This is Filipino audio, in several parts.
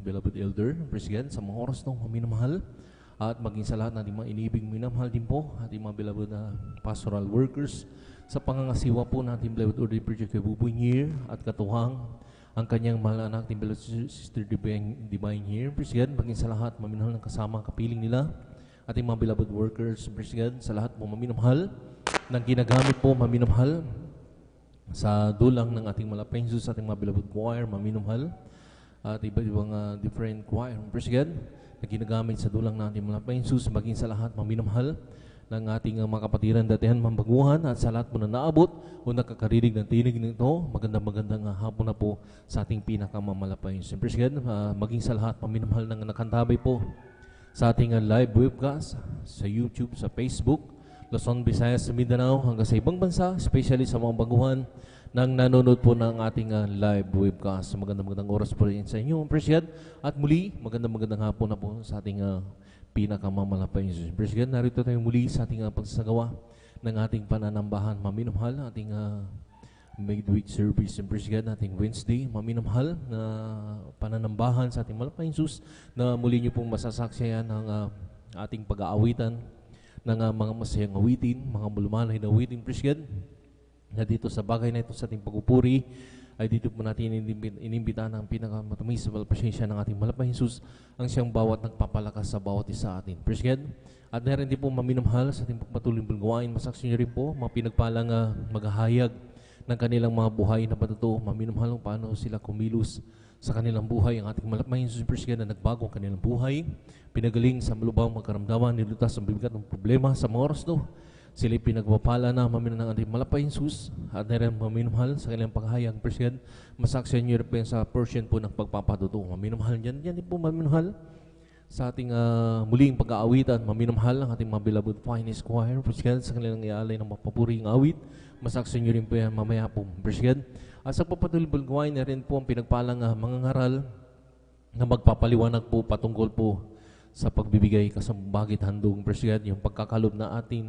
beloved elder, President, sa mga oras nung minamahal, at maging sa lahat ng ating mga inibig minamahal din po, ating mga beloved na pastoral workers, sa pangangasiwa po natin beloved Order Preacher kay Buboy Nier at katuwang ang kanyang mahal anak din beloved Sister Divine Nier, President, maging sa lahat maminamahal ng kasama kapiling nila, ating mga beloved workers, President, sa lahat po maminamahal ng ginagamit po maminamahal sa dulang ng ating malapensos, ating mga beloved choir, maminamahal, at iba-ibang different choir, President, na ginagamit sa dulang ng ating malapensos, maging sa lahat maminamahal ng ating mga kapatiran datihan mambaguhan at sa lahat po na naabot o nakakarinig ng tinig nito, magandang hapon na po sa ating pinakamamalapensos. President, maging sa lahat maminamahal ng nakantabay po sa ating live webcast sa YouTube, sa Facebook, Luzon, Visayas, Mindanao, hanggang sa ibang bansa, especially sa mga baguhan nang nanonood po ng ating live webcast. Magandang oras po rin sa inyo, President. At muli, magandang hapon na po sa ating pinakamamalapensos. President, narito tayo muli sa ating pagsasagawa ng ating pananambahan maminamahal, ating midweek service. President, ating Wednesday, maminamahal na pananambahan sa ating malapensos na muli niyo pong masasaksiyan ng ating pag-aawitan ng mga masayang awitin, mga malumanay na awitin, President, na dito sa bagay na ito sa ating pagpupuri ay dito po natin inimbita ng pinakamatamis sa presensya ng ating malapensos ang siyang bawat nagpapalakas sa bawat isa atin, President. At na rin din po maminamahal sa ating patuloy bulgawain, masaksi niyo rin po mga pinagpalang maghahayag ng kanilang mga buhay na patuto, maminamahal kung paano sila kumilos sa kanilang buhay, ang ating malapensos, President, na nagbago ang kanilang buhay, pinagaling sa malubhang magkaramdaman, nilutas ang bibigat ng problema sa mga oras to. Sila'y pinagpapala na maminamahal ng ating malapensos at na rin maminamahal sa kanilang paghahayag, President. Masaksihan niyo rin po sa portion po ng pagpapatuto. Maminamahal yan din po maminamahal sa ating muling pag-aawitan, maminamahal ang ating mga beloved finest choir, President, sa kanilang ialay ng mapapuring awit. Masaksihan niyo rin po yan mamaya po, President. At sa papatuloy bulgawain na rin po ang pinagpalang mga ngaral na magpapaliwanag po patungkol po sa pagbibigay kasambahagi at handog, President, yung pagkakalob na ating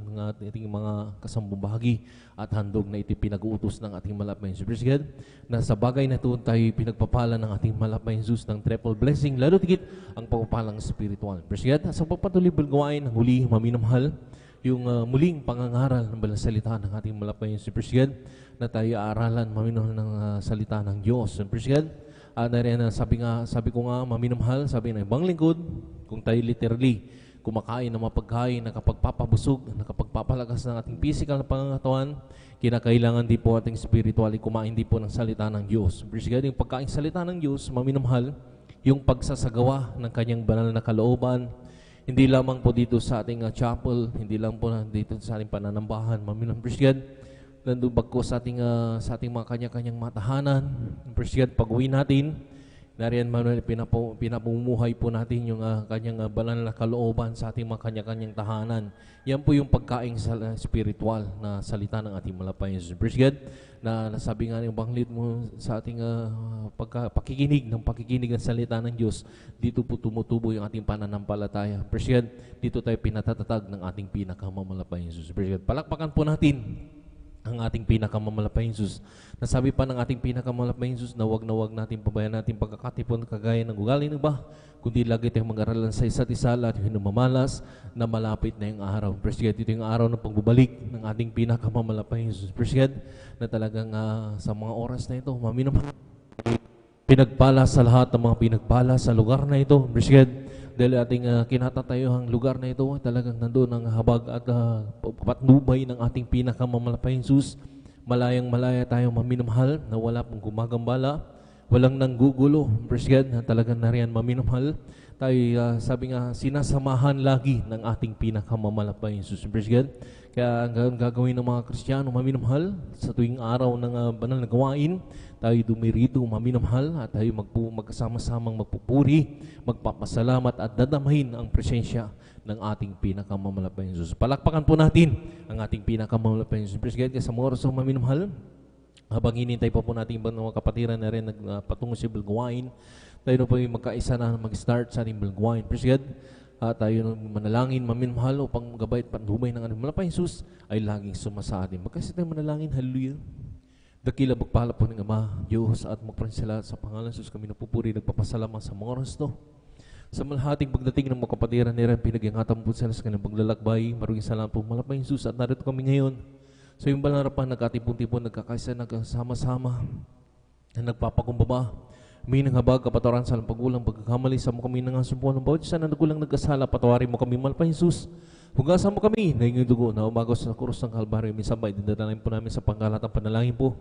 mga kasambahagi at handog na iti pinag-uutos ng ating malapensos, President, na sa bagay na ito tayo pinagpapala ng ating malapensos ng triple blessing, lalo tigit ang pagpapalang spiritual, President. Sa papatuloy bulgawain ng huli maminamahal yung muling pangangaral ng balang salita ng ating malapensos, President, na tayo aaralan maminamahal ng salita ng Diyos, President. Sabi ko nga maminamahal, sabi ng ibang lingkod, kung tayo literally kumakain ng mapagkain, nakapagpapabusog, nakapagpapalakas ng ating physical na pangangatawan, kinakailangan din po ating spiritually kumain din po ng salita ng Diyos. President, yung pagkain salita ng Diyos, maminamahal, yung pagsasagawa ng kanyang banal na kalooban, hindi lamang po dito sa ating chapel, hindi lang po dito sa ating pananambahan, maminamahal, President, nandun bagko sa ating mga kanya-kanyang matahanan, President, pag-uwi natin, nariyan Manuel, pinapumuhay po natin yung kanyang banal na kalooban sa ating mga kanya-kanyang tahanan. Yan po yung pagkaing spiritual na salita ng ating malapensos, President, na nasabi nga yung banglit mo sa ating pakikinig ng salita ng Diyos, dito po tumutubo yung ating pananampalataya. President, dito tayo pinatatatag ng ating pinakamamalapensos. President, palakpakan po natin ang ating pinakamamalapensos. Nasabi pa ng ating pinakamamalapensos na wag natin pabayaan natin pagkakatipon kagaya ng ugali ng iba, kundi lagi tayong mag-aralan sa isa't isa at yung mamalas na malapit na yung araw. President, ito yung araw ng pagbabalik ng ating pinakamamalapensos. President, na talagang sa mga oras na ito, maminamahal, pinagpala sa lahat ng mga pinagpala sa lugar na ito, President, dahil ating kinatatayuhang lugar na ito talagang nandoon ang habag at patnubay ng ating pinakamamalapensos. Malayang-malaya tayong maminamahal na wala pong gumagambala, walang nanggugulo, President, na talagang nariyan maminamahal. Tayo, sabi nga, sinasamahan lagi ng ating pinakamamalapensos, President. Kaya ang gagawin ng mga Kristiyano maminamahal sa tuwing araw ng banal na gawain, tayo dumirito maminamahal at tayo magkasama-samang magpupuri, magpapasalamat at dadamahin ang presensya ng ating pinakamamalapensos. Palakpakan po natin ang ating pinakamamalapensos. President, sa mga oras ng maminamahal, habang hinintay pa po natin ibang mga kapatiran na rin nagpatungo sa bulgawain, tayo na po yung magkaisa na mag-start sa ating bulgawain. President, tayo manalangin maminamahal upang gabay at patnubay ng ating malapensos ay laging sumasa atin. Magkasi tayo manalangin, hallelujah. Dakila magpala po ng Ama, Diyos at magpransala sa pangalan Jesus kami napupuri, nagpapasalamat sa mga oras to. Sa malahating pagdating ng mga kapatiran nila, pinag-ingatan po sila sa kanilang paglalakbay. Maraming salamat po, malapay Jesus, at narito kami ngayon. Sa iyong balarapan, nagkatipon-tipon, nagkakaisa, nagkasama-sama, na nagpapakumbaba. May nanghabag, kapatawaran sa pag-ulang, pagkakamali, sa mo kami nangasumpuan ng bawat isa na nagulang nagkasala, patawarin mo kami, malapay Jesus. Hugasan mo kami na inyong dugo na umagos sa krus ng Kalbaryo. Misambay, dinadalain po namin sa panggalatang panalangin po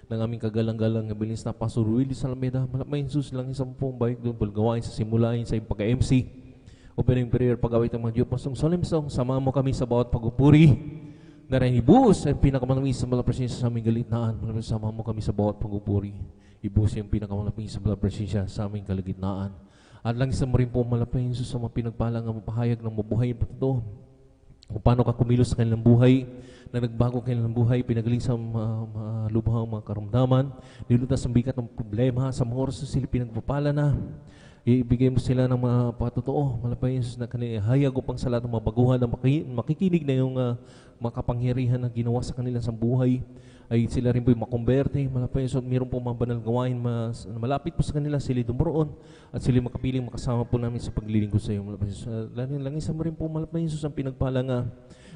ng aming kagalang-galang na bilis na Pastor Willie Salameda. Malapay Jesus lang isang pong bayik doon, bulgawain sa simulain sa iyong pagka-MC. Opening prayer, pag-awit ng mga Diyos, pasong solemn song, sama mo kami sa bawat pagupuri. Narahin ibuhos ang pinakamalamis sa mga presensya sa aming galitnaan. Sama mo kami sa bawat pagupuri. Ibuhos ang pinakamalamis sa mga presensya sa aming kalagitnaan. At lang isang mo rin po malapay Jesus sa mga pinagpalang ang mapahayag ng mabuhay po ito. Kung paano ka kumilos sa kanilang buhay, na nagbago kanilang buhay, pinagaling sa lubhang mga karamdaman, nilutas ang bigat ng problema, sa mga oras na sila pinagpapala na, ibigay mo sila ng mga patotoo, malapay Jesus na kanihayag upang sa lahat ng mga baguhan na makikinig na yung makapangyarihan na ginawa sa kanila sa buhay, ay sila rin po makumberte, malapay Jesus, at mayroon po mga banal gawain, malapit po sa kanila, sila dumoroon, at sila makapiling makasama po namin sa paglilingkod sa iyo, malapay Jesus. Lang isa mo rin po, malapay Jesus, ang pinagpalang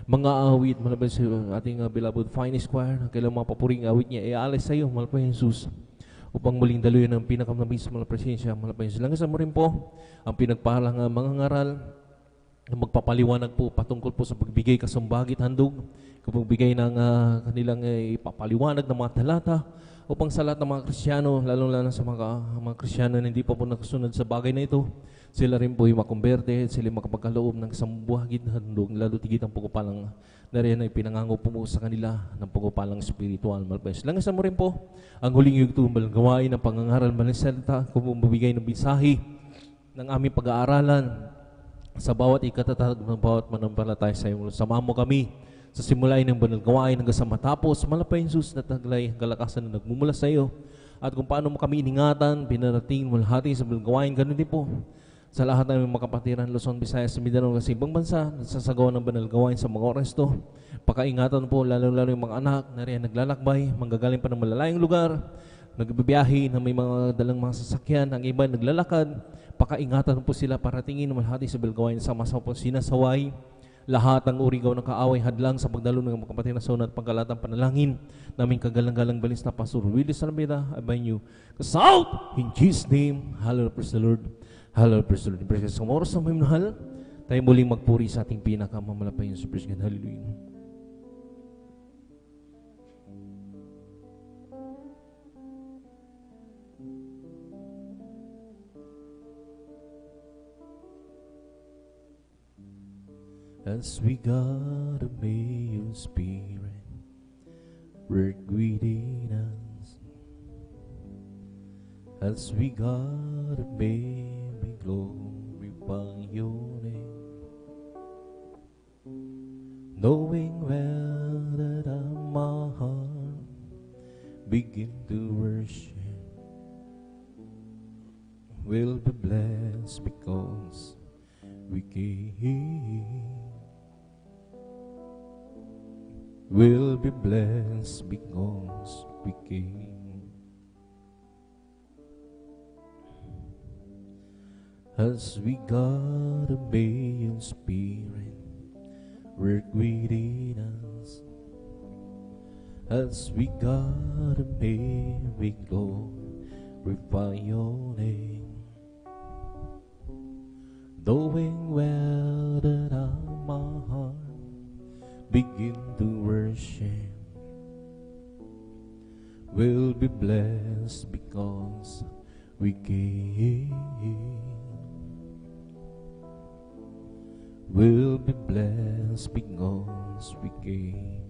mga awit, malapay sa ating beloved finest choir, ang kailang mga papuring awit niya, iaalay sa iyo, malapay Jesus, upang muling daluyan ng pinakamabis mga presensya, malapay Jesus. Lang isa mo rin po, ang pinagpalang mga ngaral, na magpapaliwanag po patungkol po sa pagbigay kasumbagit handog, pagbigay ng kanilang ipapaliwanag ng mga talata upang sa lahat ng mga Kristiyano, lalo-lalo sa mga Kristiyano na hindi pa po nakasunod sa bagay na ito, sila rin po yung makumberte, sila makapagkaloob ng kasumbagit handog, lalo tigit ang pagpapalang na rin ay pinangango po sa kanila ng pagpapalang spiritual. Malapayos. Langasan mo rin po ang huling yugtumbal gawain ng pangangaral malisalita, kung bumibigay ng bisahi ng aming pag-aaralan sa bawat ikatatag ng bawat manampalataya sa iyo. Samahan mo kami sa simulain ng banal gawain hanggang sa matapos. Malapay Jesus na taglay ang kalakasan na nagmumula sa iyo. At kung paano mo kami iningatan, pinarating mo lahat sa banal gawain, ganun din po sa lahat ng mga kapatiran, Luzon, Visayas, Mindanao, kasi ibang bansa, nagsasagawa ng banal gawain sa mga oras to. Pakaingatan po, lalo-lalo yung mga anak na rin naglalakbay, manggagaling pa ng malalayang lugar, nagbibiyahe na may mga dalang mga sasakyan, ang iba naglalakad. Pakaingatan po sila para tingin naman hati sa bilgawain sa masama po sinasaway lahat ng urigaw ng kaaway hadlang sa pagdalo ng mga kapatid na at pagkalatang panalangin naming kagalang-galang balis na Pastor Willie Salameda. I bind you cast out in Jesus' name. Hallelujah, praise the Lord. Hallelujah, praise the Lord. Praise sa oras na may mahal, tayo muling magpuri sa ating pinakamamalapay yung praise God. Hallelujah. As we gotta may your spirit work within us. As we gotta may we glorify your name. Knowing well that my heart begin to worship will be blessed because we came. Will be blessed because we came. As we gotta obey your spirit work within us. As we gotta obey, we glorify your name. Knowing well that my heart begin to worship will be blessed because we came. Will be blessed because we came.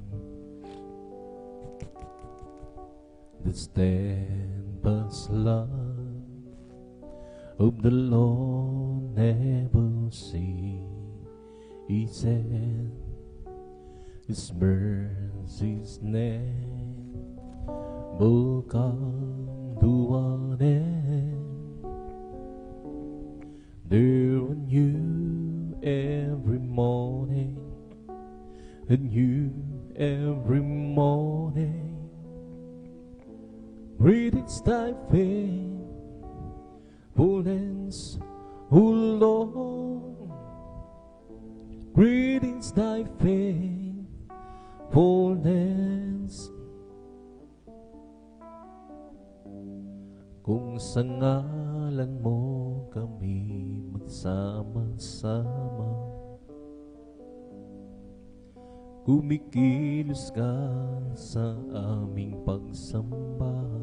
The steadfast love of the Lord never ceases. His mercies never come to an end. They're new every morning, and new every morning. Greetings thy faithfulness, O Lord. Greetings thy faithfulness. Kung sa ngalan mo kami magsama-sama, kumikilos ka sa aming pagsamba,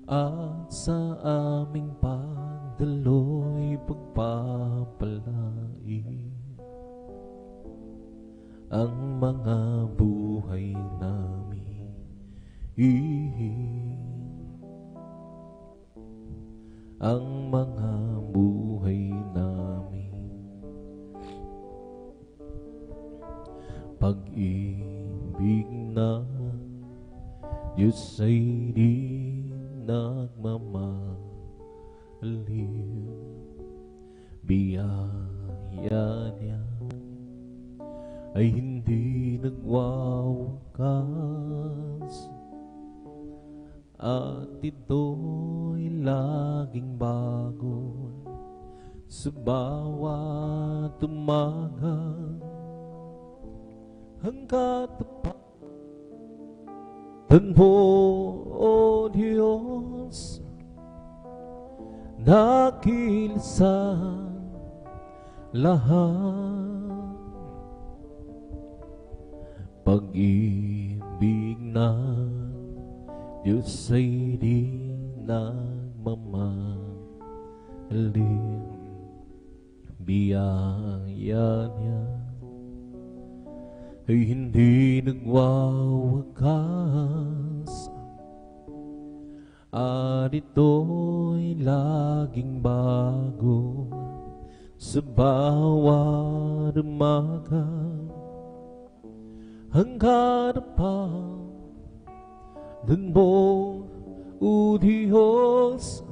at sa aming pagdaloy pagpapalain ang mga buhay namin. Ang mga buhay namin. Pag-ibig na Diyos ay di nagmamaliw, biyaya niya ay hindi nagwawakas, at ito'y laging bago sa bawat umaga, hanggat tapatan mo, O Diyos, dakil sa lahat. Pag-ibig na Diyos ay di nagmamaliw, biyaya niya ay hindi nagwawakas, at ito'y laging bago sa bawat umaga, hanggat tapatan mo, O Diyos,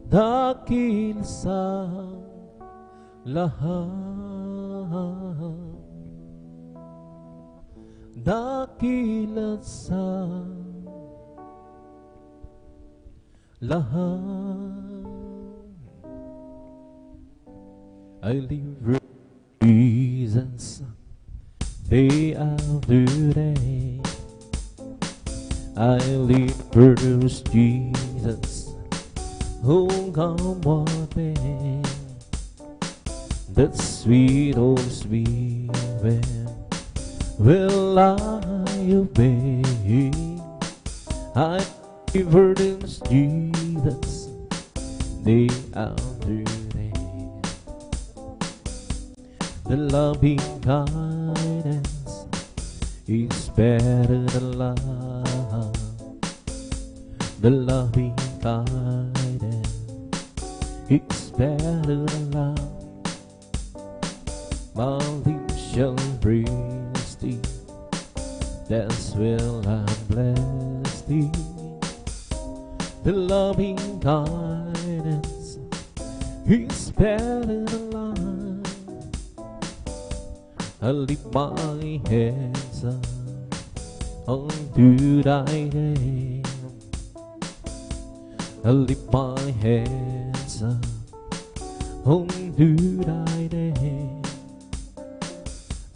dakil sa lahat. Dakil sa lahat. I live for Jesus day after day. I live for those Jesus who come what may. That sweet old Spirit will I obey. I live for those Jesus day after day. The loving kindness is better than love. The loving kindness is better than love. My lips shall praise thee, that's will I bless thee. The loving kindness is better than life. I lift my hands up unto thy name. I lift my hands up unto thy name.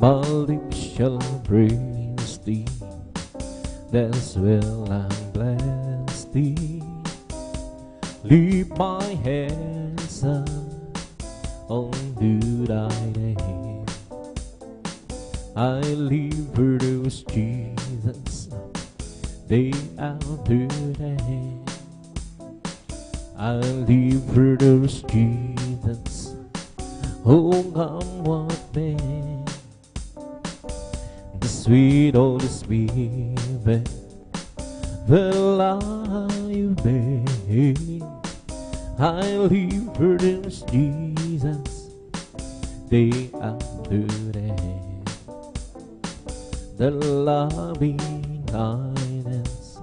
My lips shall praise thee, that's will I bless thee. Lift my hands up unto thy name. I live for those Jesus day after day. I live for those Jesus who come what may. The sweet Holy Spirit will I obey. I live for those Jesus day after day. The loving kindness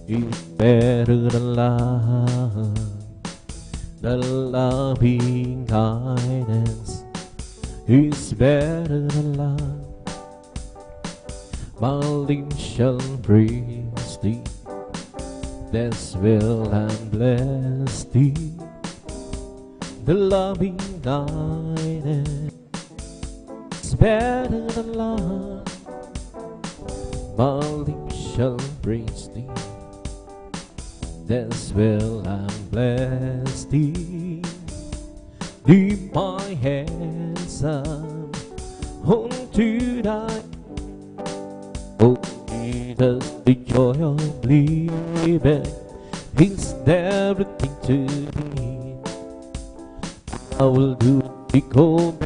is better than love. The loving kindness is better than love. My lips shall praise thee, that's will and bless thee. The loving kindness is better than life. My lips shall praise thee, that's will and bless thee. Lift my hands up unto thy, oh Jesus, the joy of living is everything to me. I will do it go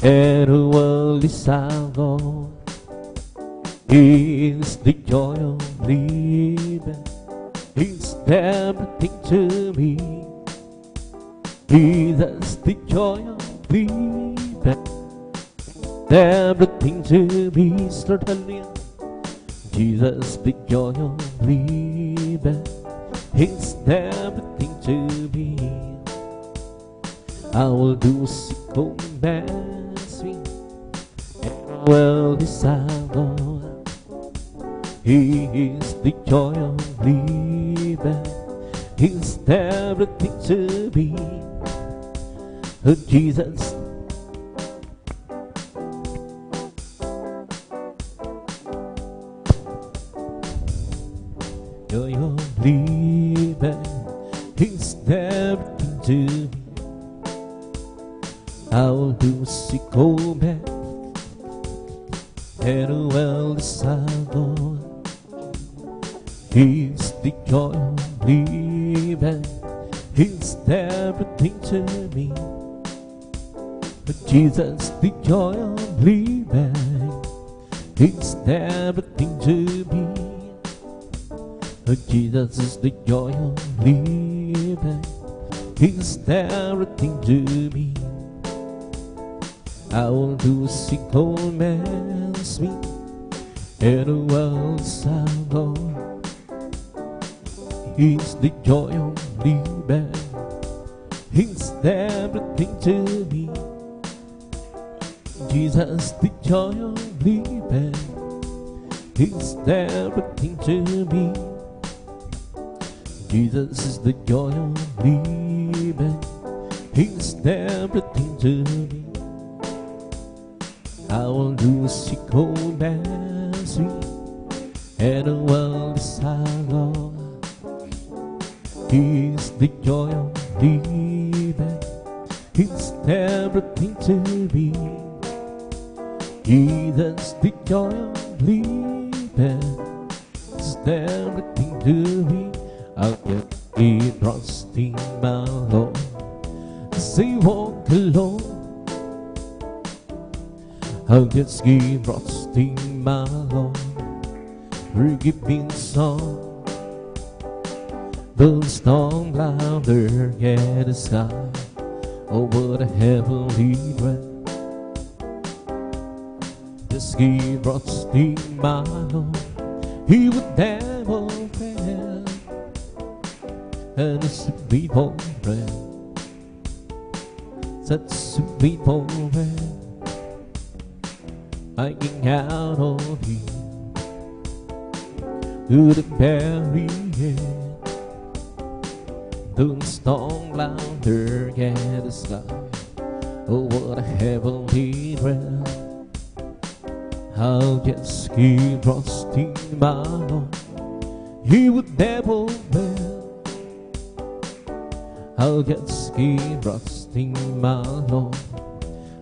and the world is our Lord. Is the joy of living is everything to me. Jesus, the joy of living, everything to me. Start hallelujah. Jesus, the joy of living, is everything to me. I will do sickle and sweet, and well beside God. He is the joy of living, is everything to me. Oh, Jesus, joy of living is everything to me. I will do sickle back and well beside God. He's the joy of living, he's everything to me. But Jesus, the joy of living, he's everything to me. But Jesus is the joy of living, he's everything to me. I will do sickle man sweet and the world's our Lord. He's the joy of living, he's everything to me. Jesus, the joy of living, he's everything to me. Jesus is the joy of living, he's everything to me. I will do sickle and sweet and the world is our Lord. He's the joy of living, he's everything to me. Jesus, the joy of living, is everything to me. I'll get be trusting my Lord as I walk alone. I'll just keep trusting my Lord, forgiving song. The storm louder, yeah, the sky, oh what a heavenly breath. Just keep trusting my Lord, he would never fail. And a sweet friend, such a sweet friend, hanging out of here to the very end. The storm louder, yeah, the sky, oh what a heavenly realm. I'll just keep trusting my Lord, he would never fail. I'll just keep trusting my Lord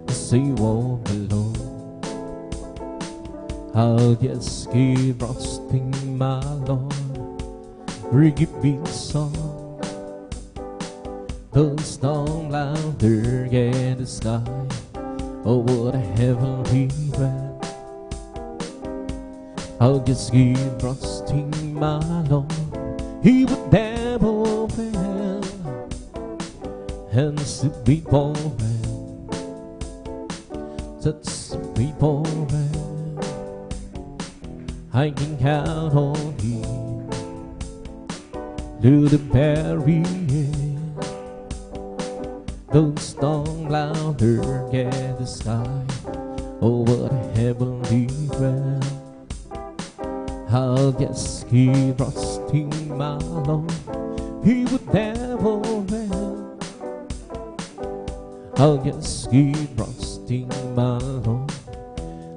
as I walk alone. I'll just keep trusting my Lord, forgiving song. The storm louder, yeah, the sky, oh what a heavenly breath. I'll just keep trusting my Lord, he would never fail. And sweet man, such sweet man, hanging out on him to the very end. The storm louder, yeah, the sky, oh what a heavenly well. I'll just keep trusting my Lord. He would never fail. I'll just keep trusting my Lord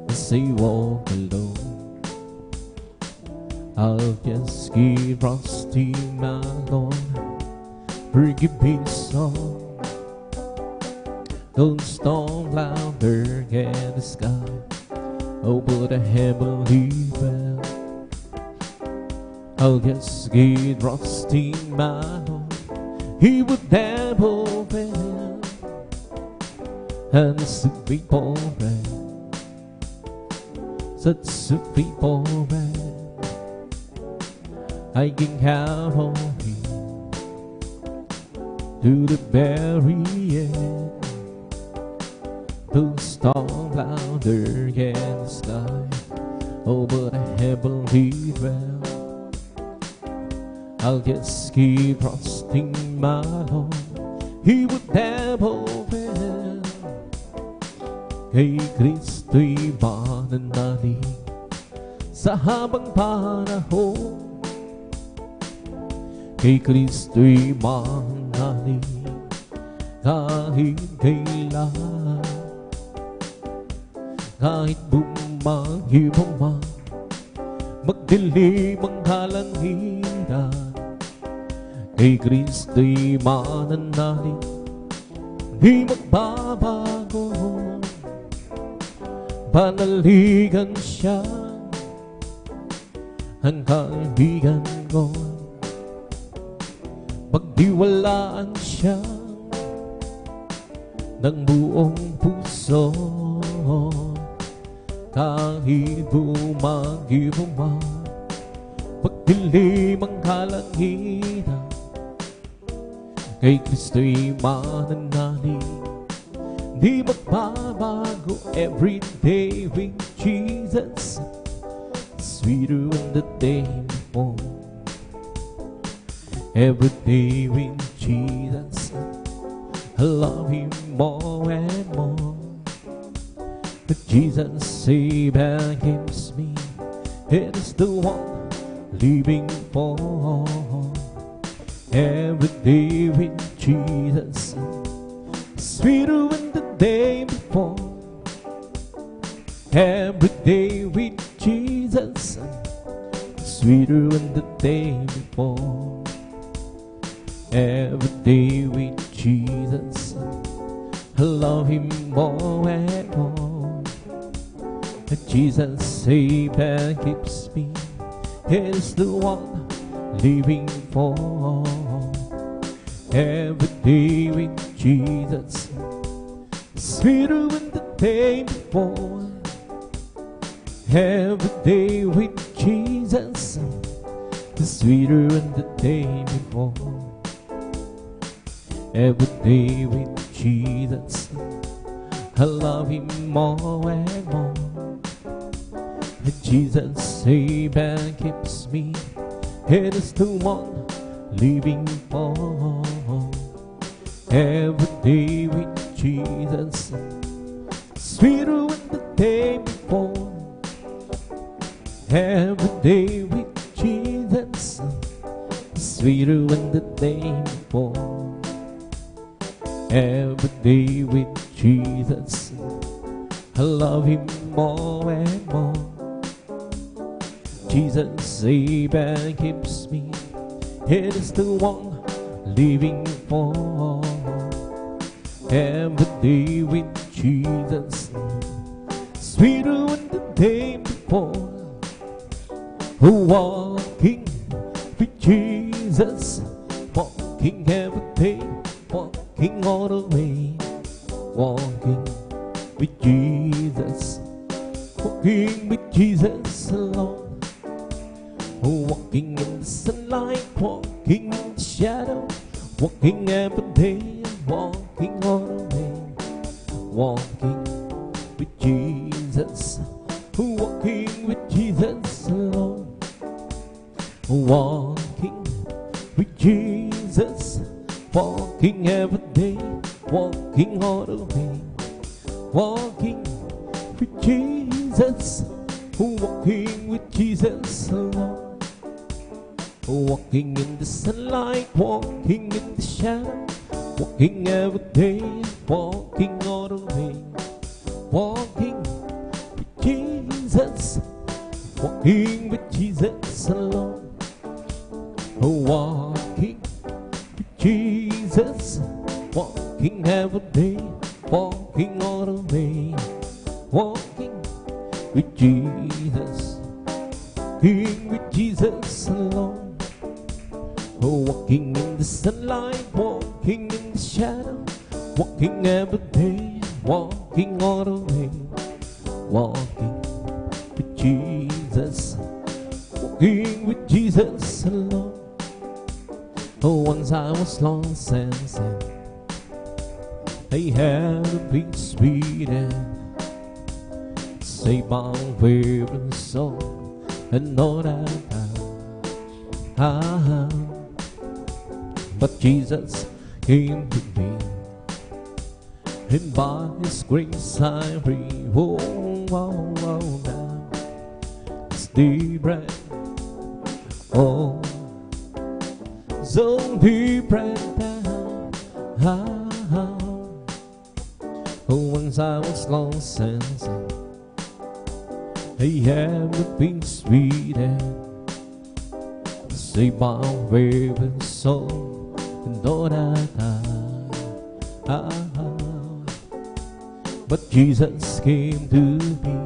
as I walk alone. I'll just keep trusting my Lord. Forgive me some. Don't storm louder against the sky over the heavenly well. I'll just keep trusting my Lord. He would never fail. And such a people man, such a people man, I can count on Him to the very end. Don't storm louder against the sky over the heavenly realm. I'll just keep trusting my Lord. He would never fail. Kay Kristo'y mananalig sa habang panahon. Kay Kristo'y mananalig kahit kailan. Kahit bumagyo pa man, magdilim ang kalangitan, kay Kristo'y mananalig, di magbabago. Panaligan siya, ang kaibigan ko. Pagdiwalaan siya ng buong puso. Kahit bumagyo pa man, pagdilim ang kalangitan, kay Kristo'y mananalig, di magbabago. Every day with Jesus, sweeter than the day before. Every day with Jesus, I love Him more and more. But Jesus saves and keeps me. It is the one living for. Every day with Jesus, sweeter than the day before. Every day with Jesus, sweeter than the day before. Every day with Jesus, I love Him more and more. Jesus saves and keeps me. It is the one living for. Every day with Jesus, sweeter than the day before. Every day with Jesus, sweeter than the day before. Every day with Jesus, I love Him more and more. Jesus saves and keeps me. It is the one living for. Every day with Jesus, sweeter than the day before. Every day with Jesus, sweeter than the day before. Every day with Jesus, I love Him more and more. Jesus saves and keeps me. It is the one living for. Every day with Jesus, sweeter than the day before. Walking with Jesus, walking every day, walking all the way. Walking with Jesus, walking with Jesus alone. Walking in the sunlight, walking in the shadow, walking every day, walking all the way. Walking with Jesus, walking with Jesus alone. Walking with Jesus, walking every day, walking all the way. Walking with Jesus, walking with Jesus alone, walking in the sunlight, walking in the shadow, walking every day, walking all the way, walking with Jesus, walking with Jesus alone, walking with Jesus, walking every day, walking all the way, walking with Jesus, walking with Jesus alone, walking in the sunlight, walking in the shadow, walking every day, walking all the way, walking with Jesus, walking with Jesus alone. Once I was lost and sin, I had a big sweet end, saved my weary soul, and know that but Jesus came to me, and by His grace I free. Oh, oh, oh, now it's the bread. Oh, so the bread now. Once I was lost and sin, I have been sweet and saved my weary soul, and know that but Jesus came to me,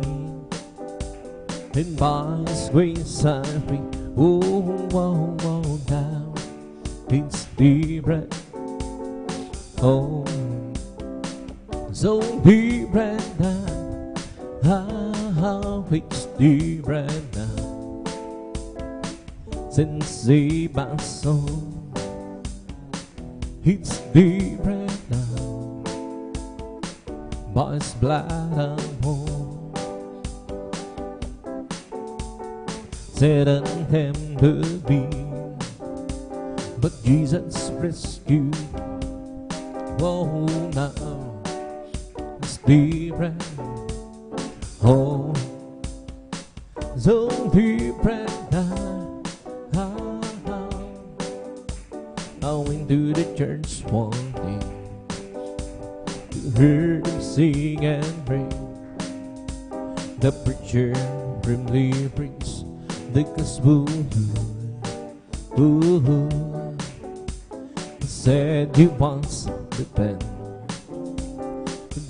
and by His grace I'm free. Oh, oh, oh, now it's the bread. Oh, so the bread now. It's the bread now. Since my soul, it's the bread now. By His blood I'm whole, Satan tempted me, but Jesus rescued. Oh, now it's the bread. Oh, so the bread now. I went to the church one day to hear them sing and pray. The preacher grimly preached the gospel. He said you once repent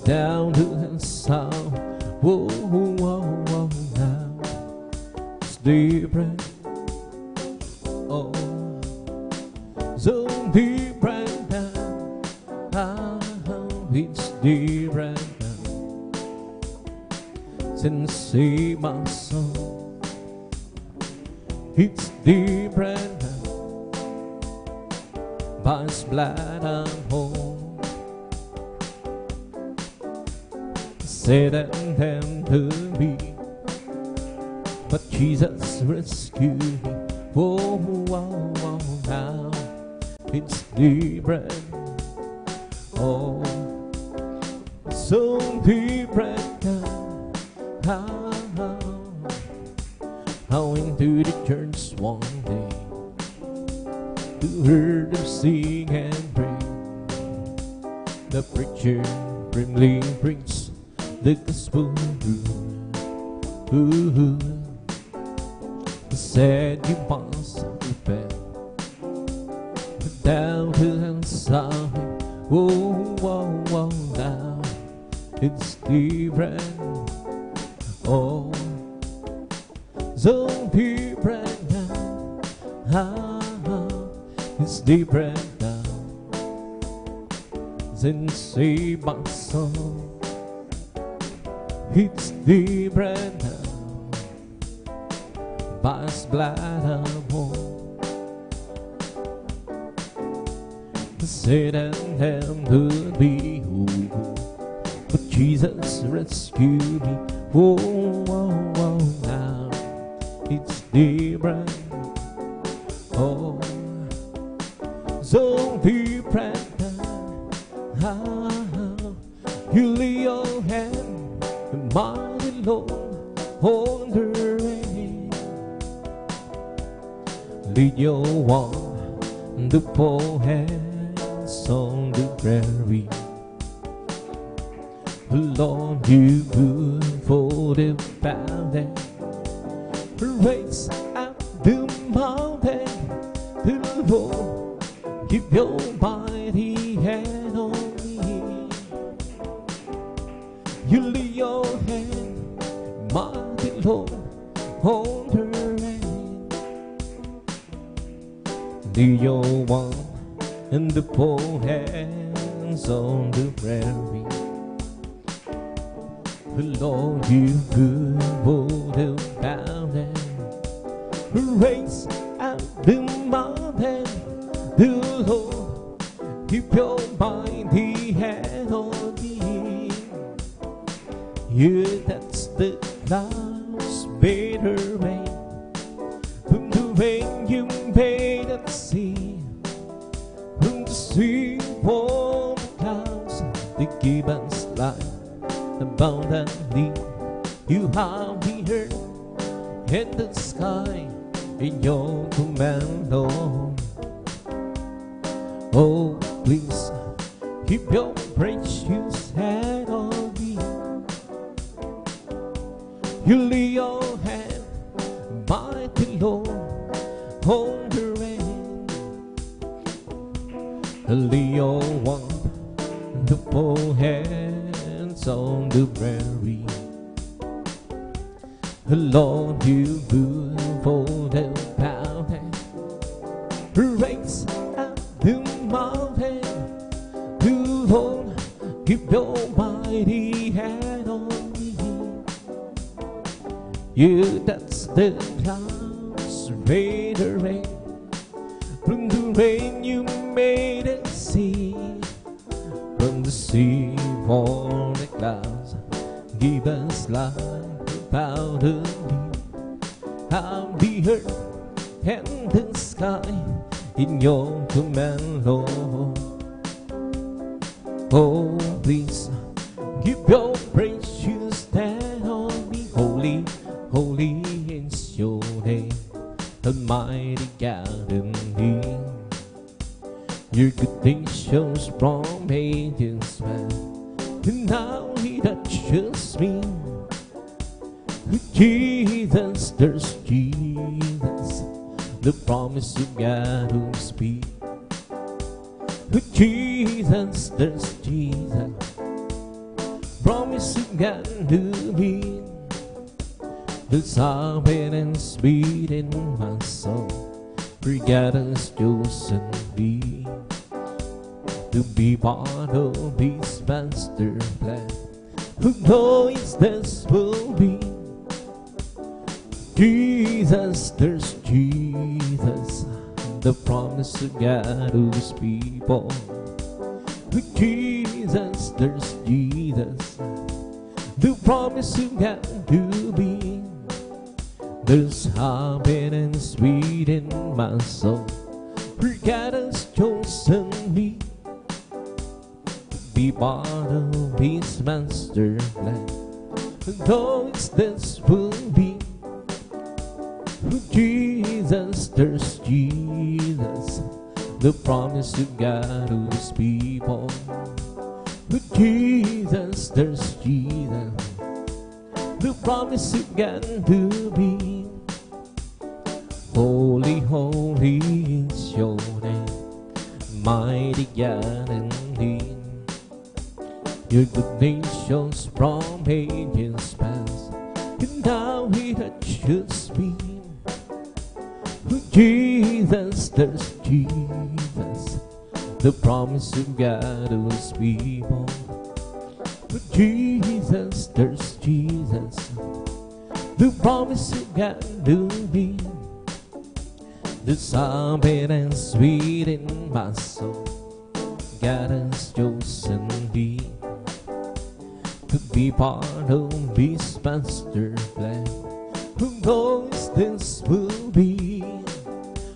down to His south. Whoa, whoa, whoa, now it's the bread. Oh, so the bread now. It's the bread now. Since my soul, it's the bread now. By His blood I'm whole. Satan tempted me, but Jesus rescued me. Oh, oh, oh, now it's the bread. Oh, so the bread now. I went to the church one day to hear them sing and pray. The preacher grimly preached the gospel. He said you must repent down to His side. Oh, oh, oh, now it's the bread. Oh, so the bread now. It's the bread now. Since my soul, it's the bread now. By His blood I'm whole. Satan tempted me, but Jesus rescued me. Oh, oh, oh, now it's the bread. Oh, so the bread now. You lay your hand, mighty Lord, on the rain. Lead your wonderful hands on the prairie. Lord, you good for the valley. Raise up the mountain. The Lord, keep your mighty hand on me. You lay your hand, mighty Lord, on the rain. Lay your wonderful hands on the prairie. Lord, you good for the mountain. Raise up the mountain. The Lord, keep your mighty hand on me. You that's the clouds better rain. From the rain you made at sea. From the sea for the clouds they give us life abundantly. You have the earth and the sky in your command, Lord. Oh, please keep your precious hand on me. You lay your hand, mighty Lord, on the rain. Lay your wonderful hands on the prairie. Lord, you good for the mountain. Raise up the mountain. The Lord, keep your mighty hand on me. You that's the clouds made the rain. From the rain you made a sea. From the sea for the clouds give us life abundantly. Have the earth and the sky in your command, Lord. Oh, please keep your precious hand on me. Holy, holy is your name, Almighty God in me. Your good things shows from ages past, and now He touches me. With Jesus, there's Jesus, the promise of God who speaks. With Jesus, there's Jesus, promise of God to be. There's happiness beat in my soul, for God has chosen me to be part of His master plan. Who knows this will be? Jesus, there's Jesus, the promise of God whose people. With Jesus, there's Jesus, the promise of God to be. There's happiness within my soul, for God has chosen me to be part of His master plan. Though it's this will be. With Jesus, there's Jesus, the promise of God whose people. With Jesus, there's Jesus, the promise of God to be. Holy, holy is your name, mighty God indeed. Your good nations from ages past, and now He touches me. With Jesus, there's Jesus, the promise of God whose people. With Jesus, there's Jesus, the promise of God to be. There's something sweet in my soul, God has chosen me to be part of His master plan. Who knows this will be?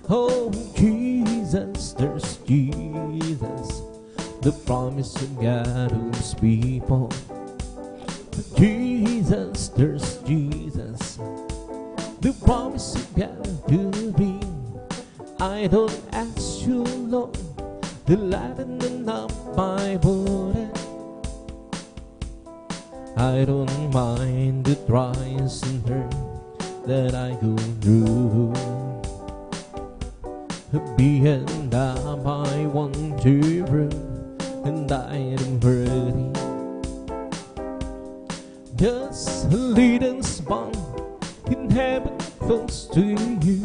Oh, Jesus, there's Jesus, the promise of God whose people. Jesus, there's Jesus, just the promise you got to be. I don't ask you, Lord, to lighten up my burden. I don't mind the trials and hurt that I go through. Being down by one children, and I am hurting. Just a little spot in heaven close to you.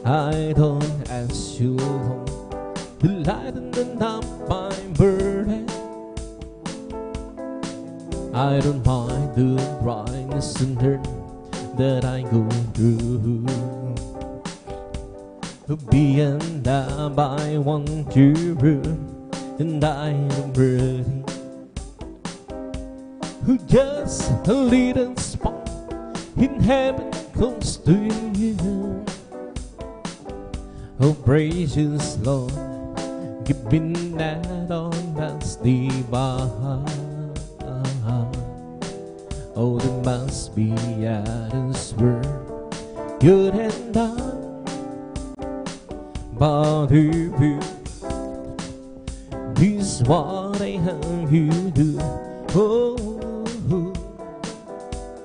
I don't ask you, Lord, to lighten up my burden. I don't mind the brightness and hurt that I go through. Being down by one children, and I am hurting. Just a little spot in heaven close to you. Oh, precious Lord, give me that on that's divine. Oh, there must be others word good and done. But if you, this is what I have you do. Oh,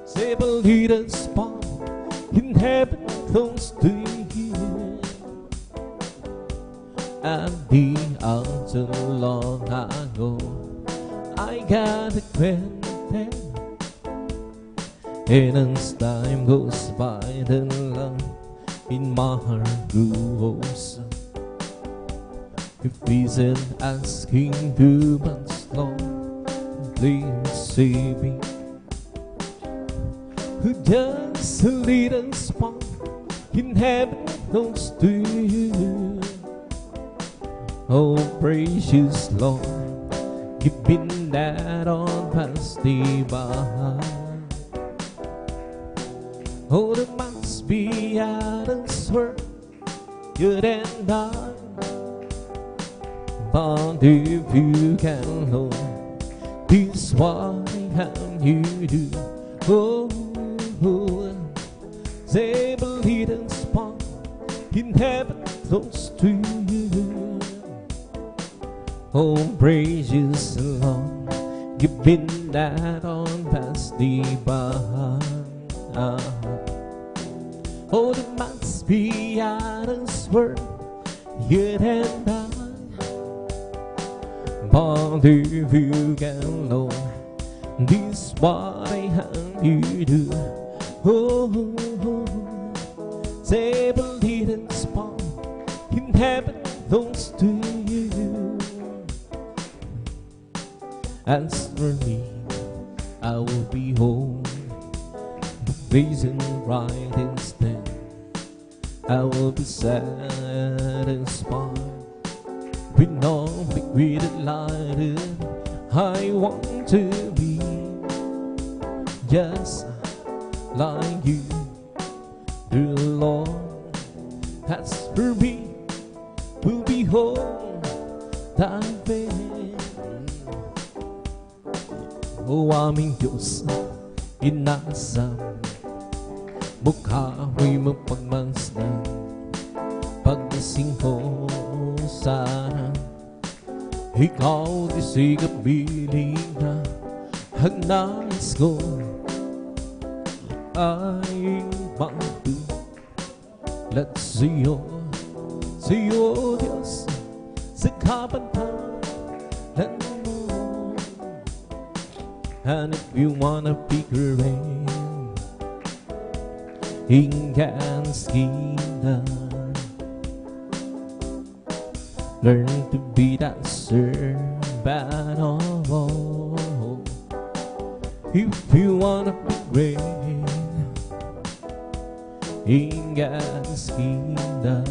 save a little spot in heaven close to you. At the altar long ago, I got acquainted. And as time goes by, the love in my heart grows. If isn't asking too much, Lord, please save me. Just a little spot in heaven close to you. Oh, precious Lord, give me that on past divine. Oh, there must be others word good and done. But if you can, Lord, this is what I have you do. Oh, save a little spot in heaven close to you. Oh, precious Lord, give me that on past divine. Oh, there must be others word good and done. But if you can, Lord, this is what I have you do. Oh, save a little spot in heaven close to you. As for me, I will be home, blazing right instead. I will be satisfied with no with a light. I want to be just like you, dear Lord. As for me, will be whole thy faith. O aming Diyos, inasam mukha mo'y mapagmasdan. Pagdasing ko sana ikaw di sigapiling na. Ang nais ko ay magtulad sa'yo, sa'yo Diyos, sa kapantalan mo. And if you wanna be great in God's kingdom, learn to be that servant of all. If you wanna be great in God's kingdom,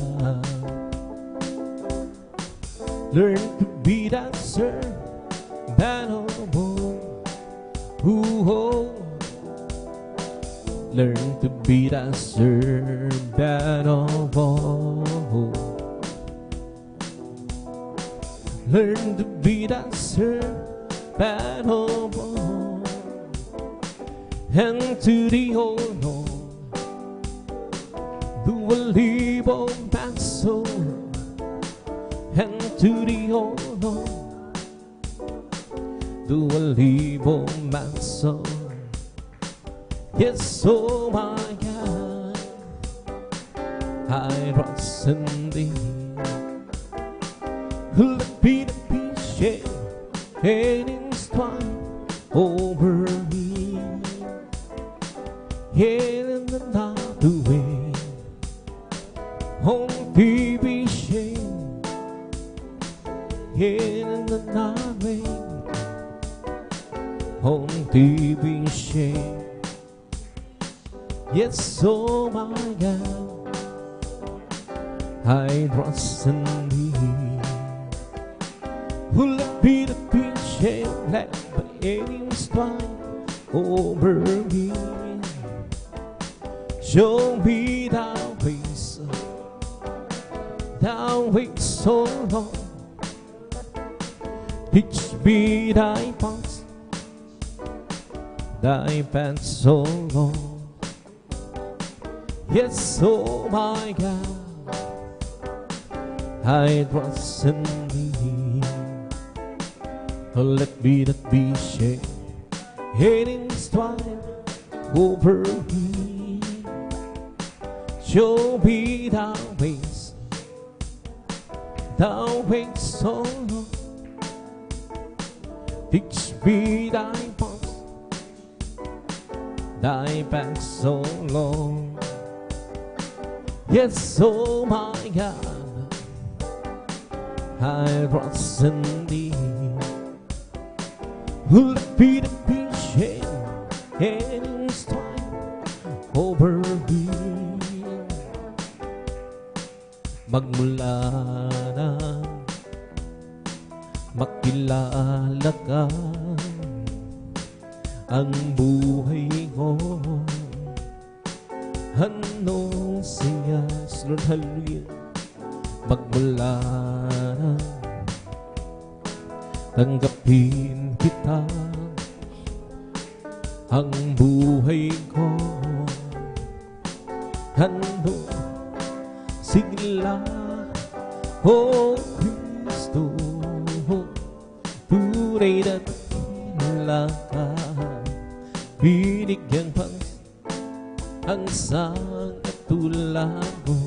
learn to be that servant of all. Learn to be that servant of all. Learn to be that servant of all. and to the honor, Dua libo peso, and to the honor, Dua libo peso. Yes, oh my God, I trust in thee. Let me the peace and inspire over me. In another way, on baby shame. In another way, on baby shame. Yes, oh my God, I trust in thee. Who let be the peace and let my enemies fly over me. Show me thy ways so long. Teach me thy paths so long. Yes, oh my God, I trust in thee. Let me not be shaken, hating strife over me. Show me thy ways so long. Teach me thy paths so long. Yes, oh my God, I trust in thee. Let me the peace and strife over me. Magmula na makilala ka, ang buhay ko anong siya, Lord, hallelujah. Magmula na tanggapin kita, ang buhay ko anong sigla, oh Kristo, tunay na takila ka, binigyan pang ang sang katulad mo.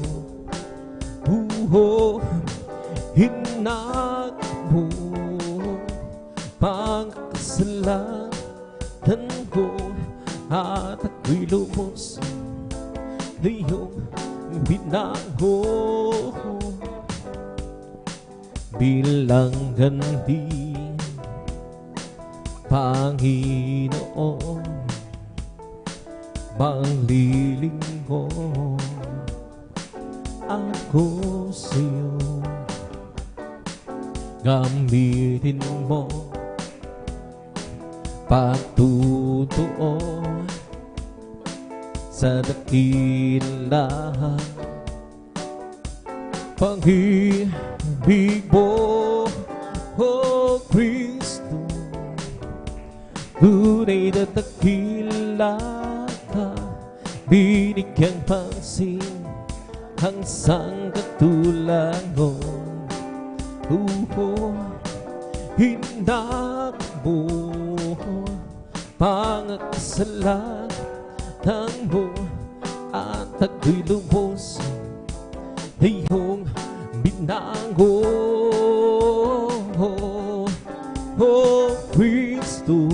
Hinag mo pagkasalanan ko, at ako'y lubos na iyong binago bilang ganti, Panginoon. Manglilingkod ako sa'yo, gamitin mo pagtutuon sa dakila pag-ibig mo, oh Kristo. Tunay na dakila ka, binigyang pansin ang sangkatulad mo. Hinag mo pangakasalanan mo, at ako'y lubos na iyong binago, oh Kristo.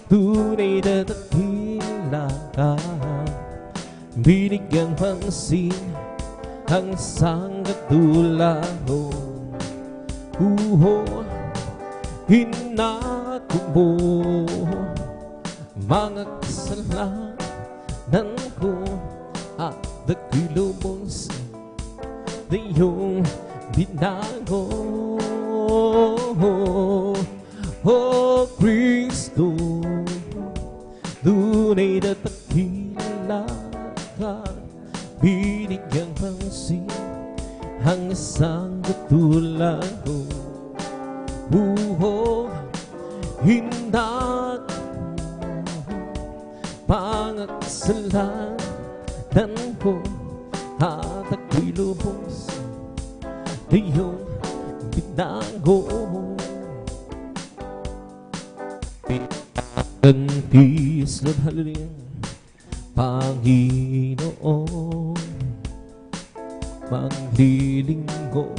Tunay na dakila ka, binigyang pansin ang sangkatulad mo. Hinag mo mga kasalanan ko, at ako'y lubos na iyong binago, oh Kristo. Tunay na dakila ka, binigyang pansin ang isang katulad ko. Hinag mga kasalanan ko at ako'y lubos na iyong binago. Pinagkantis ng halin Panginoon, maglilinggo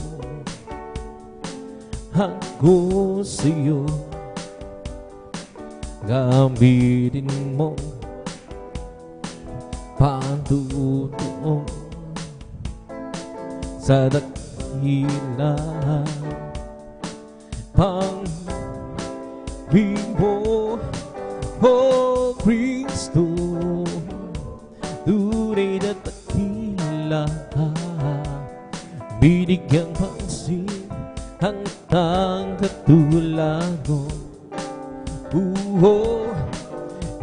ako sa'yo. Gamitin mo patutuon sa dakila Panginoon, O Kristo, tunay na dakila, binigyang pansin ang katulad mo.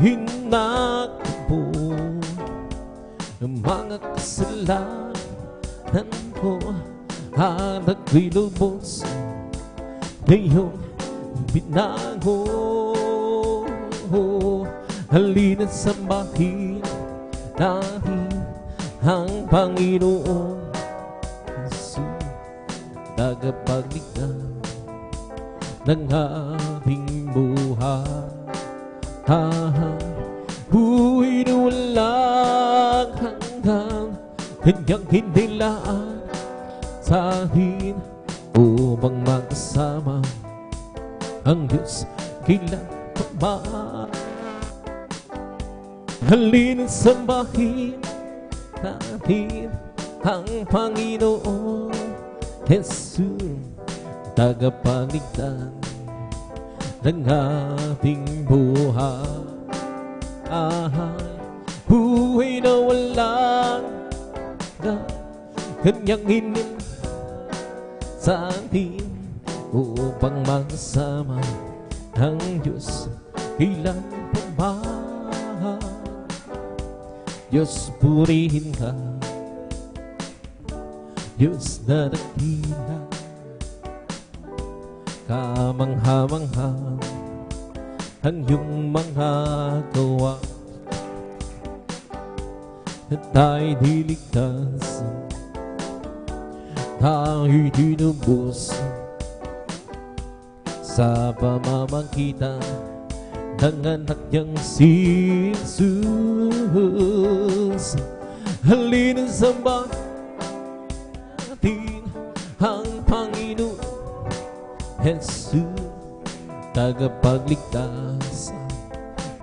Hinakbo ng mga kasalanan ko at ako'y lubos na iyong binago. Halina't sambahin natin ang Panginoon Jesus, tagapagligtas ng ating buhay. Buhay na walang hanggan, kanyang hinilaan sa akin upang magkasama ang Diyos kailan pa man. Halina't sambahin natin ang Panginoon Jesus, tagapagligtas ng ating buhay. Buhay na walang kanyang hinilaan sa atin upang magkasama ang Diyos kailan pa man. Diyos, purihin ka, Diyos na dakila, kamangha-mangha ang iyong mga gawa. At tayo'y diligtas, tayo'y dinubos sa pamamagitan ng anak niyang si Jesus. Halina't sambahin natin ang Panginoon Jesus, tagapagligtas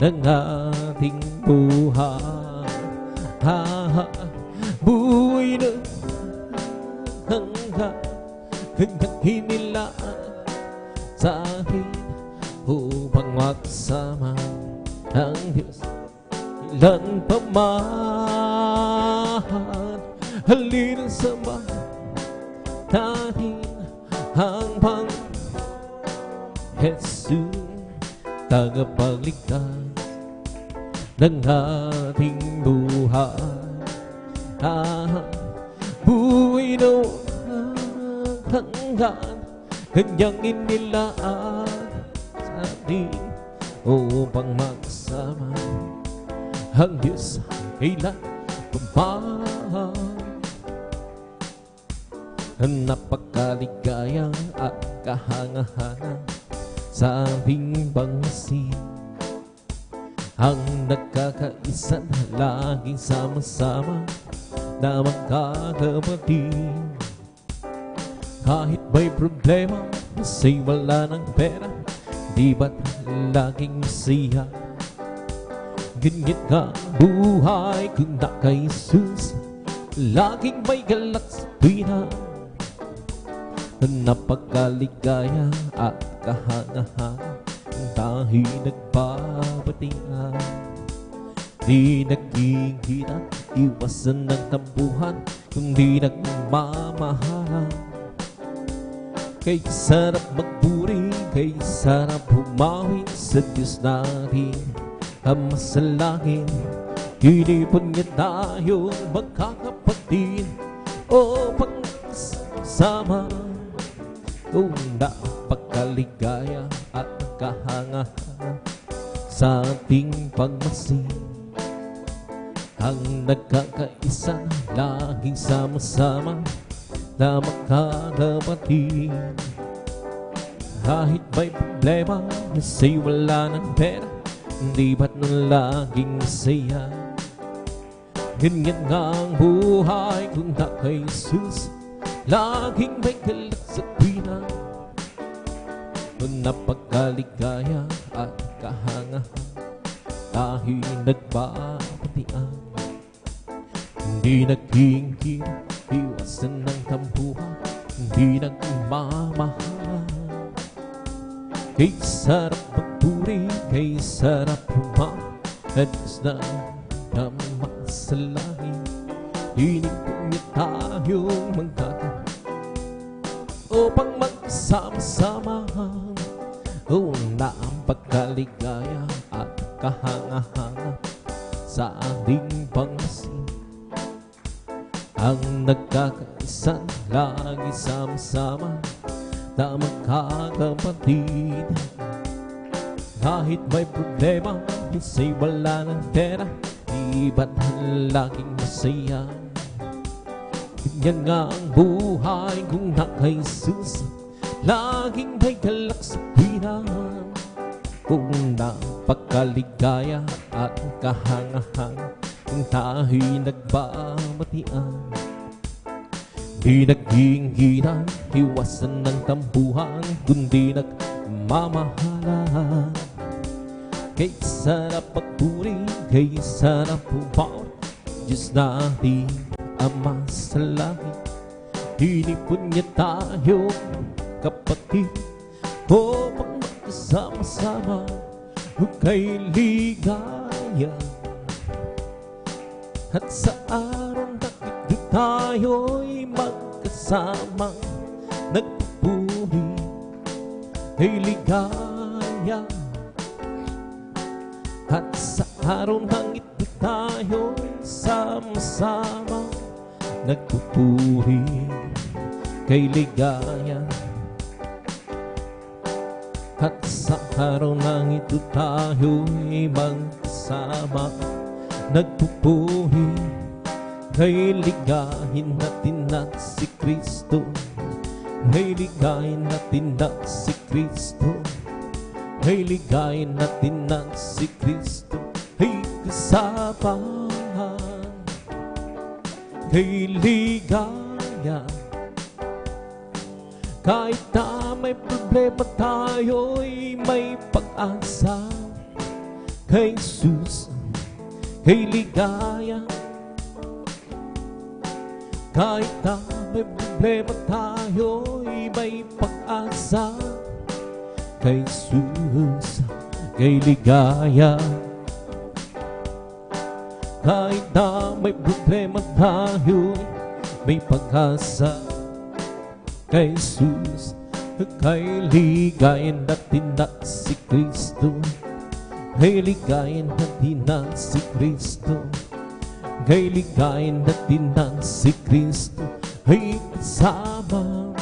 ng ating buhay. Buhay na hanggang kanyang hinilaan sa atin upang makasama ang Diyos ilan pa man. Halina't sambahin natin ang Panginoon Jesus, tagapagligtas ng ating buhay. Buhay na hanggan, kanyang inilaan sa atin upang magsama ang Diyos kailan pa man. Napakaligaya at kahanga-hanga sa ating bangsin, ang nagkakaisan laging sama-sama na magkakapatid. Kahit may problema, masa'y wala ng pera, di ba't laging masaya? Ganyan ka buhay kung na kay Jesus, laging may galak sa tuwina. Napakaligaya at kahanga-hanga dahil nagbabatingan. Di nagkikita, iwasan ng tampuhan kung di nagmamahalan. Kay sarap magburi, kay sarap humawin sa Diyos natin ang masalangin. Kinipon niya tayong magkakapatid o pagsama. Kung napakaligaya at kahanga sa ating pagmasid, Ang nagkakaisa laging sama-sama na magkakapatid. Kahit may problema, say wala ng pera, di ba't nung laging masaya? Ganyan nga ang buhay kung na kay Jesus, laging may galak sa tuwina. Napagkaligaya at kahanga dahil nagbabatian. Hindi nagkingkir, iwasan ng tampuhan, hindi nagmamahal. Kay sarap magpuri, kay sarap humang, at na naman sa langit. Hinig po niya tayong magkakaroon upang magkasama-sama. Na ang pagkaligaya at kahanga-hanga sa ating pangasiwa. Ang nagkakaisan lagi sama-sama na magkakapatid. Kahit may problema, say wala ng pera, di ba't laging masaya? Ganyan nga ang buhay kung na kay Jesus, laging may galak sa tuwina. Kung napakaligaya at kahanga-hanga, kung tayo'y nagbabatian. Di nag-iinginan, iwasan ng tampuhan, kundi nagmamahalan. Kay sarap magpuri, kay sarap humawat, Diyos natin Ama sa langit. Hinipon niya tayo kapatid, upang magkasama-sama kay ligaya. At sa araw na ito tayo'y magkasama, nagpupuri kay ligaya. At sa araw na ito tayo'y sama-sama, nagpupuri kay ligaya. At sa araw ng ito tayo'y magkasama, nagpupuri kay ligayin natin na si Kristo. Kay ligayin natin na si Kristo. Kay ligayin natin na si Kristo. Ay kasama kay ligaya. Kahit na may problema tayo'y may pag-asa kay Jesus, kay ligaya. Kahit na may problema tayo'y may pag-asa kay Jesus, kay ligaya. Kahit na may problema tayo'y may pag-asa kay Jesus, kay ligayin natin na si Kristo. Kay ligayin natin na si Kristo. Kay ligayin natin na si Kristo. Ay kasama.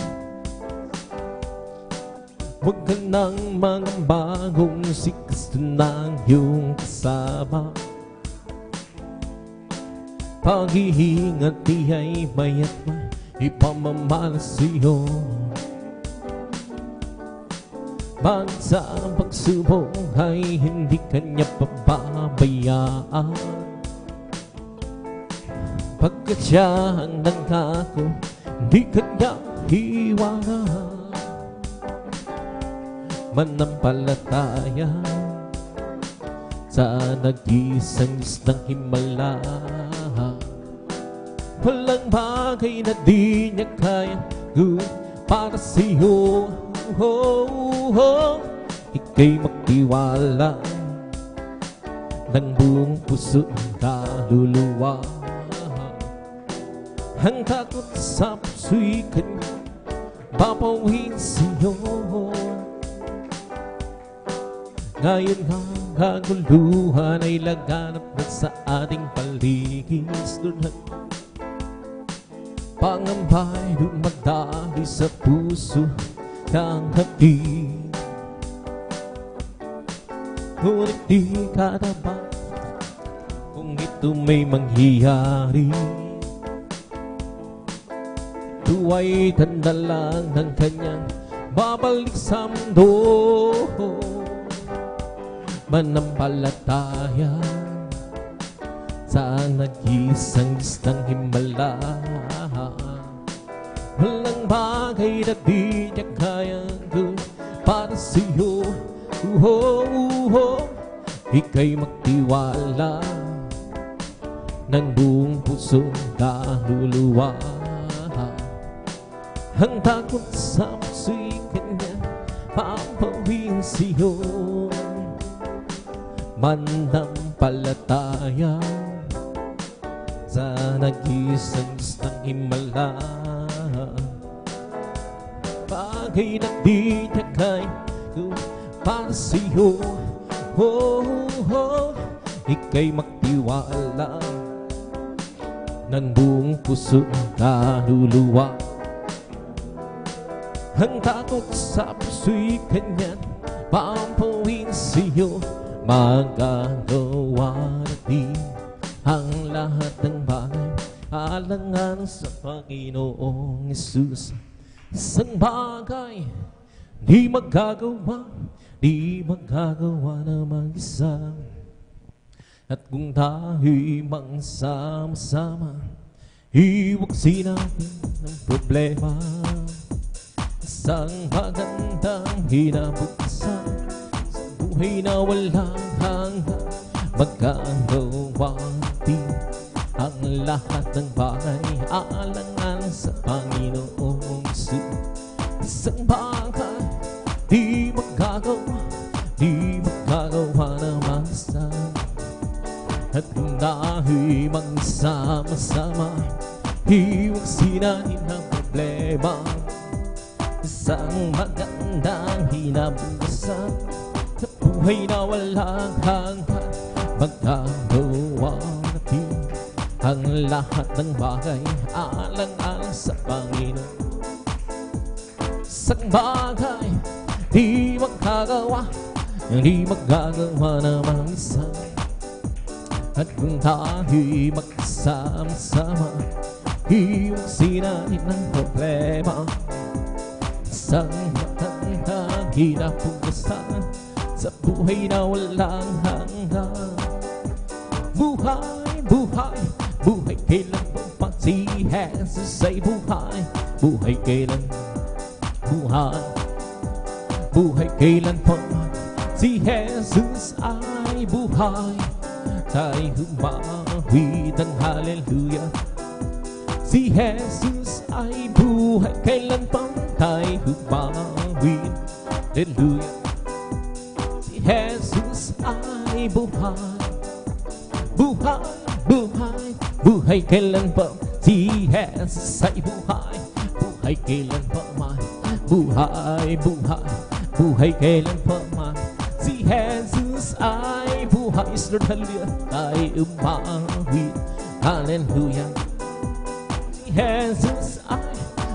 Huwag ka nang mangamba kung si Kristo na iyong kasama. Pag-iingat niya'y maya't may ipamamalas sa'yo. Bang sa pagsubok ay hindi kanya pababayaan. Pagkat siya ang nangako, hindi kanya iwanan. Manampalataya sa nag-iisang Diyos ng himala. Walang bagay na di niya kaya gawin para sa'yo. Ika'y magtiwala ng buong puso at kaluluwa. Ang takot sa puso'y kanya papawin sa'yo. Ngayon nga kaguluhan ay laganap na sa ating paligid. Pangamba'y dumadali sa puso ng hapdi. Ngunit di ka dapat kung ito may mangyayari. Ito ay tanda lang ng kanyang babalik sa mundo. Manampalataya sa nag-iisang isang himala. Walang bagay na di niya kayang para sa'yo. Ika'y magtiwala ng buong puso kaluluwa. Ang takot sa puso'y kanya papawin sa'yo. Manampalataya sa nag-iisang isang himala. Bagay na di niya kaya para sa'yo. Ika'y magtiwala ng buong puso kaluluwa. Ang takot sa puso'y kanyan papawin sa'yo. Magagawa natin ang lahat ng bagay alangan sa Panginoong Hesus. Isang bagay di magagawa na mag-isa. At kung tayo'y magsama-sama, iwagsin natin ang problema. Isang magandang hinabukasan sa buhay na walang hanggan. Magagawa natin ang lahat ng bagay alangan sa Panginoong Hesus. Isang bagay di magagawa na mag-isa. At kung tayo'y magsama-sama, iwagsin natin ang problema. Isang magandang hinabukasan sa buhay na walang hanggan. Magagawa natin ang lahat ng bagay alang-alang sa Panginoon. Isang bagay di magagawa na mag-isa. At kung tayo'y magsama-sama, iwagsin natin ang problema. Isang magandang hinabukasan sa buhay na walang hanggan. Buhay kailan pa si Jesus ay buhay. Buhay kailan kailan pa si Jesus ay buhay. Tayo humawit ang hallelujah. Si Jesus ay buhay kailan pa tayo humawit. Hallelujah. Si Jesus ay buhay. Buhay kailan pa si Jesus ay buhay. Buhay kailan pa man. Buhay kailan pa man. Si Jesus ay buhay. Lord, hallelujah. Tayo umawit. Hallelujah. Si Jesus ay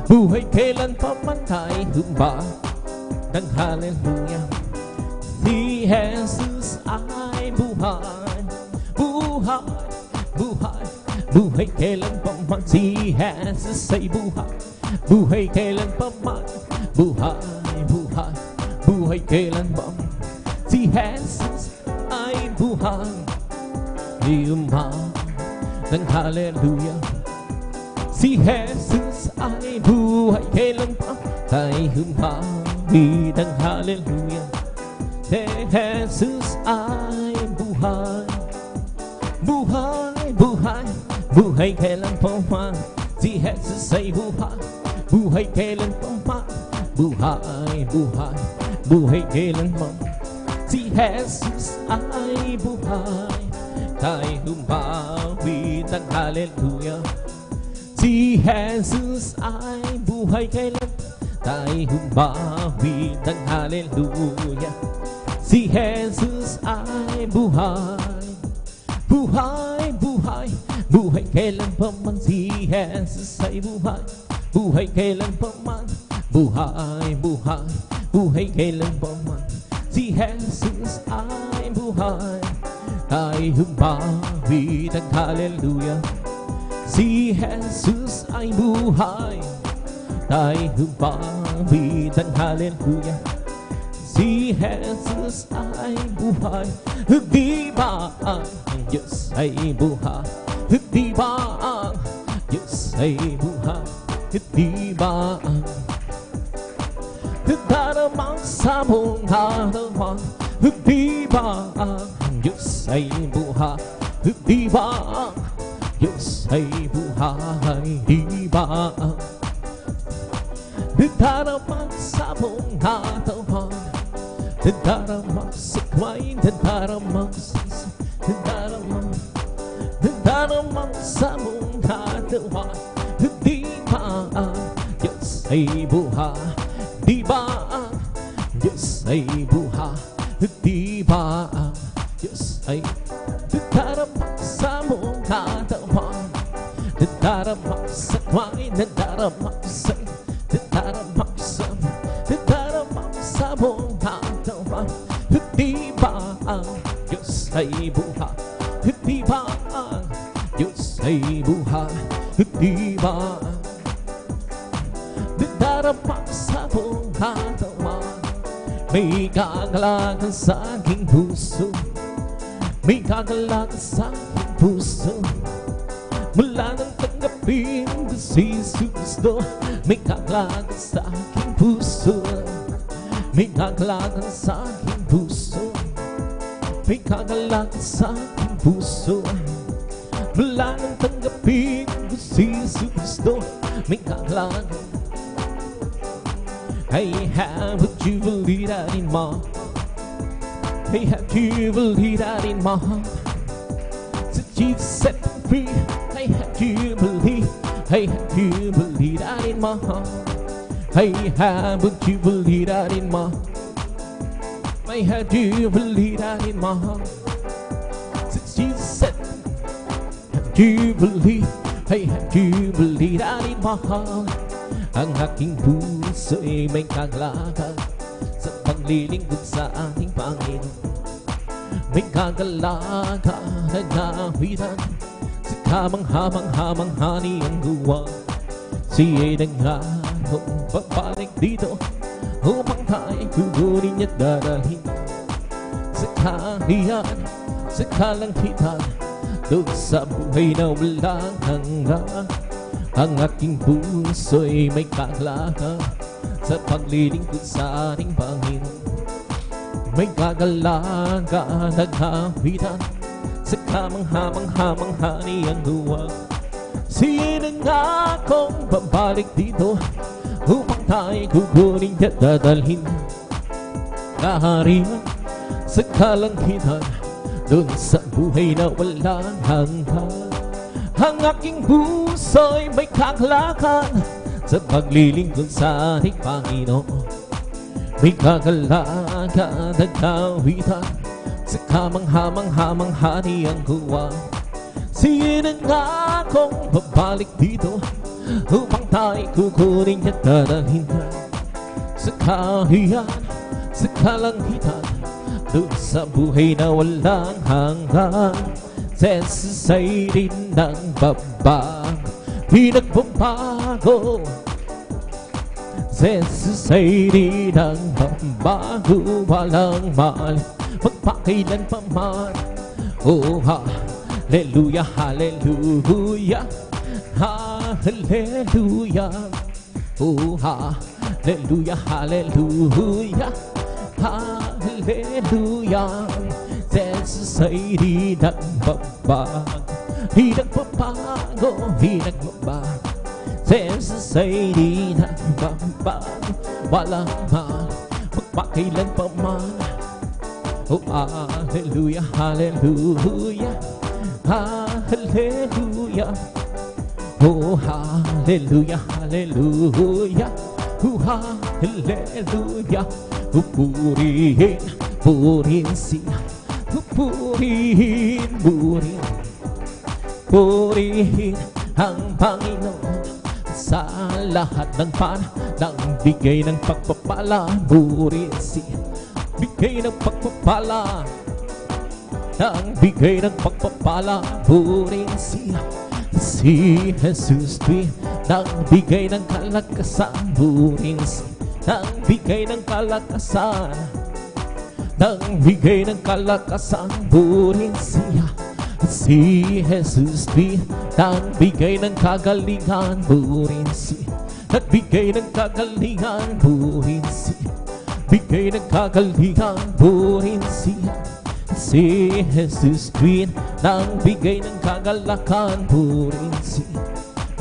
buhay kailan pa man. Tayo umawit ng hallelujah. Si Jesus ay buhay. Buhay kailan pa man. Si Jesus ay buhay. Buhay kailan pa man. Buhay kailan pa man. Si Jesus ay buhay. Ng hallelujah. Si Jesus ay buhay kailan pa. Tayo humawit ng hallelujah. Si Jesus ay buhay. Buhay kailan pa man. Si Jesus ay buhay. Buhay kailan pa man. Buhay kailan pa man. Si Jesus ay buhay. Tayo humawit ang hallelujah. Si Jesus ay buhay kailan tayo humawit ang hallelujah. Si Jesus ay buhay. Buhay kailan pa man. Si Jesus ay buhay. Buhay kailan pa man. Buhay kailan pa man. Si Jesus ay buhay. tayo humawi ng hallelujah. Si Jesus ay buhay, tayo humawi ng hallelujah. Si Jesus ay buhay, di ba ang Diyos ay buhay? Di ba ang Diyos ay buhay? Di ba ang daramang sa mong harapan? Di ba ang Diyos ay buhay? Di ba ang Diyos ay buhay? Di ba ang daramang sa mong harapan? Daramang sikway, daramang sisi, daramang sa mong harapan. Di ba ang Diyos ay buhay? Di ba ang Diyos ay buhay? Di ba ang Diyos ay daramang sa mong katawan? Daramang sa kway, daramang sa daramang sa mong katawan. Di ba ang Diyos ay buhay? Di ba ang Diyos ay buhay? Di ba ang daramang sa mong katawan? May kagalakan sa aking puso, may kagalakan sa aking puso. Mula nang tanggapin ko si Kristo, may kagalakan sa aking puso. May kagalakan sa aking puso, may kagalakan sa aking puso. Mula nang tanggapin ko si Kristo, may kagalakan. I have a jubilee that in my heart. I have jubilee that in my heart. So Jesus set me free. I have jubilee. I have jubilee that in my heart. I have a jubilee that in my heart. I have jubilee that in my heart. So Jesus set me jubilee. I have jubilee that in my heart. Ang aking puso'y may kagalakan sa paglilingkod sa ating Panginoon. May kagalakan na nawitan sa kamangha-mangha niyang gawa. Siya'y nangakong babalik dito upang tayo kukunin niya't dadalhin sa kaharian, sa kalangitan, doon sa buhay na walang hanggan. Ang aking puso'y may kagalakan sa paglilingkod sa ating Panginoon. May kagalakan na nawitan sa kamangha-mangha niyang gawa. Siya'y nangakong babalik dito upang tayo kukunin at dadalhin kaharian sa kalangitan, doon sa buhay na walang hanggan. Ang aking puso'y may kagalakan sa paglilingkod sa ating Panginoon. May kagalakan na nawitan sa kamangha-mangha niyang gawa. Siya'y nangakong babalik dito upang tayo kukunin at dadalhin sa kaharian, sa kalangitan, doon sa buhay na walang hanggan. Jesus ay di nagbabago, di nagbabago. Jesus ay di nagbabago, walang mali, magpakailan pa man. Oh, hallelujah, hallelujah, hallelujah. Oh, hallelujah, hallelujah, hallelujah. Jesus ay di nagbabago, di nagbabago, di nagbabago. Jesus ay di nagbabago, walang man, magpakailan pa man. Oh, hallelujah, hallelujah, hallelujah. Oh, hallelujah, hallelujah, oh, hallelujah. Oh, purihin, purihin siya. Purihin, purihin, purihin ang Panginoon sa lahat ng panahon, bigay ng pagpapala. Purihin siya, bigay ng pagpapala. nagbigay ng pagpapala, purihin siya. Si Jesus nagbigay ng kalakasan, purihin siya. Nagbigay ng kalakasan, nagbigay ng kalakasan, purihin siya. Si Jesus nagbigay ng kagalingan, purihin siya. Nagbigay ng kagalingan, purihin siya. Bigay ng kagalingan, purihin siya. Si Jesus nagbigay ng kagalakan, purihin siya.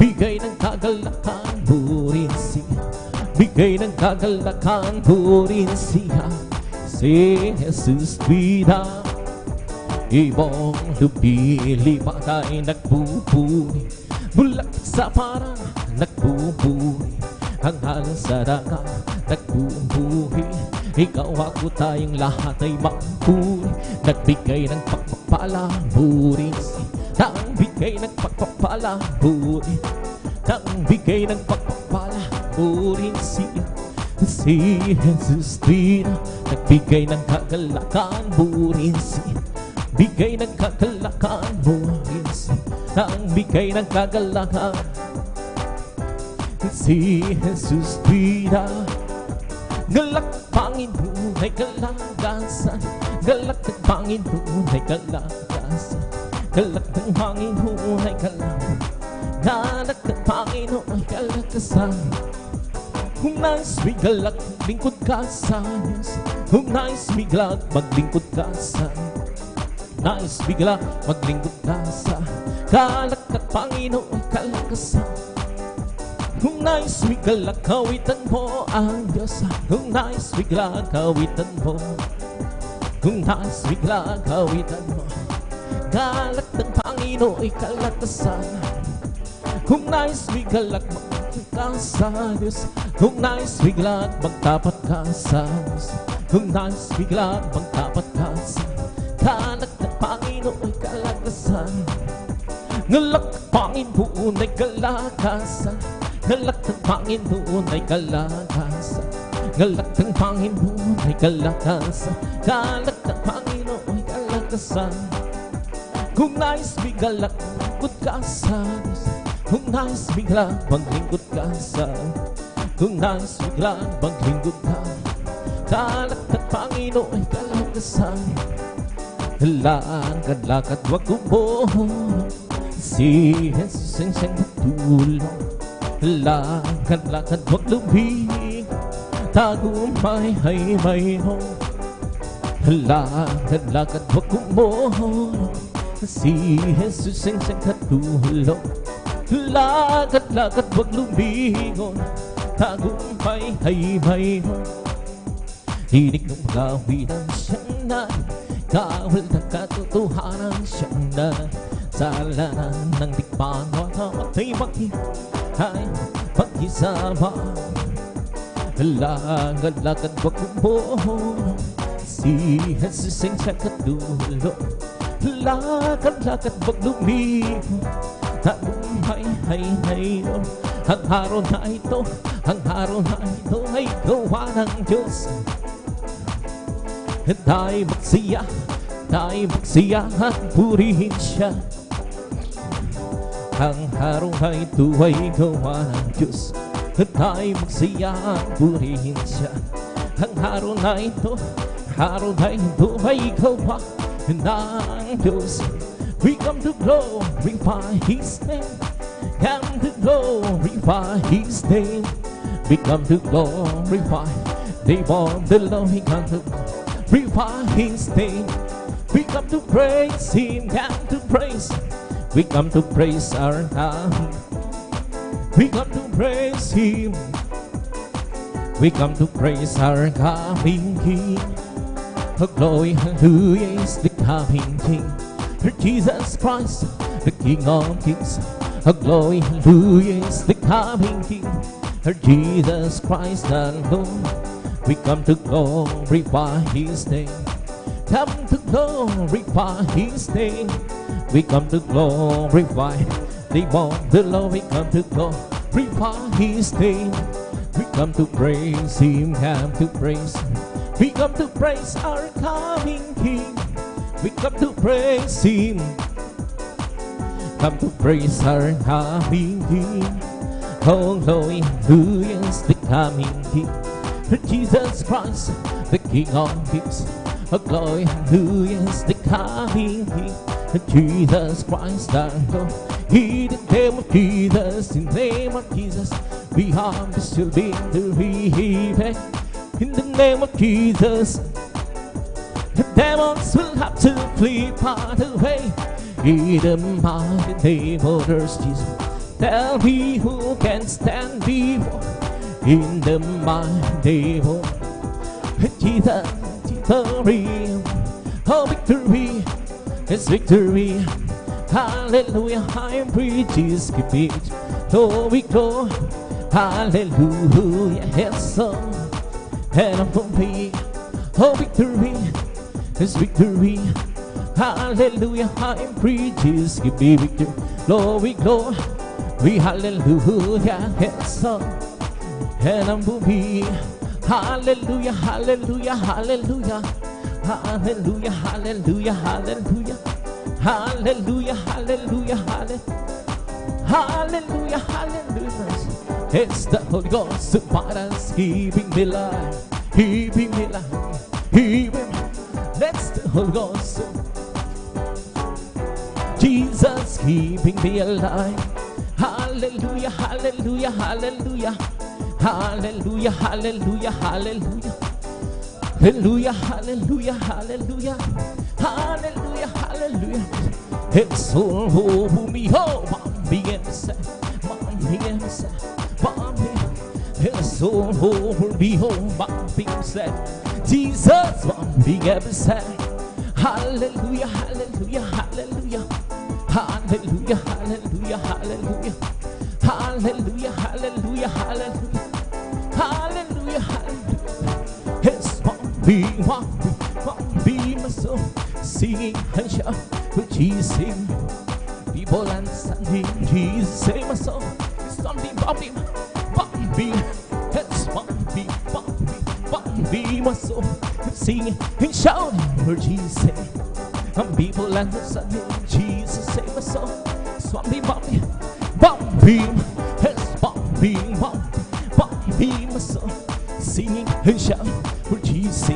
Bigay ng kagalakan, purihin siya. Bigay ng kagalakan, purihin siya. Si Jesus ibong lumilipad ay nagbubuli, mula sa parang nagbubuli, hanggang sa dagat nagbubuhi. Ikaw ako tayong lahat ay mapuri, nagbigay ng pagpapala, puri siya. Nagbigay ng pagpapala, puri. Nagbigay ng pagpapala, puri siya. Si Jesus nagbigay ng kagalakan, puri siya. Bigay ng kagalakan, puri siya. Nagbigay ng kagalakan. Si Jesus galak Panginoon ay kalagasan, galak ng Panginoon ay kalagasan, galak ng Panginoon ay kalagasan, galak ng Panginoon ay kalagasan. Kung nais bigalak, maglingkod ka sa Diyos. Kung nais bigalak, maglingkod ka sa nais bigalak, maglingkod ka sa galak ng Panginoon ay kalagasan. Kung nais bigalak, kawitan mo ang Diyos. Kung nais bigalak, kawitan mo. Kung nais bigalak, kawitan mo. Galak ng Panginoon ay kalagasan. Kung nais bigalak, magtapat ka sa Diyos. Kung nais bigalak, magtapat ka sa Diyos. Kung nais bigalak, magtapat ka sa galak ng Panginoon ay kalagasan. Galak ng Panginoon ay kalagasan. Galak ng Panginoon ay kalagasan. Galak ng Panginoon ay kalagasan. Galak ng Panginoon ay kalagasan. Kung nais bigalak, maglingkod ka sa Diyos. Kung nais bigalak, maglingkod ka sa kung nais bigalak, maglingkod ka. Galak ng Panginoon ay kalagasan. Lakad-lakad wag umuhon, si Jesus ang siyang tutulong. Lakad-lakad wag lumihig, tagumpay ay mayroon. Lakad-lakad wag umuhon, si Jesus ang siyang katulong. Lakad-lakad wag lumingon, tagumpay ay mayroon. Dinig ng lawinan siyang kawal ng katotohanan siyang sa lanan ng digmaan at ay magkisama. Lakad-lakad wag umuhon, si Jesus ang siyang katulong. Lakad-lakad wag lumingon, tagumpay ay mayroon. Ang araw na ito, ang araw na ito ay gawa ng Diyos. Tayo magsiya at purihin siya. Ang araw na ito ay gawa ng Diyos. Tayo magsiya at purihin siya. Ang araw na ito ay gawa ng Diyos. We come to glorify His name. Come to glorify His name. We come to glorify the name of the Lord. We come to glorify His name. We come to praise Him. Come to praise. We come to praise our God. We come to praise Him. We come to praise our coming King. Oh glory, hallelujah is the coming King. Jesus Christ, the King of Kings. Oh glory, hallelujah is the coming King. Jesus Christ alone. We come to glorify His name. Come to glorify His name. We come to glorify the name of the Lord. We come to glorify His name. We come to praise Him. Come to praise Him. We come to praise our coming King. We come to praise Him. Come to praise our coming King. Oh, glory, who is the coming King? Jesus Christ, the King of Kings. Oh, glory, who is the coming King? Jesus Christ, our Lord. In the name of Jesus, in the name of Jesus, we have still victory. In the name of Jesus, the demons will have to flee far away. In the mighty name of Jesus, tell me who can stand before. In the mighty name of Jesus, victory, oh victory, it's victory. Hallelujah, I am preaching, skip it, oh we go. Hallelujah, yes, so, and I'm for me, oh victory, it's victory. Hallelujah, I am preaching, skip it, victory, glory, glory, we hallelujah, yes, so, and I'm for me. Hallelujah, hallelujah, hallelujah, hallelujah, hallelujah, hallelujah. Hallelujah, hallelujah, hallelujah, hallelujah, hallelujah. It's the Holy Ghost of us, keeping me alive, keeping me alive, keeping me. That's the Holy Ghost. Jesus keeping me alive. Hallelujah, hallelujah, hallelujah, hallelujah, hallelujah, hallelujah. Hallelujah, hallelujah, hallelujah, hallelujah, hallelujah. It's all over me, oh, mommy and say, mommy and say, mommy. It's all over me, oh, mommy and say, Jesus, mommy and say, hallelujah, hallelujah, hallelujah, hallelujah, hallelujah, hallelujah, hallelujah, hallelujah, hallelujah, hallelujah, hallelujah. It's be my soul, singing and shout with Jesus. People understanding Jesus, say my soul. It's something bumping, it's bumping, my soul, singing and shouting for Jesus. And people understanding Jesus, say my soul. It's bumping, it's bumping, my soul, singing and shouting for Jesus.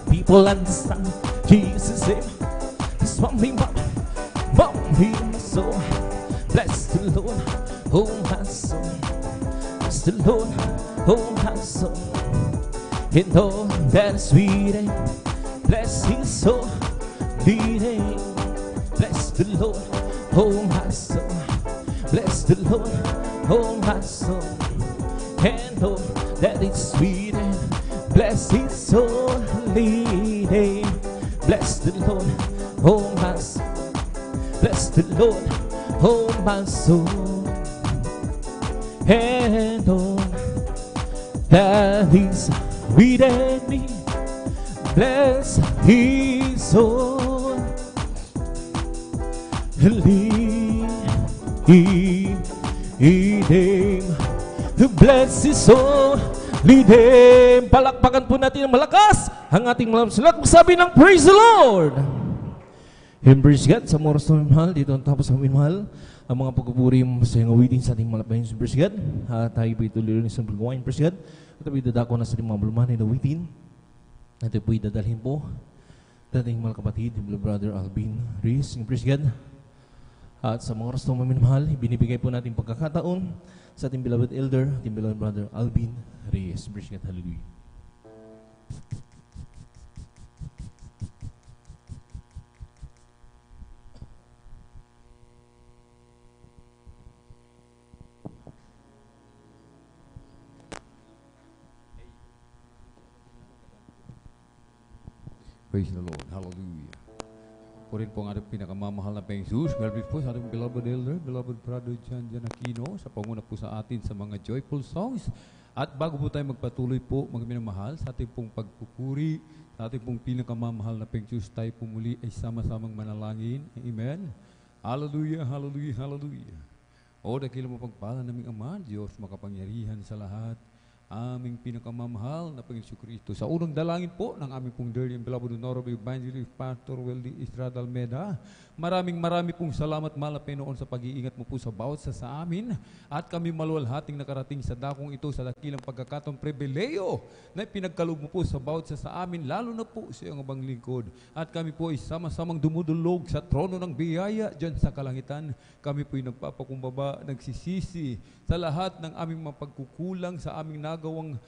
People understand Jesus' name. It's bumping, my soul. Bless the Lord, oh my soul. Bless the Lord, oh my soul. And all that is within, bless His holy name. Bless the Lord, oh my soul. Bless the Lord, oh my soul. And all that is within, bless His holy name. Bless the Lord, oh my soul. Bless the Lord, oh my soul. And all that is within me, bless His holy name. Bless His holy name. Palakpakan po natin ng malakas ang ating mga sulat. Magsabi ng praise the Lord. Praise God sa mga oras na mahal. Dito ang tapos ang mahal. Ang mga pagpupuri masayang awitin sa ating malabayan sa praise God. Tayo po ituloy rin sa paggawain praise God. At tayo dadako na sa ating mga buluman na awitin. At tayo po idadalhin po sa ating mga kapatid, Brother Alvin Reyes. Praise God. At sa mga oras na mahal, binibigay po natin pagkakataon sa ating beloved elder, ating beloved brother Alvin Reyes. Praise God, hallelujah. Praise the Lord, hallelujah. Purin po ang ating pinakamamahal na Jesus. Welcome po sa ating beloved elder, beloved brother John Aquino, sa panguna po sa atin sa mga joyful songs. At bago po tayo magpatuloy po, mga minamahal, sa ating pong pagpupuri, sa ating pong pinakamamahal na Jesus, tayo po muli ay sama-samang manalangin. Amen. Hallelujah, hallelujah, hallelujah. O, dakilang mapagpala naming Ama, Diyos makapangyarihan sa lahat. aming pinakamamahal na Panginoon Kristo. Sa unang dalangin po ng aming pong dearly and beloved Honorable Evangelist Pastor Weldy Estrada Almeda, maraming pong salamat, mahal na Panginoon, sa pag-iingat mo po sa bawat sa amin, at kami maluwalhating nakarating sa dakong ito sa dakilang pagkakataong pribileyo na pinagkaloob mo po sa bawat sa amin, lalo na po sa iyong abang lingkod. At kami po ay sama-samang dumudulog sa trono ng biyaya dyan sa kalangitan. Kami po ay nagpapakumbaba, nagsisisi sa lahat ng aming mapagkukulang sa aming nagawang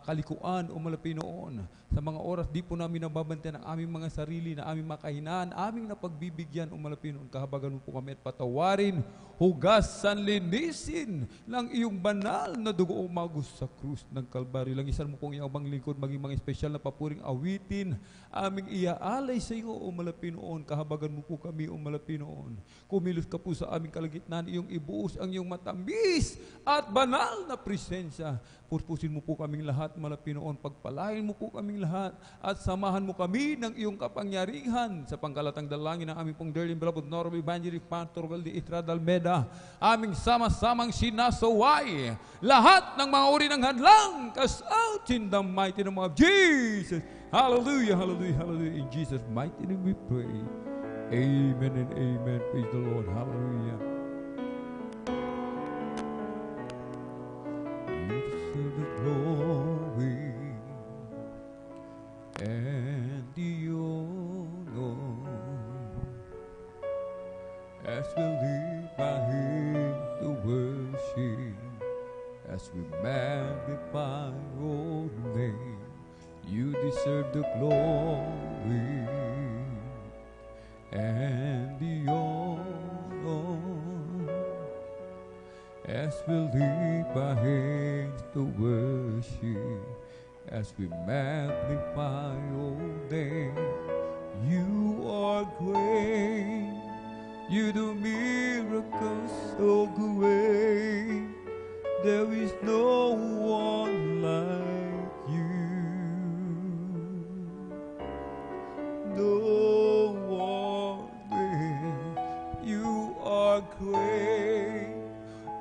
kalikuan o malapinoon. Sa mga oras di po namin nababantayan ang aming mga sarili na aming makahinaan, aming napagbibigyan o malapinoon. Kahabagan mo po kami at patawarin, hugasan, linisin ng iyong banal na dugo umagos sa krus ng Kalbaryo. Langisan mo pong iyong abang lingkod, maging mga espesyal na papuring awitin, aming iaalay sa iyo o malapinoon. Kahabagan mo po kami o malapinoon. Kumilos ka po sa aming kalagitnaan, iyong ibuos ang iyong matamis at banal na presensya. Purpusin mo po kaming lahat, malapinoon. Pagpalain mo po kaming lahat at samahan mo kami ng iyong kapangyarihan sa pangkalatang dalangin ng aming pong dearly and beloved Honorable Evangelist Pastor Weldy Estrada Almeda. Aming sama-samang sinasaway lahat ng mga uri ng hadlang, cast out in the mighty name of Jesus. Hallelujah, hallelujah, hallelujah. In Jesus' mighty name we pray. Amen and amen. Praise the Lord. Hallelujah. You deserve the glory and the honor as we live by Him to worship, as we magnify your name. You deserve the glory and the honor as we lift our hands to worship, as we magnify your name. You are great, you do miracles so great, there is no one like you. No one great, you are great,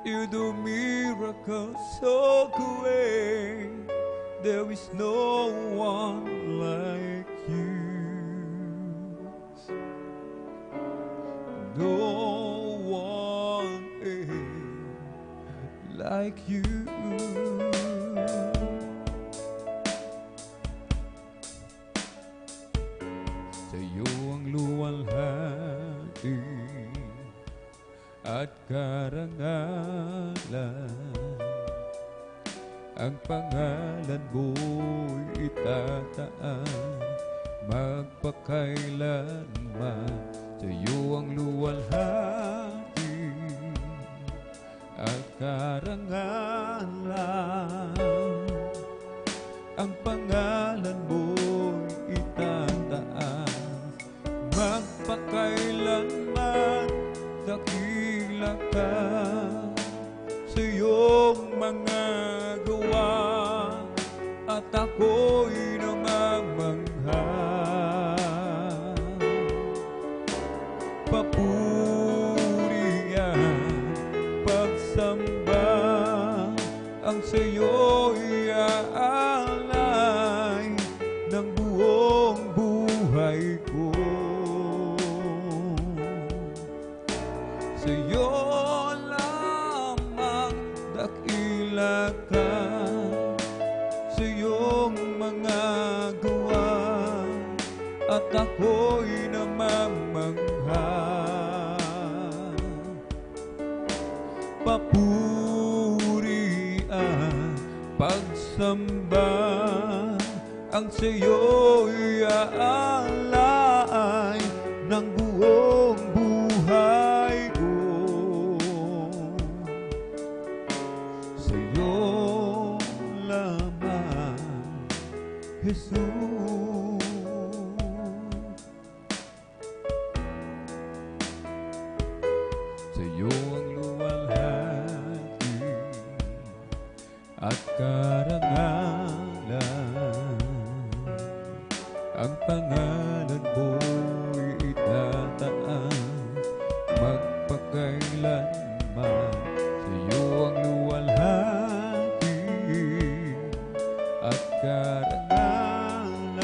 you do miracles so great, there is no one like you. No one like you. Sa iyo ang luwalhati at karangalan, ang pangalan mo'y itataas magpakailanman. Sa iyo ang luwalhati at karangalan, ang pangalan mo'y itataas magpakailanman. Dakila ka sa iyong mga gawa at ako'y namamangha. Papurihan, pagsamba ang sa'yo'y aalay ng buong buhay ko. Sa'yo lamang dakila ka sa iyong mga gawa at ako'y namamangha. Papurian, pagsamba ang sa'yo'y aalay ng buong buhay ko. Sa'yo lamang, Jesus. Sa'yo ang luwalhati at karangalan, ang pangalan mo'y itataas magpakailanman. Sa'yo ang luwalhati karangalan.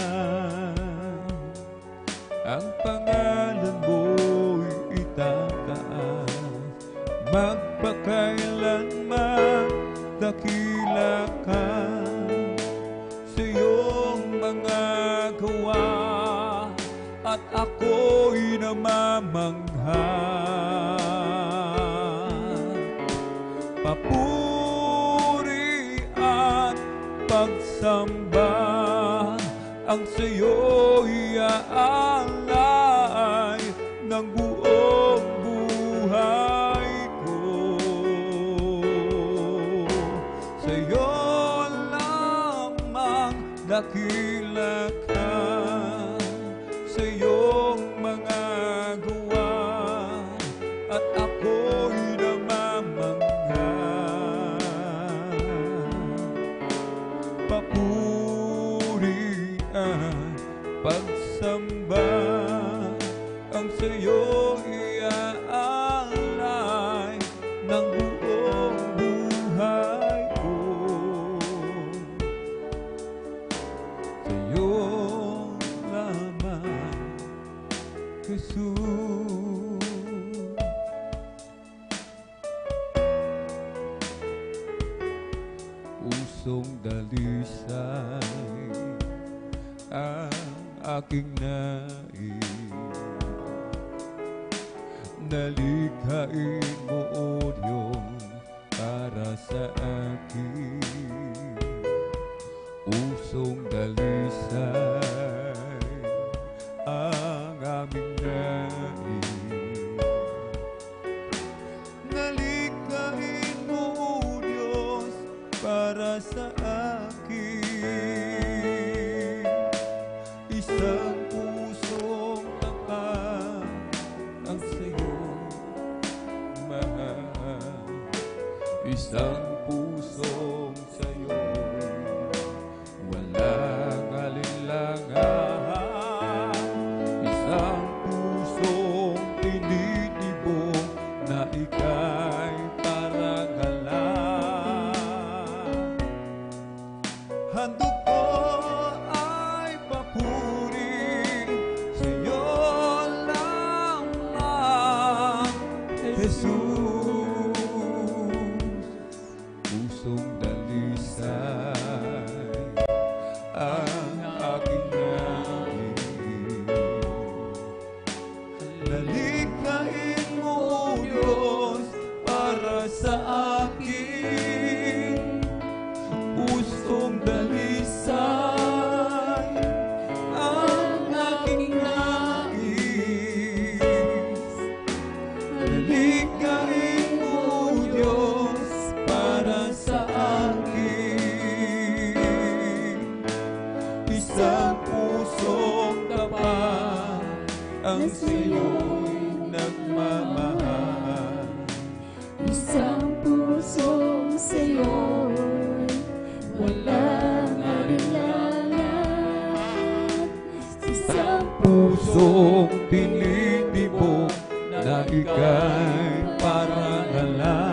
Ang pangalan mo'y itataas, magpakailanman dakila ka sa iyong mga gawa, at ako'y namamangha. Papuri at pagsamba ang sa'yo'y aalay ng buong buhay ko. Sa'yo lamang dakila ka sa iyong mga gawa, at ako'y namamangha. Papuri at pagsamba ang sa'yo iaalay ng buong buhay ko. Sa'yo lamang, Jesus. Pusong dalisay ang aking nais, nalikhain mo, O Diyos, para sa akin. Pusong dalisay ang aming nais, nalikhain mo, O Diyos, para sa akin. Isang pusong tapat ang sa'yo mahal, isang pusong sa'yo walang alinlangan, isang pusong tinitibok na ika'y parangalan. Handog ko ay papuri sa'yo lamang, Jesus. Pusong dalisay ang aking nais, nalikhain mo, O Diyos, para sa akin. Pusong dalisay ang aking nais, nalikhain mo, O Diyos, para sa akin. Isang pusong tapat ang sa'yo'y nagmamahal, Isang pusong sa'yo'y walang alinlangan, isang pusong tinitibok na ika'y parangalan.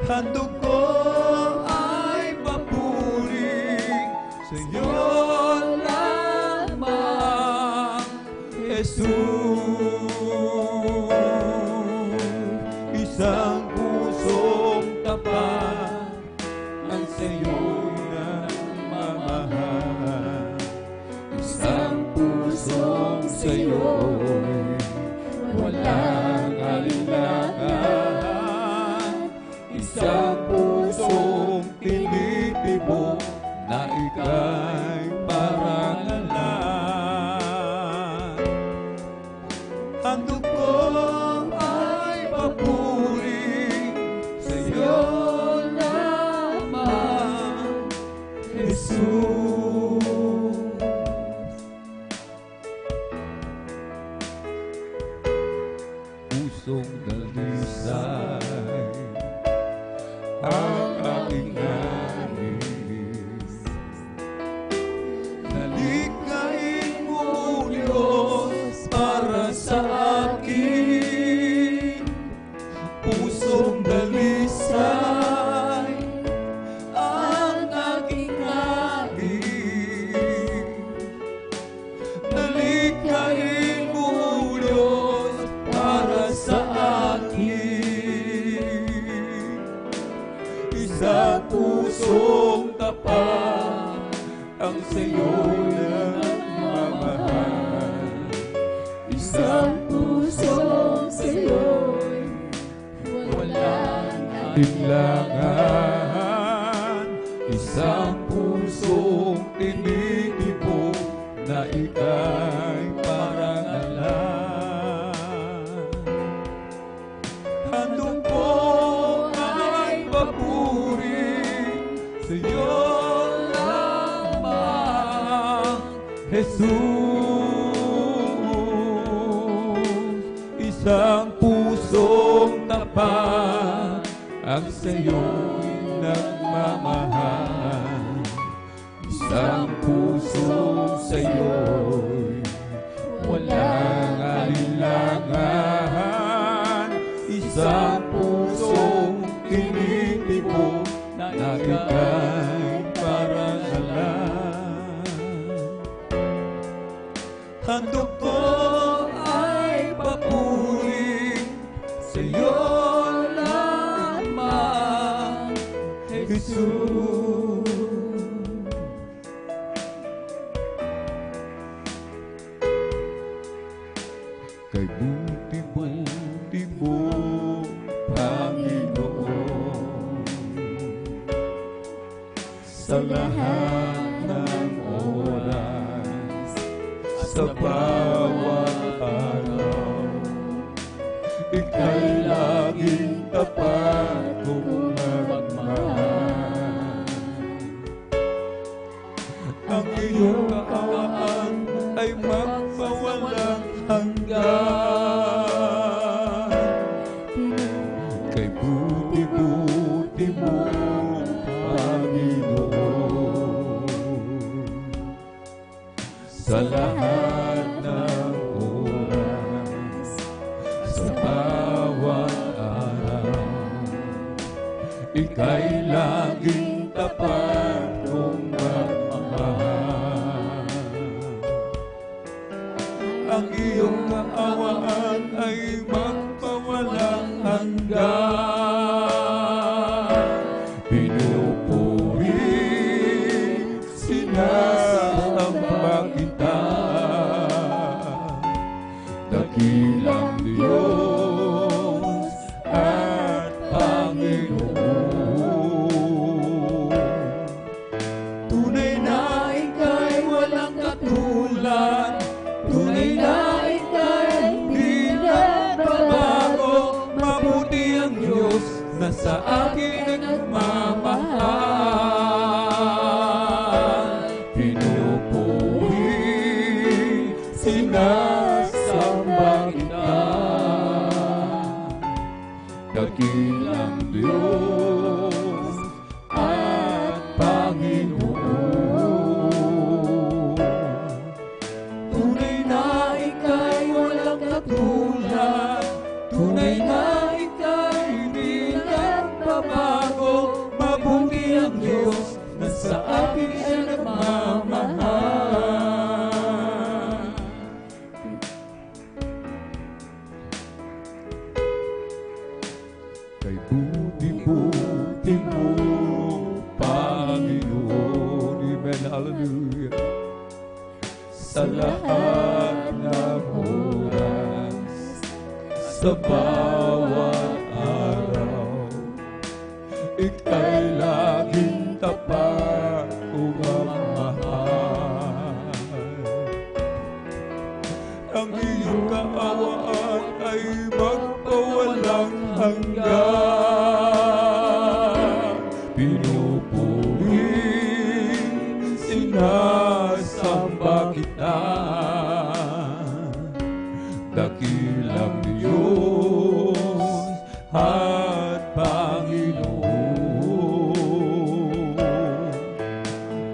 Handog ko ay papuri sa'yo lamang, Jesus. Isang pusong tapat ang sa'yo'y nagmamahal, isang pusong sa'yo'y walang alinlangan, isang pusong tinitibok na ika'y parangalan. Handog ko ay papuri sa'yo lamang, Jesus. Pusong dalisay ang aking nais, nalikhain mo, O Diyos, para sa akin. Pusong dalisay alinlangan, isang pusong tinitipon na ika'y parangalan. Handog ko ay papuri sa'yo lamang, Jesus. Isang pusong tapat ang sa'yo'y nagmamahal. Isang puso sa'yo'y walang alinlangan. Isang pusong tinitipon na ika'y parangalan. Handog ko ay papuri sa'yo lamang, Jesus. Kay buti-buti mo, Panginoon, sa lahat ng oras, sa bawat araw, ika'y laging tapat kong magmahal. Ang iyong kaawaan ay magpawalang hanggan. Kay buti-buti mo, Panginoon, sa lahat ng oras, sa bawat araw, ika'y laging tapat kong magmahal. Ang iyong kaawaan ay magpawalang hanggan. Pinupuri, sinasamba kita, dakilang Diyos at Panginoon. Tunay na ika'y walang katulad, tunay na ika'y di nagbabago. Mabuti ang Diyos na sa akin ay nagmamahal. Pinupuri, sinasamba kita, dakilang Diyos at Panginoon. Tunay na ika'y walang katulad, tunay na ika'y di nagbabago. Mabuti ang Diyos na sa akin ay nagmamahal. Kay buti-buti mo, Panginoon, amen, hallelujah. Sa lahat ng oras, sa bawat araw, ika'y laging tapat kong magmahal. Ang iyong kaawaan ay magpawalang hanggan. Pinupuri, sinasamba kita, dakilang Diyos at Panginoon.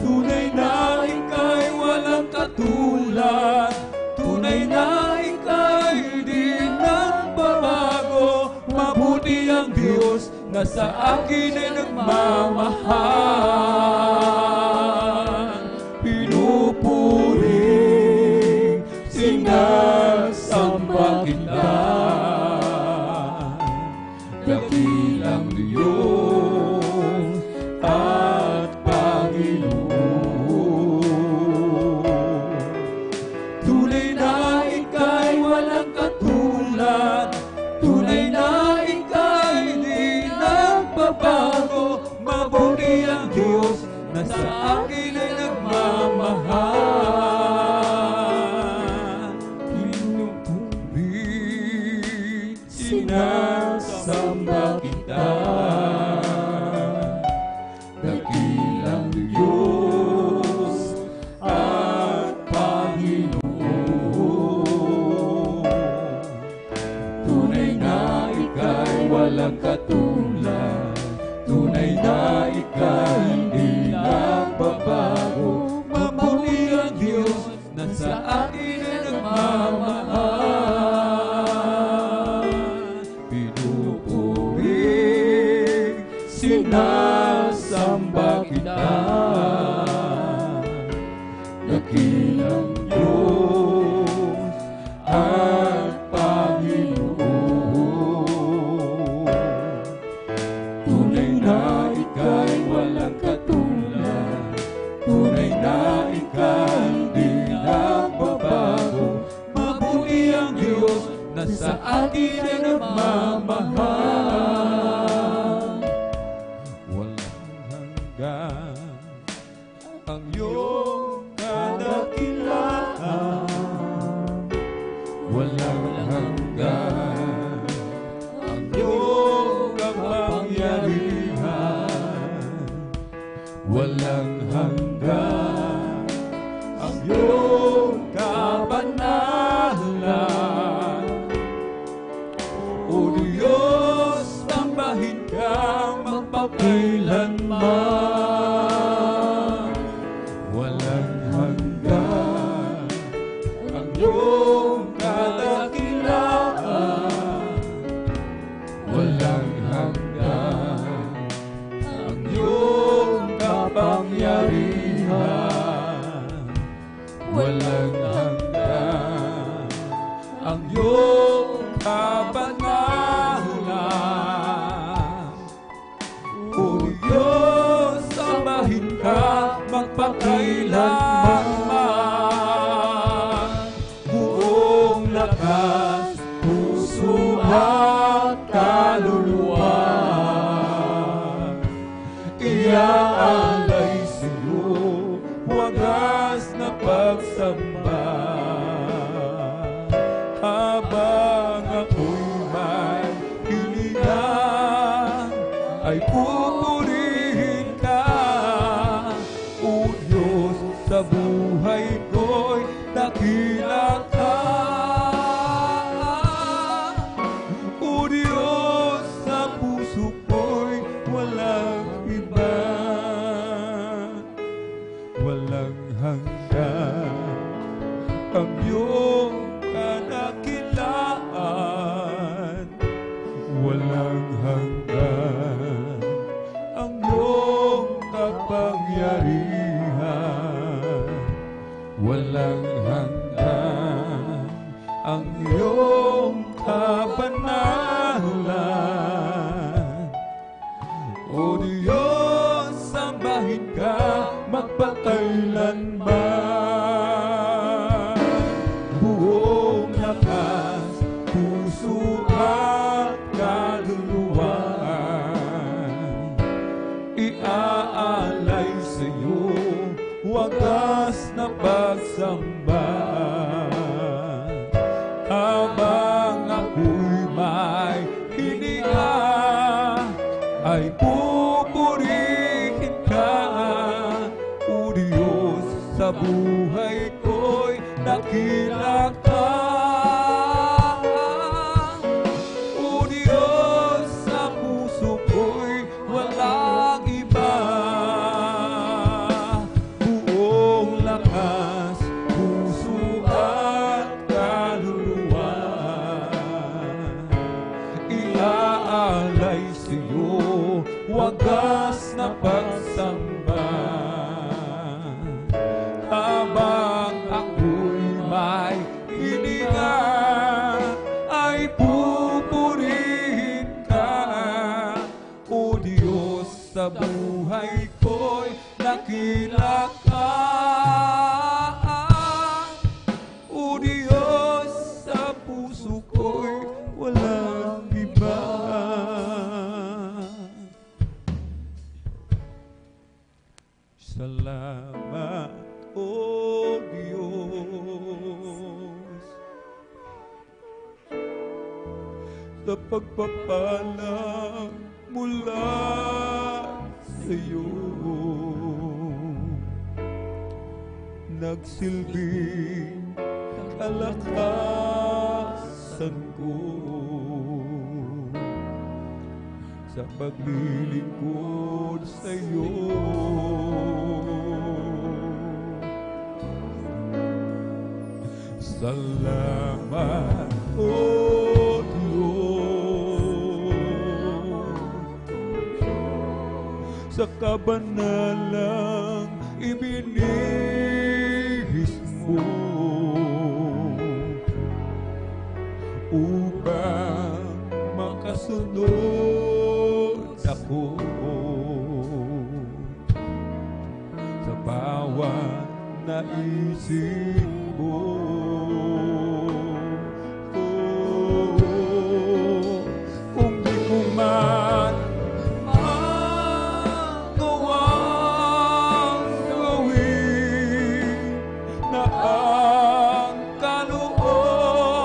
Tunay na ika'y walang katulad, tunay na ika'y di nagbabago. Mabuti ang Diyos na sa akin ay nagmamahal. Pinupuri, sinasamba kita, dakilang Diyos at Panginoon. Tunay na ika'y walang katulad, tunay na ika'y di nagbabago. na sa akin ay nagmamahal. Pinupuri, sinasamba kita. Dakilang Diyos at Panginoon, tunay na ika'y walang katulad, tunay na ika'y hindi nagbabago. Mabuti ang Diyos na sa akin ay nagmamahal. Pinupuri, sinasamba kita. Dakilang Diyos at Panginoon, tunay na ika'y walang katulad, tunay na ika'y di nagbabago. Mabuti ang Diyos na sa akin ay nagmamahal. Walang hanggan ang iyong kadakilaan, walang hanggan ang iyong kapangyarihan, walang hanggan ang iyong kabanalan. O Diyos, tambahin ka magpakailanman. Walang hanggan ang iyong kadakilaan, walang hanggan ang iyong kapangyarihan, walang hanggan ang iyong kabanalan. O Diyos, sambahin ka magpakailanman. Buong lakas, puso at kaluluwa, iaalay sa'yo wagas na pagsamba. Habang ako'y may hilingan, ay pupurihin ka. O Diyos, sa buhay ko'y dakila ka. O Diyos, sa puso ko'y walang iba. Walang hanggan ang iyong kadakilaan, walang hanggan ang iyong kapangyarihan, walang hanggan ang iyong kabanalan. O Diyos, sambahin ka magpakailanman. Buong lakas, puso at kaluluwa, iaalay sa'yo wagas na pagsamba. Habang ako'y may hininga, ay pupurihin ka. O Diyos, sa buhay ko'y dakila ka. O Diyos, sa puso ko'y walang iba. Buong lakas, puso at kaluluwa, iaalay sa'yo wagas na pagsamba. Habang ako'y may hininga, ay pupurihin ka. O Diyos, sa buhay ko'y dakila ka. O Diyos, sa puso ko'y walang iba. sa pagpapala mula sa iyo. Nagsilbing kalakasan ko sa paglilingkod sa iyo. Salamat, O Diyos, sa kabanalang ibinihis mo upang makasunod ako sa bawat naisip mo. Kung di ko man magawang gawin na ang kalooban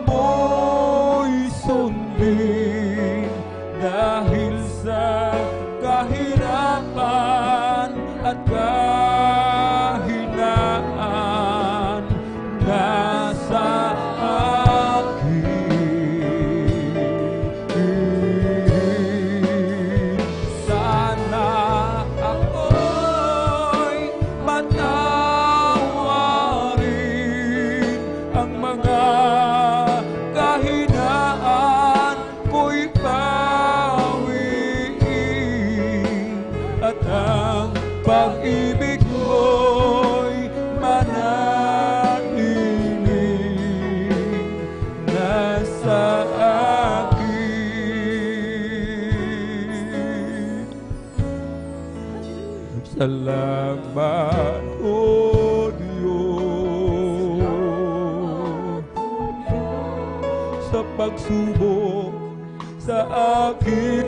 mo'y sundin, dahil sa kahirapan at kahinaan nasa akin. Sana ako'y patawarin, ang mga kahinaan ko'y bawiin, at ang pag-ibig mo'y manatiling nasa akin. Salamat, O Diyos, sa pagsubok sa akin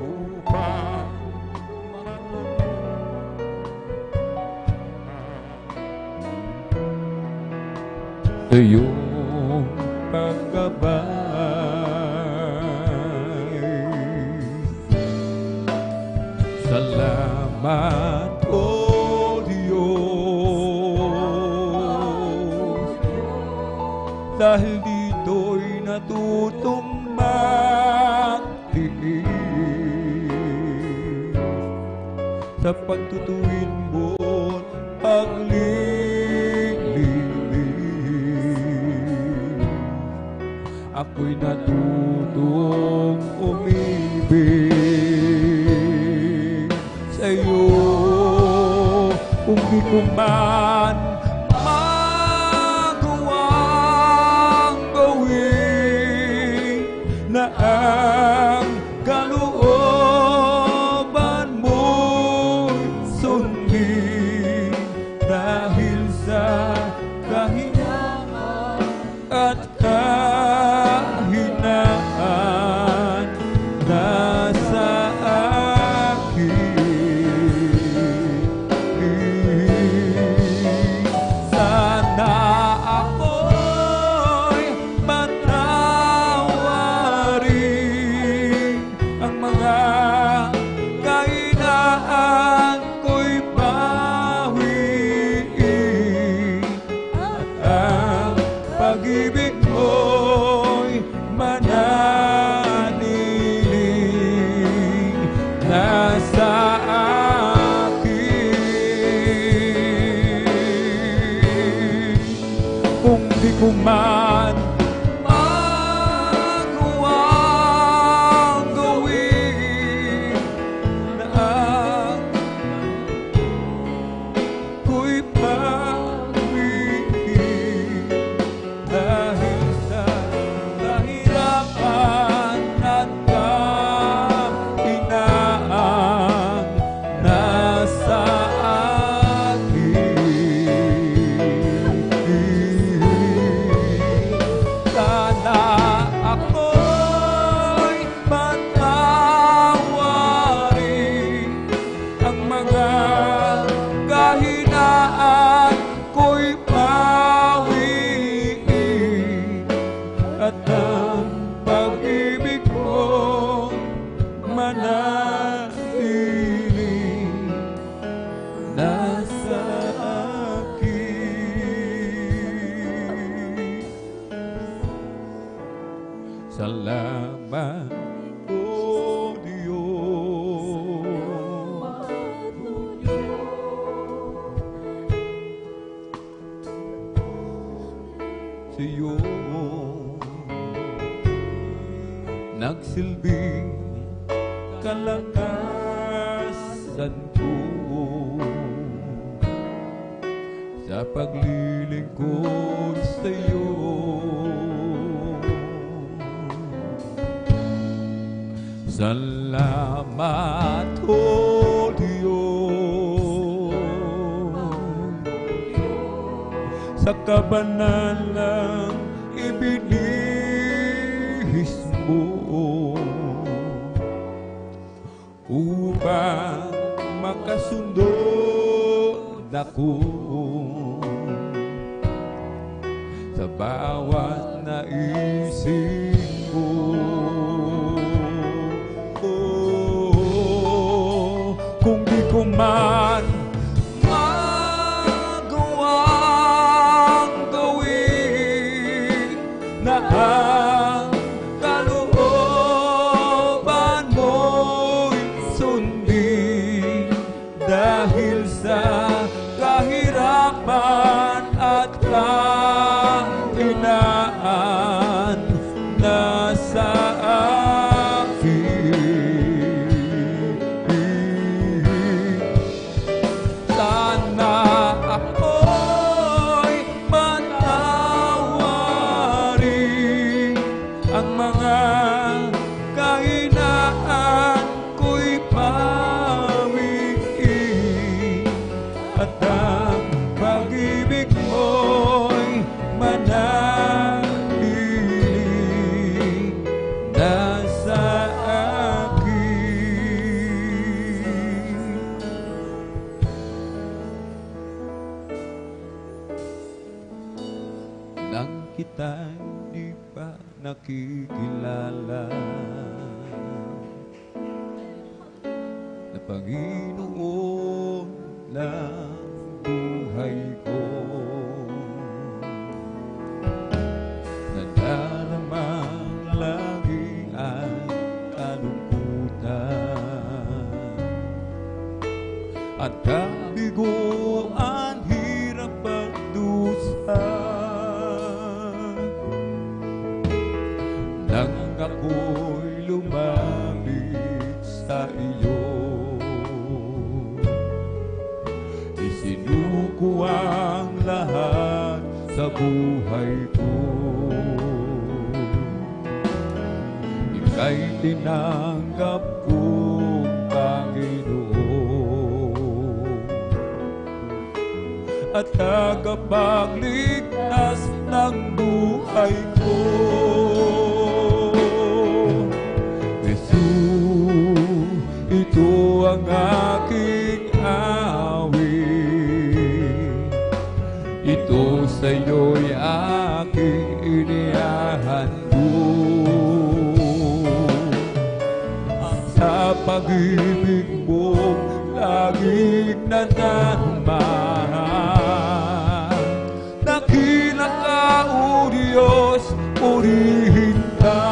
upang sa iyong pagkabay. Salamat, O Diyos, dahil dito'y natutong magtiis sa pagtutuwid mo't paglilingling. Ako'y natutong umibig sa iyo. Kung di ko man magawang gawin na ang kalooban mo'y sundin, dahil sa kahinaan at kahinaan nasa akin. Sana ako'y patawarin, ang mga kahinaan ko'y bawiin, at ang pag-ibig mo'y mananiling nasa akin. Kung di ko man magawang gawin na ang ko'y pawiin, dahil sa kahirapan at kahinaan nasa akin. Salamat, O Diyos. Sa iyo nagsilbing kalakasan ko sa paglilingkod sa iyo. Salamat, O Diyos, sa kabanalang ibinihis mo upang makasundod ako sa bawat naisip ko. Kung di ko man magawang gawin na ang kalooban mo'y sundin, dahil sa kahirapan at kahinaan na sa akin. Sana ako'y patawarin, ang mga kahinaan ko'y pawiin, at ang pag-ibig mo'y manatili nasa akin. Nang kita'y di pa nakikilala, na Panginoon ng buhay ko, nadaramang lagi ang kalungkutan at kabiguan, hirap pagdusa. Nang ako'y lumapit sa iyo, isinuko ang lahat sa buhay ko. Ika'y tinanggap kong Panginoon at tagapagligtas ng buhay ko. Jesus, ito ang aking awit, ito sa'yo'y aking inihahandog. Sa pag-ibig mong laging nananaman, dakila ka, O Diyos, purihin ka.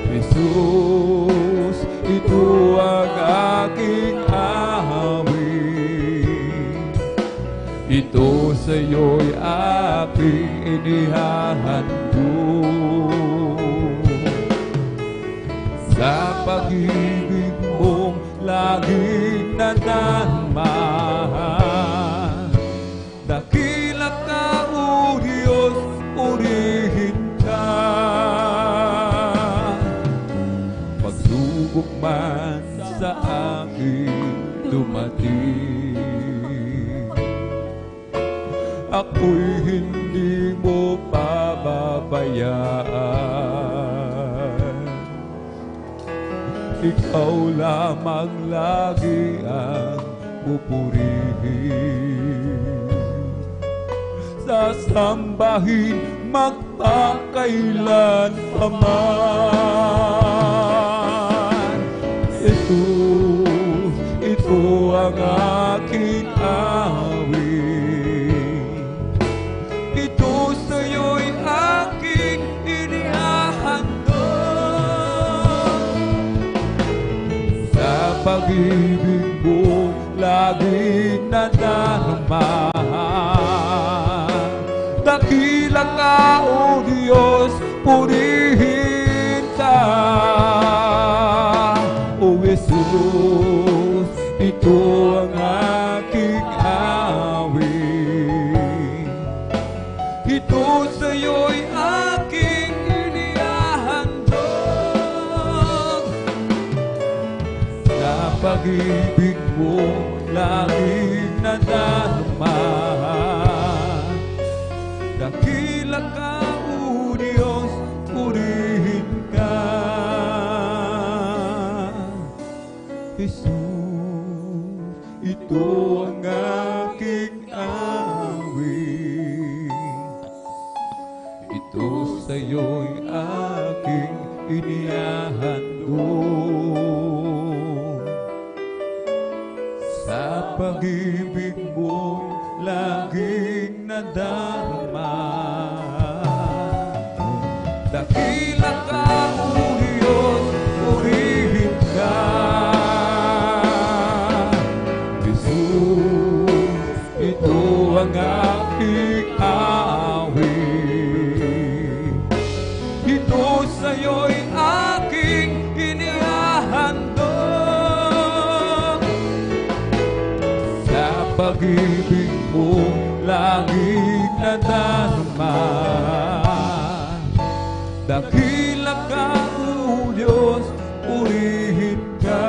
Jesus, ito ang aking awit, ito sa'yo'y aking inihahandog. Sa pag-ibig mong laging nananaman, dakila ka, O Diyos, purihin ka. Pagsubok man sa akin dumating, ako'y hindi mo pababayaan. Ikaw lamang lagi ang pupurihin, sasambahin magpakailan pa man. Ito ang aking awit, ito sa'yo'y aking pag-ibig mo laging nadarama. Dakila ka, O Diyos, purihin ka. O Jesus, ito ang aking awit. Ito sa'yo'y aking inihahandog. Sa pag-ibig mo laging nadarama. Dakila ka, O Diyos, purihin ka. Jesus, ito ang aking awit. Ito sa'yo'y aking inihahandog. Sa pag-ibig mo laging nadarama. Dakila ka, O Diyos, purihin ka. Jesus, ito ang aking awit. Ito sa'yo'y aking inihahandog. Sa pag-ibig mo laging nadarama. Dakila ka, O Diyos, purihin ka.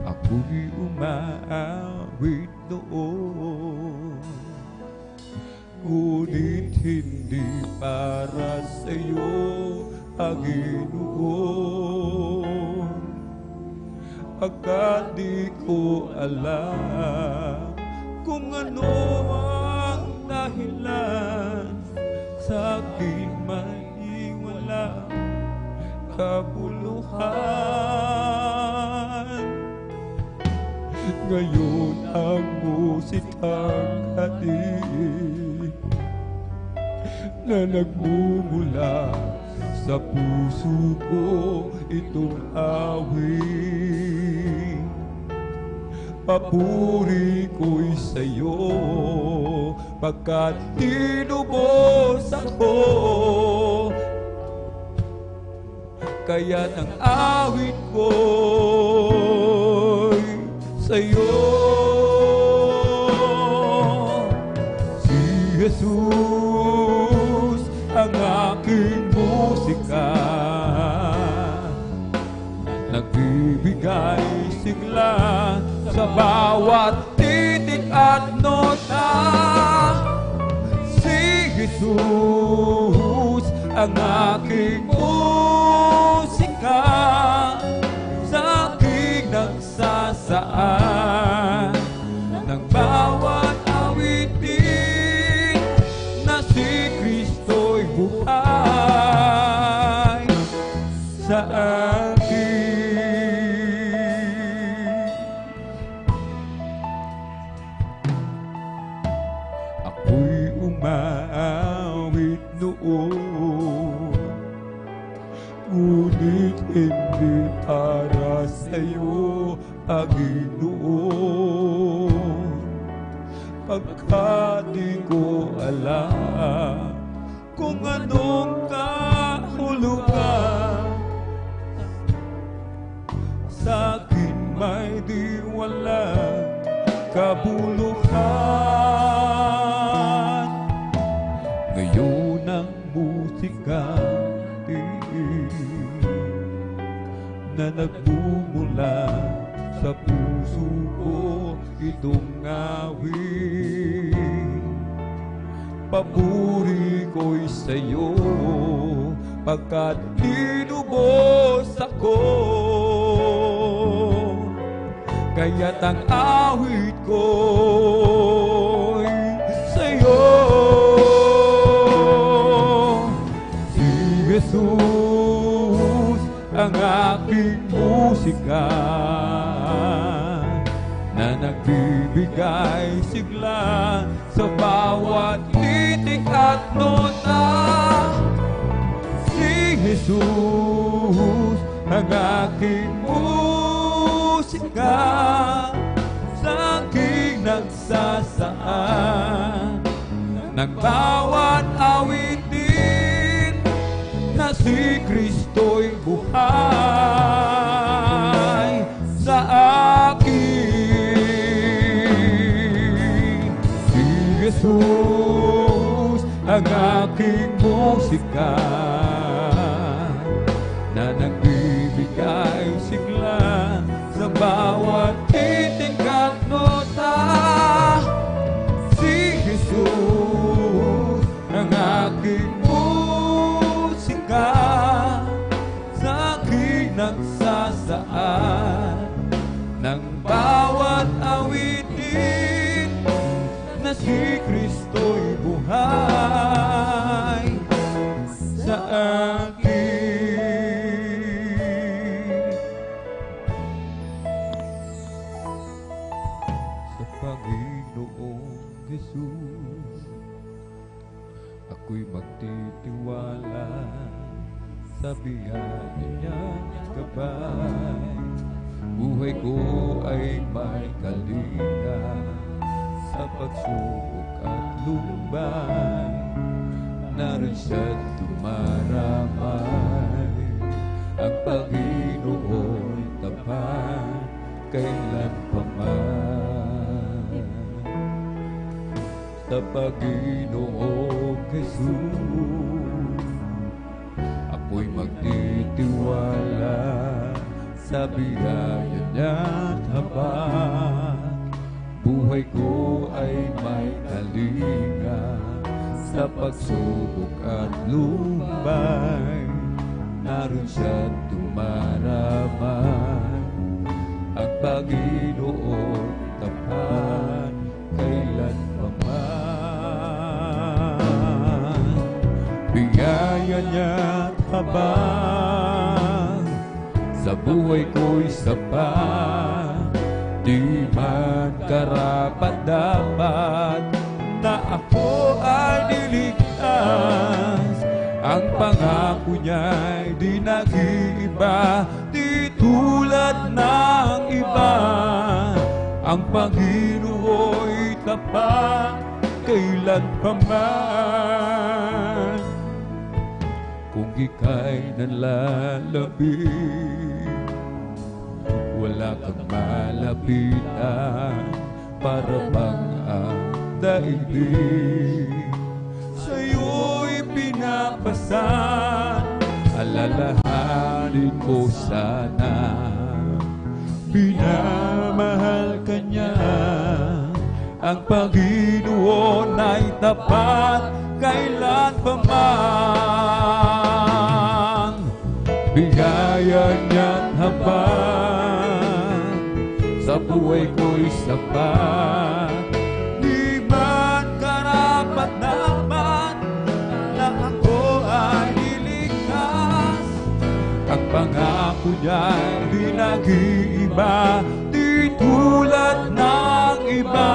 Ako'y umaawit noon, ngunit hindi para sa'yo, Panginoon. Pagkat di ko alam kung ano ang dahilan sa akin may wala kabuluhan. Ngayon ang musikang hatid na nagmumula sa puso ko, itong awit. Papuri ko'y sa'yo, pagkat tinubos ako. Kaya't ang awit ko'y sa'yo. Si Jesus ang aking musika, nagbibigay sigla sa bawat titik at nota. Si Jesus ang aking musika, sa aking nagsasaan ng bawat awitin na si Kristo'y buhay sa akin. Ako'y umaawit noon, ngunit hindi para sa'yo, Panginoon. Pagkat di ko alam kung anong kahulugan, sa akin may di walang kabuluhan. Ngayon ang musika na nagmumula sa puso ko, itong awit. Papuri ko'y sa'yo, pagkat tinubos ako. Kaya't ang awit ko'y sa'yo. Si Jesus ang aking musika, na nagbibigay sigla sa bawat titik at nota. Si Jesus ang aking musika sa aking nagsasaan ng bawat awitin na si Kristo'y buhay sa akin. Si Jesus ang aking musika na nagbibigay sigla sa bawat titig at nota. Si Jesus ang aking musika sa aking nagsasaan ng bawat awitin na si Kristo'y buhay sa akin. Sa Panginoong Jesus ako'y magtitiwala sa biyaya niyang gabay. Buhay ko ay may kalinga sa pagsubok at lumbay. Naroon siya't dumaramay. Ang Panginoon tapat kailan pa man. Sa Panginoong Jesus ako'y magtitiwala sa biyaya niya't habag. Buhay ko ay may kalinga sa pagsubok at lumbay. Naroon siya't dumaramay. Ang Panginoon tapat kailan pa man. Biyaya niya't habag sa buhay ko'y sapat. Di man karapat-dapat na ako ay niligtas. Ang pangako niya'y di nag-iiba, di tulad ng iba. Ang Panginoon'y tapat kailan pa man. Kung ika'y nalalapit, wala kang malapitan, para bang ang daigdig sa'yo'y pinapasan. Alalahanin mo sana, pinamahal ka niya. Ang Panginoon ay tapat kailan pa man. Bigaya niya't habag sa buhay ko'y sapat. Di man karapat-dapat na ako ay niligtas. Ang pangako niya'y di nag-iiba, di tulad ng iba.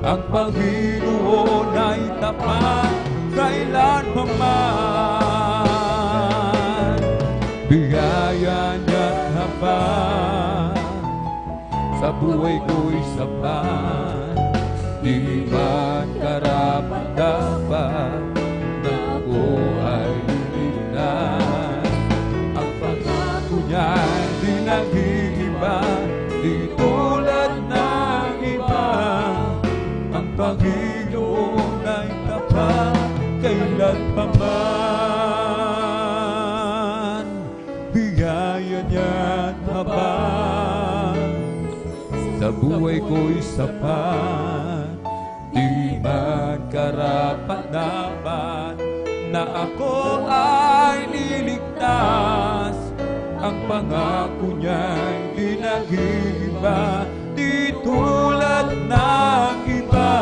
Ang Panginoon ay tapat kailan pa man. Bigaya niya't habag sa buhay ko'y sapat. Di man karapat-dapat na ako ay niligtas. Ang pangako niya'y di nag-iiba, di tulad ng iba. Ang Panginoon ay tapat kailan pa man. Biyaya niya't habag sa buhay ko'y sapat. Di man karapat-dapat na ako ay niligtas. Ang pangako niya'y di nag-iiba, di tulad ng iba.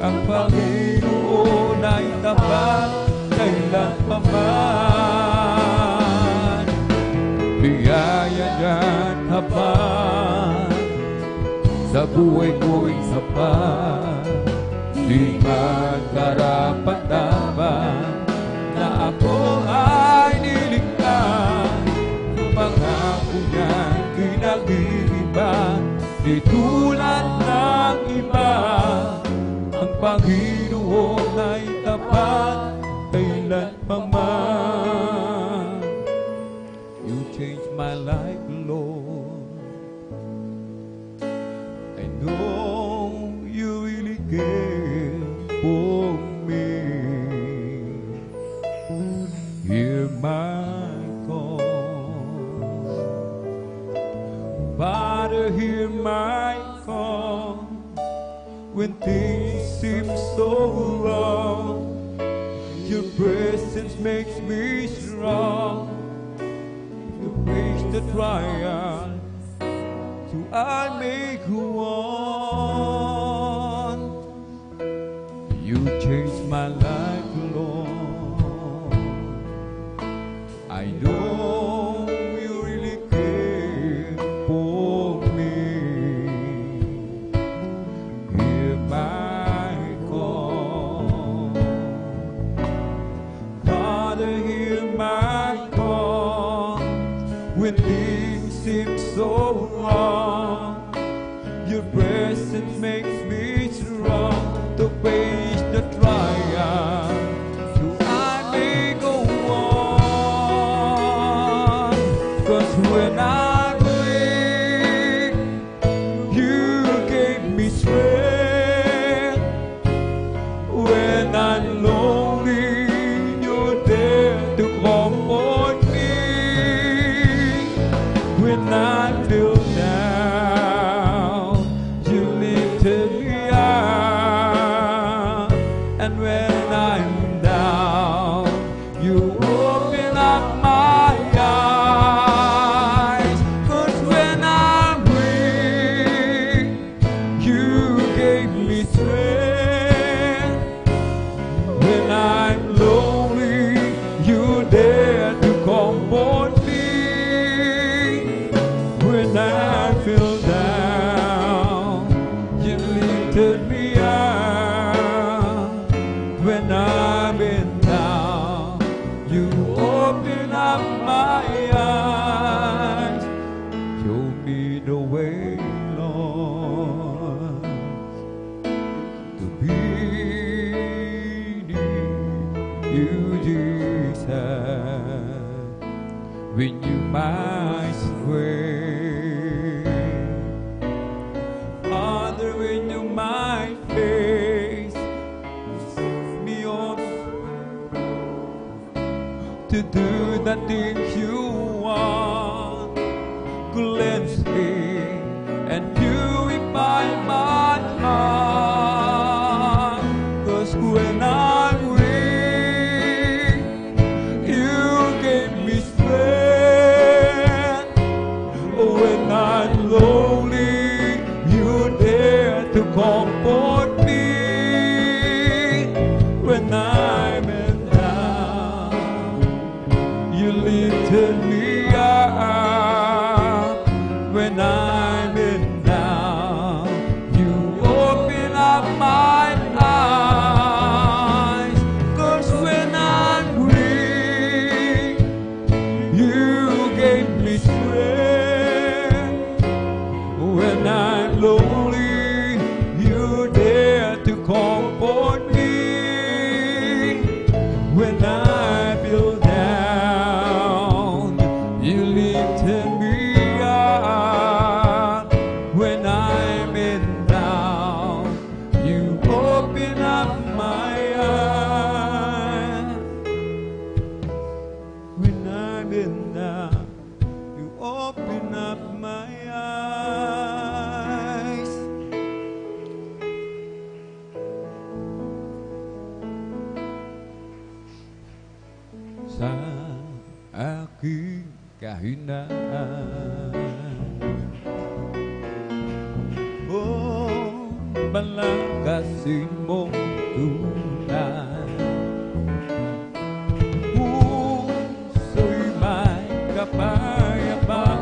Ang Panginoon ay tapat kailan pa man. Biyaya niya't habag sa buhay ko'y sapat. Di man karapat-dapat na ako ay niligtas. Di tulad ng iba, ang Panginoon ay tapat kailan pa man. You changed my life, Lord. I know you really care for me. Hear my call, Father, hear my call. When things seem so wrong, your presence makes me strong. You face the trial, so I may go on. You changed my life, Lord. I know you really care for me. Hear my call, Father, hear my call. When things seem so wrong, your presence makes me strong to face the trial, so I may go on. 'Cause when I'm weak, you gave me strength. When I'm lonely, you're there to comfort me. When I feel down, you lifted me up. And when I'm down, you open up my eyes. 'Cause when I'm weak, you gave me strength. When I'm lonely, you're there to comfort me. When I feel down, you lifted me up. When I've been down, you open up my eyes. Show me the way, Lord, to be near you, Jesus. When you my strength, Father, when you my face, me up to do the things you want. Cleanse me and purify my heart. 'Cause when I'm weak, you gave me strength. When I'm lonely, you're there to comfort me. When I'm down, you lifted me up. When I'm down, you open up my eyes. 'Cause when I'm weak, you gave me strength. When I'm lonely, you're there to comfort me. When I feel down, you lifted me up. When I'm down, you open up my eyes. When I'm down, you open up my eyes. Sa aking kahinaan, oh, malakasin mong tunay. Puso'y may kapayapaan,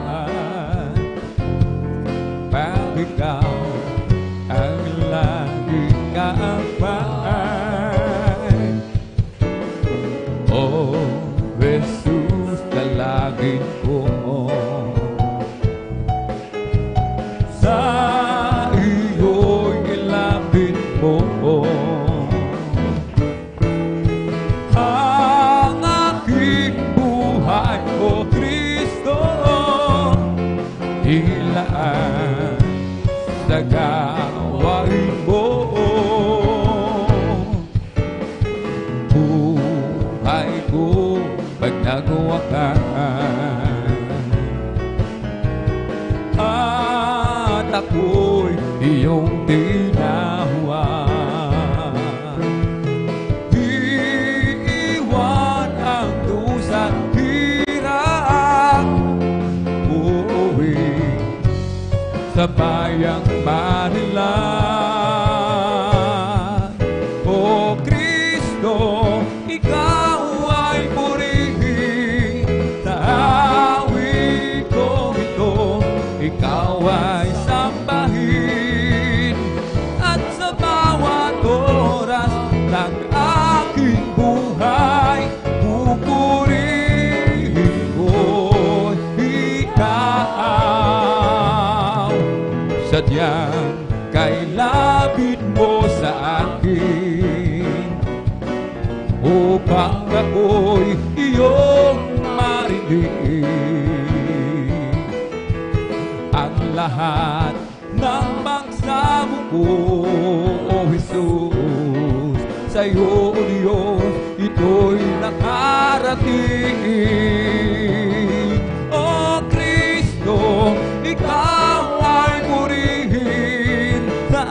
pag ikaw ang laging kaabay. Oh, Jesus, dalangin ko sa sa gawain mo. Buhay ko pag nagawa ka, at ako'y iyong tinawa. Iiwan ang dusa't hirap, uuwi sa bayang Manila. O Kristo, ikaw ay purihin sa awit ko ito. Ikaw ay sambahin, at sa bawat oras ng aking buhay, pupurihin ko ikaw. Sadyang kailapit mo sa akin, upang ako'y iyong marinig. Ang lahat ng pagsamo ko, O Jesus, sa'yo, O Diyos, ito'y nakarating. O Kristo, ikaw ay purihin sa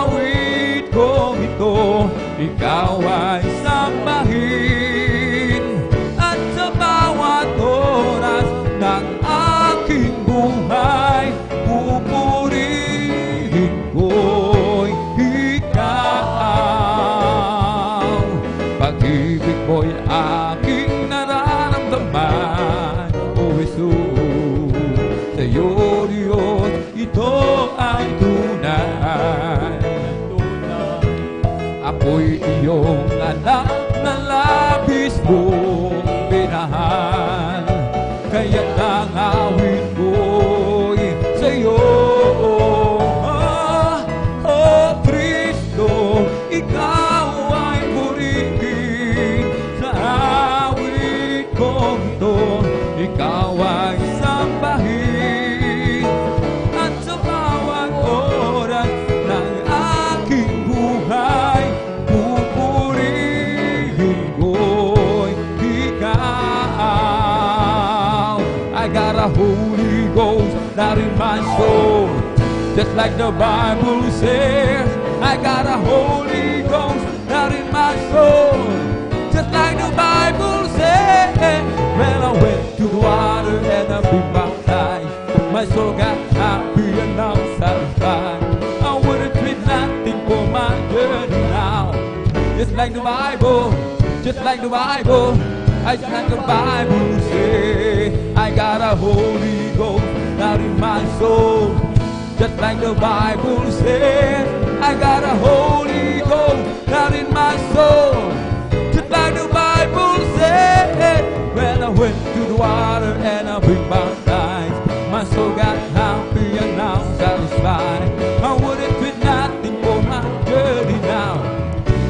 awit ko ito. Ikaw ay sambahin, at sa bawat oras ng aking buhay, pupurihin ko'y ikaw. Pag-ibig mo'y aking nararamdaman, O Jesus, sa'yo, Diyos, ito ay tunay. Ako'y iyong anak na labis mong minahal, kaya't ang awit ko'y sa'yo. O Kristo, ikaw ay purihin sa awit ko ito. Ikaw ay sambahin, at sa bawat oras ng aking buhay, pupurihin ko'y ikaw. I got a Holy Ghost not in my soul, just like the Bible says. I got a Holy Ghost not in my soul, just like the Bible says. When I went to the water and I've been baptized, my soul got happy and now satisfied. I wouldn't trade nothing for my journey now. Just like the Bible, just like the Bible, just like the Bible say. I got a Holy Ghost out in my soul, just like the Bible says. I got a Holy Ghost out in my soul, just like the Bible said. When I went to the water and I've been baptized, my soul got happy and now satisfied. I wouldn't trade nothing for my journey now.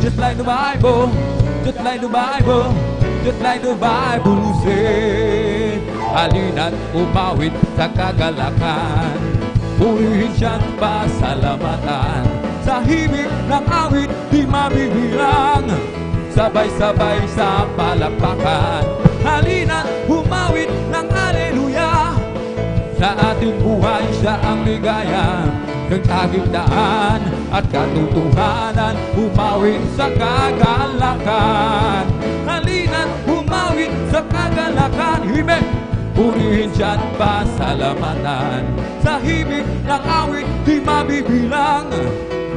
Just like the Bible, just like the Bible, just like the Bible said. Halina't umawit sa kagalakan, purihin siyang pasalamatan. Sa himig ng awit di mabibilang, sabay-sabay sa palakpakan. Halina't umawit ng Hallelujah, sa ating buhay siya ang ligaya. Ng taging daan at katotohanan, umawit sa kagalakan. Halina't umawit sa kagalakan, himig, purihin siya't pasalamatan. Sa himig ng awit di mabibilang,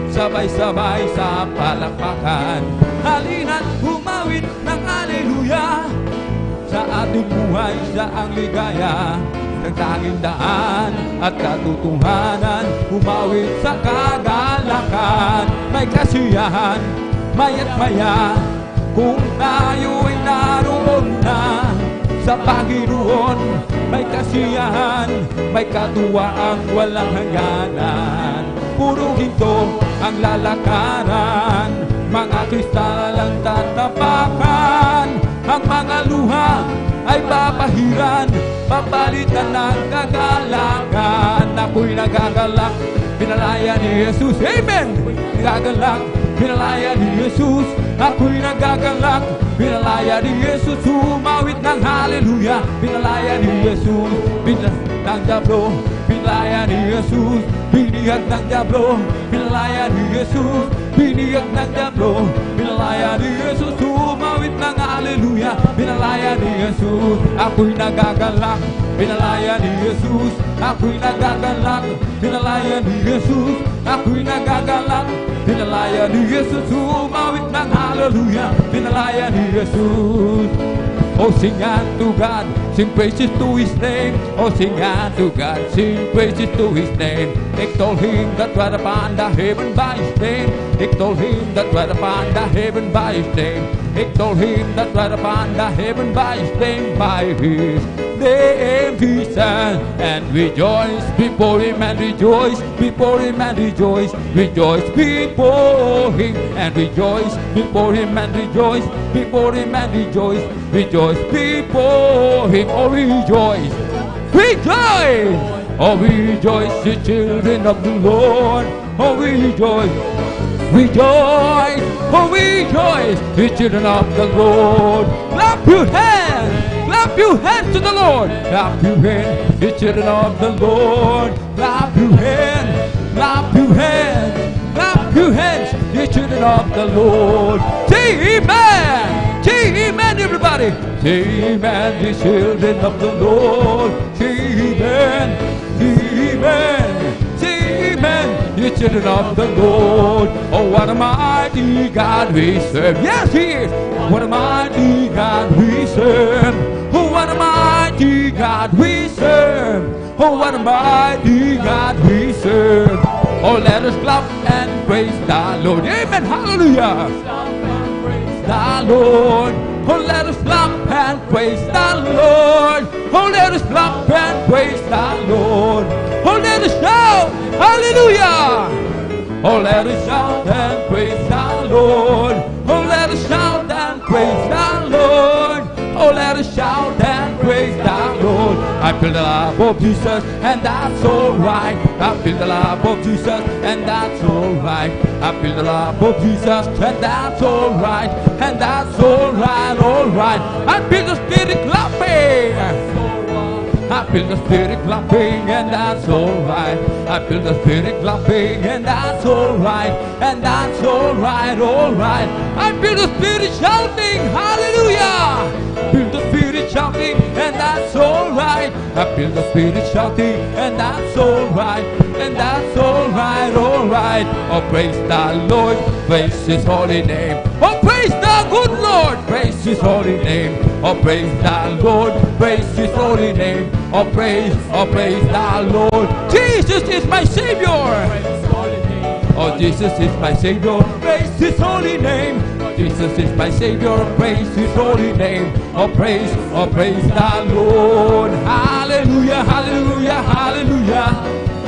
sabay-sabay sa palakpakan. Halina't umawit ng Hallelujah, sa ating buhay siya ang ligaya. Ng tanging daan at katotohanan, umawit sa kagalakan. May kasiyahan, maya't maya, kung tayo'y naroon na sa Panginoon. May kasiyahan, may katuwaang walang hangganan. Puro ginto ang lalakaran, mga kristal ang tatapakan. Ang mga luha ay papahiran, papalitan ng kagalakan. Ako'y nagagalak, pinalaya ni Jesus. Amen! Nagagalak, pinalaya ni Jesus. Ako'y nagagalak, pinalaya ni Jesus. Umawit ng hallelujah, pinalaya ni Jesus. Binihag ng Diablo, pinalaya ni Jesus. Binihag ng Diablo, pinalaya ni Jesus. Binihag ng Diablo, pinalaya ni Jesus. Umawit ng hallelujah, pinalaya ni Jesus. Ako'y nagagalak, pinalaya ni Jesus. Ako'y nagagalak, pinalaya ni Jesus. Ako'y nagagalak, pinalaya ni Jesus. Umawit ng hallelujah, pinalaya ni Jesus. Oh, sing unto God, sing praises to His name. Oh, sing unto God, sing praises to His name. Extol Him that dwell upon the heaven by His name. Extol Him that dwell upon the heaven by His name. Extol Him that dwell upon the heaven by His name. By His name He sang and rejoice before Him and rejoice before Him and rejoice. Rejoice before Him and rejoice before Him and rejoice before Him and rejoice. Rejoice before Him, oh rejoice, rejoice, oh rejoice, the children of the Lord, oh rejoice, rejoice, oh rejoice, the children of the Lord. Clap your hands to the Lord, clap your hands, the children of the Lord. Clap your hands, clap your hands, clap your hands, the children of the Lord. Say amen. Say amen, everybody. Say amen, the children of the Lord. Say amen, amen. Say amen, the children of the Lord. Oh, what a mighty God we serve. Yes, He is. What a mighty God we serve. Oh, what a mighty God we serve. Oh, what a mighty God we serve. Oh, let us clap and praise the Lord. Amen, hallelujah. The Lord, oh let us clap and praise the Lord. Oh let us clap and praise the Lord. Oh let us shout, hallelujah. Oh let us shout and praise the Lord. Oh let us shout and praise the Lord. Oh let us shout and praise the Lord. I feel the love of Jesus and that's alright. I feel the love of Jesus and that's alright. I feel the love of Jesus and that's alright. And that's alright, alright. I feel the Spirit clapping. I feel the Spirit clapping and that's alright. I feel the Spirit clapping and that's alright. And that's alright, alright. I feel the Spirit shouting, hallelujah. I feel the Spirit shouting and that's alright. I feel the Spirit shouting and that's alright. And that's alright, alright. Oh praise the Lord, praise His holy name. Oh praise the good Lord, praise His holy name. Oh praise the Lord, praise His holy name. Oh praise the Lord. Jesus is my Savior. Oh Jesus is my Savior, praise His holy name. Jesus is my Savior, praise His holy name. Oh praise the Lord. Hallelujah, hallelujah, hallelujah.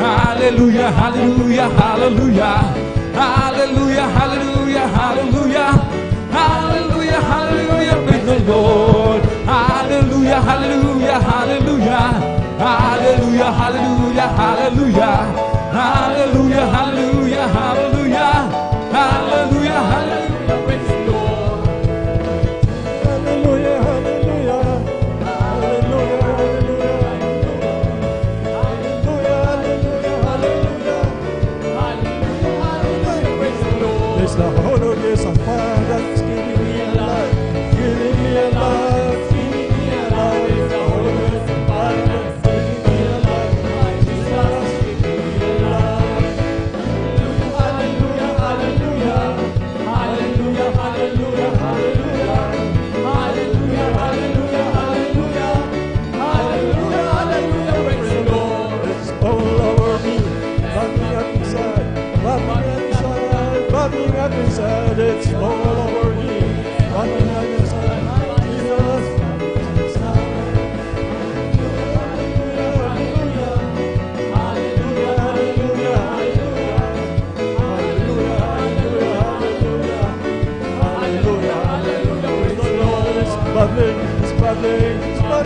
Hallelujah, hallelujah, hallelujah. Hallelujah, hallelujah, hallelujah. Hallelujah, hallelujah, praise the Lord. Hallelujah, hallelujah, hallelujah. Hallelujah, hallelujah, hallelujah. Hallelujah, hallelujah, hallelujah. Hallelujah, hallelujah, praise the Lord. Hallelujah, hallelujah. Hallelujah, hallelujah. It's the holiness of fire that's giving me a life, giving me a life, giving me a life. It's the holiness of fire that's giving me a life, Jesus, giving me a life. Hallelujah, hallelujah, hallelujah, hallelujah, hallelujah, hallelujah, hallelujah, hallelujah, hallelujah, hallelujah, praise the Lord. It's all over me, bubbling up inside, bubbling up inside, bubbling up inside. It's all over me, bubbling up inside. Jesus, hallelujah, hallelujah, hallelujah, hallelujah, hallelujah, hallelujah, praise the Lord. It's bubbling, it's bubbling, it's bubbling.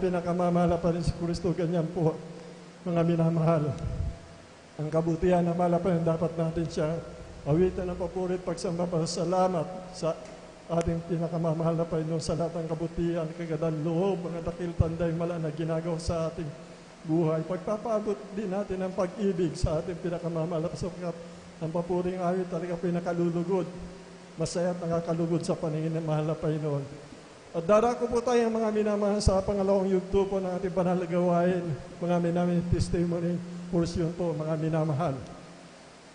pinakamamahal pa rin si Kristo, ganyan po, mga minamahal. Ang kabutihan na malapan dapat natin siya awitan ng papurit, pagsamba, pasalamat sa ating pinakamamahal na Panginoon sa lahat ng kabutihan, kagandang loob, mga dakil tanday mala na ginagawa sa ating buhay. Pagpapabot din natin ang pag-ibig sa ating pinakamamahal sapagkat ang papuring awit talaga pinakalulugod. Masaya at nakakalugod sa paningin ng mahal na Panginoon. At darako po tayo mga minamahal sa pangalawang yugto po ng ating banal na gawain, mga minamahal testimony portion po, mga minamahal.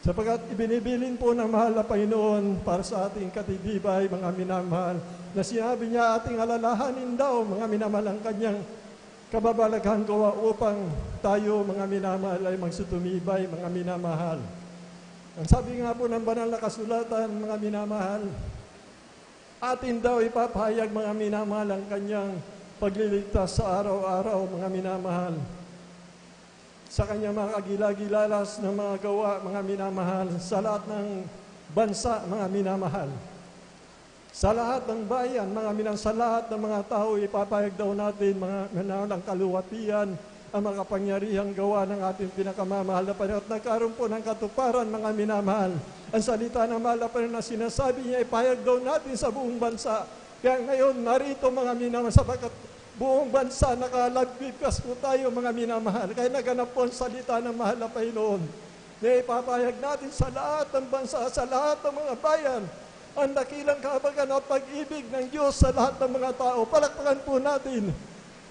Sapagkat ibinibilin po ng mahal na Panginoon para sa ating katitibay, mga minamahal, na sinabi niya ating alalahanin daw, mga minamahal, ang kanyang kababalaghan gawa upang tayo, mga minamahal, ay magsutumibay, mga minamahal. Ang sabi nga po ng banal na kasulatan, mga minamahal, atin daw ipapahayag, mga minamahal, ang kanyang pagliligtas sa araw-araw, mga minamahal. Sa kanyang mga kagilagilalas ng mga gawa, mga minamahal, sa lahat ng bansa, mga minamahal. Sa lahat ng bayan, mga minamahal, sa lahat ng mga tao, ipapahayag daw natin, mga minamahal, ang kaluwatian, ang mga kapangyarihang gawa ng ating pinakamamahal na Panginoon. At nagkaroon po ng katuparan, mga minamahal. Ang salita ng mahal na Panginoon na sinasabi niya, ipahayag daw natin sa buong bansa. Kaya ngayon, narito, mga minamahal, sapagkat buong bansa, nakalagpipkas po tayo, mga minamahal. Kaya naganap po ang salita ng mahal na Panginoon. Na ipapahayag natin sa lahat ng bansa, sa lahat ng mga bayan, ang dakilang kahabagan at pag-ibig ng Diyos sa lahat ng mga tao. Palakpakan po natin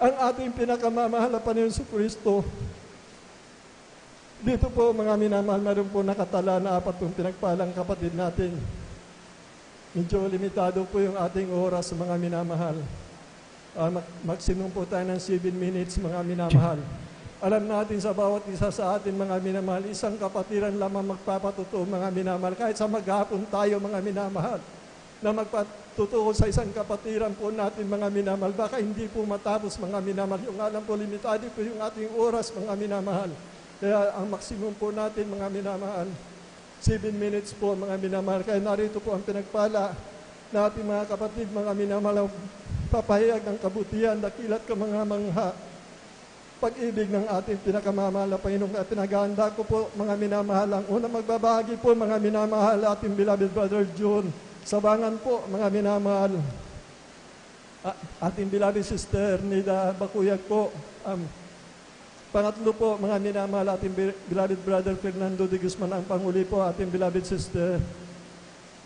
ang ating pinakamamahal na Panginoon si Kristo. Dito po, mga minamahal, meron po nakatala na 4 pinagpalang kapatid natin. Medyo limitado po yung ating oras, mga minamahal. Maximum po tayo ng 7 minutes, mga minamahal. Alam natin sa bawat isa sa atin, mga minamahal, isang kapatiran lamang magpapatuto, mga minamahal. Kahit sa maghapon tayo, mga minamahal, na magpatutuo sa isang kapatiran po natin, mga minamahal. Baka hindi po matapos, mga minamahal. Yung alam po, limitado po yung ating oras, mga minamahal. Kaya ang maximum po natin, mga minamahal, 7 minutes po, mga minamahal. Kaya narito po ang pinagpala na ating mga kapatid, mga minamahal, papahayag ng kabutihan, dakilat ka mga mangha, pag-ibig ng ating pinakamamahal na Panginoon. At pinag-aanda ko po, mga minamahal, ang unang magbabahagi po, mga minamahal, ating beloved brother John Sabangan po, mga minamahal. Ating beloved sister Nida Bakuyag po. Pangatlo po, mga minamahal, ating beloved brother Fernando de Guzman. Ang panguli po, ating beloved sister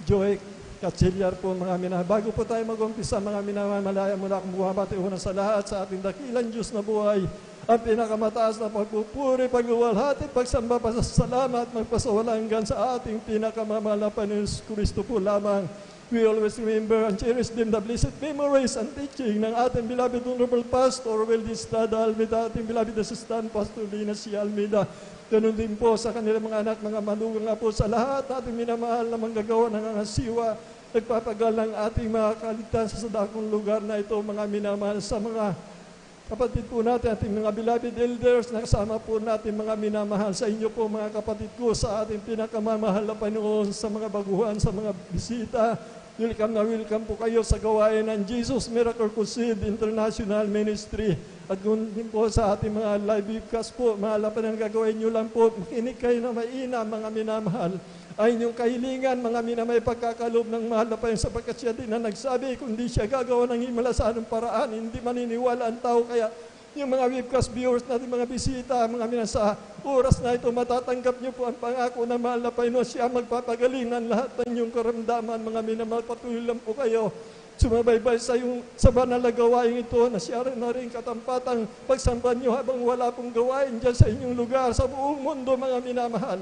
Joy Katsilyar po, mga minamahal. Bago po tayo mag-umpisa, mga minamahal, malaya mula akong buhabati una sa lahat sa ating dakilang Diyos na buhay. Ang pinakamataas na pagpupuri, pagluwalhati, pagsamba, pasasalamat, magpasawalangan sa ating pinakamamahal na Panginoon Kristo po lamang. We always remember and cherish them the blessed memories and teaching ng ating beloved Honorable Pastor Will Estrada Almeida, ating beloved Assistant Pastor Lina C. Almeida. Ganun din po sa kanilang mga anak, mga manugang nga po sa lahat ating minamahal na manggagawa ng angasiwa, nagpapagal ng ating mga kaligtasan sa dakong lugar na ito, mga minamahal, sa mga kapatid po natin, ating mga beloved elders, nakasama po natin, mga minamahal, sa inyo po, mga kapatid ko, sa ating pinakamamahal na Panginoon, sa mga baguhan, sa mga bisita. Welcome na welcome po kayo sa gawain ng Jesus Miracle Crusade International Ministry. At kung din po sa ating mga live webcast po, mga lapan ang gagawin nyo lang po, makinig kayo na maina, mga minamahal. Ay inyong kahilingan, mga minamay pagkakalob ng mahal na Panginoon, sapagkat siya din na nagsabi, kung di siya gagawa ng himala sa anong paraan, hindi maniniwala ang tao. Kaya yung mga webcast viewers natin, mga bisita, mga minamahal, sa oras na ito, matatanggap niyo po ang pangako ng mahal na Panginoon. Siya magpapagaling ng lahat ng inyong karamdaman, mga minamahal. Patuloy lang po kayo sumabaybay sa banal na gawain ito, na siya rin na rin katampatang pagsampan nyo habang wala pong gawain dyan sa inyong lugar, sa buong mundo, mga minamahal.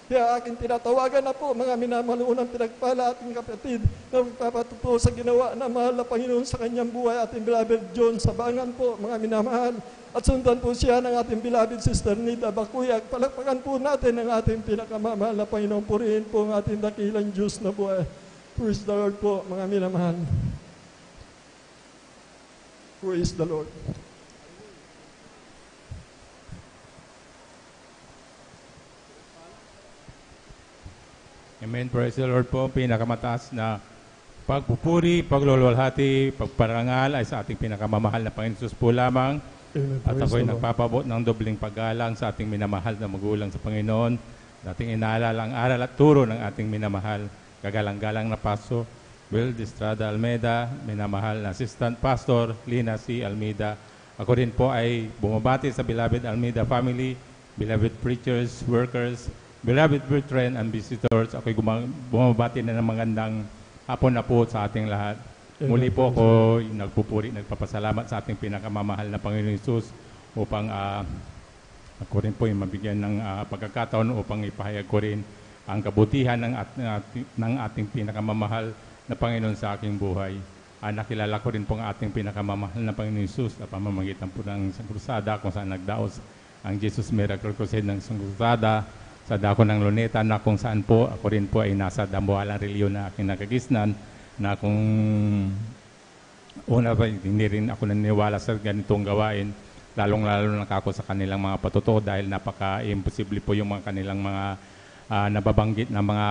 Kaya aking tinatawagan na po, mga minamahal, unang pinagpala ating kapatid na magpapatuto sa ginawa na mahal na Panginoon sa kanyang buhay, ating beloved John Sabangan po, mga minamahal. At sundan po siya ng ating beloved sister Nida Bakuyag. Palakpakan po natin ang ating pinakamamahal na Panginoon. Purihin po ang ating dakilang Diyos na buhay. Praise the Lord po, mga minamahal. Praise the Lord. Amen. Praise the Lord po. Pinakamataas na pagpupuri, paglulwalhati, pagparangal ay sa ating pinakamamahal na Panginoon Jesus po lamang. Amen. At Praise ako'y the Lord. nagpapabot ng dobling paggalang sa ating minamahal na magulang sa Panginoon. Dating inaalala ang aral at turo ng ating minamahal, kagalang-galang na Pastor Will Estrada Almeida, minamahal na Assistant Pastor Lina C. Almeida. Ako rin po ay bumabati sa beloved Almeida family, beloved preachers, workers, beloved brethren and visitors. Ako'y bumabati na ng magandang hapon na po sa ating lahat. Muli po ako nagpupuri, nagpapasalamat sa ating pinakamamahal na Panginoon Hesus upang ako rin po ay mabigyan ng pagkakataon upang ipahayag ko rin ang kabutihan ng ating pinakamamahal na Panginoon sa aking buhay. Nakilala ko rin po ang ating pinakamamahal na Panginoon Hesus sa pamamagitan po ng isang krusada kung saan nagdaos ang Jesus Miracle Crusade ng isang krusada sa dako ng Luneta na kung saan po ako rin po ay nasa dambuhalang reliyon na aking nakagisnan na kung una ba hindi rin ako naniniwala sa ganitong gawain, lalong-lalo na ako sa kanilang mga patutuo dahil napaka-imposible po yung mga kanilang mga nababanggit na mga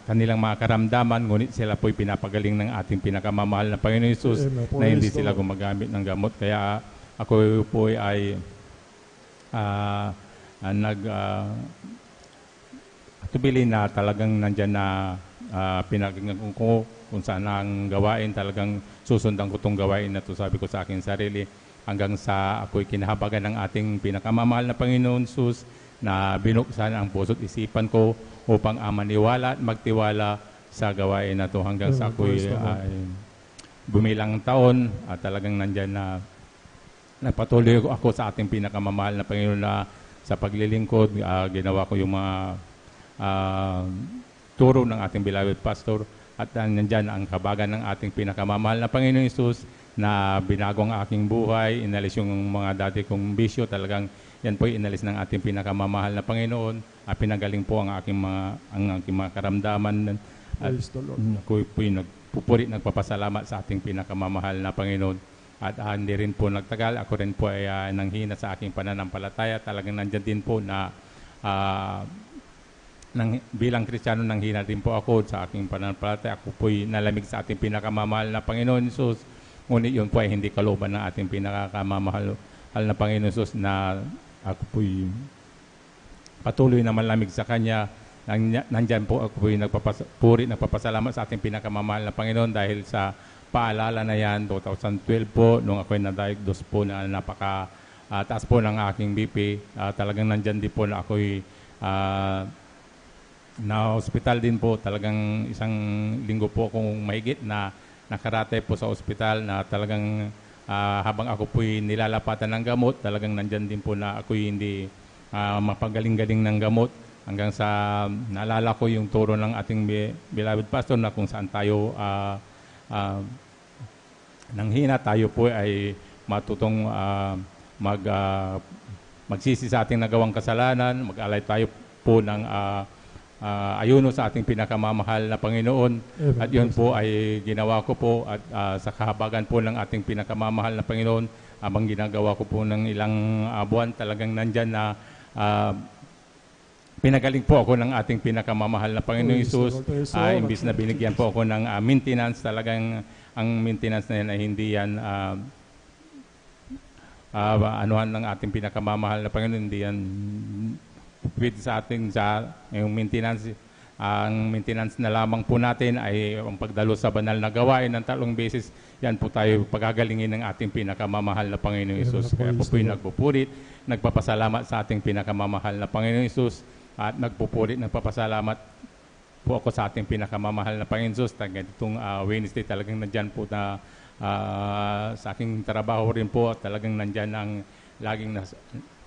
kanilang mga karamdaman, ngunit sila po'y pinapagaling ng ating pinakamamahal na Panginoon Hesus na hindi sila gumagamit ng gamot. Kaya ako po'y ay tubili na talagang nandyan na pinaginggan ko kung saan ang gawain, talagang susundan ko itong gawain na ito, sabi ko sa aking sarili, hanggang sa ako'y kinahabagan ng ating pinakamamahal na Panginoon Hesus na binuksan ang puso't isipan ko upang maniwala at magtiwala sa gawain na ito hanggang sa ako'y bumilang taon at talagang nandyan na nagpatuloy ako sa ating pinakamamahal na Panginoon na sa paglilingkod, ginawa ko yung mga turo ng ating beloved pastor at nandyan ang kabagan ng ating pinakamamahal na Panginoon Hesus na binago ang aking buhay, inalis yung mga dati kong bisyo, talagang yan po inalis ng ating pinakamamahal na Panginoon, pinagaling po ang aking mga karamdaman at ako po'y nagpupuri, nagpapasalamat sa ating pinakamamahal na Panginoon at hindi rin po nagtagal, ako rin po ay nanghina sa aking pananampalataya, talagang nandyan din po na bilang Kristiyano nang hina din po ako sa aking pananampalataya. Ako po'y nalamig sa ating pinakamamahal na Panginoon Hesus. Ngunit yun po ay hindi kalooban ng ating pinakamamahal na Panginoon Hesus na ako po'y patuloy na malamig sa Kanya. Nandyan po ako po'y nagpapasalamat sa ating pinakamamahal na Panginoon dahil sa paalala na yan, 2012 po, nung ako'y na-diagnose po na taas po ng aking BP. Talagang nandyan din po na ako'y na hospital din po, talagang isang linggo po akong mahigit na nakarate po sa ospital na talagang habang ako po'y nilalapatan ng gamot, talagang nandyan din po na ako'y hindi mapagaling-galing ng gamot hanggang sa naalala ko yung turo ng ating beloved pastor na kung saan tayo nanghina, tayo po ay matutong magsisi sa ating nagawang kasalanan, mag-alay tayo po ng ayuno sa ating pinakamamahal na Panginoon. At yun po ay ginawa ko po at sa kahabagan po ng ating pinakamamahal na Panginoon, habang ginagawa ko po ng ilang buwan, talagang nandyan na pinagaling po ako ng ating pinakamamahal na Panginoon Hesus. Imbis na binigyan po ako ng maintenance, talagang ang maintenance na yan ay hindi yan anuhan ng ating pinakamamahal na Panginoon, hindi yan pwede sa ating yung maintenance. Ang maintenance na lamang po natin ay ang pagdalo sa banal na gawain ng 3 beses. Yan po tayo pagagalingin ng ating pinakamamahal na Panginoong Hesus. Kaya po po'y nagpupurit, nagpapasalamat sa ating pinakamamahal na Panginoong Hesus at nagpupurit, nagpapasalamat po ako sa ating pinakamamahal na Panginoong Hesus. Itong Wednesday talagang nandyan po na sa aking trabaho rin po, talagang nandyan ang laging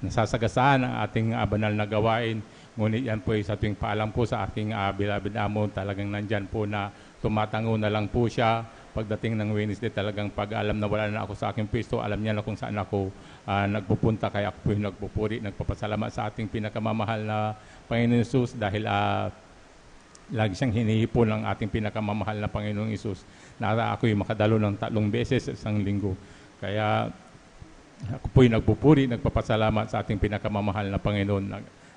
nasasagasaan ang ating banal na gawain. Ngunit yan po ay sa tuwing paalam po sa aking beloved amo, talagang nandyan po na tumatango na lang po siya. Pagdating ng Wednesday, talagang pag alam na wala na ako sa aking pwesto, alam niya na kung saan ako nagpupunta. Kaya ako po yung nagpupuri, nagpapasalamat sa ating pinakamamahal na Panginoon Hesus dahil lagi siyang hinihipon ng ating pinakamamahal na Panginoong Hesus na ako'y makadalo ng 3 beses sa isang linggo. Kaya ako po'y nagpupuri, nagpapasalamat sa ating pinakamamahal na Panginoon.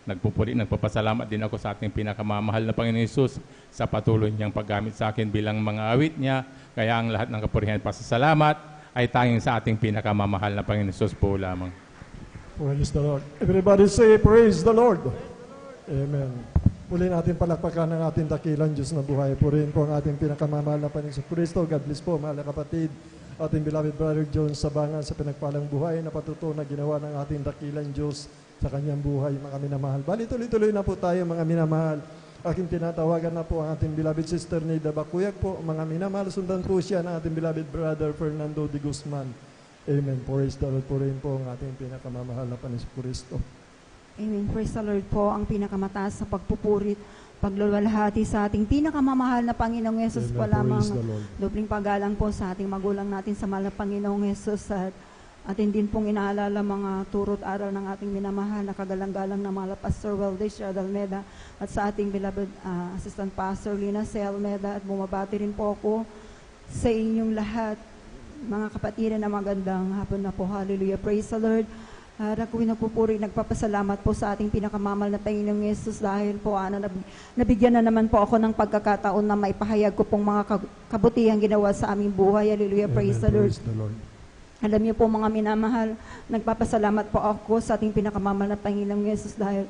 Nagpupuri, nagpapasalamat din ako sa ating pinakamamahal na Panginoon Hesus sa patuloy niyang paggamit sa akin bilang mga awit niya. Kaya ang lahat ng kapurihan at pasasalamat ay tanging sa ating pinakamamahal na Panginoon Hesus po lamang. Praise the Lord. Everybody say, praise the Lord. Amen. Muli natin palakpakan ang ating dakilang Diyos na buhay. Purihin po ang ating pinakamamahal na Panginoon Kristo. God bless po, mahal na kapatid. Ating beloved brother John Sabangan sa pinagpalang buhay na patuto na ginawa ng ating dakilang Diyos sa kanyang buhay, mga minamahal. Bali, tuloy-tuloy na po tayo, mga minamahal. Aking tinatawagan na po ang ating beloved sister Nida Bakuyag po. Mga minamahal, sundan po siya ng ating beloved brother Fernando de Guzman. Amen. Praise the Lord po rin po ang ating pinakamamahal na Panginoon Kristo. Amen. Praise the Lord po ang pinakamataas sa pagpupurit, pagluwalhati sa ating pinakamamahal na Panginoong Yesus po lamang. Dobling paggalang po sa ating magulang natin sa mahal na Panginoong Yesus at atin din pong inaalala mga turot aral ng ating minamahal na kagalang-galang na mga Pastor Weldes Almeda at sa ating beloved Assistant Pastor Lina C. Almeda at bumabati rin po ako sa inyong lahat, mga kapatiran na magandang hapon na po. Hallelujah. Praise the Lord. Ako pinagpupuri, nagpapasalamat po sa ating pinakamamal na Panginoong Yesus dahil po nabigyan na naman po ako ng pagkakataon na maipahayag ko pong mga kabutihang ginawa sa aming buhay. Hallelujah. Praise the Lord. Alam niyo po mga minamahal, nagpapasalamat po ako sa ating pinakamamal na Panginoong Yesus dahil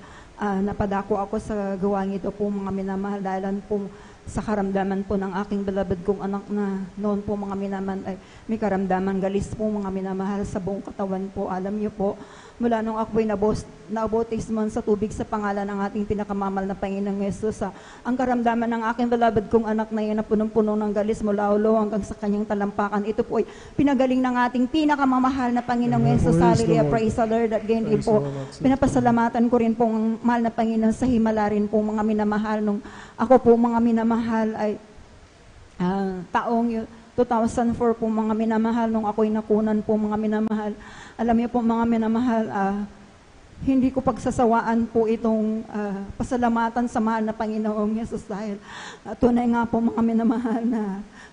napadako ako sa gawang ito po mga minamahal dahil po sa karamdaman po ng aking beloved kong anak na noon po mga minamahal ay may karamdaman galis po mga minamahal sa buong katawan po. Alam niyo po, mula nung ako'y nabautisman sa tubig sa pangalan ng ating pinakamamal na Panginoong Yesus, ang karamdaman ng aking beloved kong anak na yan na punong-puno ng galis mula ulo hanggang sa kanyang talampakan. Ito po ay pinagaling ng ating pinakamamahal na Panginoong Yesus. Hallelujah, praise the Lord. At again, po, pinapasalamatan ko rin po ang mahal na Panginoon sa himala rin po mga minamahal. Nung ako po mga minamahal ay taong 2004 po mga minamahal, nung ako'y nakunan po mga minamahal. Alam niyo po mga minamahal, hindi ko pagsasawaan po itong pasalamatan sa mahal na Panginoong Yesus dahil tunay nga po mga minamahal na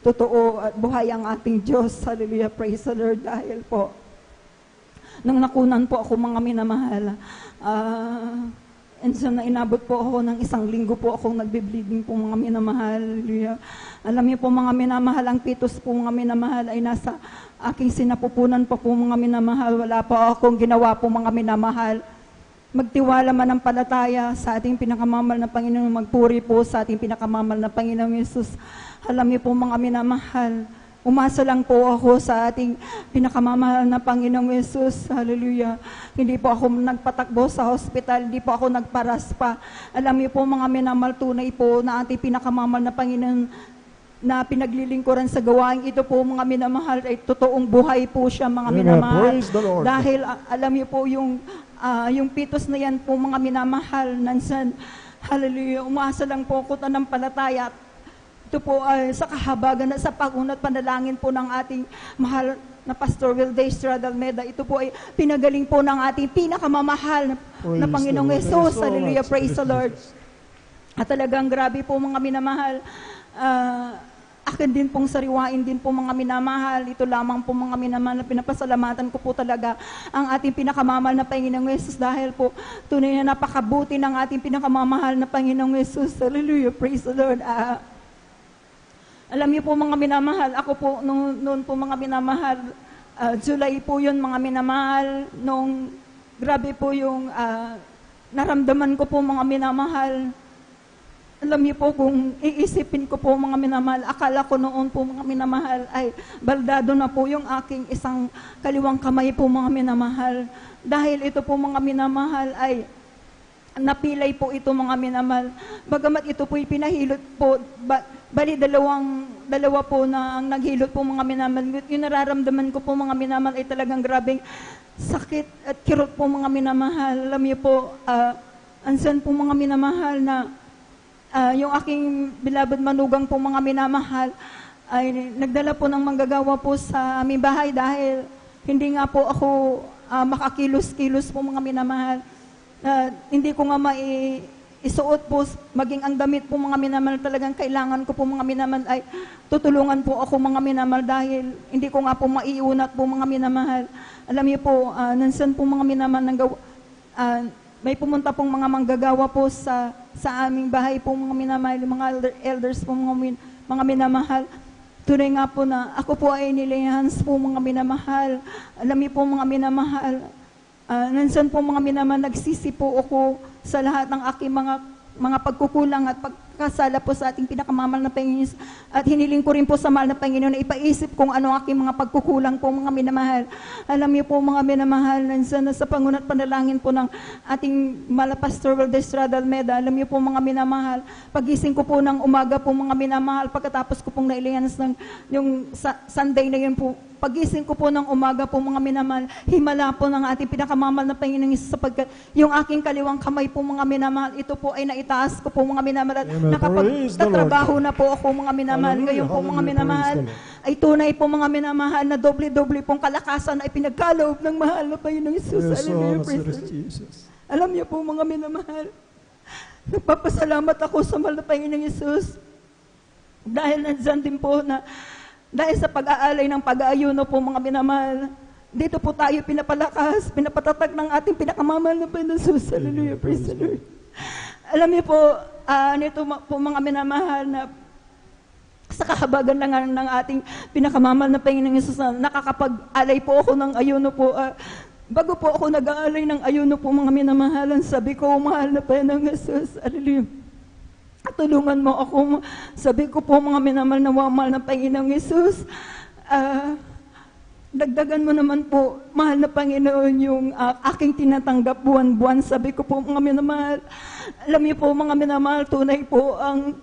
totoo at buhay ang ating Diyos. Hallelujah, praise the Lord. Dahil po, nung nakunan po ako mga minamahal, and so na inabot po ako ng 1 linggo po akong nagbe-bleeding po mga minamahal. Hallelujah. Alam niyo po mga minamahal, ang pitos po mga minamahal ay nasa aking sinapupunan pa po mga minamahal. Wala pa akong ginawa po mga minamahal. Magtiwala manampalataya sa ating pinakamamal na Panginoon, magpuri po sa ating pinakamamal na Panginoong Yesus. Alam niyo po mga minamahal, umasa lang po ako sa ating pinakamamahal na Panginoong Yesus. Hallelujah. Hindi po ako nagpatakbo sa hospital, hindi po ako nagparaspa. Alam niyo po mga minamahal, tunay po na ating pinakamamal na Panginoon na pinaglilingkuran sa gawain ito po mga minamahal ay totoong buhay po siya mga minamahal. Dahil alam niyo po yung pitos na yan po mga minamahal, nansan, hallelujah, umasa lang po ako nanampalataya. Ito po sa kahabagan na sa pag-unat panalangin po ng ating mahal na Pastor Weldes Almeda. Ito po ay pinagaling po ng ating pinakamamahal na Panginoong Yesus. Hallelujah, praise the Lord. At talagang grabe po mga minamahal. Akin din pong sariwain din po mga minamahal. Ito lamang po mga minamahal na pinapasalamatan ko po talaga ang ating pinakamamahal na Panginoong Yesus dahil po tunay na napakabuti ng ating pinakamamahal na Panginoong Yesus. Hallelujah, praise the Lord. Alam niyo po mga minamahal, ako po noon po mga minamahal, July po yun mga minamahal, nung grabe po yung naramdaman ko po mga minamahal. Alam niyo po kung iisipin ko po mga minamahal, akala ko noon po mga minamahal ay baldado na po yung aking isang kaliwang kamay po mga minamahal. Dahil ito po mga minamahal ay napilay po ito mga minamahal. Bagamat ito po pinahilot po, bali dalawa po na ang naghilot po mga minamahal. Yung nararamdaman ko po mga minamahal ay talagang grabing sakit at kirot po mga minamahal. Alam niyo po, ansan po mga minamahal na yung aking beloved manugang po mga minamahal ay nagdala po ng manggagawa po sa aming bahay dahil hindi nga po ako makakilos-kilos po mga minamahal. Hindi ko nga isuot po, maging ang damit po mga minamahal, talagang kailangan ko po mga minamahal ay tutulungan po ako mga minamahal dahil hindi ko nga po maiunat po mga minamahal. Alam niyo po, nansan po mga minamahal may pumunta pong mga manggagawa po sa aming bahay po mga minamahal, mga elders po mga minamahal. Tunay nga po na ako po ay nilihans po mga minamahal. Alam niyo po mga minamahal, Nansan po mga minamahal, nagsisi po ako sa lahat ng aking mga pagkukulang at pagkasala po sa ating pinakamamahal na Panginoon. At hiniling ko rin po sa mahal na Panginoon na ipaisip kung ano aking mga pagkukulang po mga minamahal. Alam niyo po mga minamahal, nansan na sa pangunat panalangin po ng ating mahal na Pastor Wilde Estrada Almeda. Alam niyo po mga minamahal, pagising ko po ng umaga po mga minamahal, pagkatapos ko pong nailihanas ng yung Sunday na yun po, pagising ko po ng umaga po mga minamahal, himala po ng ating pinakamamahal na Panginoon sapagkat yung aking kaliwang kamay po mga minamahal, ito po ay naitaas ko po mga minamahal. Nakapagtatrabaho na po ako mga minamahal. Ngayon po mga minamahal, ay tunay po mga minamahal na doble-doble pong kalakasan ay pinagkaloob ng mahal na Panginoong Jesus. Hallelujah, praise the Lord. Alam niyo po mga minamahal, nagpapasalamat ako sa mahal na Panginoong Jesus dahil nandyan din po na dahil sa pag-aalay ng pag-aayuno po mga minamahal, dito po tayo pinapalakas, pinapatatag ng ating pinakamamahal na Panginoon Jesus. Hallelujah, praise the Lord. Alam niyo po, nito po mga minamahal na sa kahabagan ng ating pinakamamahal na Panginoong Jesus na nakakapag-alay po ako ng ayuno po. Bago po ako nag-aalay ng ayuno po mga minamahalan, sabi ko, mahal na Panginoong Jesus, hallelujah. Tulungan mo ako. Sabi ko po mga minamahal na mahal na Panginoong Jesus, dagdagan mo naman po, mahal na Panginoon, yung aking tinatanggap buwan-buwan. Sabi ko po mga minamahal, alam niyo po mga minamahal, tunay po ang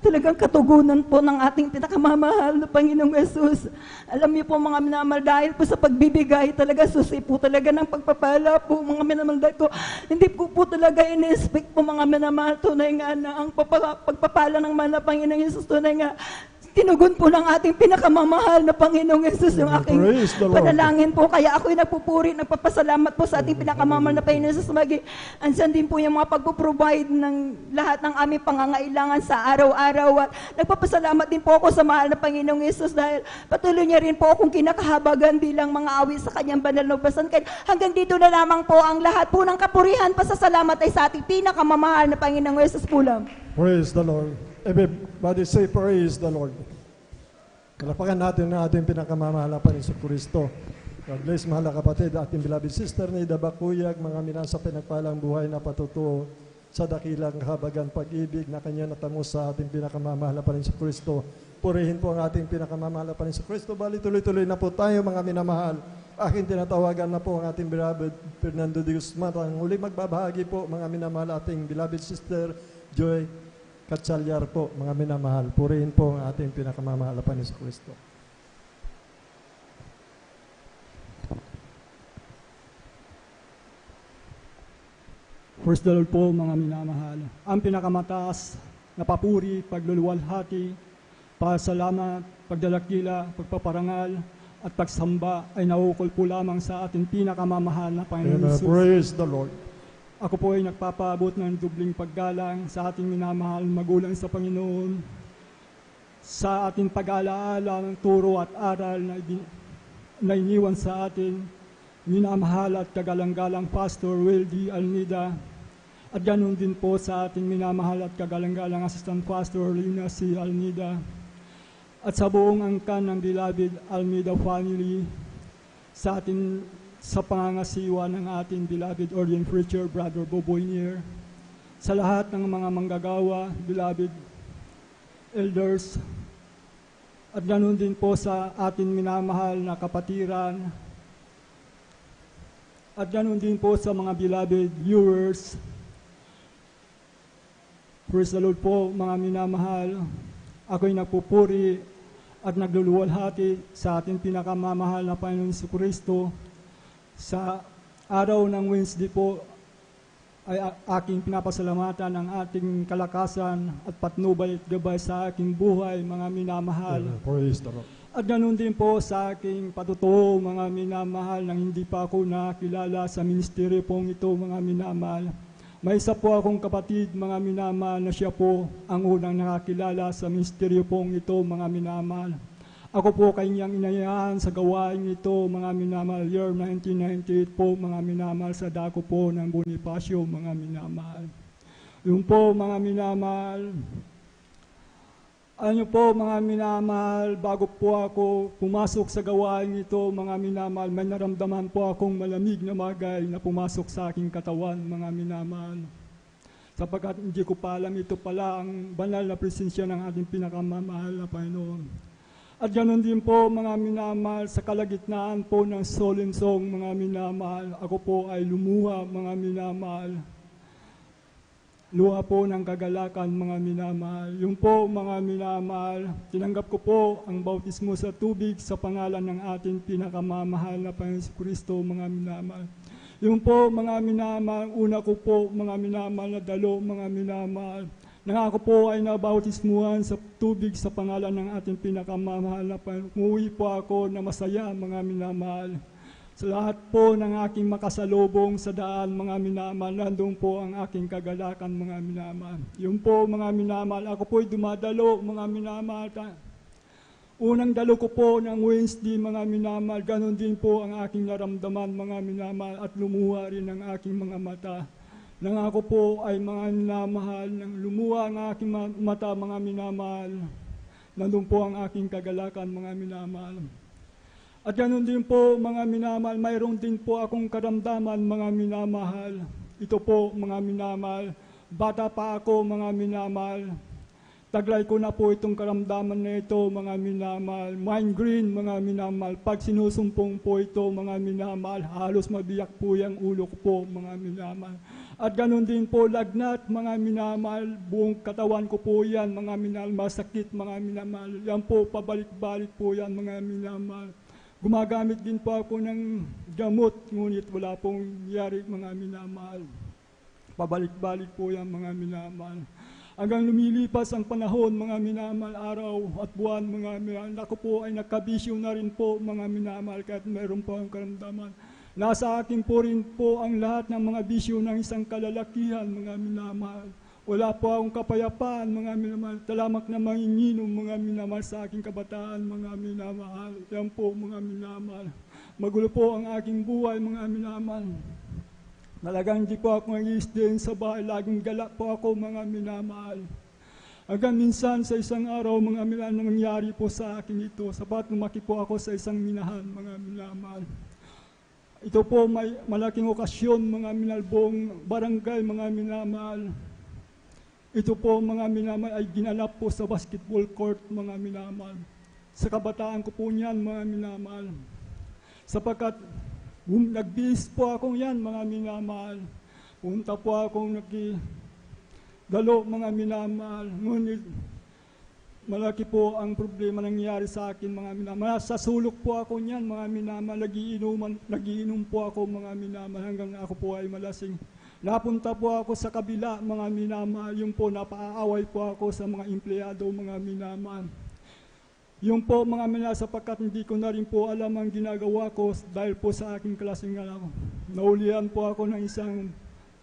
talagang katugunan po ng ating pinakamamahal na Panginoong Jesus. Alam niyo po mga minamahal, dahil po sa pagbibigay, talaga susi po talaga ng pagpapala po mga minamahal. Dahil ko, hindi ko po talaga in-expect po mga minamahal, tunay nga na ang pagpapala ng mahal na Panginoong Jesus, tunay nga, tinugon po ng ating pinakamamahal na Panginoong Jesus yung aking panalangin po. Kaya ako'y nagpupuri, nagpapasalamat po sa ating pinakamamahal na Panginoong Jesus. Ansan din po yung mga pagpo-provide ng lahat ng aming pangangailangan sa araw-araw. At nagpapasalamat din po ako sa mahal na Panginoong Jesus dahil patuloy niya rin po akong kinakahabagan bilang mga awit sa kanyang banal na basan. Kaya hanggang dito na lamang po ang lahat po ng kapurihan, pasasalamat ay sa ating pinakamamahal na Panginoong Jesus po lang. Praise the Lord. Everybody say praise the Lord. Kalapakan natin na ating pinakamamahal na Panginoon Kristo. God bless mahal na kapatid, ating beloved sister ni Dabakuyag, mga minasa pinagpalang buhay na patutuo sa dakilang kahabagan pag-ibig na kanya natango sa ating pinakamamahal na Panginoon Kristo. Purihin po ang ating pinakamamahal na Panginoon Kristo. Bali tuloy-tuloy na po tayo mga minamahal. Aking tinatawagan na po ang ating beloved Fernando de Guzman. Ang huling magbabahagi po mga minamahal ating beloved sister Joy Katsalyar po, mga minamahal. Purihin po ang ating pinakamamahal na Panginoon Kristo. First the Lord po, mga minamahal. Ang pinakamataas na papuri, pagluluwalhati, pasalamat, pagdalakila, pagpaparangal, at pagsamba ay naukol po lamang sa ating pinakamamahal na Panginoon Jesus. Praise the Lord. Ako po ay nagpapaabot ng dubling paggalang sa ating minamahal magulang sa Panginoon, sa ating pag-alaala ng turo at aral na iniwan sa atin, minamahal at kagalang-galang Pastor Wilde Almeda, at ganoon din po sa ating minamahal at kagalang-galang Assistant Pastor Lina C. Almeda, at sa buong angkan ng beloved Almeda family, sa ating sa pangangasiwa ng ating beloved ordained preacher, Brother Boboy Nier, sa lahat ng mga manggagawa, beloved elders, at ganoon din po sa ating minamahal na kapatiran, at ganoon din po sa mga beloved viewers. Praise the Lord po, mga minamahal. Ako'y nagpupuri at nagluluwalhati sa ating pinakamamahal na Panginoon Kristo. Sa araw ng Wednesday po ay aking pinapasalamatan ang ating kalakasan at patnubay at gabay sa aking buhay, mga minamahal. Praise the Lord. At ganoon din po sa aking patutuo, mga minamahal, nang hindi pa ako nakilala sa ministeryo pong ito, mga minamahal. May isa po akong kapatid, mga minamahal, na siya po ang unang nakakilala sa ministeryo pong ito, mga minamahal. Ako po kanyang inayahan sa gawain ito, mga minamahal, year 1998 po, mga minamahal, sa dako po ng Bonifacio, mga minamahal. Yung po, mga minamahal, Ano po mga minamahal, bago po ako pumasok sa gawain ito, mga minamahal, may naramdaman po akong malamig na bagay na pumasok sa aking katawan, mga minamahal. Sapagkat hindi ko pa alam, ito pala ang banal na presensya ng ating pinakamamahal na Panginoon. At ganoon din po mga minamahal, sa kalagitnaan po ng solemn song, mga minamahal, ako po ay lumuha, mga minamahal. Luha po ng kagalakan, mga minamahal. Yung po, mga minamahal, tinanggap ko po ang bautismo sa tubig sa pangalan ng ating pinakamamahal na Panginoon Kristo, mga minamahal. Yung po, mga minamahal, una ko po, mga minamahal na dalo, mga minamahal, nang ako po ay nabautismuhan sa tubig sa pangalan ng ating pinakamamahal na Panginoon. Umuwi po ako na masaya, mga minamahal. Sa lahat po ng aking makasalubong sa daan, mga minamahal, nandun po ang aking kagalakan, mga minamahal. Yung po, mga minamahal, ako po'y dumadalo, mga minamahal. Unang dalo ko po ng Wednesday, mga minamahal, ganun din po ang aking naramdaman, mga minamahal, at lumuha rin ang aking mga mata. Nang ako po ay mga minamahal, nang lumuha ang aking mata, mga minamahal, nandun po ang aking kagalakan, mga minamahal. At ganoon din po, mga minamahal, mayroon din po akong karamdaman, mga minamahal. Ito po, mga minamahal, bata pa ako, mga minamahal. Taglay ko na po itong karamdaman na ito, mga minamahal. Migraine, mga minamahal. Pag sinusumpong po ito, mga minamahal, halos mabiyak po yung ulo ko po, mga minamahal. At ganoon din po, lagnat, mga minamahal. Buong katawan ko po yan, mga minamahal. Masakit, mga minamahal. Yan po, pabalik-balik po yan, mga minamahal. Gumagamit din po ako ng gamot, ngunit wala pong nangyari, mga minamahal. Pabalik-balik po yan, mga minamahal. Hanggang lumilipas ang panahon, mga minamahal, araw at buwan, mga minamahal. Ako po ay nagkabisyo na rin po, mga minamahal, kahit mayroon po ang karamdaman. Nasa akin po rin po ang lahat ng mga bisyo ng isang kalalakihan, mga minamahal. Wala po akong kapayapaan, mga minamahal. Talamak na manginginom, mga minamahal, sa aking kabataan, mga minamahal. Yan po, mga minamahal. Magulo po ang aking buhay, mga minamahal. Talagang hindi po ako nag-i-stay sa bahay. Laging gala po ako, mga minamahal. Hanggang minsan sa isang araw, mga minamahal, nangyari po sa akin ito. Sapat lumaki po ako sa isang minahan, mga minamahal. Ito po may malaking okasyon, mga minamahal, buong barangay, mga minamahal. Ito po, mga minamahal, ay ginanap po sa basketball court, mga minamahal. Sa kabataan ko po niyan, mga minamahal. Sapagkat nagbihis po ako yan, mga minamahal. Punta po akong dalo, mga minamahal. Ngunit malaki po ang problema nangyari sa akin, mga minamahal. Sa sulok po ako niyan, mga minamahal. Nagiinom po ako, mga minamahal, hanggang ako po ay malasing. Napunta po ako sa kabila, mga minamahal. Yung po, napaaway po ako sa mga empleyado, mga minamahal. Yung po, mga minamahal, sapagkat hindi ko na rin po alam ang ginagawa ko dahil po sa aking klaseng alam. Naulihan po ako ng isang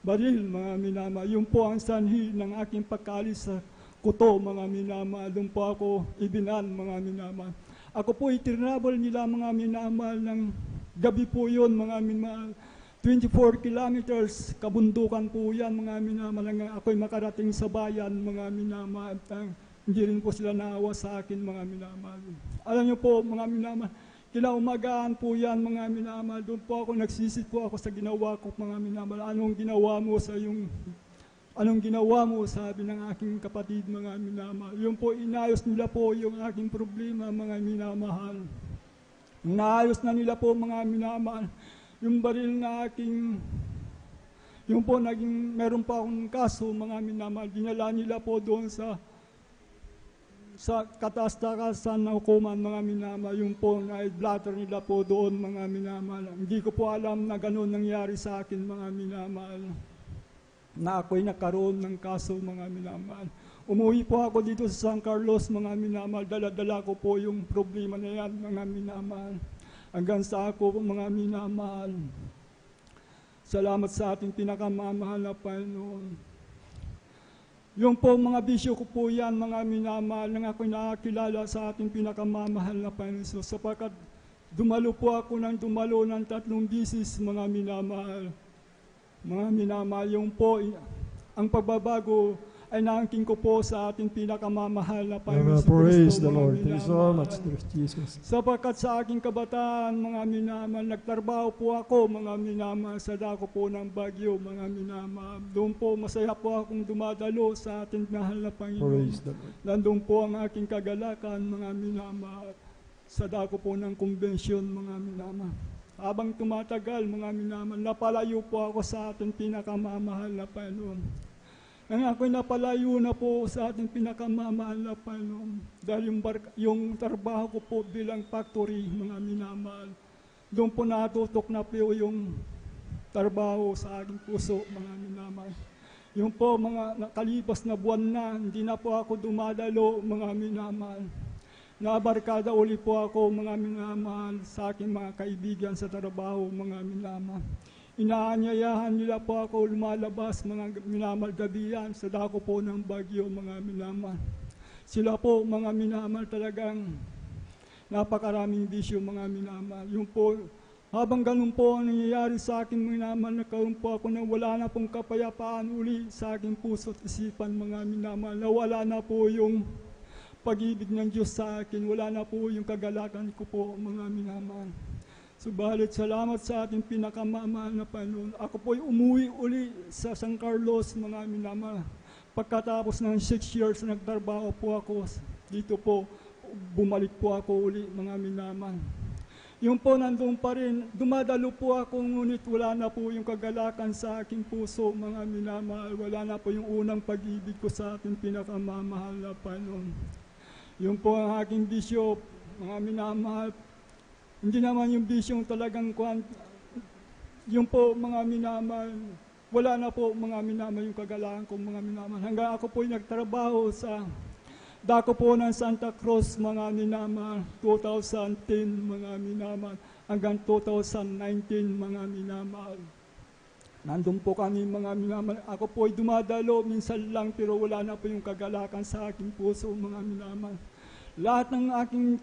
baril, mga minamahal. Yung po ang sanhi ng aking pagkaalis sa kuto, mga minamahal. Doon po ako ibinan, mga minamahal. Ako po itinabol nila, mga minamahal, ng gabi po yun, mga minamahal. 24 kilometers, kabundukan po yan, mga minamahal. Ako'y makarating sa bayan, mga minamahal. Hindi rin po sila naawa sa akin, mga minamahal. Alam niyo po, mga minamahal, kinaumagaan po yan, mga minamahal. Doon po ako, nagsisit po ako sa ginawa ko, mga minamahal. Anong ginawa mo, sabi ng aking kapatid, mga minamahal. Yung po, inayos nila po yung aking problema, mga minamahal. Naayos na nila po, mga minamahal. Yung baril na yung po meron pa akong kaso, mga minamahal, dinala nila po doon sa kataas-takasan na hukuman, mga minamahal. Yung po na-blatter nila po doon, mga minamahal. Hindi ko po alam na gano'n nangyari sa akin, mga minamahal. Na ako'y nagkaroon ng kaso, mga minamahal. Umuwi po ako dito sa San Carlos, mga minamahal. Dala-dala ko po yung problema na yan, mga minamahal. Hanggang sa ako, mga minamahal. Salamat sa ating pinakamamahal na Panginoon. Yung po mga bisyo ko po yan, mga minamahal, nang ako'y nakakilala sa ating pinakamamahal na Panginoon. Sapagkat dumalo po ako ng 3 bisis, mga minamahal. Mga minamahal, yung po, ang pagbabago ay naangking ko po sa ating pinakamamahal na Amen. Panginoon Praise Kristo, the mga Lord. Thank you so minamahal. much, Lord Jesus. Sapagkat sa aking kabataan, mga minamahal, nagtrabaho po ako, mga minamahal, sa dako po ng Bagyo, mga minamahal. Doon po, masaya po akong dumadalo sa ating mahal na Panginoon. Praise the Lord. Nandun po ang aking kagalakan, mga minamahal, sa dako po ng kumbensyon, mga minamahal. Habang tumatagal, mga minamahal, napalayo po ako sa ating pinakamamahal na Panginoon. Nang ako'y napalayo na po sa ating pinakamamahal na Panginoon, dahil yung trabaho ko po bilang factory, mga minamahal, doon po natutok na po yung trabaho sa aking puso, mga minamahal. Yung po mga nakalipas na buwan na, hindi na po ako dumadalo, mga minamahal. Nabarkada uli po ako, mga minamahal, sa aking mga kaibigan sa trabaho, mga minamahal. Inaanyayahan nila po ako lumalabas, mga minamahal, gabihan sa dako po ng Bagyo, mga minamahal. Sila po, mga minamahal, talagang napakaraming bisyo, mga minamahal. Yung po, habang ganun po ang nangyayari sa akin, mga minamahal, nagkaroon po ako na wala na pong kapayapaan uli sa aking puso at isipan, mga minamahal. Nawala na po yung pag-ibig ng Diyos sa akin, wala na po yung kagalakan ko po, mga minamahal. Subalit, salamat sa ating pinakamamahal na Panginoon. Ako po'y umuwi uli sa San Carlos, mga minamahal. Pagkatapos ng 6 years na nagtrabaho po ako, dito po, bumalik po ako uli, mga minamahal. Yung po nandun pa rin, dumadalo po ako, ngunit wala na po yung kagalakan sa aking puso, mga minamahal. Wala na po yung unang pag-ibig ko sa ating pinakamamahal na Panginoon. Yung po ang aking bisyo, mga minamahal. Hindi naman yung bisyong talagang yung po, mga minamahal. Wala na po, mga minamahal, yung kagalakan ko, mga minamahal. Hanggang ako po nagtrabaho sa dako po ng Santa Cruz, mga minamahal, 2010, mga minamahal, hanggang 2019, mga minamahal. Nandun po kami, mga minamahal. Ako po ay dumadalo, minsan lang, pero wala na po yung kagalakan sa aking puso, mga minamahal. Lahat ng aking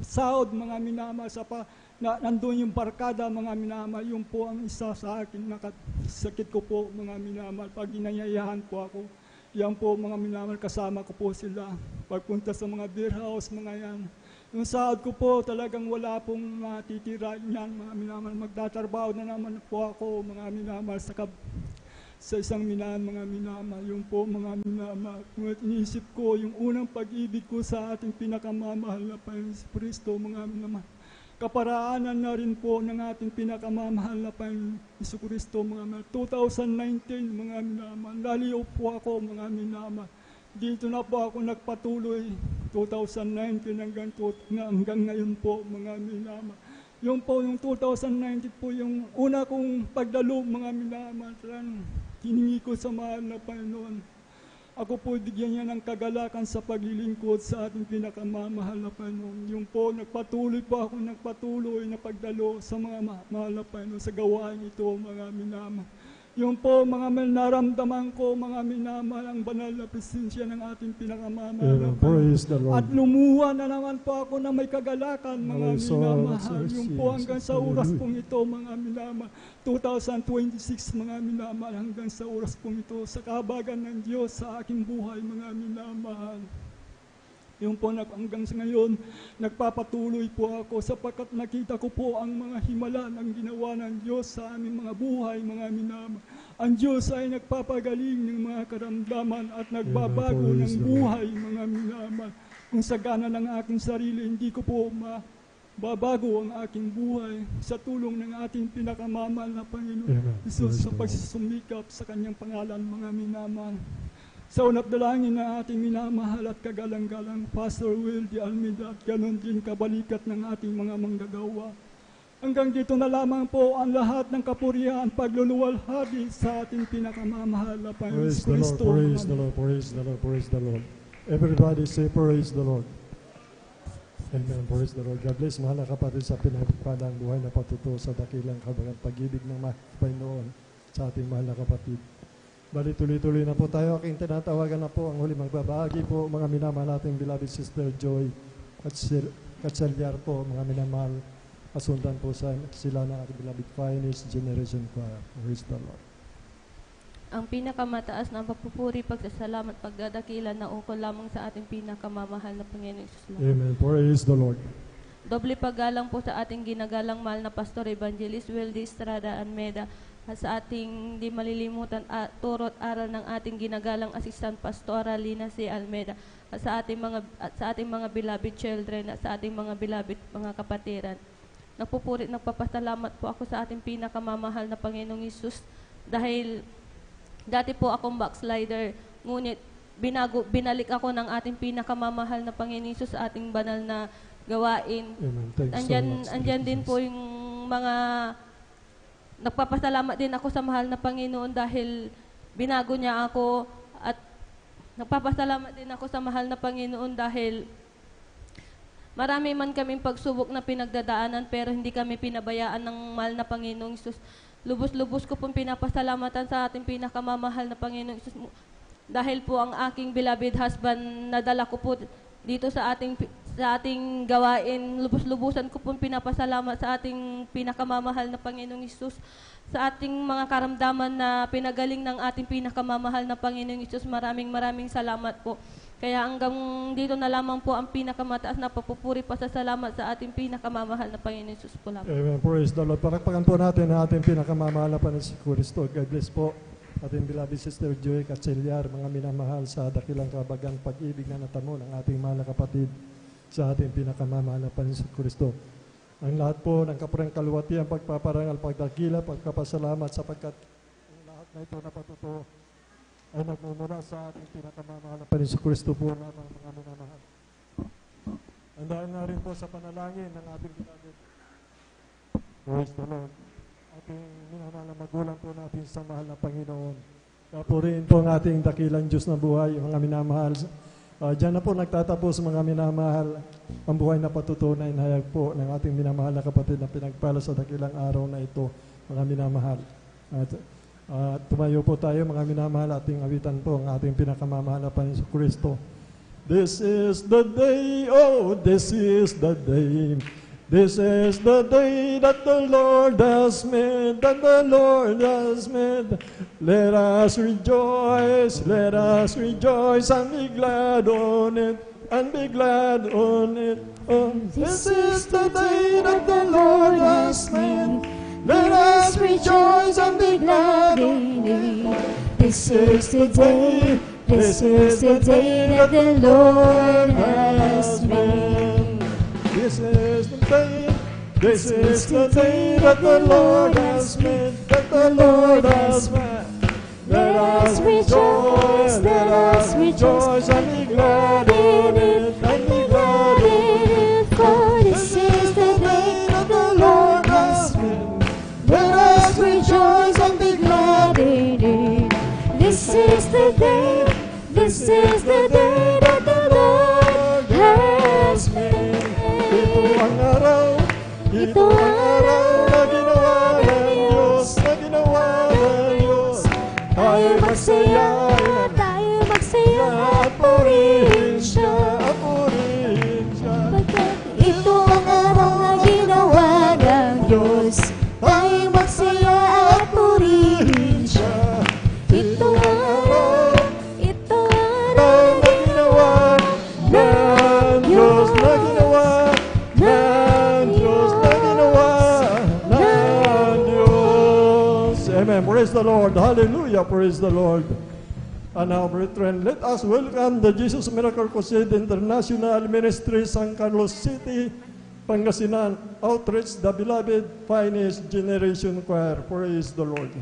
sahod, mga minamahal, nandun yung barkada, mga minamahal, yun po ang isa sa akin, sakit ko po, mga minamahal, pag inayayahan po ako. Yan po, mga minamahal, kasama ko po sila. Pagpunta sa mga beer house, mga yan. Yung sahod ko po, talagang wala pong matitira yan, mga minamahal. Magtatrabaho na naman po ako, mga minamahal, sa isang minahan, mga minamahal. Yung po, mga minamahal. Ngunit iniisip ko, yung unang pag-ibig ko sa ating pinakamamahal na Panginoon Kristo, mga minamahal. Kaparaanan na rin po ng ating pinakamamahal na Panginoon Kristo, mga minamahal. 2019, mga minamahal. Laliw po ako, mga minamahal. Dito na po ako nagpatuloy, 2019 hanggang ngayon po, mga minamahal. Yung po, yung 2019 po, yung una kong pagdalo, mga minamahal, hiningi ko sa mahal na Panginoon. Ako po bigyan niya ng kagalakan sa paglilingkod sa ating pinakamamahal na Panginoon. Yung po, nagpatuloy na pagdalo sa mga mahal na Panginoon sa gawain ito, mga minamahal. Yung po, mga naramdaman ko, mga minamahal, ang banal na presensya ng ating pinakamamahal na Praise the Panginoon. At Lord. lumuha na naman po ako na may kagalakan, mga Praise the Lord, minamahal. Jesus. Yung po hanggang sa oras pong ito, mga minamahal. 2026, mga minamahal, hanggang sa oras pong ito, sa kahabagan ng Diyos sa aking buhay, mga minamahal. Yung po hanggang sa ngayon, nagpapatuloy po ako sapagkat nakita ko po ang mga himala ng ginawa ng Diyos sa aming mga buhay, mga minamahal. Ang Diyos ay nagpapagaling ng mga karamdaman at nagbabago ng buhay, mga minamahal. Kung sagana ng aking sarili, hindi ko po mababago ang aking buhay sa tulong ng ating pinakamamahal na Panginoon Jesus sa pagsusumikap sa kanyang pangalan, mga minamahal. Sa unap dalangin na ating minamahal at kagalang-galang Pastor Will de Almeida at ganon din kabalikat ng ating mga manggagawa. Hanggang dito na lamang po ang lahat ng kapurihan, pagluluwalhati sa ating pinakamamahal na Panginoon Praise the Lord, Kristo. praise the Lord, praise the Lord, praise the Lord. Everybody say praise the Lord. Amen, praise the Lord. God bless, mahal na kapatid, sa pinagpalang buhay na patuto sa dakilang kabagang pag-ibig ng Panginoon sa ating mahal na kapatid. Bali, tuloy-tuloy na po tayo. Aking tinatawagan na po ang huli magbabahagi po, mga minamahal nating beloved Sister Joy at Katselyar po, mga minamahal. Kasundan po sila ng ating beloved Finest Generation Choir. Praise the Lord. Ang pinakamataas na papupuri, pagsasalamat, pagdadakilan na ukol lamang sa ating pinakamamahal na Panginoon Isus lang. Amen. Praise the Lord. Doble paggalang po sa ating ginagalang mahal na Pastor Evangelist Weldy Estrada Almeda at sa ating di malilimutan turo at aral ng ating ginagalang Assistant Pastoral Lina C. Almeda at sa ating mga beloved children at sa ating mga beloved mga kapatiran. Nagpapasalamat po ako sa ating pinakamamahal na Panginoong Isus dahil dati po akong backslider, ngunit binalik ako ng ating pinakamamahal na Panginoon Isus sa ating banal na gawain. Amen. Thanks so much. Andyan din po yung mga nagpapasalamat din ako sa mahal na Panginoon dahil binago niya ako at nagpapasalamat din ako sa mahal na Panginoon dahil marami man kaming pagsubok na pinagdadaanan pero hindi kami pinabayaan ng mahal na Panginoong Isus. Lubos-lubos ko pong pinapasalamatan sa ating pinakamamahal na Panginoong Isus dahil po ang aking beloved husband nadala ko po dito sa ating gawain. Lubos-lubusan ko pong pinapasalamat sa ating pinakamamahal na Panginoong Isus sa ating mga karamdaman na pinagaling ng ating pinakamamahal na Panginoong Isus. Maraming salamat po. Kaya hanggang dito na lamang po ang pinakamataas na papupuri pasasalamat sa ating pinakamamahal na Panginoon Isus po lamang. Amen. Praise the Lord. Palakpakan po natin ang ating pinakamamahal na Panginoon si Kristo. God bless po ating beloved Sister Joy Catselyar, mga minamahal sa dakilang kabagang pag-ibig na natamo ng ating mahal na kapatid sa ating pinakamamahal na Panginoon si Kristo. Ang lahat po ng kapurang kaluwatian, pagpaparangal, pagdakila, pagpapasalamat sapagkat ang lahat na ito na patuto ay nagmumula sa ating pinakamamahal na Panginoon si Kristo po lamang, mga minamahal. Andahan na rin po sa panalangin ng ating beloved. Praise the Lord. Ating minamahal na magulang po natin sa mahal na Panginoon. Kapurihin po ang ating dakilang Diyos na buhay, mga minamahal. Diyan na po nagtatapos mga minamahal ang buhay na patutunay na hayag po ng ating minamahal na kapatid na pinagpala sa dakilang araw na ito, mga minamahal. At tumayo po tayo mga minamahal, ating awitan po ang ating pinakamamahal na Panginoon Kristo. This is the day, oh, this is the day. This is the day that the Lord has made, that the Lord has made. Let us rejoice and be glad on it, and be glad on it. Oh, this is the day that the Lord has made. Let us rejoice and be glad on it. This is the day that the Lord has made. This is the day that the Lord has made, that the Lord has made. Let us rejoice and be glad in it, and be glad in it. For this is the day that the Lord has made. Let us rejoice and be glad in it. This is the day that the Lord has made. Ito ang araw na ginawa ng Diyos, Tayo magsaya at purihin siya, Pagkat ito ang araw na ginawa ng Diyos, tayo magsaya at purihin siya. Ito ang araw na ginawa ng Diyos, Amen. Praise the Lord. Hallelujah. Praise the Lord. And now, brethren, let us welcome the Jesus Miracle Crusade International Ministry, San Carlos City, Pangasinan, Outreach, the Beloved Finest Generation Choir. Praise the Lord.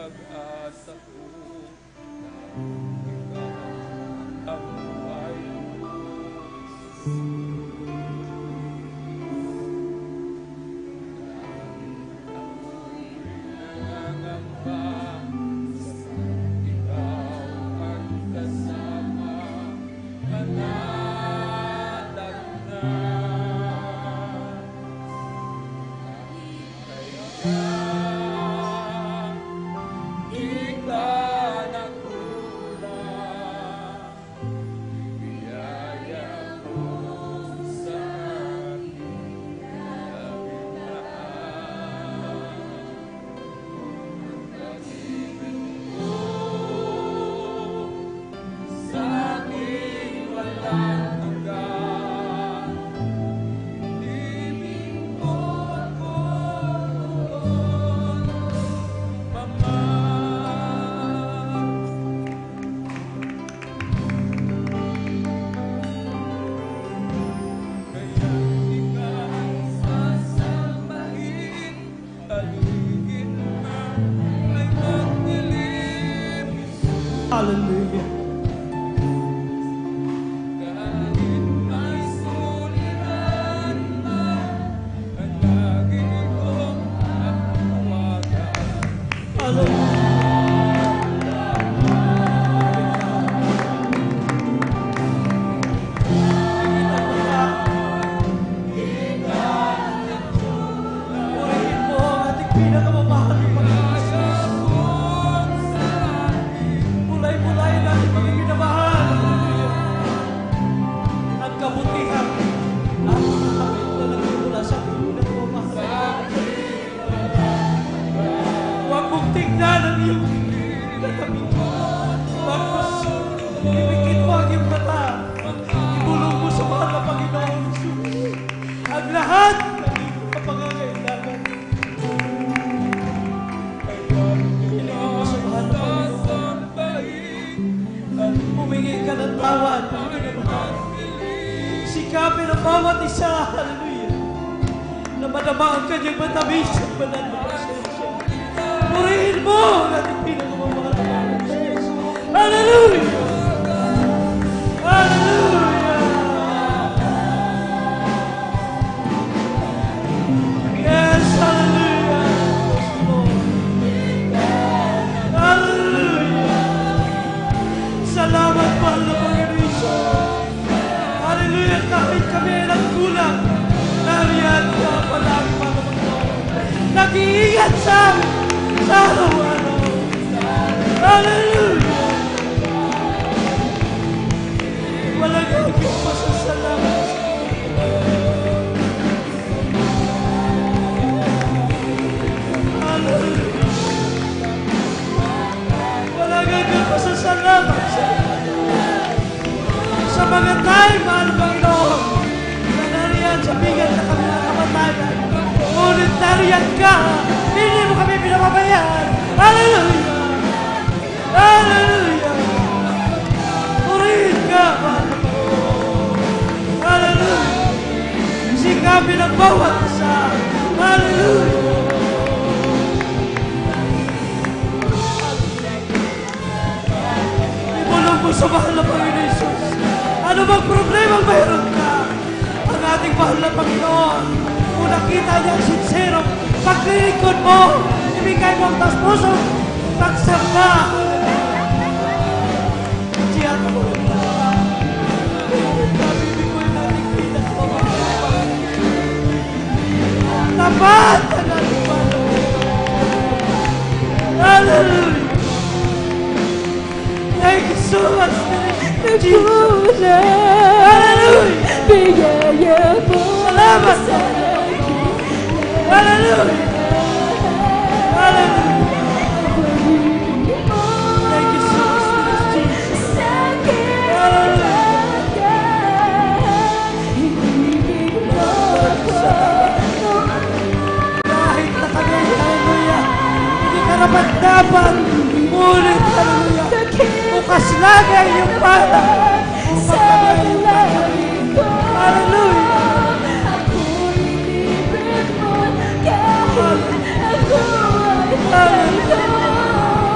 pag-asa ko na ikaw ang buhay ko. Nangangamba, ikaw ang kasama, Hallelujah. kahit may suliran man, ang lagi kong natawagan. Purihin mo ang ating pinakamamahal ng Panginoon. Mulay-mulayan natin pagiging-namahal. Ang kabutihan at kapit na nagmumula sa pinakamamahal. Huwag mong tingnan ang iyong pinakabit. Huwag mo ibigit mo ang iyong mata. Ibulong mo sa mahal na Panginoon Jesus ang lahat ng iyong kapangangailangan. Ilingin mo sa mahal na Panginoon. Humingi ka ng tawad. Sikapin ang bawat isa. Hallelujah. Na madama ang kanyang matamis at banal na presensya. Purihin mo ang ating pinakamamahal na Panginoon. Hallelujah! Hallelujah! Yes, hallelujah! Yes, Lord. Hallelujah! Salamat, mahal na Panginoon Jesus. Hallelujah! Kahit kami ay nagkulang, nariyan ka palagi, mga Panginoon. Nag-iingat sa amin sa araw-araw. Hallelujah! Walang higit pasasalamat sa Hallelujah! Walang higit pasasalamat sa mga tayo, mahal Panginoon, na nariyan sa bigat na kami ng kamatayan. Ngunit nariyan ka, hindi mo kami pinapabayaan. Hallelujah! Hallelujah! Purihin ka, mahal na Panginoon. Hallelujah! Sikapin ang bawat isa. Hallelujah! Ibulong mo sa mahal na Panginoon Jesus. Ano bang problema mayroon ka? Ang ating mahal na Panginoon, kung nakita niya ang sinserong paglilingkod mo, ibigay mo ang taos-puso, pagsamba. Siya ka mo. Nabibigay natin pinakamamahal. Tapat ang ating mahal. Hallelujah! Thank you so much, Jesus. Hallelujah! Biyaya mo Salamat! sa akin. Hallelujah! Hallelujah! Thank you so much, Jesus. Sa akin Hallelujah! ibigin mo ako. Kahit na kami, hallelujah, hindi ka dapat ngunit, hallelujah, bukas lagi ang iyong pala. Sa langit ko, Hallelujah! ako'y libre mo kahit ako ay Hallelujah!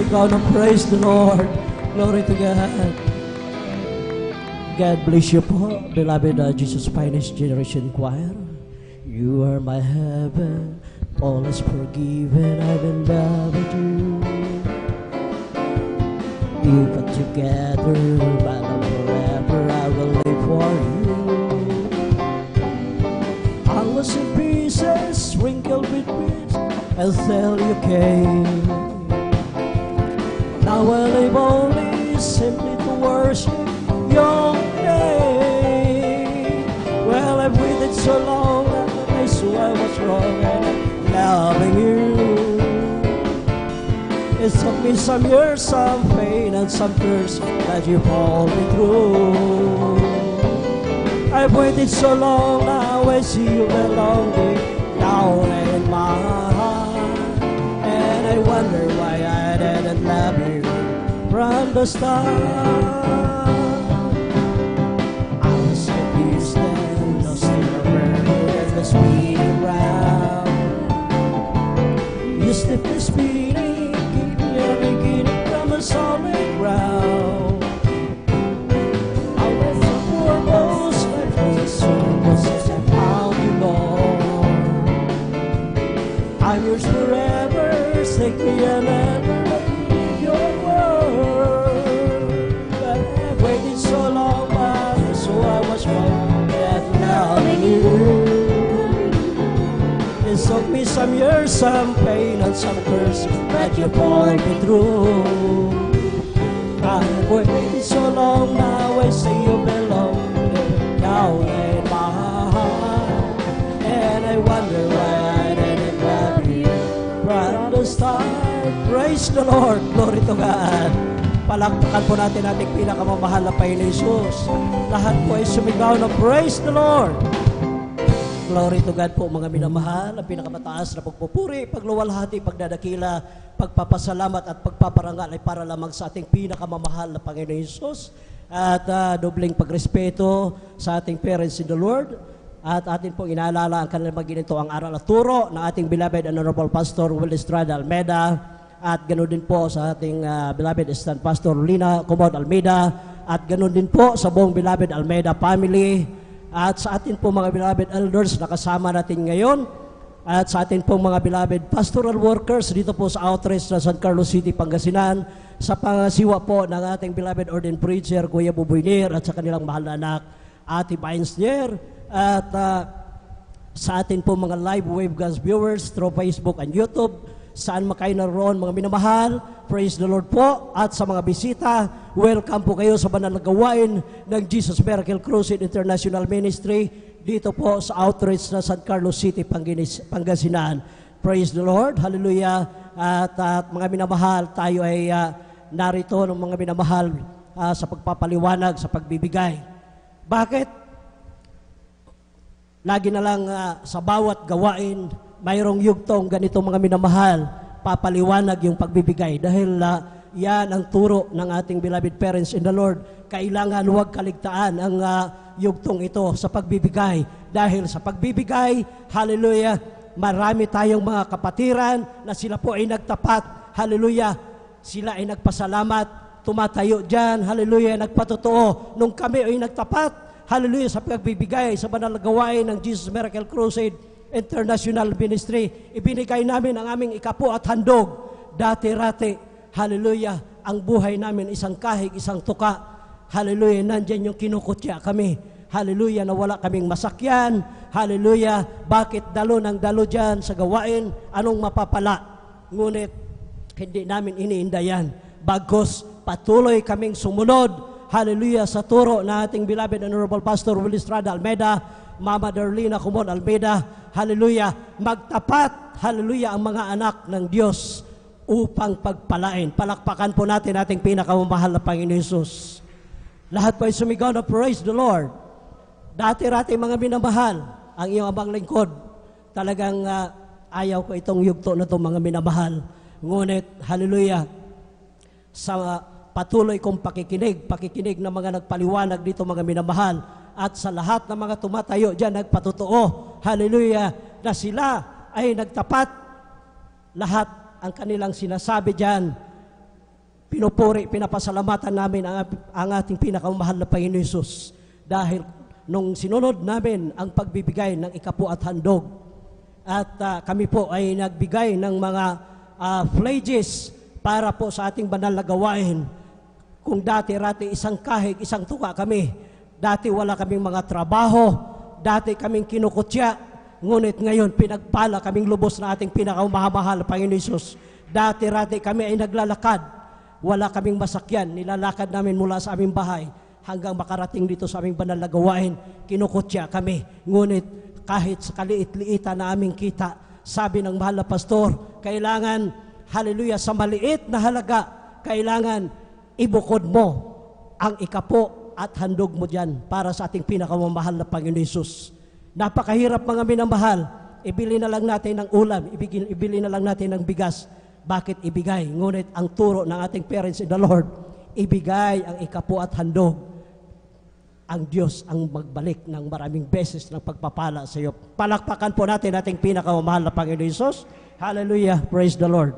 sumigaw ng praise the Lord. Glory to God. God bless you po, beloved Jesus Finest Generation Choir. You are my heaven, all is forgiven, I've been loved you. You put together, my love forever, I will live for you. I was in pieces, sprinkled with bits, until you came. Now I live only simply to worship your name. Well, I've waited so long that I saw I was wrong and I'm loving you. It took me some years, some pain and some tears that you pulled me through. I've waited so long, now I see you belong deep down in my heart. And I wonder why I didn't love you from the start. I was confused and lost in the world and the speed around. You slipped the speeding, keep me beginning from a solid ground. I was the foremost, my first was as I found you, Lord. I'm yours forever, take me and never let me leave your word. But I've waited so long, but so I was wrong at loving you. It took me some years, some pain and some curse that you pulled me through. I've waited so long, now I see you belong down in my heart. And I wonder why I didn't love you from the start. Praise the Lord, glory to God. Palakpakan po natin ating pinakamamahal na Panginoon Jesus. Lahat po ay sumigaw na praise the Lord. Glory to God po mga minamahal, ang pinakamataas na pagpupuri, pagluwalhati, pagdadakila, pagpapasalamat at pagpaparangal ay para lamang sa ating pinakamamahal na Panginoon Jesus. At dobling pagrespeto sa ating parents in the Lord. At atin pong inaalala ang kanilang maginito ang aral at turo ng ating beloved and honorable Pastor Will Estrada Almeida. At ganoon din po sa ating beloved assistant Pastor Lina Comod Almeida. At ganoon din po sa buong beloved Almeida family. At sa atin po mga beloved elders na kasama natin ngayon, at sa atin po mga beloved pastoral workers dito po sa outreach na San Carlos City, Pangasinan, sa pangasiwa po ng ating beloved ordained preacher, Kuya Buboy Nir, at sa kanilang mahal na anak, Ate Bains Nir, at sa atin po mga live webcast viewers through Facebook and YouTube, saan makayo naroon mga minamahal, praise the Lord po. At sa mga bisita, welcome po kayo sa banal na gawain ng Jesus Miracle Crusade International Ministry dito po sa outreach na San Carlos City, Pangasinan. Praise the Lord, hallelujah. At mga minamahal, tayo ay narito ng mga minamahal sa pagpapaliwanag, sa pagbibigay. Bakit? Lagi na lang sa bawat gawain, mayroong yugtong ganito mga minamahal, papaliwanag yung pagbibigay. Dahil yan ang turo ng ating beloved parents in the Lord. Kailangan huwag kaligtaan ang yugtong ito sa pagbibigay. Dahil sa pagbibigay, hallelujah, marami tayong mga kapatiran na sila po ay nagtapat. Hallelujah, sila ay nagpasalamat, tumatayo dyan, hallelujah, nagpatotoo. Nung kami ay nagtapat, hallelujah, sa pagbibigay, sa banal na gawain ng Jesus Miracle Crusade International Ministry, ibinigay namin ang aming ikapu at handog. Dati-rati, hallelujah, ang buhay namin isang kahig, isang tuka. Hallelujah, nandyan yung kinukutya kami. Hallelujah, na wala kaming masakyan. Hallelujah, bakit dalo ng dalo dyan sa gawain? Anong mapapala? Ngunit, hindi namin iniindayan. Bagkus, patuloy kaming sumunod. Hallelujah, sa turo na ating beloved honorable Pastor Will Estrada Almeida, Mama Darlina Comod Almeida, hallelujah, magtapat, hallelujah, ang mga anak ng Diyos upang pagpalain. Palakpakan po natin ating pinakamamahal na Panginoon Jesus. Lahat po ay sumigaw na praise the Lord. Dati-rati mga minamahal, ang iyong abang lingkod, talagang ayaw ko itong yugto na itong mga minamahal. Ngunit, hallelujah, sa patuloy kong pakikinig ng mga nagpaliwanag dito mga minamahal, at sa lahat ng mga tumatayo dyan, nagpatotoo, hallelujah, na sila ay nagtapat. Lahat ang kanilang sinasabi dyan pinupuri, pinapasalamatan namin ang ating pinakamahal na Panginoon Hesus dahil nung sinunod namin ang pagbibigay ng ikapu at handog at kami po ay nagbigay ng mga pledges para po sa ating banal na gawain. Kung dati-rati isang kahig, isang tuka kami, dati wala kaming mga trabaho, dati kaming kinukutya, ngunit ngayon pinagpala kaming lubos na ating pinakamahal Panginoon Hesus. Dati-rati kami ay naglalakad, wala kaming masakyan, nilalakad namin mula sa aming bahay hanggang makarating dito sa aming banal na gawain, kinukutya kami. Ngunit kahit sa kaliit-liitan na aming kita, sabi ng mahal na pastor, kailangan, hallelujah, sa maliit na halaga, kailangan ibukod mo ang ikapo at handog mo dyan para sa ating pinakamamahal na Panginoon Hesus. Napakahirap mga minamahal, ibili na lang natin ng ulam, ibili na lang natin ng bigas. Bakit ibigay? Ngunit ang turo ng ating parents in the Lord, ibigay ang ikapo at handog. Ang Diyos ang magbalik ng maraming beses ng pagpapala sa iyo. Palakpakan po natin ating pinakamamahal na Panginoon Hesus. Hallelujah, praise the Lord.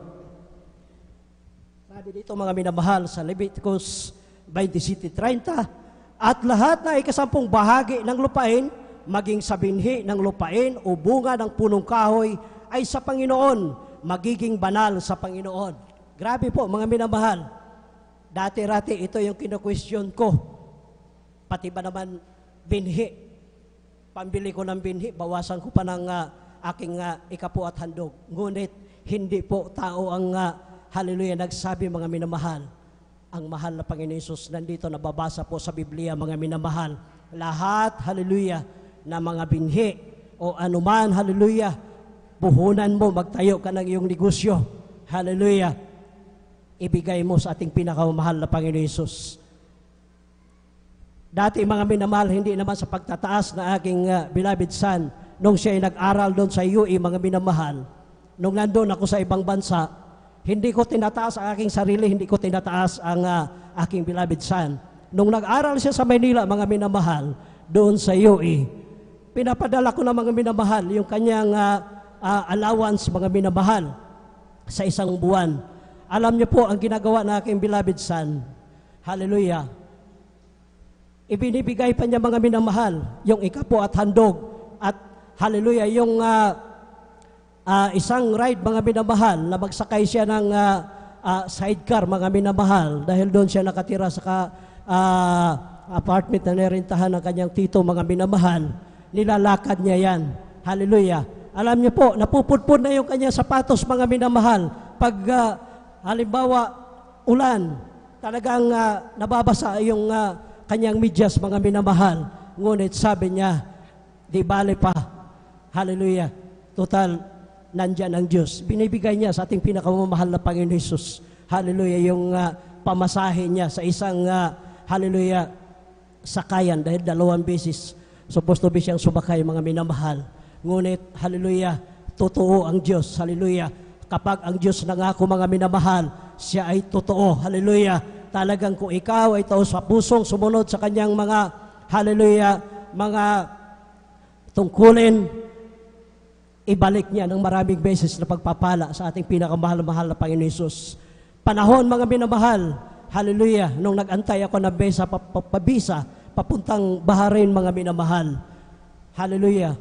Sabi dito mga minamahal sa Leviticus 27:30, at lahat na ikasampung bahagi ng lupain, maging sa binhi ng lupain o bunga ng punong kahoy ay sa Panginoon, magiging banal sa Panginoon. Grabe po mga minamahal. Dati-rati ito yung kino-question ko. Pati ba naman binhi? Pambili ko ng binhi, bawasan ko pa ng aking ikapu at handog. Ngunit hindi po tao ang hallelujah nagsabi mga minamahal. Ang mahal na Panginoon Hesus nandito nababasa po sa Biblia mga minamahal. Lahat hallelujah na mga binhi o anuman hallelujah, puhunan mo, magtayo ka ng iyong negosyo. Hallelujah. Ibigay mo sa ating pinakamahal na Panginoon Hesus. Dati mga minamahal, hindi naman sa pagtataas na aking beloved son, nung siya ay nag-aral doon sa UE, mga minamahal, nung nandun ako sa ibang bansa, hindi ko tinataas ang aking sarili, hindi ko tinataas ang aking beloved son. Nung nag-aral siya sa Maynila, mga minamahal, doon sa UE, pinapadala ko na mga minamahal, yung kanyang allowance, mga minamahal, sa isang buwan. Alam niyo po, ang ginagawa ng aking beloved son, hallelujah, ibinibigay pa niya mga minamahal, yung ikapo at handog, at hallelujah, yung isang ride mga minamahal, na magsakay siya ng sidecar mga minamahal, dahil doon siya nakatira sa apartment na nirentahan ng kanyang tito mga minamahal, nilalakad niya yan. Hallelujah. Alam niyo po, napupudpud na yung kanyang sapatos mga minamahal, pag halimbawa ulan, talagang nababasa yung kanyang medyas mga minamahal. Ngunit sabi niya, di bale pa. Hallelujah. Total, nandyan ang Diyos. Binibigay niya sa ating pinakamamahal na Panginoon Hesus. Hallelujah. Yung pamasahe niya sa isang, hallelujah, sakayan. Dahil 2 beses, supposed to be siyang sumakay mga minamahal. Ngunit, hallelujah, totoo ang Diyos. Hallelujah. Kapag ang Diyos nangako mga minamahal, siya ay totoo. Hallelujah. Talagang kung ikaw ay taos sa pusong sumunod sa kanyang mga, hallelujah, mga tungkulin, ibalik niya ng maraming beses na pagpapala sa ating pinakamahal-mahal na Panginoon Hesus. Panahon mga minamahal, hallelujah, nung nag-antay ako ng pabisa, papuntang Bahrain mga minamahal. Hallelujah.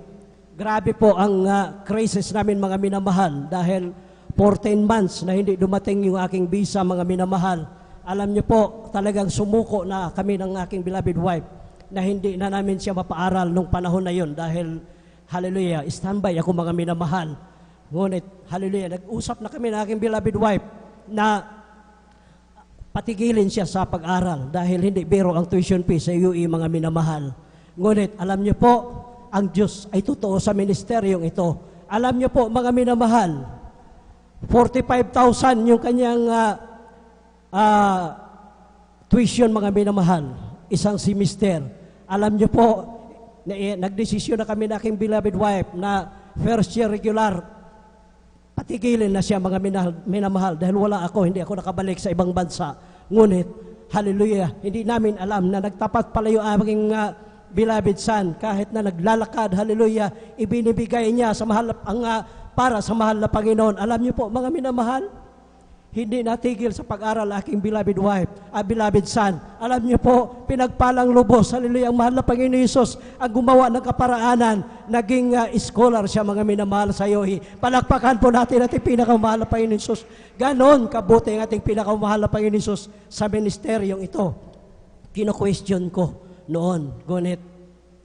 Grabe po ang crisis namin mga minamahal dahil 14 months na hindi dumating yung aking visa mga minamahal. Alam niyo po, talagang sumuko na kami ng aking beloved wife na hindi na namin siya mapaaral nung panahon na yon dahil, hallelujah, standby ako mga minamahal. Ngunit, hallelujah, nag-usap na kami ng aking beloved wife na patigilin siya sa pag-aral dahil hindi biro ang tuition fee sa UE mga minamahal. Ngunit, alam niyo po, ang Diyos ay totoo sa ministeryong ito. Alam niyo po, mga minamahal, 45,000 yung kanyang tuition mga minamahal, isang semester. Alam niyo po, nagdesisyon na kami na aking beloved wife na first year regular, patigilin na siya mga minamahal dahil wala ako, hindi ako nakabalik sa ibang bansa. Ngunit, hallelujah, hindi namin alam na nagtapat pala yung aking beloved son, kahit na naglalakad, hallelujah, ibinibigay niya sa mahal, para sa mahal na Panginoon. Alam niyo po, mga minamahal, Hindi natigil sa pag-aral aking beloved wife, beloved son. Alam niyo po, pinagpalang lubos, hallelujah, ang mahal na Panginoon Hesus, ang gumawa ng kaparaanan, naging scholar siya, mga minamahal sa iyo. Palakpakan po natin ating pinakamahal na Panginoon Hesus. Ganon kabuti ang ating pinakamahal na Panginoon Hesus sa ministeryong ito. Kino-question ko noon, ngunit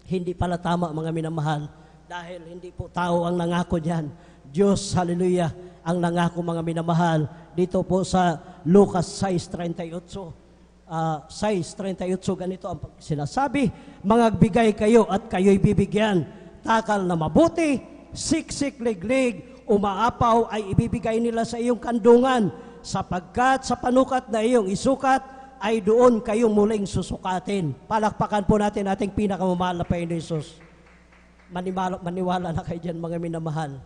hindi pala tama, mga minamahal, dahil hindi po tao ang nangako diyan. Diyos, hallelujah, ang nangako, mga minamahal, dito po sa Lucas 6:38. 6:38, ganito ang sinasabi, "Mangagbigay kayo at kayo'y bibigyan. Takal na mabuti, siksik, liglig, umaapaw ay ibibigay nila sa iyong kandungan, sapagkat sa panukat na iyong isukat ay doon kayong muling susukatin." Palakpakan po natin ating pinakamamahal na Panginoon Hesus. Maniwala na kayo dyan, mga minamahal.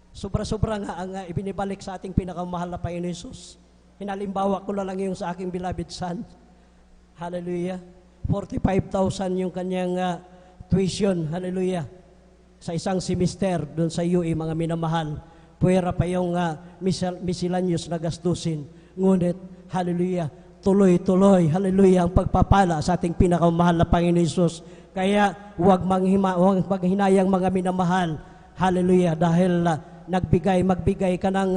Sobra-sobra nga ang ibinibalik sa ating pinakamahal na Panginoon Hesus. Hinalimbawa ko na lang yung sa aking beloved son. Hallelujah. 45,000 yung kanyang tuition. Hallelujah. Sa isang semester doon sa UE, mga minamahal. Puwera pa yung miscellaneous na gastusin. Ngunit, hallelujah, tuloy-tuloy, hallelujah, ang pagpapala sa ating pinakamahal na Panginoon Hesus. Kaya huwag maghinayang, mga minamahal. Hallelujah, dahil magbigay ka ng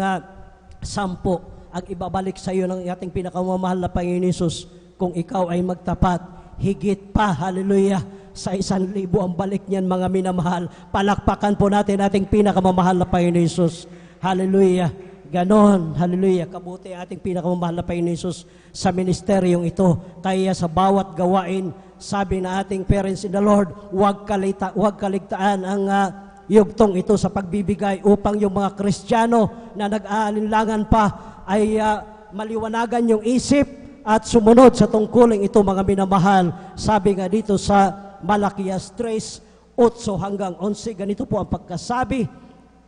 10, ang ibabalik sa iyo ng ating pinakamamahal na Panginoon Hesus kung ikaw ay magtapat. Higit pa, hallelujah, sa 1,000 ang balik niyan, mga minamahal. Palakpakan po natin ating pinakamamahal na Panginoon Hesus. Hallelujah. Ganon, hallelujah, kabuti ang ating pinakamamahal na Panginoon Hesus sa ministeryong ito. Kaya sa bawat gawain, sabi na ating parents in the Lord, huwag kaligtaan ang yugtong ito sa pagbibigay upang yung mga Kristiyano na nag-aalinlangan pa ay maliwanagan yung isip at sumunod sa tungkuling ito, mga minamahal. Sabi nga dito sa Malakias 3:8-11, ganito po ang pagkasabi,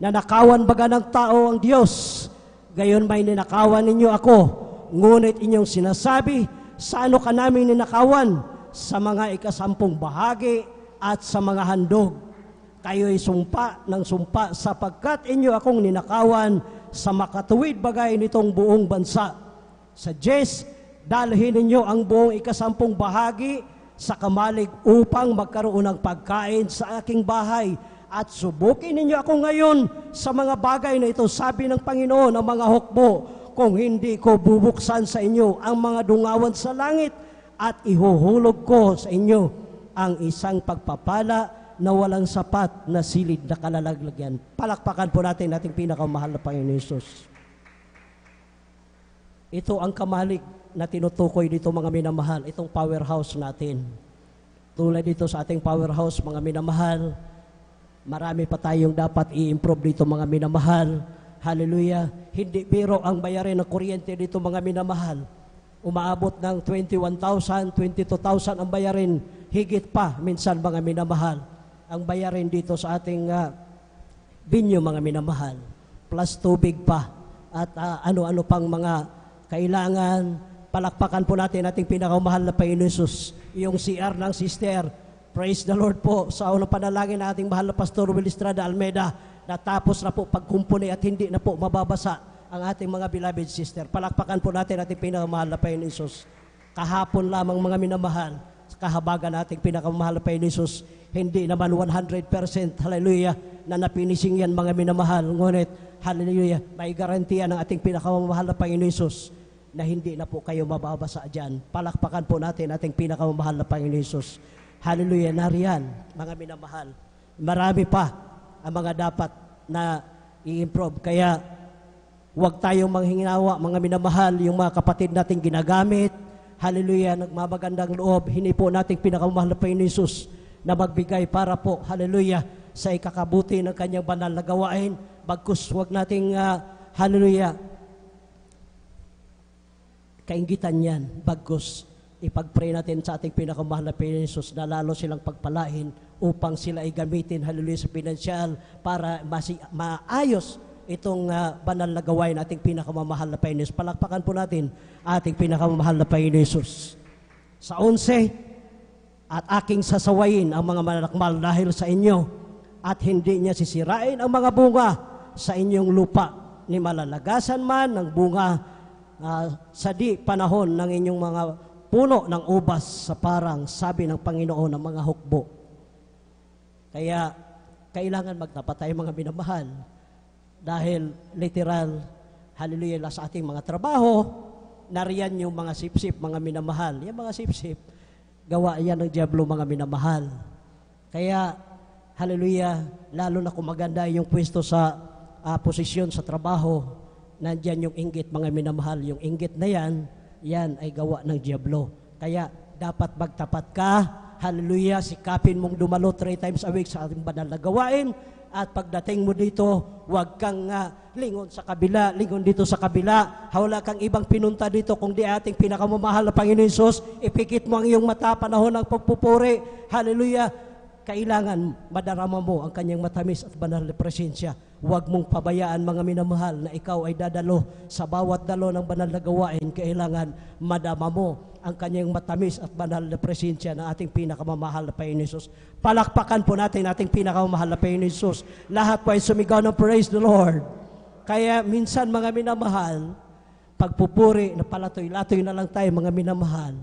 "Nanakawan baga ng tao ang Diyos, gayon may ninakawan ninyo ako, ngunit inyong sinasabi, sa ano ka namin ninakawan? Sa mga 10 bahagi at sa mga handog. Kayo'y sumpa ng sumpa sapagkat inyo akong ninakawan sa makatuwid bagay nitong buong bansa. Sa 10, dalhin ninyo ang buong 10 bahagi sa kamalig upang magkaroon ng pagkain sa aking bahay. At subukin ninyo ako ngayon sa mga bagay na ito, sabi ng Panginoon, ang mga hukbo, kung hindi ko bubuksan sa inyo ang mga dungawan sa langit at ihuhulog ko sa inyo ang isang pagpapala na walang sapat na silid na kalalagyan." Palakpakan po natin ating pinakamahal na Panginoon Hesus. Ito ang kamalig na tinutukoy dito, mga minamahal, itong powerhouse natin. Tulad dito sa ating powerhouse, mga minamahal, marami pa tayong dapat i-improve dito, mga minamahal. Hallelujah. Hindi biro ang bayarin ng kuryente dito, mga minamahal. Umaabot ng 21,000, 22,000 ang bayarin. Higit pa, minsan, mga minamahal, ang bayarin dito sa ating binyo, mga minamahal. Plus tubig pa. At ano-ano pang mga kailangan. Palakpakan po natin ating pinakamahal na Panginoon Hesus. Yung CR ng sister, praise the Lord po, sa unang panalangin na ating mahal na Pastor Will Estrada Almeida, natapos na po pagkumpuni at hindi na po mababasa ang ating mga beloved sister. Palakpakan po natin ating pinakamahal na Panginoon Hesus. Kahapon lamang, mga minamahal, kahabagan nating pinakamahal na Panginoon Hesus, hindi naman 100%, hallelujah, na napinising yan, mga minamahal. Ngunit, hallelujah, may garantiya ng ating pinakamamahal na Panginoon Hesus na hindi na po kayo mababasa dyan. Palakpakan po natin ating pinakamamahal na Panginoon Hesus. Hallelujah, nariyan, mga minamahal. Marami pa ang mga dapat na i-improve. Kaya, huwag tayong manghinawa, mga minamahal, yung mga kapatid nating ginagamit. Hallelujah, nagmamagandang loob. Hini po nating pinakamamahal na Panginoon Hesus na magbigay para po, hallelujah, sa ikakabuti ng kanyang banal na gawain. Bagkus, huwag nating, hallelujah, kainggitan yan. Bagkus, ipag-pray natin sa ating pinakamahal na Panginoon Hesus na lalo silang pagpalain upang sila ay gamitin, hallelujah, sa pinansyal para maayos itong banal na gawain ating pinakamamahal na Panginoon Hesus. Palakpakan po natin ating pinakamamahal na Panginoon Hesus. Sa 11, "At aking sasawayin ang mga mananakmal dahil sa inyo, at hindi niya sisirain ang mga bunga sa inyong lupa. ni malalagasan man ng bunga sa di panahon ng inyong mga puno ng ubas sa parang sabi ng Panginoon ng mga hukbo. Kaya kailangan magtapat tayo mga minamahal dahil literal, hallelujah, sa ating mga trabaho, nariyan yung mga sipsip, mga minamahal. Yung mga sipsip, gawa yan ng Diablo, mga minamahal. Kaya, hallelujah, lalo na kung maganda yung pwesto sa posisyon sa trabaho, nandyan yung inggit, mga minamahal. Yung inggit na yan ay gawa ng Diablo. Kaya, dapat magtapat ka, hallelujah, sikapin mong dumalo 3 times a week sa ating banal na gawain, at pagdating mo dito, huwag kang lingon sa kabila, lingon dito sa kabila. Wala kang ibang pinunta dito kung di ating pinakamamahal na Panginoon Hesus. Ipikit mo ang iyong mata, panahon ng pagpupuri. Hallelujah. Kailangan madarama mo ang kanyang matamis at banal na presensya. Huwag mong pabayaan, mga minamahal, na ikaw ay dadalo sa bawat dalo ng banal na gawain. Kailangan madama mo ang kanyang matamis at banal na presensya ng ating pinakamamahal na Panginoon Hesus. Palakpakan po natin ating pinakamamahal na Panginoon Hesus. Lahat po ay sumigaw ng praise the Lord. Kaya minsan, mga minamahal, pagpupuri na palatoy-latoy na lang tayo, mga minamahal,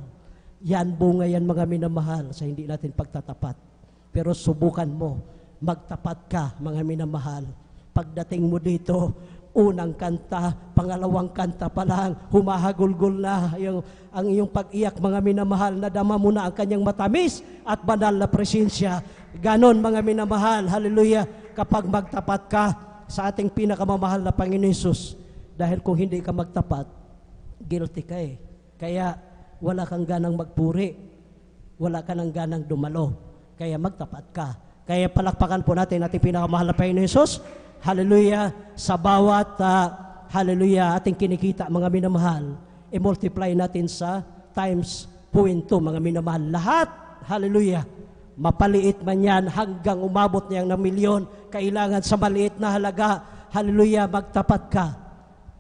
yan bunga yan, mga minamahal, sa hindi natin pagtatapat. Pero subukan mo, magtapat ka, mga minamahal. Pagdating mo dito, unang kanta, pangalawang kanta pa lang, humahagulgol na ang iyong pag-iyak, mga minamahal, nadama mo na ang kanyang matamis at banal na presensya. Ganon, mga minamahal, hallelujah, kapag magtapat ka sa ating pinakamamahal na Panginoon Hesus. Dahil kung hindi ka magtapat, guilty ka eh. Kaya wala kang ganang magpuri, wala ka nang ganang dumalo. Kaya magtapat ka. Kaya palakpakan po natin ating pinakamahal na Panginoon Hesus. Hallelujah. Sa bawat, hallelujah, ating kinikita, mga minamahal, i-multiply natin sa times 0.2, mga minamahal. Lahat, hallelujah, mapaliit man yan hanggang umabot niyang ng milyon, kailangan sa maliit na halaga, hallelujah, magtapat ka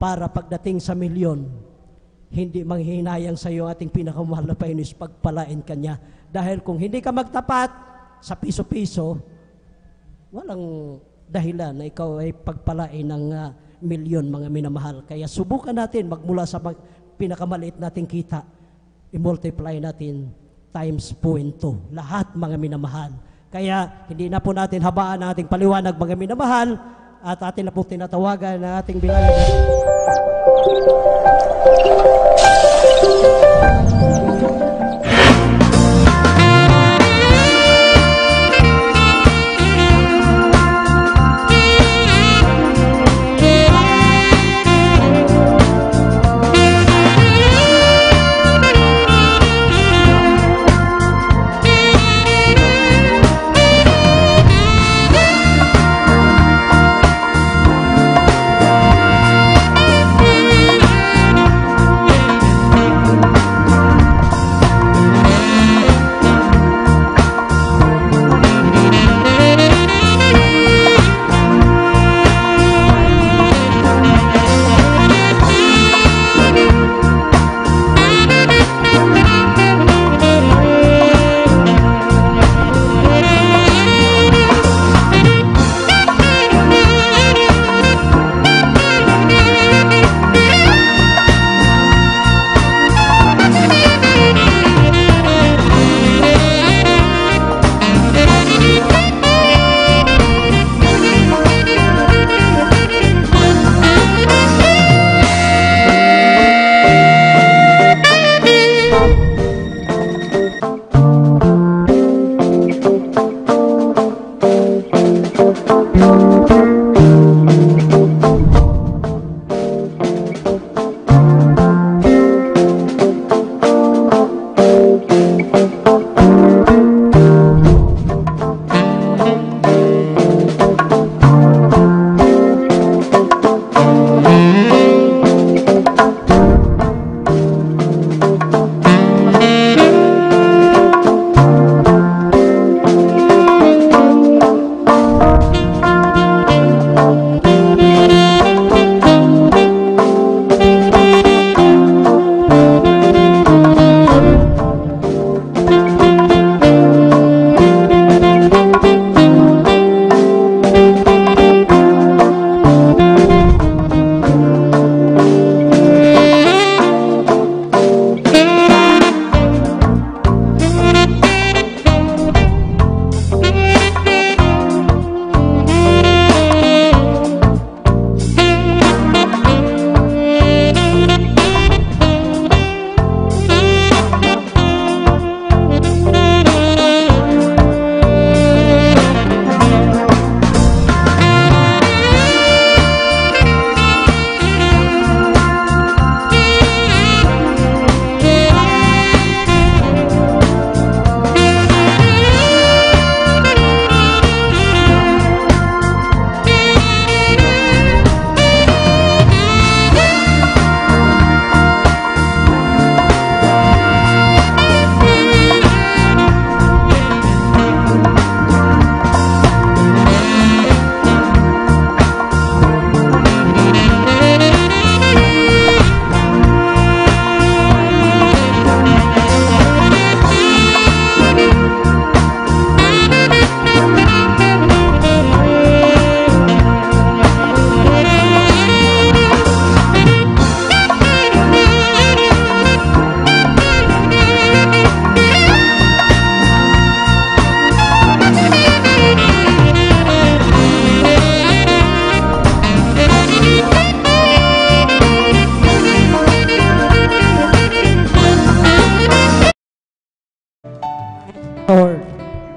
para pagdating sa milyon, hindi manghihinayang sa iyo ating pinakamahal na Panginoon, pagpalain ka niya. Dahil kung hindi ka magtapat sa piso-piso, walang dahilan na ikaw ay pagpalain ng milyon, mga minamahal. Kaya subukan natin magmula sa pinakamaliit nating kita, i-multiply natin times 0.2. Lahat, mga minamahal. Kaya hindi na po natin habaan ang ating paliwanag, mga minamahal, at atin na po tinatawagan na ating bilang.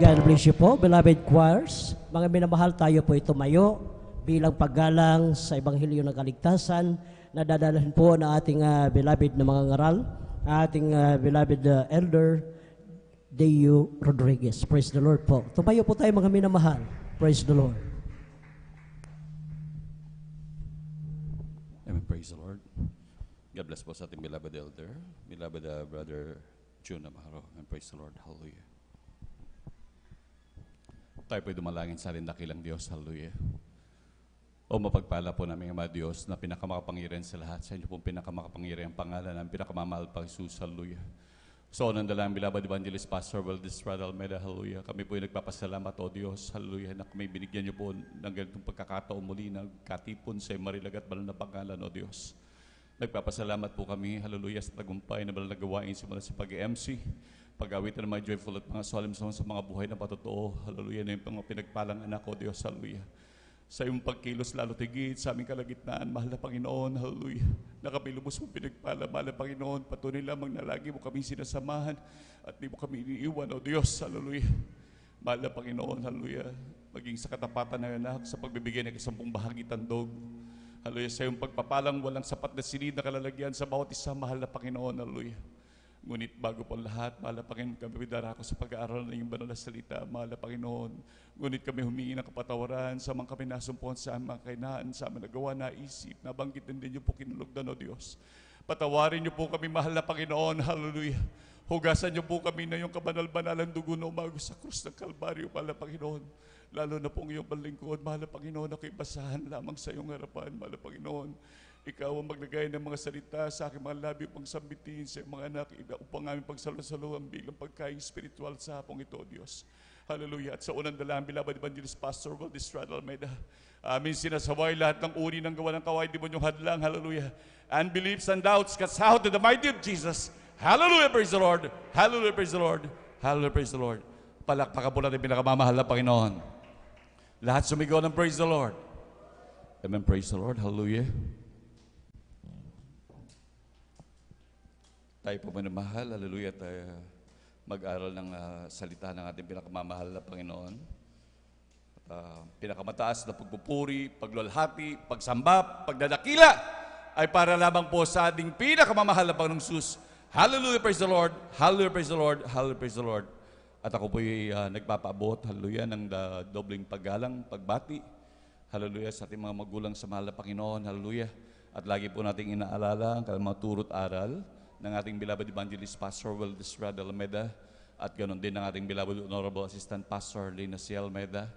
God bless you po, beloved choirs. Mga minamahal, tayo po tumayo bilang paggalang sa Ebanghelyo ng Kaligtasan na dadalhin po ng ating beloved na mga ngaral, ating beloved elder, Deo Rodriguez. Praise the Lord po. Tumayo po tayo mga minamahal. Praise the Lord. Amen. Praise the Lord. God bless po sa ating beloved elder, beloved brother June Amaro. And praise the Lord. Hallelujah. Tayo po'y dumalangin sa ating dakilang Diyos. Hallelujah. O mapagpala po namin ang mga Diyos na pinakamakapangyarihan sa lahat. Sa inyo pong pinakamakapangyarihan pangalan ng pinakamamahal pa Jesus. Hallelujah. So, nandalang beloved evangelist Pastor Valdez Radal Meda. Hallelujah. Kami po'y nagpapasalamat o Diyos. Hallelujah. Na kami binigyan niyo po ng ganitong pagkakataon muli na katipon sa marilag at banal na pangalan o Diyos. Nagpapasalamat po kami. Hallelujah. Sa tagumpay na banal na gawain simula sa pag-MC. Pag-awitan ng mga joyful at mga solemn songs sa mga buhay na patotoo. Hallelujah. Na yung mga pinagpalang anak ko, Diyos. Hallelujah. Sa iyong pagkilos lalo tigit sa aming kalagitnaan, mahal na Panginoon. Hallelujah. Na kami lubos mo pinagpala, mahal na Panginoon. Patuloy lamang na lagi mo kami sinasamahan at di mo kami iniiwan, O Diyos. Hallelujah. Mahal na Panginoon. Hallelujah. Maging sa katapatan ng anak, sa pagbibigay ng isampung bahagi tandog. Hallelujah. Sa iyong pagpapalang walang sapat na silid na kalalagyan sa bawat isa, mahal na Panginoon. Hallelujah. Ngunit bago po lahat, mahal na Panginoon, kami darako sa pag-aaral ng iyong banal na salita, mahal na Panginoon. Ngunit kami humingi ng kapatawaran sa mga kami nasumpuan sa aming mga kainaan, sa aming nagawa na isip, nabanggit din niyo po kinulugdan, O Diyos. Patawarin niyo po kami, mahal na Panginoon, hallelujah. Hugasan niyo po kami na yung kabanal-banalang dugo na umago sa krus ng Kalbaryo, mahal na Panginoon. Lalo na pong iyong balingkod, mahal na Panginoon, ako'y basahan lamang sa iyong harapan, mahal na Panginoon. Ikaw ang maglagay ng mga salita sa aking mga labi pang sambitin sa mga anak upang aming pagsalo-saluhan bilang pagkain spiritual sa hapong ito, Diyos. Hallelujah. At sa unang dalang, beloved evangelist Pastor Valdez Radal Meda, amin sinasaway lahat ng uri ng gawa ng kaway, demonyong hadlang. Hallelujah. Unbeliefs and doubts cast out to the mighty of Jesus. Hallelujah, praise the Lord. Hallelujah, praise the Lord. Hallelujah, praise the Lord. Palakpakan po natin pinakamamahal na Panginoon. Lahat sumigaw ng praise the Lord. Amen, praise the Lord. Hallelujah. Tayo po manamahal, hallelujah, tayo mag-aral ng salita ng ating pinakamamahal na Panginoon. At, pinakamataas na pagpupuri, pagluwalhati, pagsamba, pagdadakila ay para lamang po sa ating pinakamamahal na Panginoong Jesus. Hallelujah, praise the Lord. Hallelujah, praise the Lord. Hallelujah, praise the Lord. At ako po'y nagpapaabot, hallelujah, ng dobling paggalang, pagbati. Hallelujah, sa ating mga magulang sa mahal na Panginoon. Hallelujah. At lagi po nating inaalala ang mga turo't aral ng ating beloved evangelist Pastor Valdez Radal Meda, at ganoon din ng ating beloved honorable assistant Pastor Lina C. Almeida,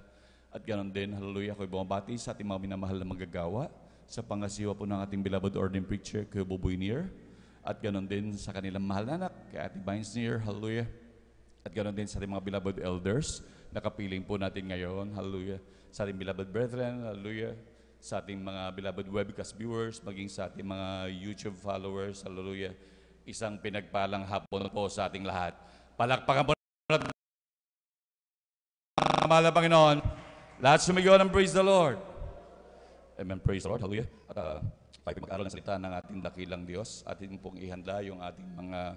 at ganoon din, hallelujah, ako'y bumabati sa ating mga minamahal na manggagawa sa pangasiwa po ng ating beloved ordained preacher kay Buboy Nier, at ganoon din sa kanilang mahal na anak kay Ate Vines Nier, hallelujah, at ganoon din sa ating mga beloved elders na kapiling po natin ngayon, hallelujah, sa ating beloved brethren, hallelujah, sa ating mga beloved webcast viewers, maging sa ating mga YouTube followers, hallelujah. Isang pinagpalang hapon po sa ating lahat. Palakpakan po natin ang mahal na Panginoon. Lahat sumigaw ng praise the Lord. Amen, praise the Lord, hallelujah. At tayo mag-aral ng salita ng ating dakilang Diyos. Atin pong ihanda yung ating mga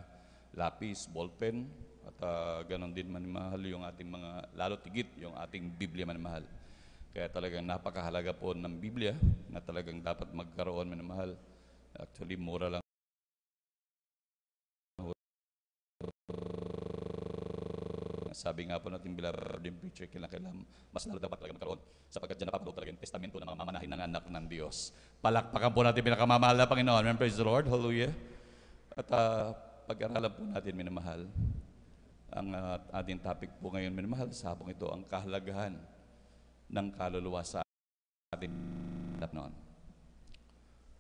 lapis, ballpen, at ganon din manimahal yung ating mga, lalo tigit yung ating Biblia manimahal. Kaya talagang napakahalaga po ng Biblia na talagang dapat magkaroon manimahal. Actually, mura lang. Sabi nga po natin beloved preacher, kailangan mas lalo dapat talaga magkaroon sapagkat dyan napapagod talaga yung testamento ng mga mamanahin ng anak ng Diyos. Palakpakan po natin pinakamamahal na Panginoon. Amen, praise the Lord, hallelujah. At pag-aralan po natin, minamahal, ang ating topic po ngayon, minamahal, sa hapong ito, ang kahalagahan ng kaluluwa sa ating noon.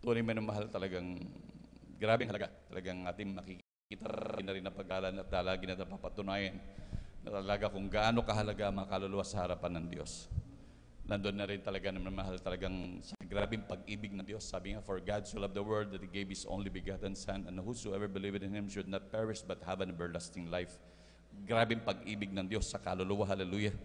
Tunay minamahal, talagang grabing halaga. Talagang ating makikita na rin na pag-aralan at lagi na napapatunayan na talaga kung gaano kahalaga ang mga kaluluwa sa harapan ng Diyos. Nandun na rin talaga na mahal talagang sa grabing pag-ibig ng Diyos. Sabi nga, for God so loved the world that He gave His only begotten Son, and whosoever believeth in Him should not perish but have an everlasting life. Grabing pag-ibig ng Diyos sa kaluluwa, hallelujah.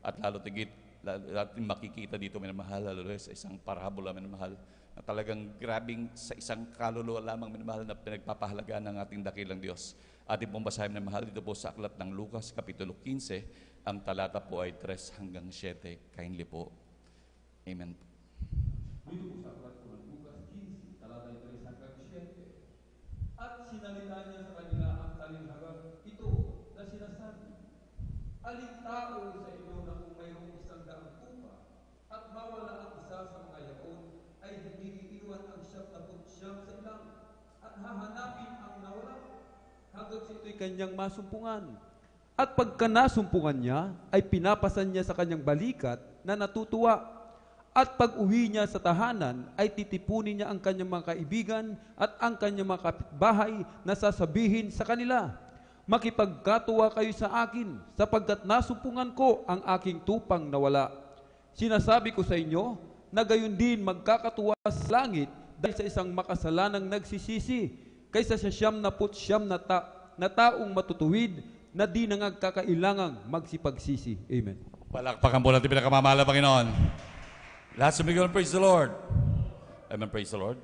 At lalo tigit, natin makikita dito, minamahal, hallelujah, sa isang parabola, minamahal, na talagang grabing sa isang kaluluwa lamang, minamahal, na pinagpapahalagaan ng ating dakilang Diyos. Ating pong basahin na mahal dito po sa aklat ng Lucas, Kapitulo 15, ang talata po ay 3 hanggang 7. Kindly po. Amen. Dito po sa aklat po ng Lucas 15, talata 3 hanggang 7. At sinalita niya sa kanila ang talinghagang ito na sinasabi, aling tao sa inyo na kung mayroong 100 tupa at mawala ang isa sa mga yaon, ay hindi iiwan ang 99 sa ilang at hahanapin ang nawala hanggang sa ito'y kanyang masumpungan. At pagka nasumpungan niya, ay pinapasan niya sa kanyang balikat na natutuwa. At pag uwi niya sa tahanan, ay titipunin niya ang kanyang mga kaibigan at ang kanyang mga kapitbahay na sasabihin sa kanila, makipagkatuwa kayo sa akin, sapagkat nasumpungan ko ang aking tupang nawala. Sinasabi ko sa inyo, na gayon din magkakatuwa sa langit dahil sa isang makasalanang nagsisisi, kaysa sa 99 na taong matutuwid na di nangagkakailangang magsipagsisi. Amen. Palakpakan po natin pinakamamahal na Panginoon. Lahat sumigaw, praise the Lord. Amen, praise the Lord.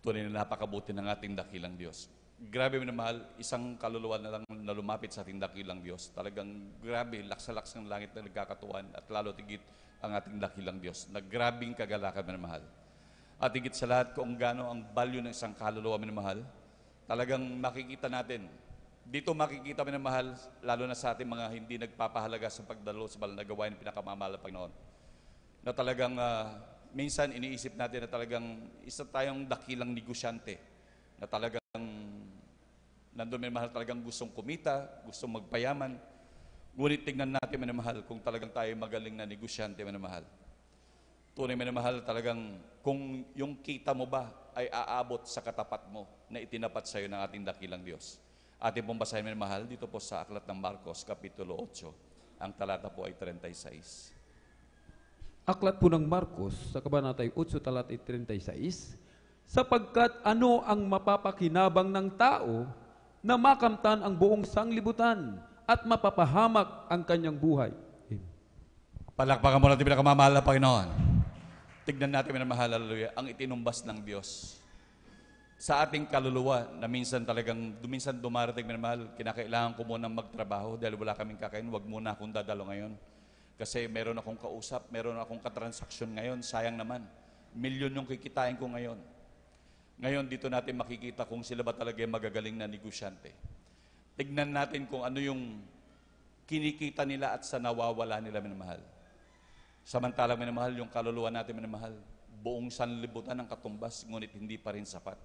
Tunay na napakabuti ng ating dakilang Diyos. Grabe minamahal, isang kaluluwa na lang na lumapit sa ating dakilang Diyos. Talagang grabe, laksa-laks ng langit na nagkakatuwan at lalo tigit ang ating dakilang Diyos. Nagrabing kagalakan minamahal. At higit sa lahat kung gaano ang value ng isang kaluluwa minamahal, talagang makikita natin. Dito makikita minamahal, lalo na sa ating mga hindi nagpapahalaga sa pagdalo sa banal na gawain ng pinakamamahal na Panginoon. Na talagang minsan iniisip natin na talagang isa tayong dakilang negosyante. Na talagang nandun minamahal talagang gustong kumita, gustong magpayaman. Ngunit tignan natin minamahal kung talagang tayo magaling na negosyante minamahal. Tunay minamahal talagang kung yung kita mo ba ay aabot sa katapat mo na itinapat sa iyo ng ating dakilang Diyos. Ating pong basahin minamahal dito po sa aklat ng Marcos, Kapitulo 8. Ang talata po ay 36. Aklat po ng Marcos sa kabanata 8, talata 36, sapagkat ano ang mapapakinabang ng tao na makamtan ang buong sanglibutan at mapapahamak ang kanyang buhay. Palakpakan mo natin pinakamamahal na Panginoon. Tignan natin minamahal, hallelujah, ang itinumbas ng Diyos sa ating kaluluwa na minsan dumarating minamahal, kinakailangan ko munang magtrabaho dahil wala kaming kakain, wag muna akong dadalo ngayon. Kasi meron akong kausap, meron akong katransaksyon ngayon, sayang naman. Milyon yung kikitain ko ngayon. Ngayon, dito natin makikita kung sila ba talaga yung magagaling na negosyante. Tignan natin kung ano yung kinikita nila at sa nawawala nila minamahal. Samantalang minamahal, yung kaluluwa natin minamahal, buong sanlibutan ng katumbas, ngunit hindi pa rin sapat.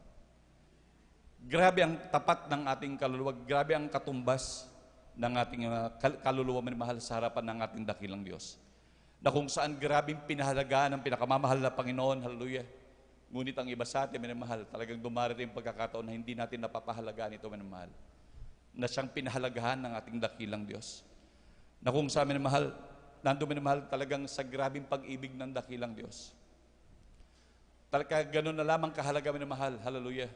Grabe ang tapat ng ating kaluluwa, grabe ang katumbas ng ating kaluluwa minamahal sa harapan ng ating dakilang Diyos. Na kung saan grabing pinahalagaan ng pinakamamahal na Panginoon, hallelujah. Ngunit ang iba sa atin minamahal, talagang dumarating pagkakataon na hindi natin napapahalagaan ito minamahal. Na siyang pinahalagahan ng ating dakilang Diyos. Na kung sa minamahal, nandun minamahal talagang sa grabing pag-ibig ng dakilang Diyos. Talaga ganun na lamang kahalaga minamahal, hallelujah.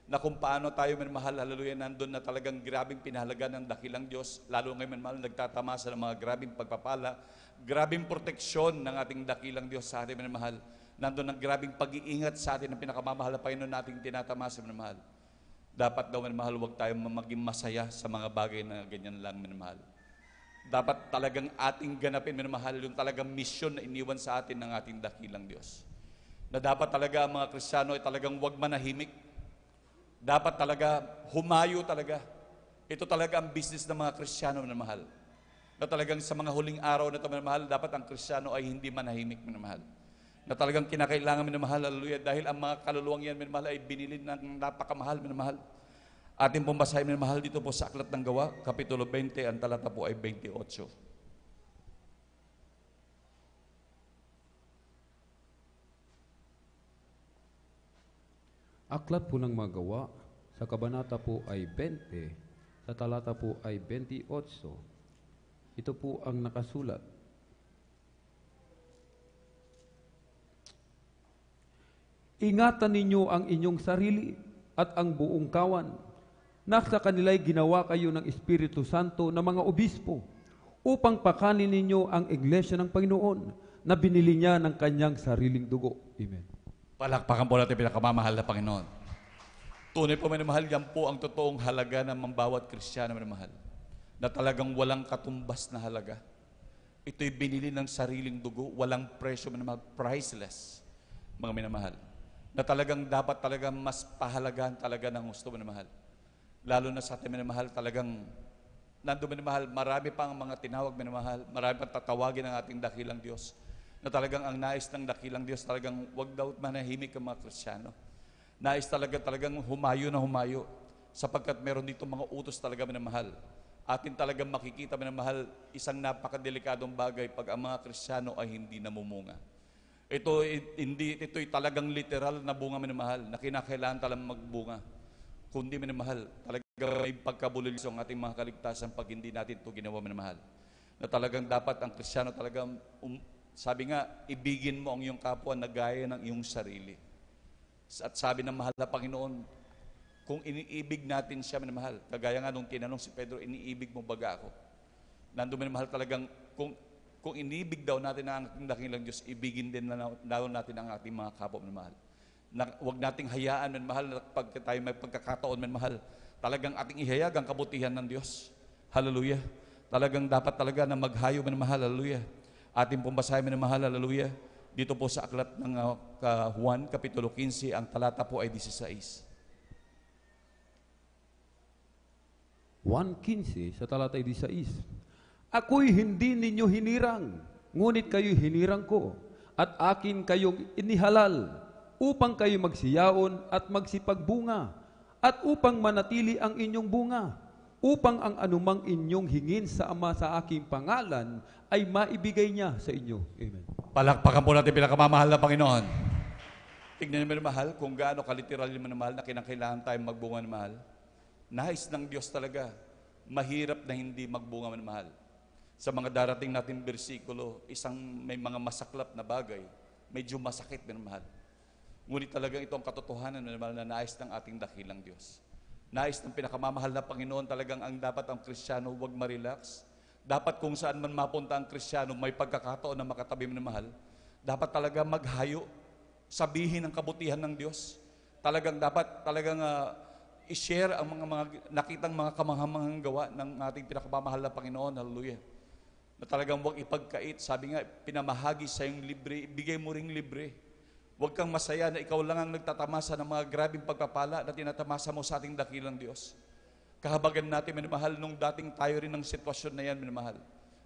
Na kung paano tayo minamahal, hallelujah, nandun na talagang grabing pinahalaga ng dakilang Diyos, lalo ngayon minamahal, nagtatamasa ng mga grabing pagpapala, grabing proteksyon ng ating dakilang Diyos sa ating minamahal, nandun ang grabing pag-iingat sa atin ng pinakamamahal na Panginoon nating tinatamasa minamahal. Dapat daw minamahal, huwag tayong maging masaya sa mga bagay na ganyan lang minamahal. Dapat talagang ating ganapin minamahal, yung talagang misyon na iniwan sa atin ng ating dakilang Diyos. Na dapat talaga ang mga Kristiyano ay talagang huwag manahimik. Dapat talaga, humayo talaga. Ito talaga ang business ng mga Kristiyano na mahal. Na talagang sa mga huling araw na ito minamahal, dapat ang Kristiyano ay hindi manahimik minamahal. Na talagang kinakailangan minamahal, hallelujah, dahil ang mga kaluluwang yan minamahal ay binili ng napakamahal minamahal. Ating pong basahin minamahal dito po sa Aklat ng Gawa, Kapitulo 20, ang talata po ay 28. Aklat po ng mga gawa, sa kabanata po ay 20, sa talata po ay 28. Ito po ang nakasulat. Ingatan ninyo ang inyong sarili at ang buong kawan. Nasa kanila'y ginawa kayo ng Espiritu Santo na mga obispo upang pakanin ninyo ang iglesia ng Panginoon na binili niya ng kanyang sariling dugo. Amen. Palakpakan po natin pinakamamahal na Panginoon. Tunay po minamahal, yan po ang totoong halaga ng bawat Kristiyano minamahal. Na talagang walang katumbas na halaga. Ito'y binili ng sariling dugo, walang presyo minamahal, priceless, mga minamahal. Na talagang dapat talagang mas pahalagaan talaga ng gusto minamahal. Lalo na sa ating minamahal, talagang nandun minamahal, marami pang mga tinawag minamahal, marami pang tatawagin ng ating dakilang Diyos. Na talagang ang nais ng dakilang Diyos, talagang wag daw manahimik ang mga Kristiyano. Nais talagang humayo na humayo, sapagkat meron dito mga utos talaga minamahal. Atin talagang makikita minamahal, isang napakadelikadong bagay pag ang mga Kristiyano ay hindi namumunga. Ito'y talagang literal na bunga minamahal, na kinakailangan talagang magbunga. Kundi minamahal, talagang may pagkabulilis ang ating mga kaligtasan pag hindi natin ito ginawa minamahal. Na talagang dapat ang Kristiyano talagang, sabi nga, ibigin mo ang iyong kapwa na gaya ng iyong sarili. At sabi ng mahal na Panginoon, kung iniibig natin siya minamahal, kagaya nga nung tinanong si Pedro, iniibig mo baga ako? Nandun minamahal talagang, kung iniibig daw natin ang ating dakilang Diyos, ibigin din na daw natin ang ating mga kapwa minamahal. Huwag nating hayaan minamahal na pag tayo may pagkakataon minamahal, talagang ating ihayag ang kabutihan ng Diyos. Hallelujah. Talagang dapat talaga na maghayo minamahal. Hallelujah. Ating pong basahin minamahal. Hallelujah. Dito po sa aklat ng Juan, Kapitulo 15, ang talata po ay 16. Juan 15, sa talata 16. Ako'y hindi ninyo hinirang, ngunit kayo'y hinirang ko, at akin kayong inihalal, upang kayo magsiyaon at magsipagbunga, at upang manatili ang inyong bunga, upang ang anumang inyong hingin sa Ama sa aking pangalan ay maibigay niya sa inyo. Amen. Palakpakan po natin pinakamamahal na Panginoon. Tignan niyo mahal kung gaano kaliteral yung mahal na kinakailangan tayong magbunga ng mahal. Nais ng Diyos talaga, mahirap na hindi magbunga ng mahal. Sa mga darating natin bersikulo, may mga masaklap na bagay, medyo masakit ng mahal. Ngunit talagang ito ang katotohanan na nais ng ating dakilang Diyos. Nais ng pinakamamahal na Panginoon talagang ang dapat ang Kristiyano huwag marelax. Dapat kung saan man mapunta ang Kristiyano, may pagkakataon na makatabi ng mahal. Dapat talaga maghayo, sabihin ang kabutihan ng Diyos. Talagang dapat i-share ang mga nakitang mga kamanghamanghang gawa ng ating pinakamamahal na Panginoon. Hallelujah. Na talagang huwag ipagkait. Sabi nga, pinamahagi sa iyong libre, ibigay mo ring libre. Huwag kang masaya na ikaw lang ang nagtatamasa ng mga grabing pagpapala na tinatamasa mo sa ating dakilang Diyos. Kahabagan natin, minamahal, nung dating tayo rin ng sitwasyon na yan, minamahal.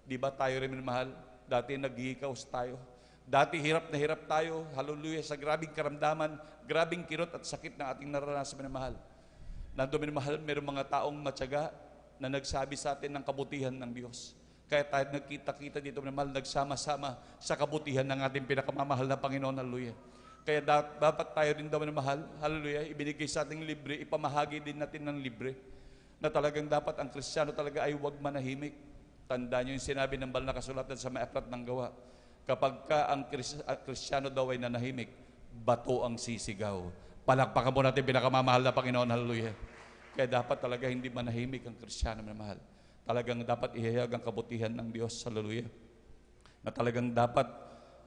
Di ba tayo rin, minamahal? Dati nag-iikaws tayo. Dati hirap na hirap tayo, hallelujah, sa grabing karamdaman, grabing kirot at sakit na ating naranasan, minamahal. Nandun, minamahal, mayroong mga taong matyaga na nagsabi sa atin ng kabutihan ng Diyos. Kaya tayo nagkita-kita dito, minamahal, nagsama-sama sa kabutihan ng ating pinakamamahal na Panginoon, hallelujah. Kaya dapat tayo rin daw minamahal, hallelujah, ibinigay sa ating libre, ipamahagi din natin ng libre. Na talagang dapat ang Kristiyano talaga ay huwag manahimik. Tandaan niyo yung sinabi ng banal na kasulatan sa may aklat ng gawa. Kapag ka ang Kristiyano daw ay nanahimik, bato ang sisigaw. Palakpakan mo natin pinakamamahal na Panginoon, hallelujah. Kaya dapat talaga hindi manahimik ang Kristiyano na mahal. Talagang dapat ihayag ang kabutihan ng Diyos, hallelujah. Na talagang dapat,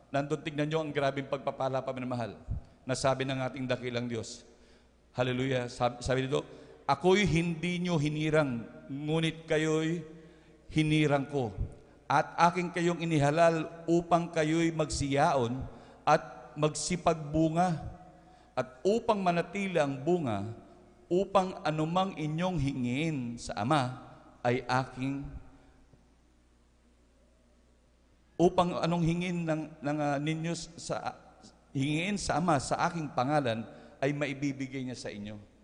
nandun tignan niyo ang grabing pagpapala pa minamahal. Na sabi ng ating dakilang Diyos, hallelujah, sabi dito, ako'y hindi nyo hinirang, ngunit kayo'y hinirang ko. At aking kayong inihalal upang kayo'y magsiyaon at magsipagbunga. At upang manatili ang bunga, upang anumang inyong hingin sa Ama ay aking, upang anong hingin ninyo hingin sa Ama sa aking pangalan ay maibibigay niya sa inyo.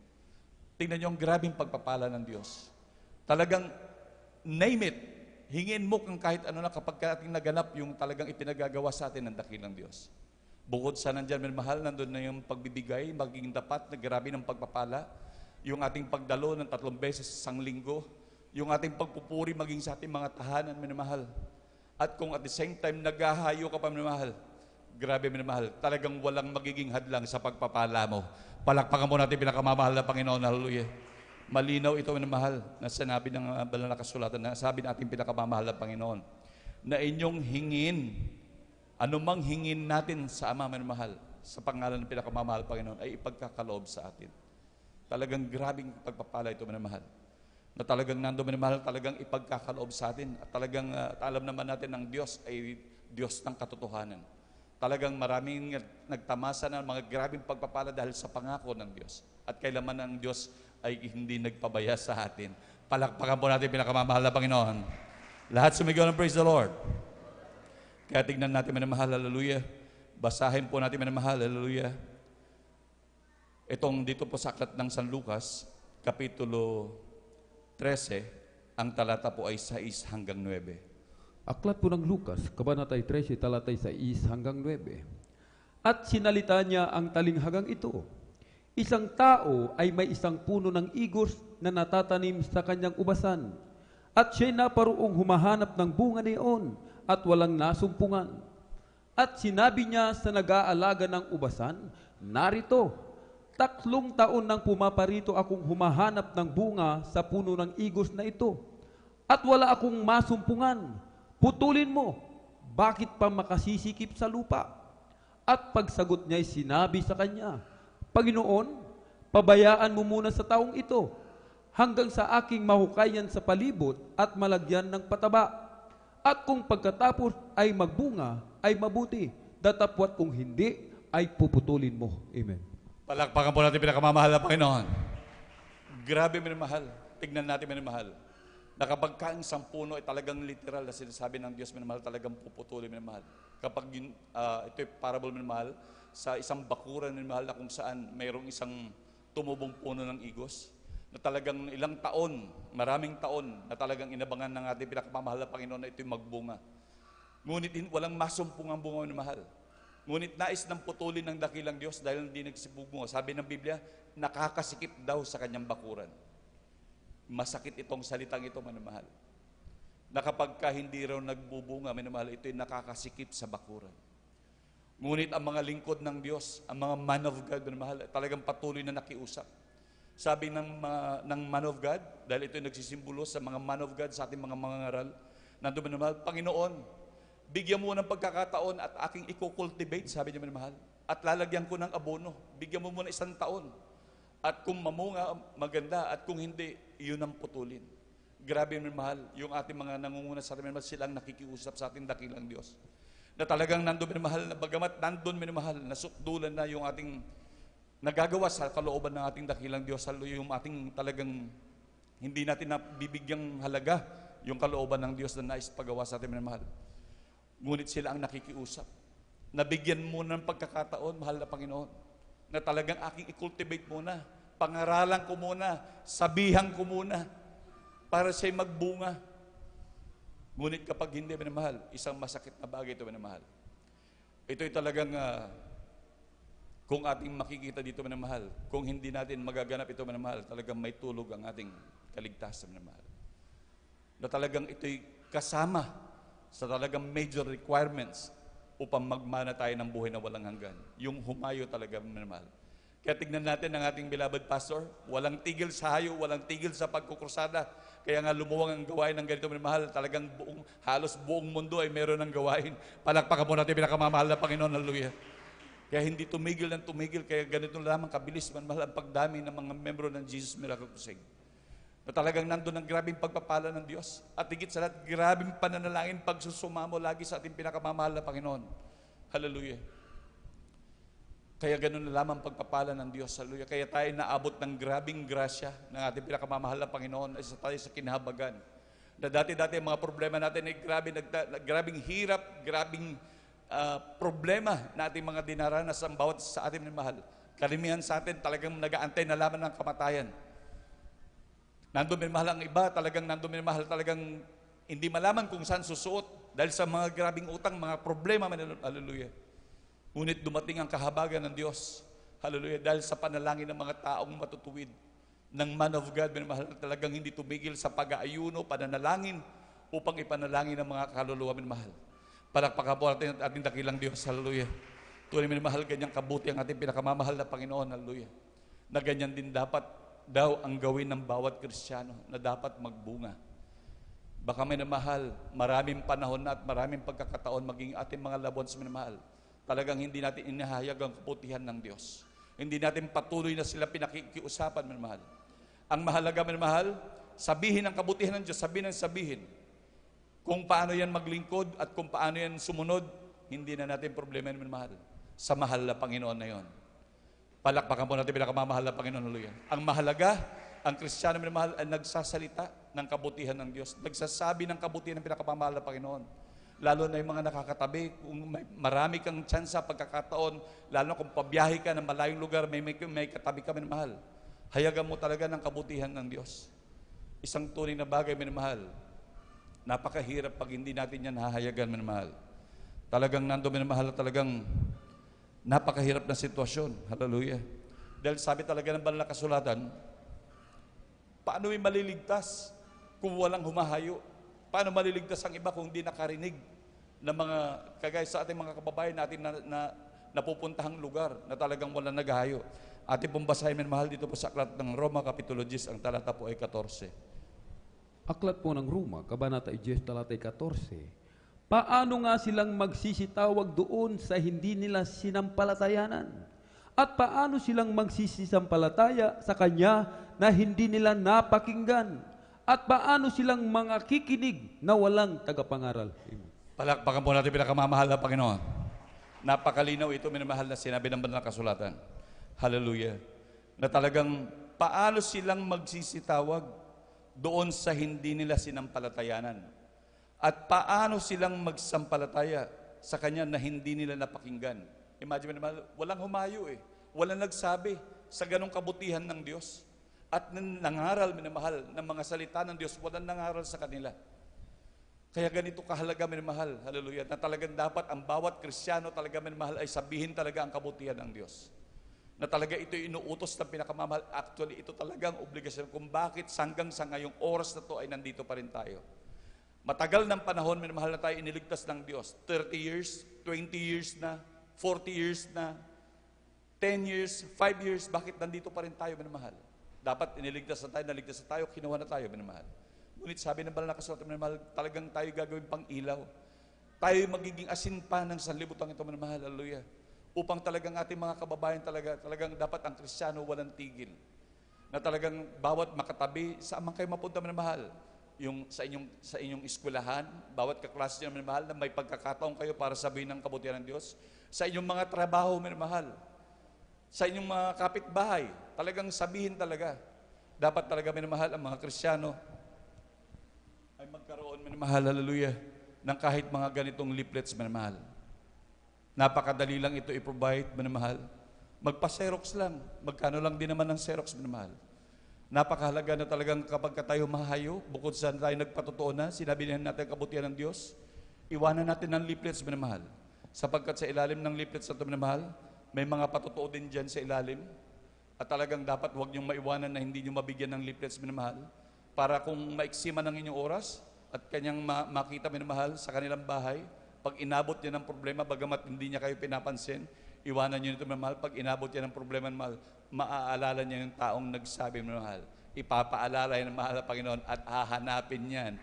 Tingnan niyo ang grabing pagpapala ng Diyos. Talagang name it. Hingin mo kung kahit ano na kapag ating naganap yung talagang ipinagagawa sa atin ng dakilang Diyos. Bukod sa nandyan, mahal, nandun na yung pagbibigay, magiging tapat na grabe ng pagpapala. Yung ating pagdalo ng 3 beses sa isang linggo. Yung ating pagpupuri maging sa ating mga tahanan, minamahal. At kung at the same time naghahayo ka pa, minamahal, grabe, minamahal, talagang walang magiging hadlang sa pagpapala mo. Palakpakan mo natin pinakamamahal na Panginoon, hallelujah. Malinaw ito, minamahal, na sinabi ng banal na kasulatan, na sabi natin pinakamamahal na Panginoon, na inyong hingin, anumang hingin natin sa Ama, minamahal, sa pangalan ng pinakamamahal Panginoon, ay ipagkakaloob sa atin. Talagang grabing pagpapala ito, minamahal. Na talagang nando, minamahal, talagang ipagkakaloob sa atin. At talagang alam naman natin ng Diyos ay Diyos ng katotohanan. Talagang maraming nagtamasa ng mga grabing pagpapala dahil sa pangako ng Diyos. At kailanman ng Diyos ay hindi nagpabaya sa atin. Palakpakan po natin pinakamamahal na Panginoon. Lahat sumigaw ng praise the Lord. Kaya tignan natin, minamahal, hallelujah. Basahin po natin, minamahal, hallelujah. Itong dito po sa aklat ng San Lucas, Kapitulo 13, ang talata po ay 6 hanggang 9. Aklat po ng Lucas, Kabanata 13, talatay 6 hanggang 9. At sinalita niya ang talinghagang ito. Isang tao ay may isang puno ng igos na natatanim sa kanyang ubasan. At siya'y naparoong humahanap ng bunga niyon at walang nasumpungan. At sinabi niya sa nag-aalaga ng ubasan, narito, 3 taon nang pumaparito akong humahanap ng bunga sa puno ng igos na ito. At wala akong masumpungan. Putulin mo, bakit pa makasisikip sa lupa? At pagsagot niya'y sinabi sa kanya, Panginoon, pabayaan mo muna sa taong ito, hanggang sa aking mahukayan sa palibot at malagyan ng pataba. At kung pagkatapos ay magbunga, ay mabuti. Datapwat kung hindi, ay puputulin mo. Amen. Palakpakan po natin pinakamamahal na Panginoon. Grabe, minamahal. Tignan natin, minamahal. Na kapag kaang sampuno ay talagang literal na sinasabi ng Diyos, minamahal, talagang puputulin, minamahal. Kapag ito'y parable, minamahal, sa isang bakuran, minamahal, na kung saan mayroong isang tumubong puno ng igos, na talagang ilang taon, maraming taon, na talagang inabangan ng ating pinakamamahal na Panginoon na ito'y magbunga. Ngunit walang masumpung ang bunga, minamahal. Ngunit nais ng putulin ng dakilang Diyos dahil hindi nagsibunga. Sabi ng Biblia, nakakasikip daw sa kanyang bakuran. Masakit itong salitang ito, minamahal. Na kapag ka hindi raw nagbubunga, minamahal, ito'y nakakasikip sa bakuran. Ngunit ang mga lingkod ng Diyos, ang mga man of God, minamahal, talagang patuloy na nakiusap. Sabi ng man of God, dahil ito'y nagsisimbolo sa mga man of God, sa ating mga mangangaral, nandun, minamahal, Panginoon, bigyan mo ng pagkakataon at aking i-cultivate, sabi niya, minamahal. At lalagyan ko ng abono. Bigyan mo muna 1 taon. At kung mamunga, maganda. At kung hindi, yun ang putulin. Grabe, minamahal. Yung ating mga nangunguna sa atin, minamahal, silang nakikiusap sa ating dakilang Diyos. Na talagang nandun, minamahal, na bagamat nandun, minamahal, nasukdulan na yung ating nagagawa sa kalooban ng ating dakilang Diyos. Yung ating talagang hindi natin nabibigyang halaga yung kalooban ng Diyos na nais pagawa sa atin, minamahal. Ngunit sila ang nakikiusap. Nabigyan mo ng pagkakataon, mahal na Panginoon, na talagang aking i-cultivate muna, pangaralan ko muna, sabihan ko muna, para siya'y magbunga. Ngunit kapag hindi, minamahal, isang masakit na bagay ito, minamahal. Ito'y talagang, kung ating makikita dito, minamahal, kung hindi natin magaganap ito, minamahal, talagang may tulog ang ating kaligtasan, minamahal. Na talagang ito'y kasama sa talagang major requirements upang magmana tayo ng buhay na walang hanggan. Yung humayo talaga, minamahal. Kaya tignan natin ang ating beloved pastor, walang tigil sa hayo, walang tigil sa pagkukrusada. Kaya nga lumuwang ang gawain ng ganito, minamahal. Talagang halos buong mundo ay meron ng gawain. Palakpakan po natin pinakamamahal na Panginoon, hallelujah. Kaya hindi tumigil ng tumigil, kaya ganito lamang kabilis, minamahal, ang pagdami ng mga membro ng Jesus Miracle Crusade. Na talagang nandun ang grabing pagpapala ng Diyos. At higit sa lahat, grabing pananalangin pagsusumamo lagi sa ating pinakamamahal na Panginoon. Hallelujah. Kaya ganun na lamang pagpapala ng Diyos. Hallelujah. Kaya tayo naabot ng grabing grasya ng ating pinakamamahal na Panginoon ay tayo sa kinahabagan. Na dati-dati ang mga problema natin ay grabing hirap, grabing problema na ating mga dinaranas ang bawat sa ating mahal. Karamihan sa atin talagang nag-aantay na lamang ng kamatayan. Nandun minamahal ang iba, talagang nandun minamahal, talagang hindi malaman kung saan susuot dahil sa mga grabing utang, mga problema, hallelujah. Ngunit dumating ang kahabagan ng Diyos, hallelujah, dahil sa panalangin ng mga taong matutuwid, ng man of God, minamahal, talagang hindi tumigil sa pag-aayuno, pananalangin, upang ipanalangin ng mga kaluluwa, minamahal. Palakpakan po natin ang ating dakilang Diyos, hallelujah. Tunay minamahal, ganyang kabuti ang ating pinakamamahal na Panginoon, hallelujah. Na ganyan din dapat daw ang gawin ng bawat Kristiyano na dapat magbunga. Baka minamahal, maraming panahon na at maraming pagkakataon maging ating mga labons minamahal. Talagang hindi natin inahayag ang kaputihan ng Diyos. Hindi natin patuloy na sila pinakikiusapan, minamahal. Ang mahalaga, minamahal, sabihin ang kabutihan ng Diyos, sabihin. Kung paano yan maglingkod at kung paano yan sumunod, hindi na natin problema yan, minamahal. Sa mahal na Panginoon na yon. Palakpakan po natin pinakamamahal na Panginoon. Hallelujah. Ang mahalaga, ang Kristiyano, minamahal, ay nagsasalita ng kabutihan ng Diyos. Nagsasabi ng kabutihan ng pinakamamahal na Panginoon. Lalo na yung mga nakakatabi, kung marami kang tsansa, pagkakataon, lalo na kung pabiyahe ka ng malayong lugar, may katabi ka, minamahal. Hayagan mo talaga ng kabutihan ng Diyos. Isang tunay na bagay, minamahal. Napakahirap pag hindi natin yan hahayagan, minamahal. Talagang nando, minamahal, talagang napakahirap na sitwasyon. Hallelujah. Dahil sabi talaga ng banal na kasulatan, paano may maliligtas kung walang humahayo? Paano maliligtas ang iba kung hindi nakarinig ng mga kagaya sa ating mga kababayan natin na napupuntahang lugar na talagang walang naghahayo? Ating pong basahin, mahal, dito po sa aklat ng Roma, Kapitulo 10, ang talata po ay 14. Aklat po ng Roma, Kabanata 10, talata 14. Paano nga silang magsisitawag doon sa hindi nila sinampalatayanan? At paano silang magsisisampalataya sa Kanya na hindi nila napakinggan? At paano silang mga kikinig na walang tagapangaral? Palakpakan po natin pinakamamahal na Panginoon. Napakalinaw ito, minamahal, na sinabi ng banal na kasulatan. Hallelujah. Na talagang paano silang magsisitawag doon sa hindi nila sinampalatayanan? At paano silang magsampalataya sa Kanya na hindi nila napakinggan? Imagine, minamahal, walang humayo eh. Walang nagsabi sa ganong kabutihan ng Diyos. At nangaral, minamahal, ng mga salita ng Diyos, walang nangaral sa kanila. Kaya ganito kahalaga, minamahal, hallelujah, na talagang dapat ang bawat Kristiyano talaga, minamahal, ay sabihin talaga ang kabutihan ng Diyos. Na talaga ito inuutos ng pinakamamahal. Actually, ito talagang obligasyon kung bakit hanggang sa ngayong oras na to ay nandito pa rin tayo. Matagal ng panahon, minamahal, na tayo iniligtas ng Diyos. 30 years, 20 years na, 40 years na, 10 years, 5 years, bakit nandito pa rin tayo, minamahal? Dapat iniligtas na tayo, kinuha na tayo, minamahal. Ngunit sabi ng banal na kasulatan, minamahal, talagang tayo gagawin pang ilaw. Tayo magiging asin pa ng sanlibutan ito, minamahal, hallelujah. Upang talagang ating mga kababayan talagang dapat ang Kristiyano walang tigil. Na talagang bawat makatabi, saan man kayo mapunta, minamahal. Yung sa inyong eskwelahan, bawat kaklase niyo, minamahal, na may pagkakataon kayo para sabihin ng kabutihan ng Diyos. Sa inyong mga trabaho, minamahal. Sa inyong mga kapitbahay, talagang sabihin talaga. Dapat talaga, minamahal, ang mga Kristiyano ay magkaroon, minamahal, hallelujah, ng kahit mga ganitong leaflets, minamahal. Napakadali lang ito i-provide, minamahal. Magpa-Xerox lang. Magkano lang din naman ng Xerox, minamahal. Napakahalaga na talagang kapag tayo mahayo, bukod sa tayo nagpatotoo na, sinabi natin ang kabutihan ng Diyos, iwanan natin ng leaflets, minamahal. Sapagkat sa ilalim ng leaflets na ito, minamahal, may mga patotoo din dyan sa ilalim. At talagang dapat huwag niyong maiwanan na hindi niyo mabigyan ng leaflets, minamahal. Para kung maiksi man ang inyong oras at kanyang makita, minamahal, sa kanilang bahay, pag inabot niya ng problema, bagamat hindi niya kayo pinapansin, iwanan niyo nito, minamahal. Pag inabot niya ng problema, minamahal, maaalala niya yung taong nagsabi, minamahal. Ipapaalala yan ng mahal na Panginoon at hahanapin yan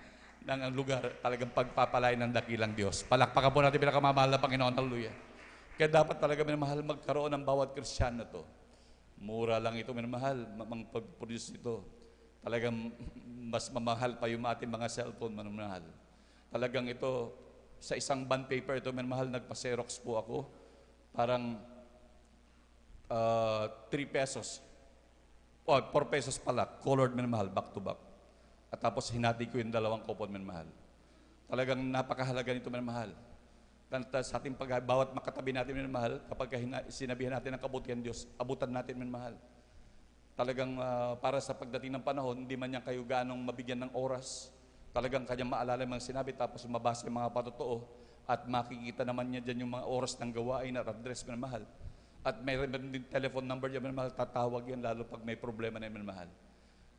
ng ang lugar talagang pagpapalay ng dakilang Diyos. Palakpakan po natin pinakamamahal na Panginoon. Hallelujah. Kaya dapat talaga, minamahal, magkaroon ng bawat Kristiyano to. Mura lang ito, minamahal, pag-produce ito. Talagang mas mamahal pa yung ating mga cellphone, minamahal. Talagang ito, sa isang bond paper ito, minamahal, nagpa-Xerox po ako. Parang 3 pesos. O, 4 pesos pala, colored, minamahal, back to back. At tapos hinati ko yung 2 kupon, minamahal. Talagang napakahalaga nito, minamahal. Sa ating bawat makatabi natin, minamahal, kapag sinabihan natin ang kabutihan ng Diyos, abutan natin, minamahal. Talagang para sa pagdating ng panahon, hindi man niya kayo ganong mabigyan ng oras. Talagang kanyang maalala yung mga sinabi, tapos mabasa yung mga patotoo, at makikita naman niya dyan yung mga oras ng gawain at address, minamahal. At mayroon din telephone number niya, minamahal, tatawag yan lalo pag may problema na, minamahal.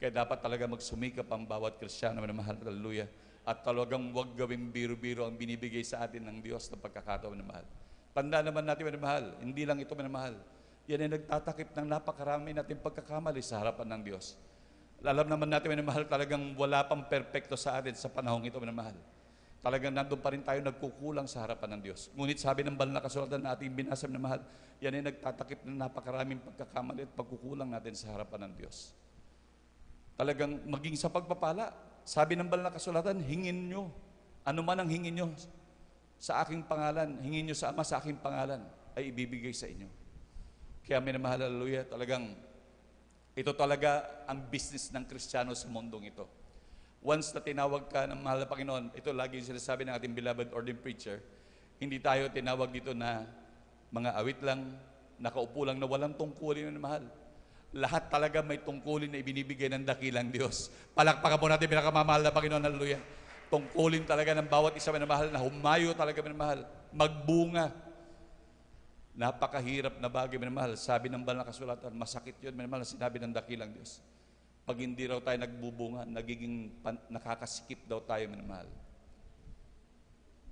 Kaya dapat talaga magsumikap ang bawat Kristiyano, minamahal, hallelujah. At talagang huwag gawing biro-biro ang binibigay sa atin ng Diyos na pagkakataon, minamahal. Tanda naman natin, minamahal, hindi lang ito, minamahal. Yan ay nagtatakip ng napakarami natin pagkakamali sa harapan ng Diyos. Alam naman natin, minamahal, talagang wala pang perpekto sa atin sa panahong ito, minamahal. Talagang nandun pa rin tayo nagkukulang sa harapan ng Diyos. Ngunit sabi ng banal na kasulatan na ating binasa na mahal, yan ay nagtatakip ng napakaraming pagkakamali at pagkukulang natin sa harapan ng Diyos. Talagang maging sa pagpapala, sabi ng banal na kasulatan, hingin nyo. Ano man ang hingin nyo sa aking pangalan, hingin nyo sa Ama sa aking pangalan, ay ibibigay sa inyo. Kaya minamahal, hallelujah, talagang ito talaga ang business ng Kristiyano sa mundong ito. Once na tinawag ka ng mahal na Panginoon, ito lagi yung sinasabi ng ating beloved ordained preacher, hindi tayo tinawag dito na mga awit lang, nakaupo lang na walang tungkulin na mahal. Lahat talaga may tungkulin na ibinibigay ng dakilang Diyos. Palakpakan po natin pinakamamahal na Panginoon, hallelujah. Tungkulin talaga ng bawat isa minamahal na humayo talaga minamahal, magbunga. Napakahirap na bagay minamahal. Sabi ng banal na kasulatan, masakit yun minamahal na sinabi ng dakilang Diyos. Pag hindi raw tayo nagbubunga, nagiging nakakasikip daw tayo minamahal.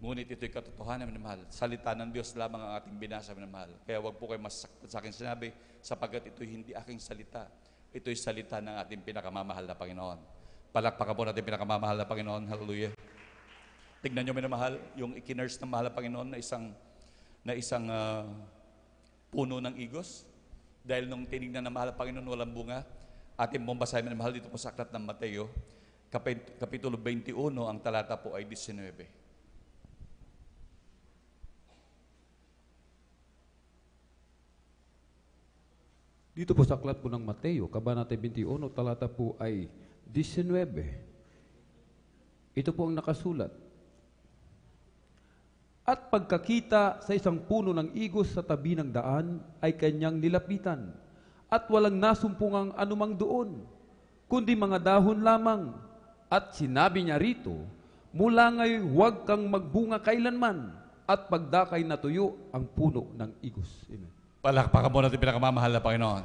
Ngunit ito'y katotohanan minamahal. Salita ng Diyos lamang ang ating binasa minamahal. Kaya wag po kayo masaktan sa akin sinabi, sapagkat ito'y hindi aking salita. Ito'y salita ng ating pinakamamahal na Panginoon. Palakpakan po natin pinakamamahal na Panginoon. Hallelujah. Tignan nyo minamahal, yung ikinurse ng mahal na Panginoon na isang puno ng igos. Dahil nung tinignan ng mahal na Panginoon walang bunga, ating pong basahin minamahal dito po sa aklat ng Mateo, Kapitulo 21, ang talata po ay 19. Dito po sa aklat po ng Mateo, Kabanata 21, talata po ay 19. Ito po ang nakasulat. At pagkakita sa isang puno ng igos sa tabi ng daan, ay kanyang nilapitan. At walang nasumpungang anumang doon, kundi mga dahon lamang. At sinabi niya rito, mula ngayon huwag kang magbunga kailanman, at pagdakay natuyo ang puno ng igos. Amen. Palakpakan po natin pinakamamahal na Panginoon.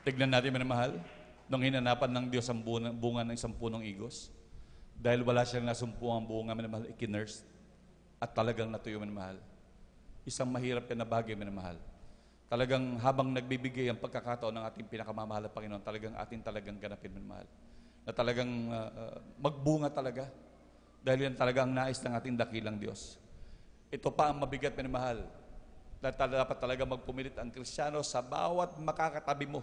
Tignan natin minamahal, nung hinanapan ng Diyos ang bunga ng isang punong igos, dahil wala siyang nasumpungang bunga minamahal, ikinurse, at talagang natuyo minamahal. Isang mahirap yan na bagay minamahal. Talagang habang nagbibigay ang pagkakataon ng ating pinakamamahal na Panginoon, talagang ating talagang ganapin minamahal. Na talagang magbunga talaga. Dahil yan talaga ang nais ng ating dakilang Diyos. Ito pa ang mabigat minamahal. Na dapat talaga magpumilit ang Kristiyano sa bawat makakatabi mo.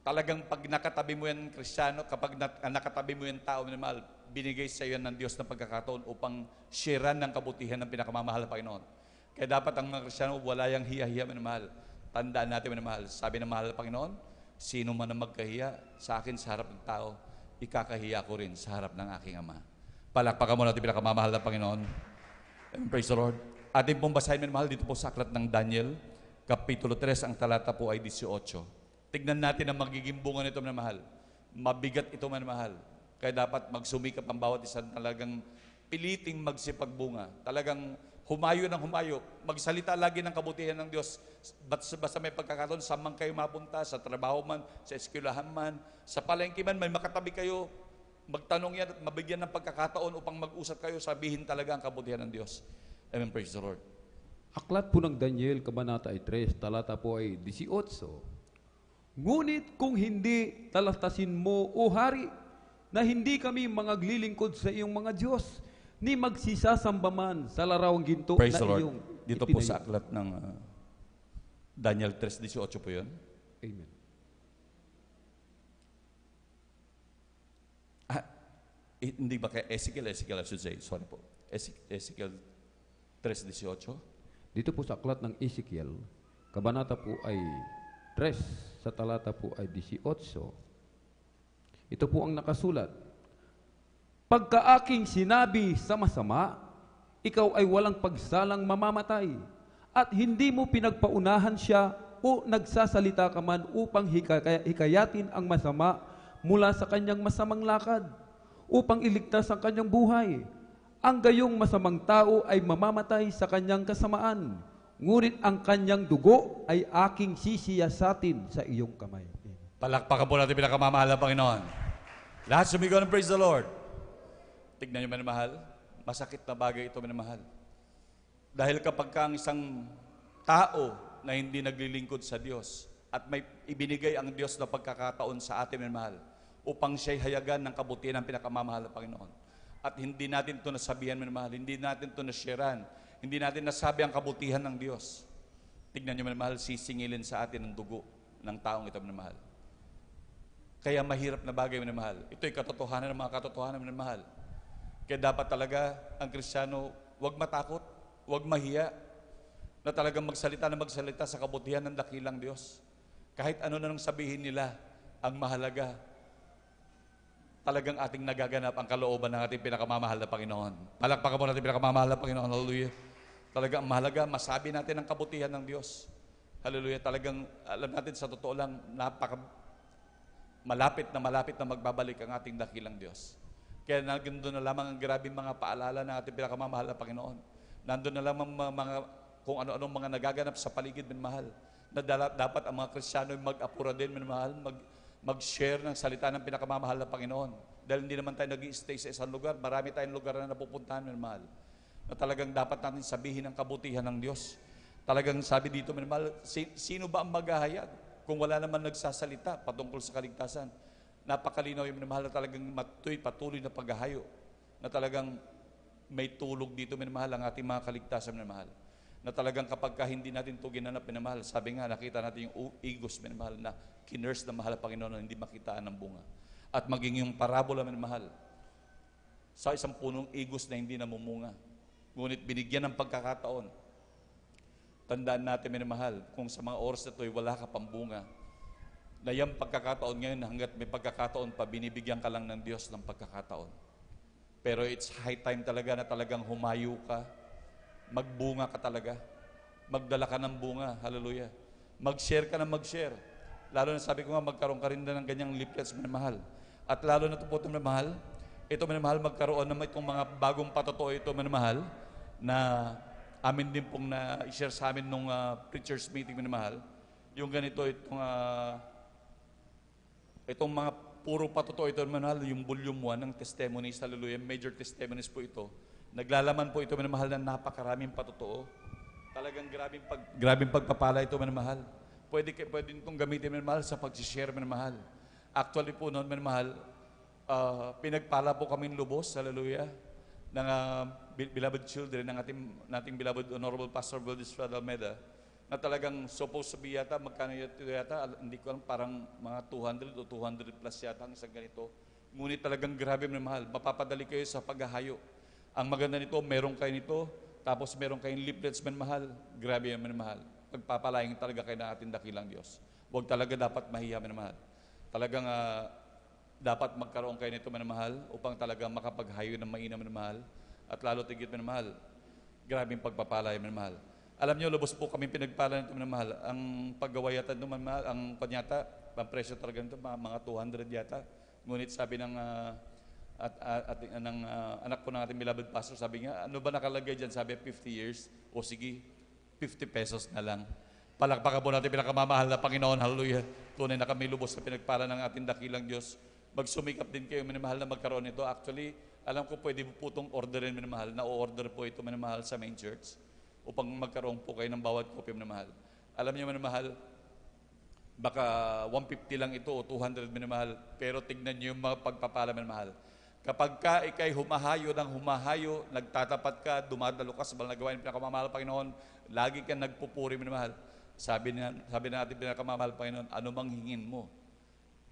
Talagang pag nakatabi mo yan Kristiyano, kapag nakatabi mo yan tao minamahal, binigay sa iyo ng Diyos na pagkakataon upang sharean ng kabutihan ng pinakamamahal na Panginoon. Kaya dapat ang mga Kristiyano wala yang hiya-hiya minamahal. Tandaan natin minamahal. Sabi ng mahal na Panginoon, sino man ang magkahiya sa akin sa harap ng tao, ikakahiya ko rin sa harap ng aking Ama. Palakpakan mo natin pinakamamahal na Panginoon. And praise the Lord. Ating pong basahin minamahal dito po sa aklat ng Daniel, Kapitulo 3, ang talata po ay 18. Tignan natin ang magiging bunga nito minamahal. Mabigat ito minamahal. Kaya dapat magsumikap ang bawat isa talagang piliting magsipagbunga. Talagang humayo ng humayo, magsalita lagi ng kabutihan ng Diyos. Basta may pagkakataon, saan man kayo mapunta, sa trabaho man, sa eskwelahan man, sa palengke man, may makatabi kayo, magtanong yan at mabigyan ng pagkakataon upang mag-usap kayo, sabihin talaga ang kabutihan ng Diyos. Amen, praise the Lord. Aklat po ng Daniel, Kabanata 3, talata po ay 18. Ngunit kung hindi talastasin mo, O Hari, na hindi kami mangaglilingkod sa iyong mga Diyos, ni magsisasamba man sa larawang ginto Praise na the Lord. iyong Dito po sa aklat ng Daniel 3:18 po yun. Amen. Hindi ba kay Ezekiel I should say. Sorry po. Ezekiel 3:18. Dito po sa aklat ng Ezekiel, kabanata po ay 3, sa talata po ay 18. Ito po ang nakasulat. Pagka aking sinabi sa masama, ikaw ay walang pagsalang mamamatay, at hindi mo pinagpaunahan siya o nagsasalita ka man upang hikayatin ang masama mula sa kanyang masamang lakad, upang iligtas ang kanyang buhay. Ang gayong masamang tao ay mamamatay sa kanyang kasamaan, ngunit ang kanyang dugo ay aking sisiyasatin sa iyong kamay. Palakpakan po natin pinakamamahal na Panginoon. Lahat sumigaw ng praise the Lord. Tignan niyo minamahal, masakit na bagay ito minamahal. Dahil kapag ka ang isang tao na hindi naglilingkod sa Diyos at may ibinigay ang Diyos na pagkakataon sa atin minamahal upang siya'y hayagan ng kabutihan ng pinakamamahal na Panginoon, At hindi natin ito nasabihan, minamahal. Hindi natin ito nasharean. Hindi natin nasabi ang kabutihan ng Diyos. Tignan nyo, minamahal, sisingilin sa atin ang dugo ng taong ito, minamahal. Kaya mahirap na bagay, minamahal. Ito'y katotohanan ng mga katotohanan, minamahal. Kaya dapat talaga ang Kristiyano, huwag matakot, huwag mahiya, na talagang magsalita sa kabutihan ng dakilang Diyos. Kahit ano na nang sabihin nila, ang mahalaga, talagang ating nagaganap ang kalooban ng ating pinakamamahal na Panginoon. Palakpakan mo natin pinakamamahal na Panginoon. Hallelujah. Talagang ang mahalaga, masabi natin ang kabutihan ng Diyos. Hallelujah. Talagang alam natin sa totoo lang, malapit na magbabalik ang ating dakilang Diyos. Kaya nandun na lamang ang grabing mga paalala ng ating pinakamamahal na Panginoon. Nandun na lamang kung ano-anong mga nagaganap sa paligid, minamahal. Na dapat ang mga Kristiyano mag-apura din, minamahal, mag-share ng salita ng pinakamamahal na Panginoon. Dahil hindi naman tayo nag-i-stay sa isang lugar. Marami tayong lugar na napupuntahan, minamahal. Na talagang dapat natin sabihin ang kabutihan ng Diyos. Talagang sabi dito, minamahal, sino ba ang maghahayag kung wala naman nagsasalita patungkol sa kaligtasan? Napakalinaw yung minamahal na talagang patuloy na paghahayo. Na talagang may tulog dito, minamahal, ang ating mga kaligtasan, minamahal. Na talagang kapag hindi natin ito ginanap, minamahal, sabi nga, nakita natin yung igos, minamahal, na kinurse na mahal na Panginoon na hindi makitaan ng bunga. At maging yung parabola, minamahal, sa isang punong igos na hindi namumunga. Ngunit binigyan ng pagkakataon. Tandaan natin, minamahal, kung sa mga oras na ito'y wala ka pang bunga, na yung pagkakataon ngayon, hanggat may pagkakataon pa, binibigyan ka lang ng Diyos ng pagkakataon. Pero it's high time talaga na talagang humayo ka, magbunga ka talaga, magdala ka ng bunga, hallelujah. Mag-share ka na mag-share. Lalo na sabi ko nga, magkaroon ka rin na ng ganyang leaflets, minamahal. At lalo na ito po, minamahal, magkaroon naman itong mga bagong patotoo ito, minamahal, na amin din pong na-share sa amin nung preacher's meeting, minamahal. Yung ganito, itong mga puro patotoo ito, minamahal, yung volume 1 ng testimonies, hallelujah, major testimonies po ito. Naglalaman po ito, minamahal, na napakaraming patotoo. Talagang grabing pagpapala ito, minamahal. Pwede itong gamitin, minamahal, sa pag-share, minamahal. Actually po noon, minamahal, pinagpala po kami lubos, hallelujah, ng beloved children, ng nating beloved Honorable Pastor Valdez Almeida, na talagang supposed to be yata, magkano yata, hindi ko alam, parang mga 200 o 200 plus yata ang isang ganito. Ngunit talagang grabe, minamahal, mapapadali kayo sa paghahayo. Ang maganda nito, meron kayo nito, tapos meron kayong leaflets, minamahal. Grabe yan, minamahal. Pagpapalaing talaga kayo na ating dakilang Diyos. Huwag talaga dapat mahiya, minamahal. Talagang dapat magkaroon kayo nito, minamahal, upang talaga makapaghayo ng mainam, minamahal. At lalo tigit, minamahal. Grabing pagpapalay, minamahal. Alam niyo, lubos po kami pinagpala nito, minamahal. Ang paggawayatan nito, minamahal, ang kanyata, ang presyo talaga nito, mga 200 yata. Ngunit sabi ng anak po ng ating beloved pastor, sabi nga, ano ba nakalagay dyan? Sabi, 50 years. O sige, 50 pesos na lang. Palakpakan po natin pinakamamahal na Panginoon. Hallelujah. Tunay na kami lubos sa pinagpala ng ating dakilang Diyos. Magsumikap din kayo, minamahal, na magkaroon nito. Actually, alam ko pwede po itong orderin, minamahal. Na-order po ito, minamahal, sa main church upang magkaroon po kayo ng bawat kopya, minamahal. Alam niyo, minamahal, baka 150 lang ito o 200, minamahal. Pero tignan niyo yung mga pagpapala, minamahal. Kapag ka ikay humahayo ng humahayo, nagtatapat ka, dumadalo ka sa banal na gawain ng pinakamamahal Panginoon, lagi kang nagpupuri, minamahal. Sabi natin pinakamamahal Panginoon, ano mang hingin mo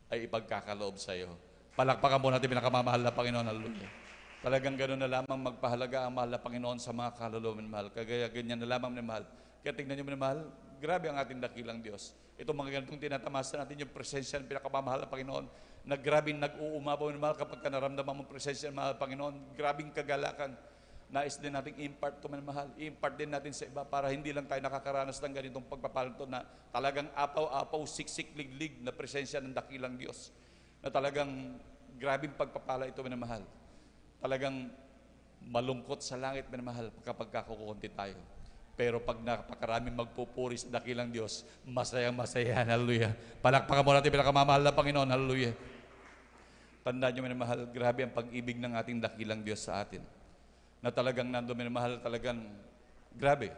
ay ipagkakaloob sa iyo. Palakpakan mo natin pinakamamahal na Panginoon, hallelujah. Talagang gano'n na lamang magpahalaga ang mahal na Panginoon sa mga kaluluwa, minamahal. Kagaya ganyan na lamang, minamahal. Kaya tingnan niyo, minamahal, grabe ang ating dakilang Diyos. Ito mga ganitong tinatamasa natin yung presensya ng pinakamamahal na Panginoon, na grabing nag-uumapaw, minamahal, kapag ka naramdaman mong presensya ng mahal na Panginoon, grabing kagalakan. Nais din natin i-impart ito, minamahal. I-impart din natin sa iba para hindi lang tayo nakakaranas ng ganitong pagpapala ito na talagang apaw-apaw, siksik, liglig na presensya ng dakilang Diyos. Na talagang grabing pagpapala ito, minamahal. Talagang malungkot sa langit, minamahal, kapag kakukunti tayo. Pero pag napakaraming magpupuri sa dakilang Diyos, masayang-masaya, hallelujah. Palakpakan mo natin pinakamamahal na Panginoon, hallelujah. Tandaan niyo, minamahal, grabe ang pag-ibig ng ating dakilang Diyos sa atin. Na talagang nandun, minamahal, talagang grabe.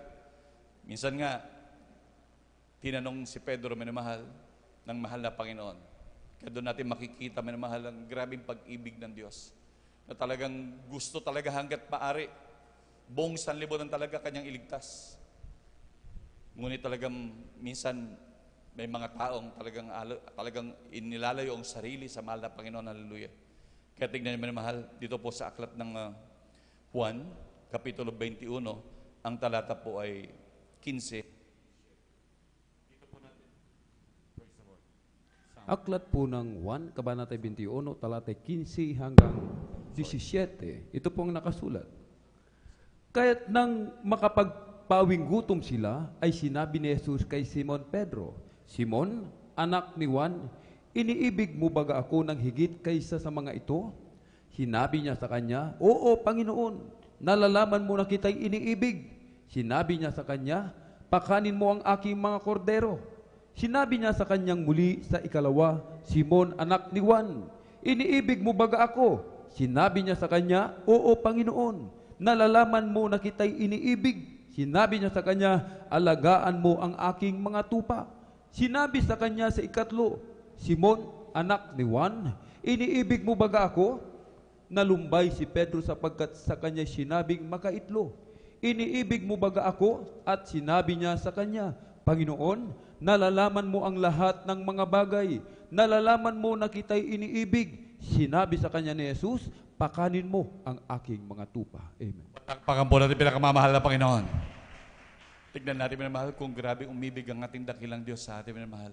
Minsan nga, tinanong si Pedro, minamahal, ng mahal na Panginoon. Kaya doon natin makikita, minamahal, ang grabing pag-ibig ng Diyos. na talagang gusto talaga hanggat maaari, buong sanlibutan talaga kanyang iligtas. Ngunit talagang minsan may mga taong talagang inilalayo ang sarili sa mahal na Panginoon. Hallelujah. Kaya tignan niyo mahal, dito po sa aklat ng Juan, Kapitulo 21, ang talata po ay 15. Aklat po ng 1, Kabanata 21, talata 15 hanggang 17. Ito po ang nakasulat. Kaya't nang makapagpawing gutom sila, ay sinabi ni Jesus kay Simon Pedro, Simon, anak ni Juan, iniibig mo baga ako ng higit kaysa sa mga ito? Sinabi niya sa kanya, Oo, Panginoon, nalalaman mo na kita'y iniibig. Sinabi niya sa kanya, pakanin mo ang aking mga kordero. Sinabi niya sa kanyang muli sa ikalawa, Simon, anak ni Juan, iniibig mo baga ako? Sinabi niya sa kanya, Oo, Panginoon, nalalaman mo na kita'y iniibig. Sinabi niya sa kanya, alagaan mo ang aking mga tupa. Sinabi sa kanya sa ikatlo, Simon, anak ni Juan, iniibig mo baga ako? Nalumbay si Pedro sapagkat sa kanya sinabing makaitlo. Iniibig mo baga ako? At sinabi niya sa kanya, Panginoon, nalalaman mo ang lahat ng mga bagay. Nalalaman mo na kita'y iniibig. Sinabi sa kanya ni Jesus, pakanin mo ang aking mga tupa. Amen. Pakpan po natin pinakamamahal na Panginoon. Tignan natin, minamahal, kung grabe umibig ang ating dakilang Diyos sa atin, minamahal.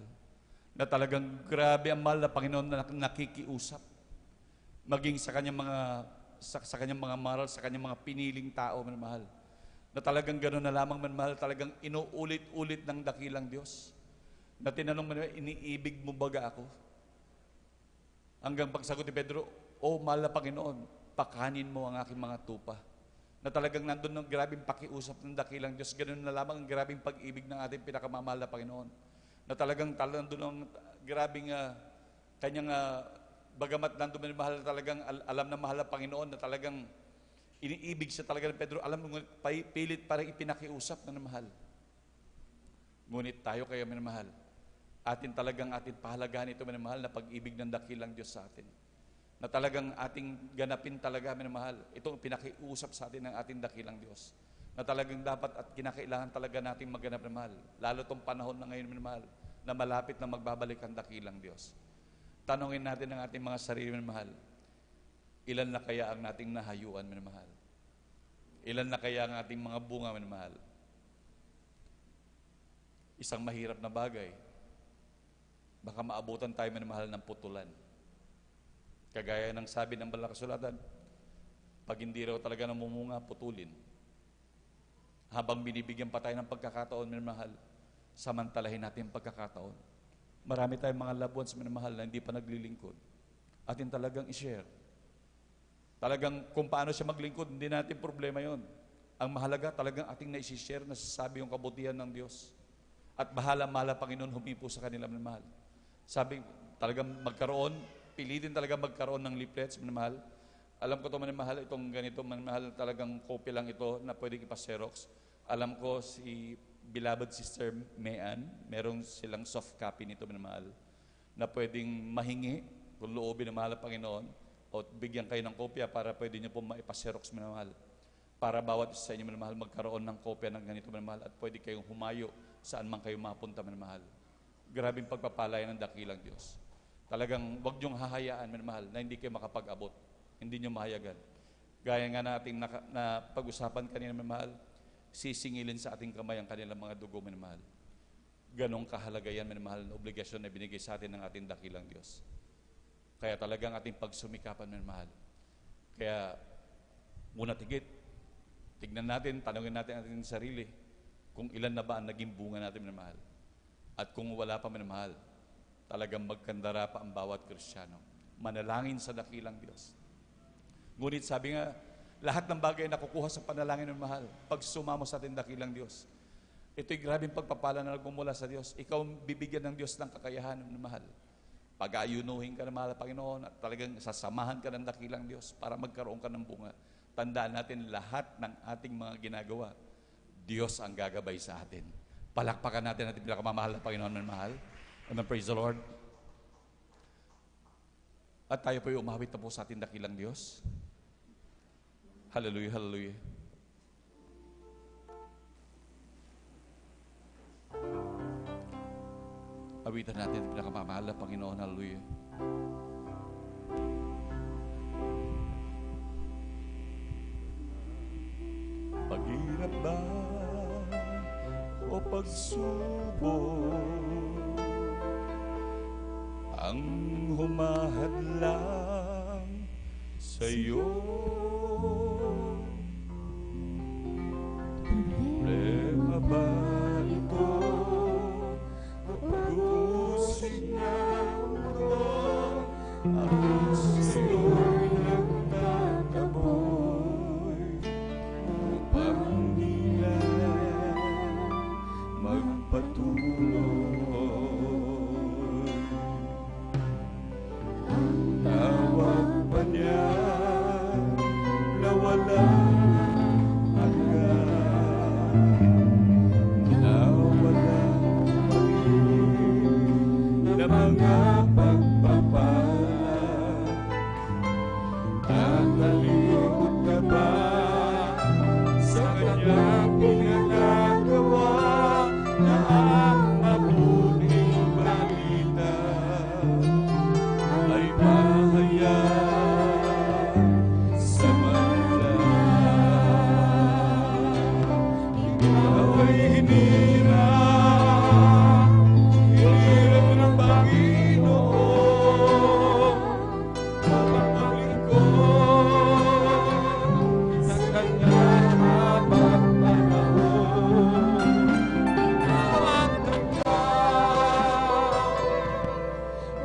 Na talagang grabe ang mahal na Panginoon na nakikiusap. Maging sa kanyang mga moral, sa kanyang mga piniling tao, minamahal. Na talagang gano'n na lamang, minamahal, talagang inuulit-ulit ng dakilang Diyos. Na tinanong, minamahal, iniibig mo baga ako? Hanggang pagsagot ni Pedro, O mahal na Panginoon, pakanin mo ang aking mga tupa. Na talagang nandun ng grabing pakiusap ng dakilang Diyos. Gano'n na lamang ang grabing pag-ibig ng ating pinakamamahal na Panginoon. Na talagang nandun ang grabing kanyang, bagamat nandun na mahal na talagang alam na mahal na Panginoon na talagang iniibig siya talaga ng Pedro. Alam mo, pilit parang ipinakiusap na mahal. Ngunit tayo kayo minamahal. Atin pahalagahan ito minamahal na pag-ibig ng dakilang Diyos sa atin. Na talagang ating ganapin talaga minamahal. Itong pinakiusap sa atin ng ating dakilang Diyos. Na talagang dapat at kinakailangan talaga nating magganap minamahal. Lalo itong panahon na ngayon minamahal na malapit na magbabalik ang dakilang Diyos. Tanungin natin ang ating mga sarili minamahal. Ilan na kaya ang nating nahayuan minamahal? Ilan na kaya ang ating mga bunga minamahal? Isang mahirap na bagay. Baka maabutan tayo minamahal ng putulan. Kagaya ng sabi ng banal na kasulatan, pag hindi raw talaga namumunga, putulin. Habang binibigyan pa tayo ng pagkakataon, minamahal, samantalahin natin ang pagkakataon. Marami tayong mga loved ones, minamahal, na hindi pa naglilingkod. Atin talagang i-share. Talagang kung paano siya maglingkod, hindi natin problema yon. Ang mahalaga, talagang ating na-share, nasasabi yung kabutihan ng Diyos. At bahala-mahala, Panginoon, humipo sa kanila, minamahal. Sabi, talagang pilitin talaga magkaroon ng leaflets, minamahal. Alam ko ito, minamahal, itong ganito, minamahal, talagang copy lang ito na pwedeng ipa-xerox. Alam ko si beloved sister Mayan, merong silang soft copy nito, minamahal, na pwedeng mahingi kung loobin ng mahal na Panginoon o bigyan kayo ng kopya para pwede nyo po maipa-xerox, minamahal. Para bawat isa sa inyo, minamahal, magkaroon ng kopya ng ganito, minamahal, at pwede kayong humayo saan man kayo mapunta, minamahal. Grabing pagpapalaya ng dakilang Diyos. Talagang wag niyong hahayaan, minamahal, na hindi kayo makapag-abot. Hindi niyo mahayagan. Gaya nga nating na pag-usapan kanina, minamahal, sisingilin sa ating kamay ang kanilang mga dugo, minamahal. Ganong kahalaga yan, minamahal, na obligasyon na binigay sa atin ng ating dakilang Diyos. Kaya talagang ating pagsumikapan, minamahal. Kaya, muna tignan natin, tanungin natin ang ating sarili, kung ilan na ba ang naging bunga natin, minamahal. At kung wala pa, minamahal, talagang magkandara pa ang bawat Kristiyano. Manalangin sa dakilang Diyos. Ngunit sabi nga, lahat ng bagay na kukuha sa panalangin ng mahal, pag sumamo sa ating dakilang Diyos, ito'y grabing pagpapala na nagmumula sa Diyos. Ikaw bibigyan ng Diyos ng kakayahan ng mahal. Pag-ayunuhin ka ng mahal na Panginoon at talagang sasamahan ka ng dakilang Diyos para magkaroon ka ng bunga. Tandaan natin lahat ng ating mga ginagawa, Diyos ang gagabay sa atin. Palakpakan natin ating pinakamamahal na Panginoon ng mahal. And praise the Lord. At tayo po'y umawit na po sa ating dakilang Diyos. Hallelujah, hallelujah. Awitan natin ang pinakamamahal na Panginoon. Hallelujah. Paghirap ba o pagsubok ang humahadlang sa'yo? Problema ba ito o pag-uusig ng mundo? Ako sa'yo'y nagtataboy upang di na magpatuloy. Ang tawag pa niya na walang mga pagpapala. Natalikod ka ba sa kanyang pinagagawa na ang mabuting balita ay mahayag sa mala? Ikaw ay hinirap ng Panginoon upang maglingkod sa Kanya habang panahon. Tinawag ka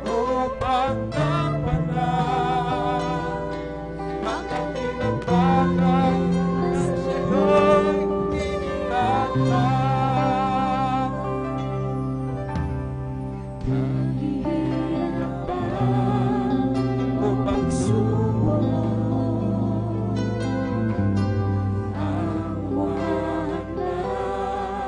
upang tampanan ang kanilang bagay na sa'yo'y inilatag. Ikaw ay hinirang,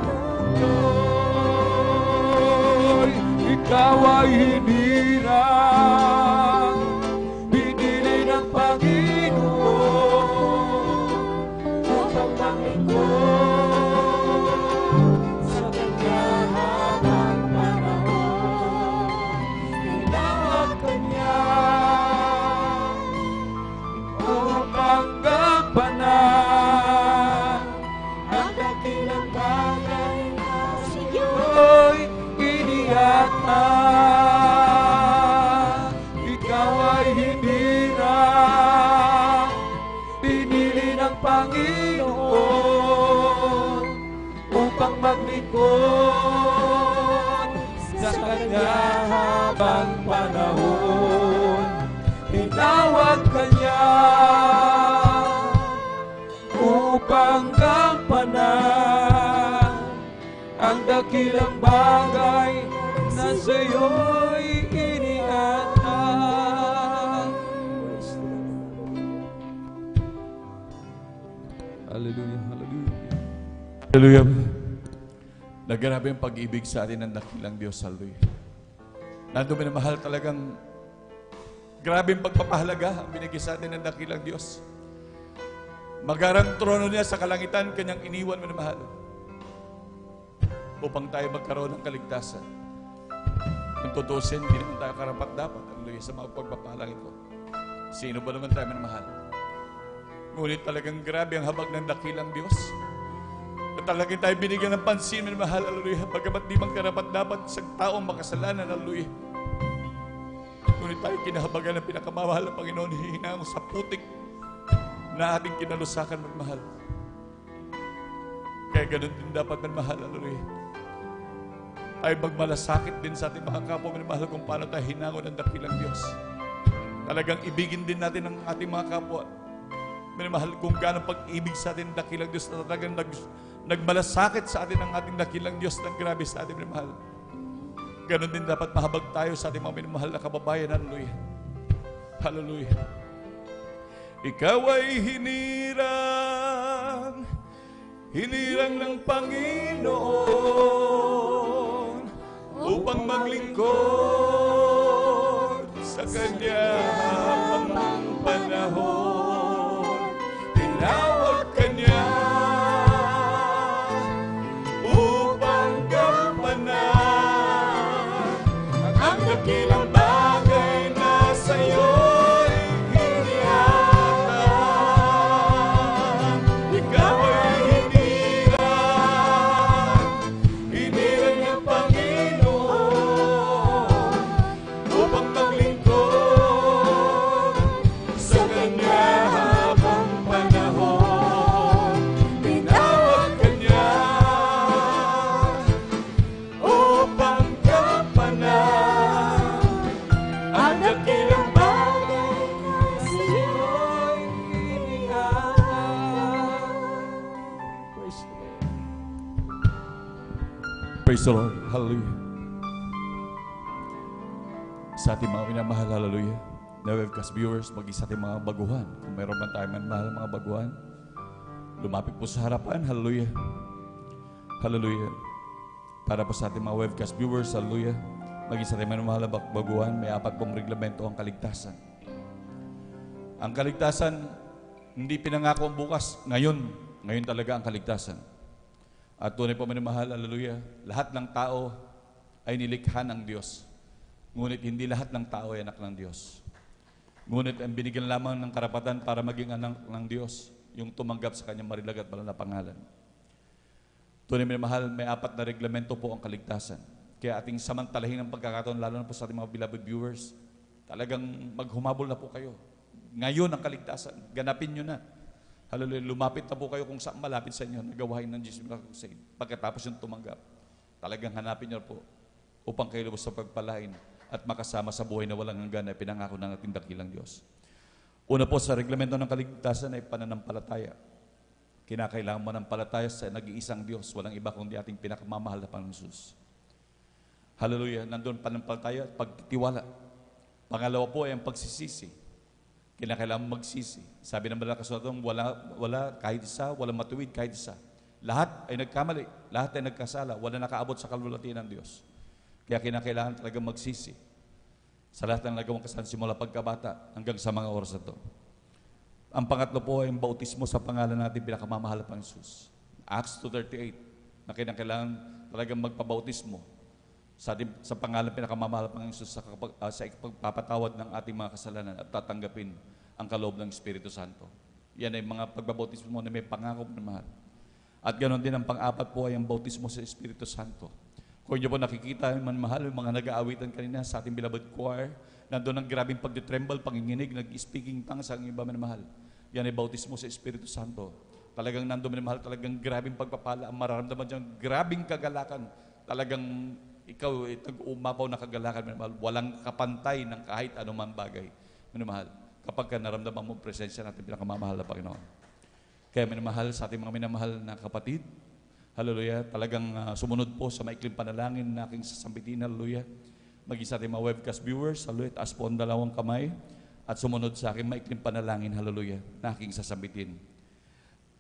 pinili ng Panginoon upang maglingkod sa Kanya habang panahon. Tinawag ka niya upang gampanan ang dakilang bagay na sa'yo'y iniyata. Ikaw ay hinirang, pinili ng Panginoon upang maglingkod sa Kanya habang panahon. Tinawag ka niya upang gampanan ang dakilang bagay na sa'yo'y iniatag. Hallelujah, hallelujah. Hallelujah. Naggrabe ang pag-ibig sa atin ng dakilang Diyos. Hallelujah. Nandun minamahal talagang grabe ang pagpapahalaga ang binigay sa atin ng dakilang Diyos. Magarang trono niya sa kalangitan, kanyang iniwan minamahal upang tayo magkaroon ng kaligtasan. Kung tutusin, hindi naman tayo karapat-dapat. Hallelujah, sa mga pagpapalang ito. Sino ba naman tayo minamahal? Ngunit talagang grabe ang habag ng dakilang Diyos. At talagang tayo binigyan ng pansin, minamahal. Hallelujah, bagamat di man karapat-dapat sa taong makasalanan. Hallelujah. Ngunit tayo kinahabagan ng pinakamamahal na Panginoon, hihinang sa putik na ating kinalusakan, minamahal. Kaya ganun din dapat, minamahal. Hallelujah. Ay magmalasakit din sa ating mga kapwa, minamahal, kung paano tayo hinangon ng dakilang Diyos. Talagang ibigin din natin ang ating mga kapwa, minamahal, kung gaano pag-ibig sa atin ng dakilang Diyos na talagang nagmalasakit sa atin ang ating dakilang Diyos ng grabe sa atin, minamahal. Ganon din dapat mahabag tayo sa ating mga minamahal na kababayan. Hallelujah. Hallelujah. Ikaw ay hinirang ng Panginoon upang maglingkod sa Kanya habang panahon. Tinawag ka niya upang gampanan ang dakilang bagay na sa'yo'y inihatag. Ikaw ay hinirang ng Panginoon upang maglingkod sa Kanya habang panahon. Tinawag ka niya upang gampanan ang dakilang bagay na sa'yo'y inihatag. Praise the Lord. Hallelujah. Sa ating mga minamahal, hallelujah, na webcast viewers, maging sa ating mga baguhan, kung mayroon man tayo mahal mga baguhan, lumapit po sa harapan, hallelujah. Hallelujah. Para po sa ating mga webcast viewers, hallelujah, maging sa ating mga mahal na baguhan, may 4 pong reglamento ang kaligtasan. Ang kaligtasan, hindi pinangako ang bukas, ngayon talaga ang kaligtasan. At tunay po minamahal, hallelujah, lahat ng tao ay nilikha ng Diyos. Ngunit hindi lahat ng tao ay anak ng Diyos. Ngunit ang binigyan lamang ng karapatan para maging anak ng Diyos, yung tumanggap sa Kanyang marilag at banal na pangalan. Tunay minamahal, may 4 na reglamento po ang kaligtasan. Kaya ating samantalahin ng pagkakataon, lalo na po sa ating mga beloved viewers, talagang maghumabol na po kayo. Ngayon ang kaligtasan, ganapin nyo na. Hallelujah, lumapit na po kayo kung saan malapit sa inyo, nagawain ng Jesus Miracle Crusade. Pagkatapos yung tumanggap, talagang hanapin nyo po upang kayo lubos sa pagpalain at makasama sa buhay na walang hanggan na pinangako ng ating dakilang Diyos. Una po sa reglamento ng kaligtasan ay pananampalataya. Kinakailangan mo ng palataya sa nag-iisang Diyos, walang iba kundi ating pinakamamahal na Panginoon Jesus. Hallelujah, nandun pananampalataya at pagtitiwala. Pangalawa po ay ang pagsisisi. Kinakailangan magsisi. Sabi ng banal na kasulatan, wala kahit isa, walang matuwid kahit isa. Lahat ay nagkamali, lahat ay nagkasala, wala nakaabot sa kalulatian ng Diyos. Kaya kinakailangan talagang magsisi sa lahat ng nagawang kasalanan simula pagkabata hanggang sa mga oras na ito. Ang pangatlo po ay ang bautismo sa pangalan natin pinakamamahal ng Jesus. Acts 2:38, na kinakailangan talagang magpabautismo sa pangalan pinakamamahal ng Jesus sa ipagpapatawad ng ating mga kasalanan at tatanggapin ang kaloob ng Espiritu Santo. Yan ay mga pagbabautismo na may pangako na mahal. At ganoon din ang pang-apat po ay ang bautismo sa Espiritu Santo. Kung niyo po nakikita, mahal, yung mga nag-aawitan kanina sa ating beloved choir, nandun ang grabing pagditremble, panginginig, nag-speaking tongues ang iba mahal. Yan ay bautismo sa Espiritu Santo. Talagang nandun mahal, talagang grabing pagpapala, ang mararamdaman dyan, grabing kagalakan, talagang ikaw umapaw na kagalakan, minamahal. Walang kapantay ng kahit anumang bagay, minamahal. Kapag ka naramdaman mo presensya natin pinakamamahal na Panginoon. Kaya minamahal sa ating mga minamahal na kapatid, hallelujah, talagang sumunod po sa maikling panalangin na aking sasambitin, hallelujah. Maging sa ating mga webcast viewers, hallelujah, taas po ang 2 kamay at sumunod sa aking maikling panalangin, hallelujah, na aking sasambitin.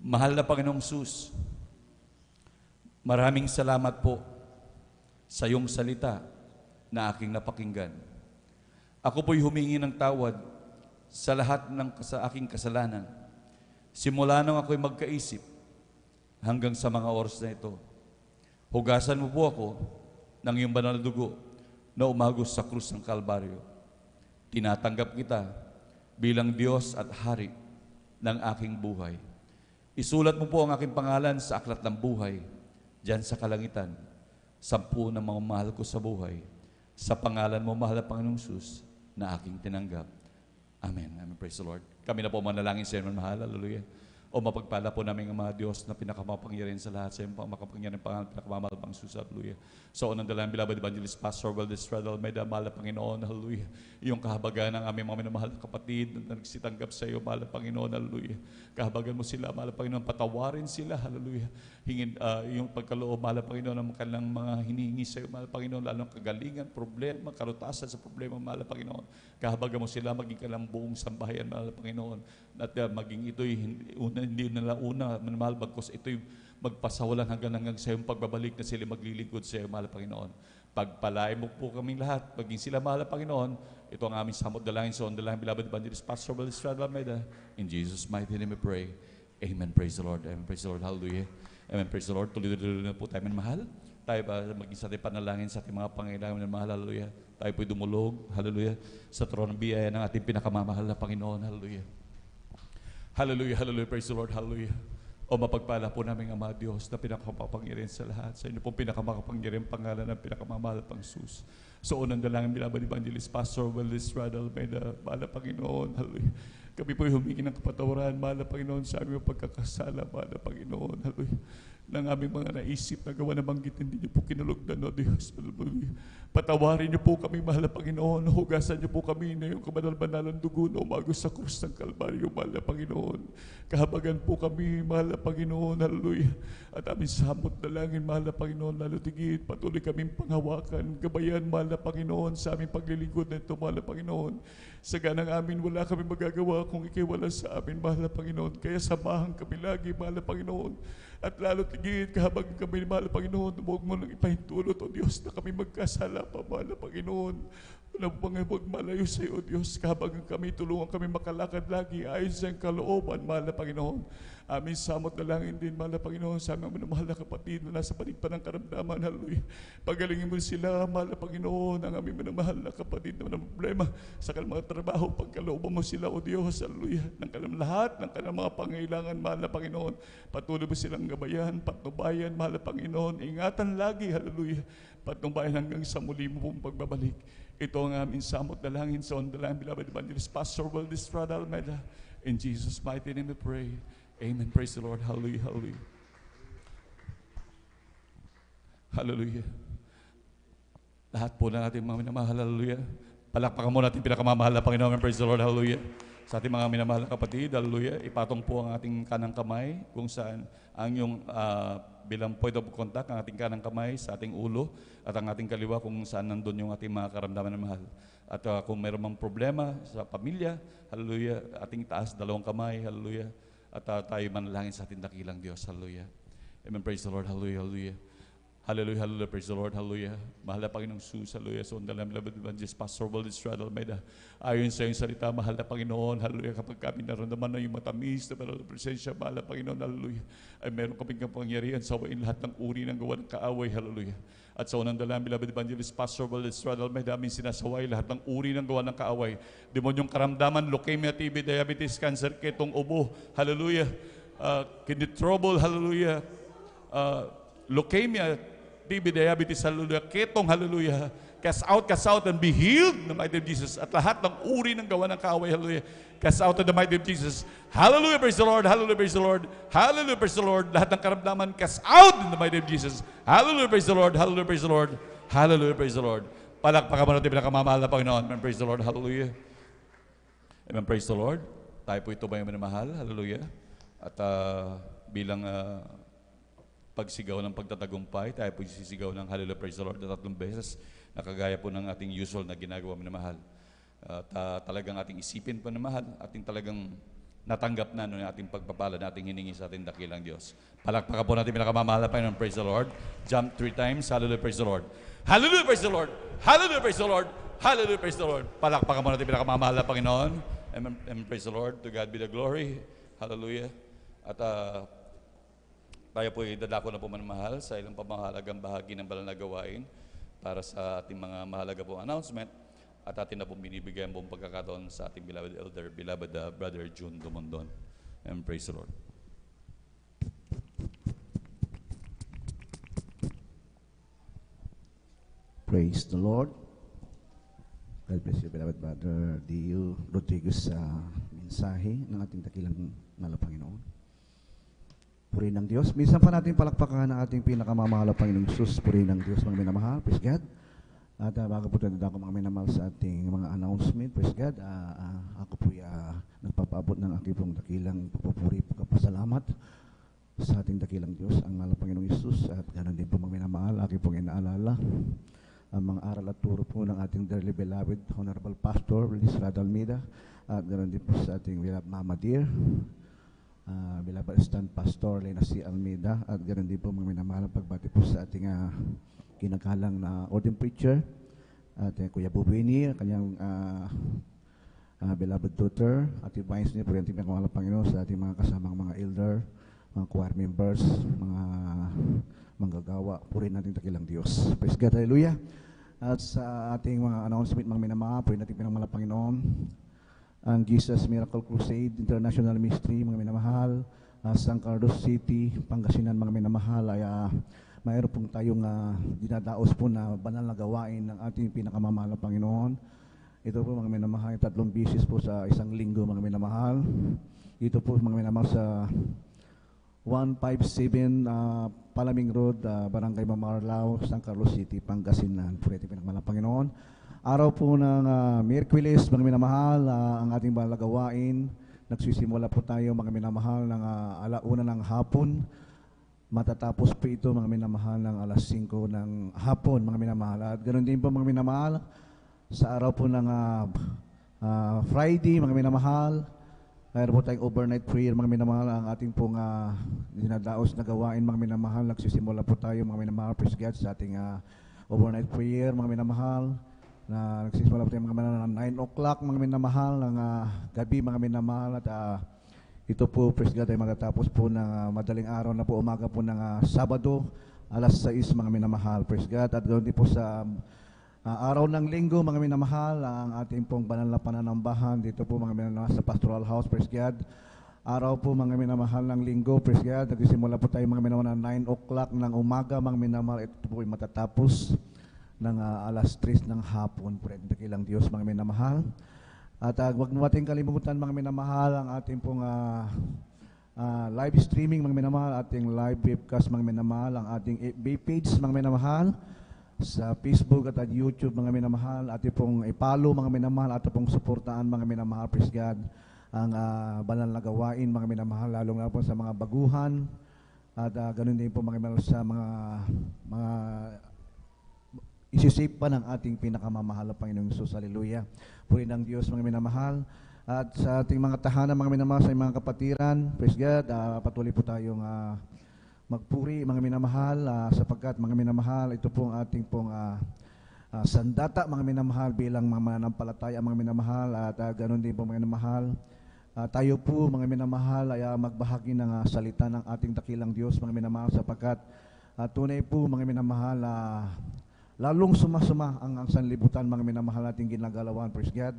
Mahal na Panginoong Jesus, maraming salamat po sa iyong salita na aking napakinggan. Ako po'y humingi ng tawad sa lahat sa aking kasalanan. Simula nang ako'y magkaisip hanggang sa mga oras na ito. Hugasan mo po ako ng iyong banal na dugo na umagos sa krus ng Kalbaryo. Tinatanggap kita bilang Diyos at Hari ng aking buhay. Isulat mo po ang aking pangalan sa aklat ng buhay diyan sa kalangitan. 10 ng mga mahal ko sa buhay, sa pangalan mo, mahal na Panginoong Jesus, na aking tinanggap. Amen. Amen. Praise the Lord. Kami na po manalangin sa inyo, mahal. Hallelujah. O mapagpala po namin ang mga Diyos na pinakamapangyarihan sa lahat sa iyong makapangyarihan pangalan, pinakamamahal pang Jesus, hallelujah. So, unang dalang beloved evangelist, Pastor Valdez Radal, may mahal na Panginoon, hallelujah. Iyong kahabagan ng aming mga minamahal na kapatid na nagsitanggap sa iyo, mahal na Panginoon, hallelujah. Kahabagan mo sila, mahal na Panginoon, patawarin sila, hallelujah. Hingin, iyong pagkaloob, mahal na Panginoon, ng kanilang mga hinihingi sa iyo, mahal na Panginoon, lalong kagalingan, problema, karutasan sa problema, mahal na Panginoon. Kahabagan mo sila, maging kalang buong sambahayan, mahal na Panginoon. At maging ito'y hindi nila mahal bagkos ito'y magpasawalan hanggang sa iyong pagbabalik na sila maglilingkod sa iyo, mahal na Panginoon. Pagpalain mo po kaming lahat, maging sila, mahal na Panginoon. Ito ang aming samot dalangin sa dalangin, beloved evangelist, Pastor Valdez Radal Almeida. In Jesus' mighty name we pray. Amen. Praise the Lord. Amen. Praise the Lord. Hallelujah. Amen. Praise the Lord. Tuloy-tuloy na po tayo, mahal. Tayo ba maging sa ating panalangin sa ating mga pangailangan ng mahal, hallelujah. Tayo po'y dumulog, hallelujah, sa trono ng biyaya ng ating pinakamamahal na Panginoon, hallelujah. Hallelujah, hallelujah, praise the Lord, hallelujah. O mapagpala po namin ang mga Diyos na pinakamapangyarihan sa lahat. Sa inyo pong pinakamapangyarihan pangalan ng pinakamamahal pang Jesus. So unang dalangin, beloved evangelist, Pastor Valdez Radal, may mahal na Panginoon, hallelujah. Kami po'y humingi ng kapatawaran, mahal na Panginoon, sa aming pagkakasala, mahal na Panginoon, hallelujah. Ng aming mga naisip na gawa na banggit, hindi niyo po kinulugdan, o Diyos, hallelujah. Patawarin niyo po kami, mahal na Panginoon. Hugasan niyo po kami na yung kabanal-banalang dugo na umagos sa krus ng Kalbaryo, mahal na Panginoon. Kahabagan po kami, mahal na Panginoon, hallelujah. At aming samot na langin, mahal na Panginoon, lalo tigit, patuloy kaming panghawakan, gabayan, mahal na Panginoon, sa aming paglilingkod na ito, mahal na Panginoon. Sa ganang amin, wala kami magagawa kung ikay wala sa amin, mahal na Panginoon. Kaya samahan kami lagi, mahal na Panginoon. At lalo tigit, kahabagan kami, mahal na Panginoon, huwag mo nang ipahintulot, o Diyos, na kami magkasala pa, mahal na Panginoon. Wala po nga huwag malayo sa iyo, Diyos. Kahabagan kami, tulungan kami makalakad lagi ayon sa iyong kalooban, mahal na Panginoon. Aming samot na langin din, mahal na Panginoon, sa aming mahal na kapatid na nasa panig pa ng karamdaman, hallelujah. Pagalingin mo sila, mahal na Panginoon, ang aming mahal na kapatid na walang problema sa kanilang mga trabaho, pagkalooban mo sila, o Diyos, hallelujah. Ng kanilang lahat, ng kanilang mga pangailangan, mahal na Panginoon. Patuloy mo silang gabayan, patnubayan, mahal na Panginoon. Ingatan lagi, hallelujah. Patnubayan hanggang sa muli mo pong pagbabalik. Ito ang aming samot na langin sa ondalangin, beloved evangelist, Pastor Valdez Radal Almeida. In Jesus' mighty name we pray. Amen. Praise the Lord. Hallelujah. Hallelujah. Hallelujah. Lahat po na natin mga minamahal. Hallelujah. Palakpakan mo natin pinakamamahal na Panginoon. Praise the Lord. Hallelujah. Sa ating mga minamahal na kapatid. Hallelujah. Ipatong po ang ating kanang kamay kung saan ang yung bilang point of contact, ang ating kanang kamay sa ating ulo at ang ating kaliwa kung saan nandun yung ating mga karamdaman na mahal. At kung mayroon mang problema sa pamilya, hallelujah, ating taas dalawang kamay, hallelujah. At tayo manalangin sa ating dakilang Diyos. Hallelujah. Amen. Praise the Lord. Hallelujah. Hallelujah. Hallelujah. Hallelujah. Praise the Lord. Hallelujah. Mahal na Panginoong Jesus. Hallelujah. So, dalam beloved evangelist, Pastor Valdez Radal Almeida. Ayon sa iyong salita, mahal na Panginoon. Hallelujah. Kapag kami naramdaman na yung matamis na mahal na presensya, mahal na Panginoon. Hallelujah. Ay meron kaming kapangyarihan sa wain lahat ng uri ng gawa ng kaaway. Hallelujah. At sa unang dalam, beloved evangelist, Pastor Valdez Radal Almeida, amin sinasaway lahat ng uri ng gawa ng kaaway. Demonyong karamdaman, leukemia, TB, diabetes, cancer, ketong ubo. Hallelujah. Kidney trouble. Hallelujah. Leukemia, TB, diabetes, hallelujah. Ketong, hallelujah. Cast out, and be healed in the mighty name of Jesus. At lahat ng uri ng gawa ng kaaway, hallelujah. Cast out in the mighty name of Jesus. Hallelujah, praise the Lord. Hallelujah, praise the Lord. Hallelujah, praise the Lord. Lahat ng karamdaman, cast out in the mighty name of Jesus. Hallelujah, praise the Lord. Hallelujah, praise the Lord. Hallelujah, praise the Lord. Palakpakan mo natin pinakamamahal na Panginoon. Amen, praise the Lord. Hallelujah. Amen, praise the Lord. Tayo po ito ba yung minamahal? Hallelujah. At bilang pagsigaw ng pagtatagumpay, tayo po sisigaw ng Hallelujah, praise the Lord na 3 beses, nakagaya po ng ating usual na ginagawa minamahal. Talagang ating isipin pa na mahal, ating talagang natanggap na ng ating pagpapala na ating hiningi sa ating dakilang Diyos. Palakpakan po natin pinakamamahal na Panginoon, praise the Lord. Jump 3 times, hallelujah, praise the Lord. Hallelujah, praise the Lord. Hallelujah, praise the Lord. Hallelujah, praise the Lord. Palakpakan po natin pinakamamahal na Panginoon. Amen, praise the Lord. To God be the glory. Hallelujah. At tayo po dadako na po manmahal sa ilang pamahalagang bahagi ng banal na gawain para sa ating mga mahalaga pong announcement. At atin na pong binibigay ang buong pagkakataon sa ating beloved elder, beloved Brother June Dumondon. And praise the Lord. Praise the Lord. God bless you, beloved Brother D.U. Rodriguez sa mensahe ng ating dakilang mahal na Panginoon. Purihin ng Diyos. Minsan pa natin palakpakan ang ating pinakamamahal na Panginoong Jesus. Purihin ng Diyos, mga minamahal. Praise God. At bago po tayo ako mga minamahal sa ating mga announcement, praise God, ako po nagpapaabot ng aking pong dakilang papupuri, pagkapasalamat sa ating dakilang Diyos, ang mahal na Panginoong Jesus. At ganoon din po mga minamahal, aking pong inaalala ang mga aral at turo po ng ating dearly beloved Honorable Pastor Liz Radalmida. At ganoon din po sa ating beloved Mama Dear, beloved Stand Pastor Lena C. Almeida. At ganoon din po mga minamahal ang pagbati po sa ating kinakalang na ordained preacher at Kuya Bubini, kanyang beloved daughter at advice niya po yung ating mga Panginoon sa ating mga kasamang mga elder, mga choir members, mga manggagawa. Purihin natin dakilang Diyos. Praise God, hallelujah. At sa ating mga announcement mga minamahal, purihin natin mga Panginoon ang Jesus Miracle Crusade International Ministry, mga minamahal, San Carlos City, Pangasinan, mga minamahal, ay mayroon pong tayong dinadaos po na banal na gawain ng ating pinakamamahal na Panginoon. Ito po mga minamahal, 3 bisis po sa isang linggo, mga minamahal. Ito po mga minamahal sa 157 Palaming Road, Barangay Mamarlao, San Carlos City, Pangasinan. Purihin natin pinakamamahal na Panginoon. Araw po ng Miyerkules, mga minamahal, ang ating banal na gawain. Nagsisimula po tayo mga minamahal ng alauna ng hapon. Matatapos po ito mga minamahal ng alas 5 ng hapon, mga minamahal. At ganoon din po mga minamahal, sa araw po ng Friday, mga minamahal, mayroon po tayong overnight prayer, mga minamahal, ang ating pong dinadaos na gawain, mga minamahal. Nagsisimula po tayo, mga minamahal, praise God, sa ating overnight prayer, mga minamahal, na nagsisimula po tayo mga minamahal ng 9 o'clock, mga minamahal, ng gabi, mga minamahal. At ito po, praise God, ay matatapos po ng madaling araw na po, umaga po ng Sabado, alas 6, mga minamahal, praise God. At doon din po sa araw ng linggo, mga minamahal, ang ating pong banal na pananambahan, dito po mga minamahal sa Pastoral House, praise God. Araw po mga minamahal ng linggo, praise God. Nagsisimula po tayo mga minamahal ng 9 o'clock ng umaga, mga minamahal. Ito po ay matatapos ng alas 3 ng hapon. Purihin dakilang Diyos, mga minamahal. At huwag natin kalimutan, mga minamahal, ang ating pong live streaming, mga minamahal, ating live webcast, mga minamahal, ang ating FB page, mga minamahal, sa Facebook at YouTube, mga minamahal, ating pong ipalo, mga minamahal, ating pong suportaan, mga minamahal, praise God, ang banal na gawain, mga minamahal, lalong na po sa mga baguhan, at ganun din po mga minamahal sa mga isisave pa ng ating pinakamamahal na Panginoong Jesus. Hallelujah. Purihin ng Diyos, mga minamahal. At sa ating mga tahanan, mga minamahal, sa mga kapatiran, praise God, patuloy po tayong magpuri, mga minamahal, sapagkat mga minamahal, ito pong ating pong sandata, mga minamahal, bilang mga mananampalataya, mga minamahal. At ganoon din po, mga minamahal, tayo po, mga minamahal, ay magbahagi ng salita ng ating dakilang Diyos, mga minamahal, sapagkat tunay po, mga minamahal, lalong sumasuma ang sanlibutan, mga minamahal, nating ginagalawan, praise God.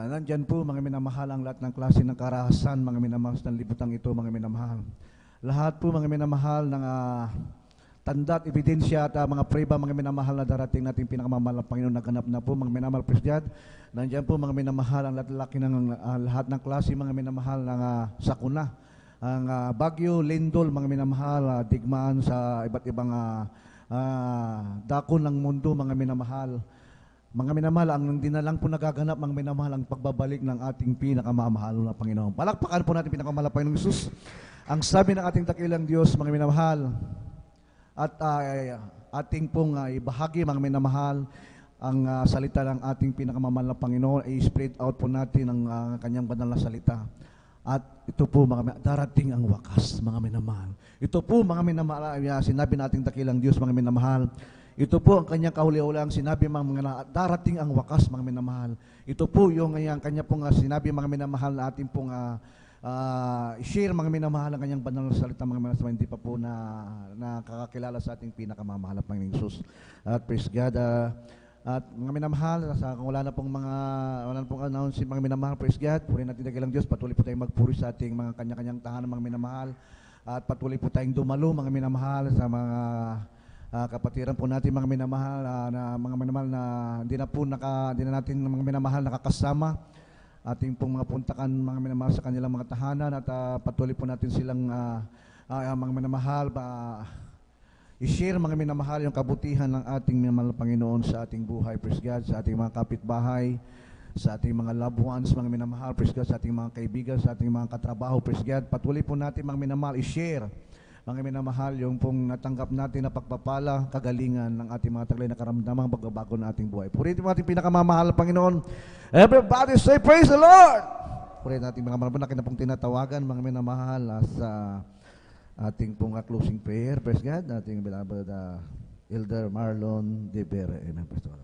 Nandyan po, mga minamahal, ang lahat ng klase ng karahasan, mga minamahal, sa sanlibutan ito, mga minamahal. Lahat po, mga minamahal, ng tanda at ebidensya at mga preba, mga minamahal, na darating nating pinakamamahal na Panginoon, naganap na po, mga minamahal, praise God. Nandyan po, mga minamahal, ang lahat ng klase, mga minamahal, ng sakuna, ang bagyo, lindol, mga minamahal, digmaan sa iba't ibang dako ng mundo, mga minamahal. Mga minamahal, ang dinalang po nagaganap, mga minamahal, ang pagbabalik ng ating pinakamamahal na Panginoon. Palakpakan po natin pinakamamahal na Panginoong Jesus. Ang sabi ng ating dakilang Diyos, mga minamahal, at ating pong ibahagi, mga minamahal, ang salita ng ating pinakamamahal na Panginoon, ay spread out po natin ang kanyang banal na salita. At ito po, mga darating ang wakas, mga minamahal. Ito po, mga minamahal, sinabi nating dakilang Diyos, mga minamahal. Ito po ang kanyang kahuli-hulang sinabi, mga darating ang wakas, mga minamahal. Ito po yung kanya pong sinabi, mga minamahal, na ating pong i-share, mga minamahal, ang kanyang banal na salita, mga minamahal, hindi pa po nakakakilala sa ating pinakamamahal na Panginoong Jesus. At praise God. At mga minamahal, wala na pong announcement, mga minamahal, praise God. Purihin natin dakilang Diyos, patuloy po tayong magpuri sa ating mga kanya-kanyang tahanan, mga minamahal. At patuloy po tayong dumalo, mga minamahal, sa mga kapatiran po natin, mga minamahal, na hindi na natin mga minamahal nakakasama. Ating pong mga puntakan, mga minamahal, sa kanilang mga tahanan, at patuloy po natin silang mga minamahal, i-share mga minamahal yung kabutihan ng ating minamahal na Panginoon sa ating buhay, praise God, sa ating mga kapitbahay, sa ating mga loved ones, mga minamahal, praise God, sa ating mga kaibigan, sa ating mga katrabaho, praise God. Patuloy po natin mga minamahal, i-share mga minamahal yung pong natanggap natin na pagpapala, kagalingan ng ating mga taglay na karamdamang pagbabago ng ating buhay. Purihin mo ating pinakamamahal na Panginoon. Everybody say, praise the Lord! Purihin natin mga minamahal na pong tinatawagan, mga minamahal, sa ating pong closing prayer. Praise God, ating beloved Elder Marlon De Vera. Amen, Pastor.